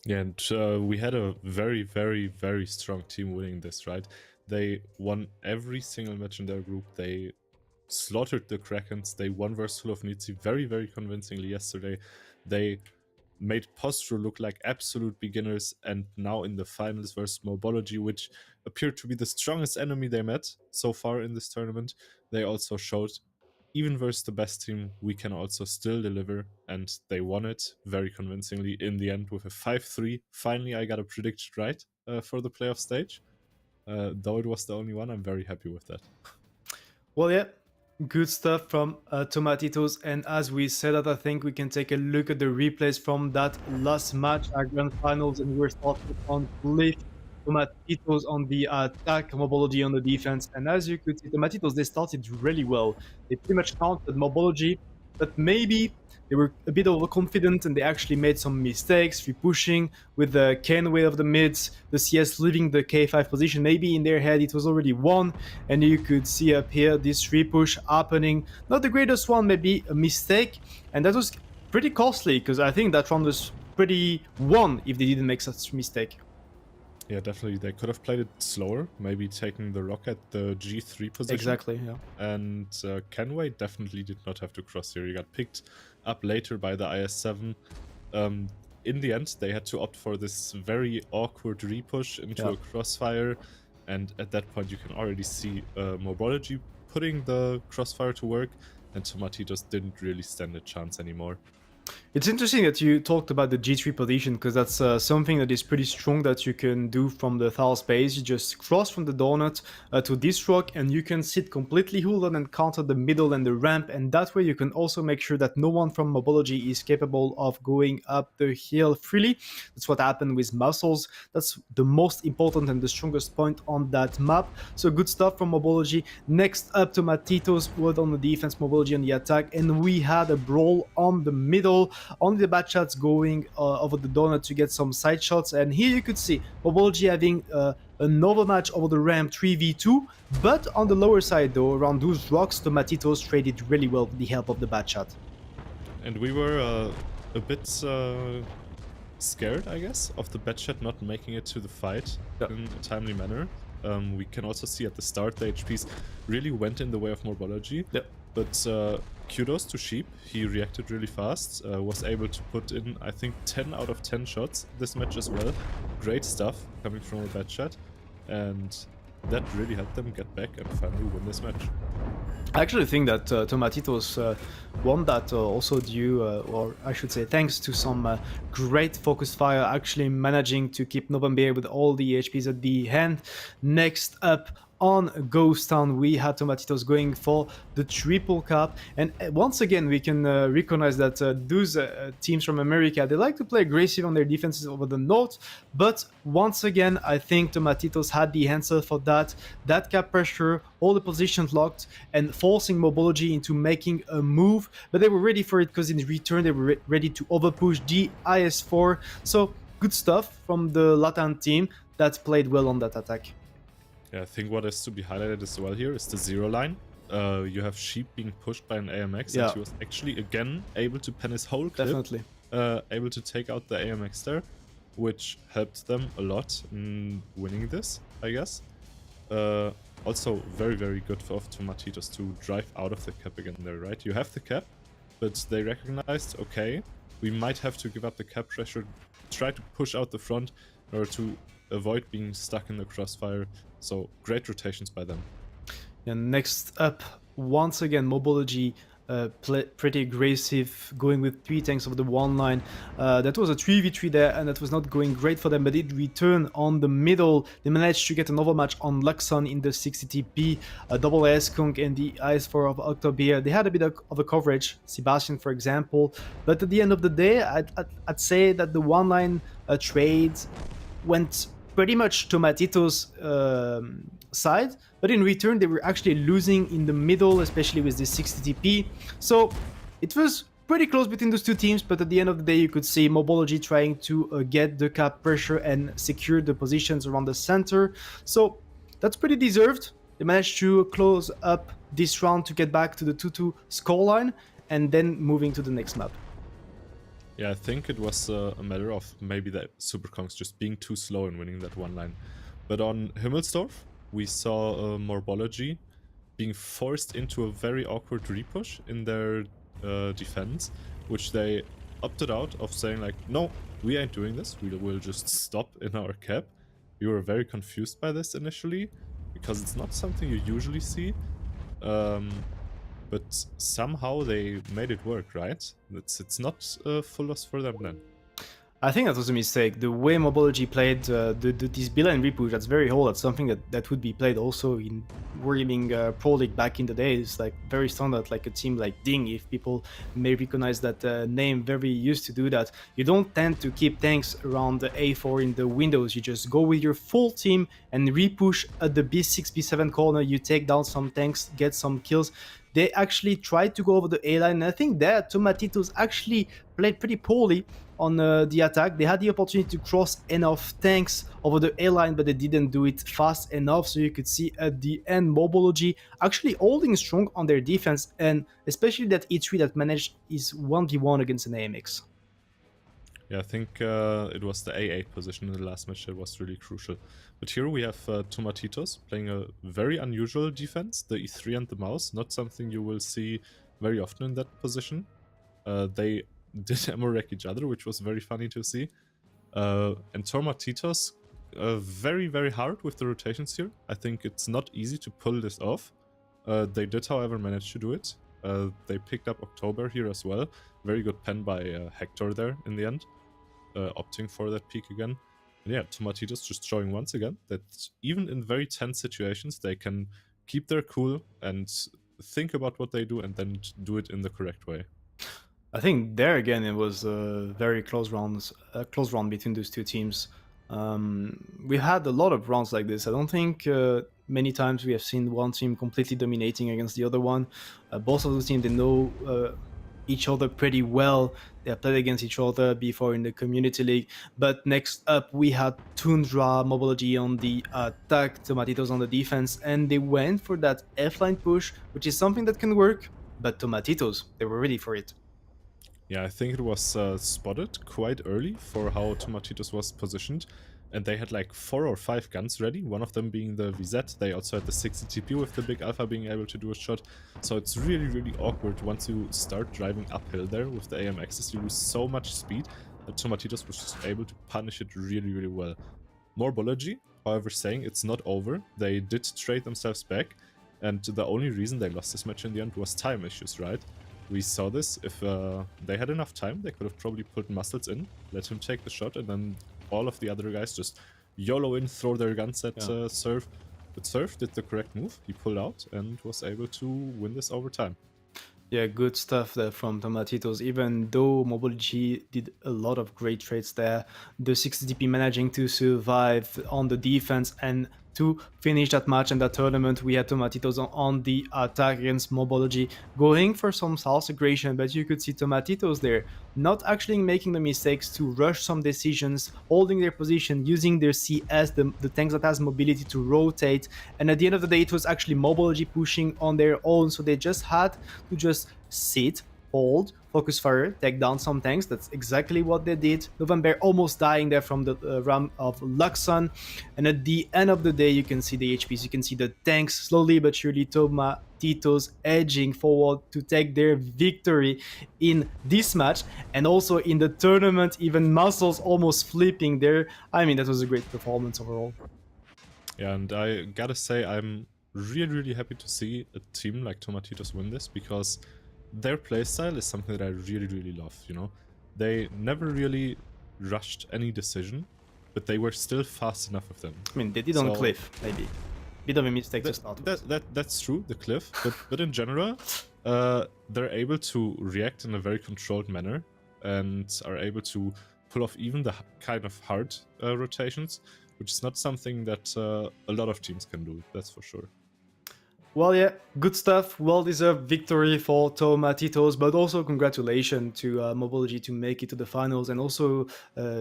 Yeah, and we had a very, very, very strong team winning this, right? They won every single match in their group. They slaughtered the Krakens. They won versus Full of Nitzi very, very convincingly yesterday. They made Postrow look like absolute beginners, and now in the finals versus Morbology, which appeared to be the strongest enemy they met so far in this tournament, they also showed even versus the best team, we can also still deliver, and they won it very convincingly in the end with a 5-3. Finally, I got a prediction right for the playoff stage. Though it was the only one, I'm very happy with that. Well, yeah, good stuff from Tomatitos. And as we said that, I think we can take a look at the replays from that last match, our grand finals, and we're starting on Cliff. Tomatitos on the attack, Morbology on the defense. And as you could see, Tomatitos, they started really well. They pretty much countered Morbology, but maybe they were a bit overconfident and they actually made some mistakes, repushing with the Kenway of the mids, the CS leaving the K5 position. Maybe in their head it was already won, and you could see up here this repush happening. Not the greatest one, maybe a mistake, and that was pretty costly because I think that round was pretty won if they didn't make such a mistake. Yeah, definitely. They could have played it slower, maybe taking the rock at the G3 position. Exactly, yeah. And Kenway definitely did not have to cross here. He got picked up later by the IS-7. In the end, they had to opt for this very awkward repush into a crossfire. And at that point, you can already see Morbology putting the crossfire to work, and Tomatitos didn't really stand a chance anymore. It's interesting that you talked about the G3 position, because that's something that is pretty strong that you can do from the Thal base. You just cross from the donut to this rock, and you can sit completely holding and counter the middle and the ramp, and that way you can also make sure that no one from Morbology is capable of going up the hill freely. That's what happened with Muscles. That's the most important and the strongest point on that map. So good stuff from Morbology. Next up, Tomatitos was on the defense, Morbology on the attack, and we had a brawl on the middle. Only the bad shots going over the donut to get some side shots, and here you could see Morbology having another match over the ramp 3v2, but on the lower side though, around those rocks, Tomatitos traded really well with the help of the bad shot. And we were a bit scared, I guess, of the bad shot not making it to the fight in a timely manner. We can also see at the start the HPs really went in the way of Morbology. But kudos to Sheep, he reacted really fast, was able to put in, I think, 10 out of 10 shots this match as well. Great stuff coming from a bad shot, and that really helped them get back and finally win this match. I actually think that Tomatitos won that also due, or I should say thanks to some great focus fire, actually managing to keep November with all the HPs at the end. Next up, on Ghost Town, we had Tomatitos going for the triple cap, and once again we can recognize that those teams from America, they like to play aggressive on their defenses over the north, but once again I think Tomatitos had the answer for that cap pressure, all the positions locked, and forcing Morbology into making a move, but they were ready for it because in return they were ready to overpush the IS-4. So good stuff from the Latin team that played well on that attack. Yeah, I think what is to be highlighted as well here is the zero line. You have Sheep being pushed by an AMX, and he was actually again able to pen his whole clip. Definitely. Able to take out the AMX there, which helped them a lot in winning this, I guess. Also very, very good for Tomatitos to drive out of the cap again there, right? You have the cap, but they recognized, okay, we might have to give up the cap pressure, try to push out the front in order to avoid being stuck in the crossfire. So great rotations by them. And next up, once again, Morbology pretty aggressive, going with 3 tanks over the 1 line. That was a 3v3 there, and that was not going great for them, but it returned on the middle. They managed to get an overmatch on Luxon in the 60TP, double S-Kunk and the IS-4 of Octobeer. They had a bit of a coverage, Sebastian for example, but at the end of the day, I'd say that the 1 line trade went pretty much Tomatitos' side, but in return they were actually losing in the middle, especially with the 60TP. So it was pretty close between those two teams, but at the end of the day you could see Morbology trying to get the cap pressure and secure the positions around the center. So that's pretty deserved. They managed to close up this round to get back to the 2-2 scoreline and then moving to the next map. Yeah, I think it was a matter of maybe the Superkongs just being too slow in winning that 1 line. But on Himmelsdorf, we saw Morbology being forced into a very awkward repush in their defense, which they opted out of saying like, no, we ain't doing this, we will just stop in our cap. We were very confused by this initially, because it's not something you usually see. But somehow they made it work, right? It's not a full loss for them then. I think that was a mistake. The way Morbology played this Beeline repush, that's very old. That's something that would be played also in Wargaming Pro League back in the day. It's like very standard, like a team like Ding, if people may recognize that name, very used to do that. You don't tend to keep tanks around the A4 in the windows. You just go with your full team and repush at the B6, B7 corner. You take down some tanks, get some kills. They actually tried to go over the A line, and I think there Tomatitos actually played pretty poorly on the attack. They had the opportunity to cross enough tanks over the A line, but they didn't do it fast enough. So you could see at the end Morbology actually holding strong on their defense, and especially that E3 that managed his 1v1 against an AMX. Yeah, I think it was the A8 position in the last match that was really crucial. But here we have Tomatitos playing a very unusual defense, the E3 and the mouse, not something you will see very often in that position. They did ammo wreck each other, which was very funny to see. And Tomatitos very, very hard with the rotations here. I think it's not easy to pull this off. They did, however, manage to do it. They picked up October here as well. Very good pen by Hector there in the end, opting for that peak again. And yeah, Tomatitos just showing once again that even in very tense situations, they can keep their cool and think about what they do and then do it in the correct way. I think there again it was a very close round between those two teams. We had a lot of rounds like this. I don't think many times we have seen one team completely dominating against the other one. Both of the teams, they know each other pretty well. They have played against each other before in the community league. But next up we had Tundra, Morbology on the attack, Tomatitos on the defense, and they went for that F-line push, which is something that can work, but Tomatitos, they were ready for it. Yeah, I think it was spotted quite early for how Tomatitos was positioned, and they had like 4 or 5 guns ready, one of them being the VZ. They also had the 60TP with the big alpha being able to do a shot, so it's really, really awkward once you start driving uphill there with the AMXs. You lose so much speed that Tomatitos was just able to punish it really, really well. Morbology, however, saying it's not over. They did trade themselves back, and the only reason they lost this match in the end was time issues, right? We saw this. If they had enough time, they could have probably put Muscles in, let him take the shot, and then all of the other guys just YOLO in, throw their guns at Surf. But Surf did the correct move. He pulled out and was able to win this over time. Yeah, good stuff there from Tomatitos. Even though Morbology did a lot of great trades there, the 60DP managing to survive on the defense and to finish that match and that tournament. We had Tomatitos on the attack against Morbology, going for some salsa aggression, but you could see Tomatitos there not actually making the mistakes to rush some decisions, holding their position, using their CS, the tanks that has mobility to rotate, and at the end of the day it was actually Morbology pushing on their own, so they just had to just sit hold, focus fire, take down some tanks. That's exactly what they did. November almost dying there from the ram of Luxon. And at the end of the day, you can see the HPs, you can see the tanks slowly but surely Tomatitos edging forward to take their victory in this match. And also in the tournament, even Muscles almost flipping there. I mean, that was a great performance overall. Yeah, and I gotta say, I'm really happy to see a team like Tomatitos win this, because their playstyle is something that I really love, you know? They never really rushed any decision, but they were still fast enough with them. I mean, they did on Cliff, maybe. Bit of a mistake to start with. That's true, the Cliff, but in general, they're able to react in a very controlled manner and are able to pull off even the kind of hard rotations, which is not something that a lot of teams can do, that's for sure. Well, yeah, good stuff. Well-deserved victory for Tomatitos, but also congratulations to Morbology to make it to the finals and also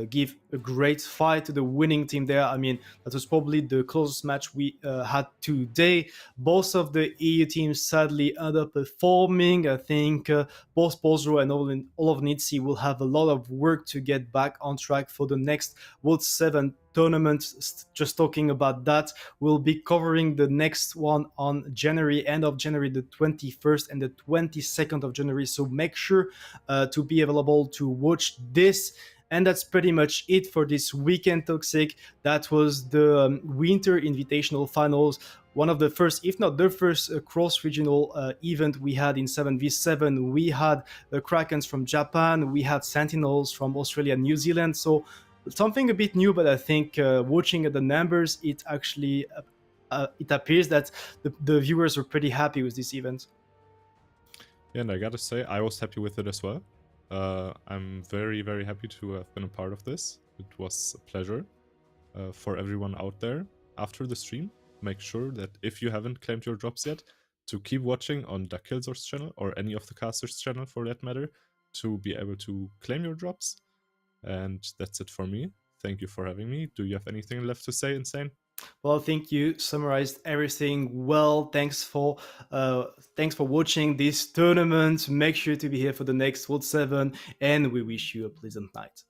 give a great fight to the winning team there. I mean, that was probably the closest match we had today. Both of the EU teams sadly underperforming. I think both Postrow and all of nitzi will have a lot of work to get back on track for the next World 7 tournament. Just talking about that, we'll be covering the next one on end of January, the 21st and the 22nd of January. So make sure to be available to watch this. And that's pretty much it for this weekend, Toxic. That was the Winter Invitational Finals. One of the first, if not the first, cross-regional event we had in 7v7. We had the Krakens from Japan. We had Sentinels from Australia and New Zealand. So something a bit new, but I think watching at the numbers, it actually it appears that the viewers were pretty happy with this event. Yeah, and I gotta say, I was happy with it as well. I'm very happy to have been a part of this. It was a pleasure. For everyone out there, after the stream, make sure that if you haven't claimed your drops yet, to keep watching on Duckhilzor's channel, or any of the casters' channel for that matter, to be able to claim your drops. And that's it for me. Thank you for having me. Do you have anything left to say, Insane? Well, I think you summarized everything well. Thanks for watching this tournament. Make sure to be here for the next World 7, and we wish you a pleasant night.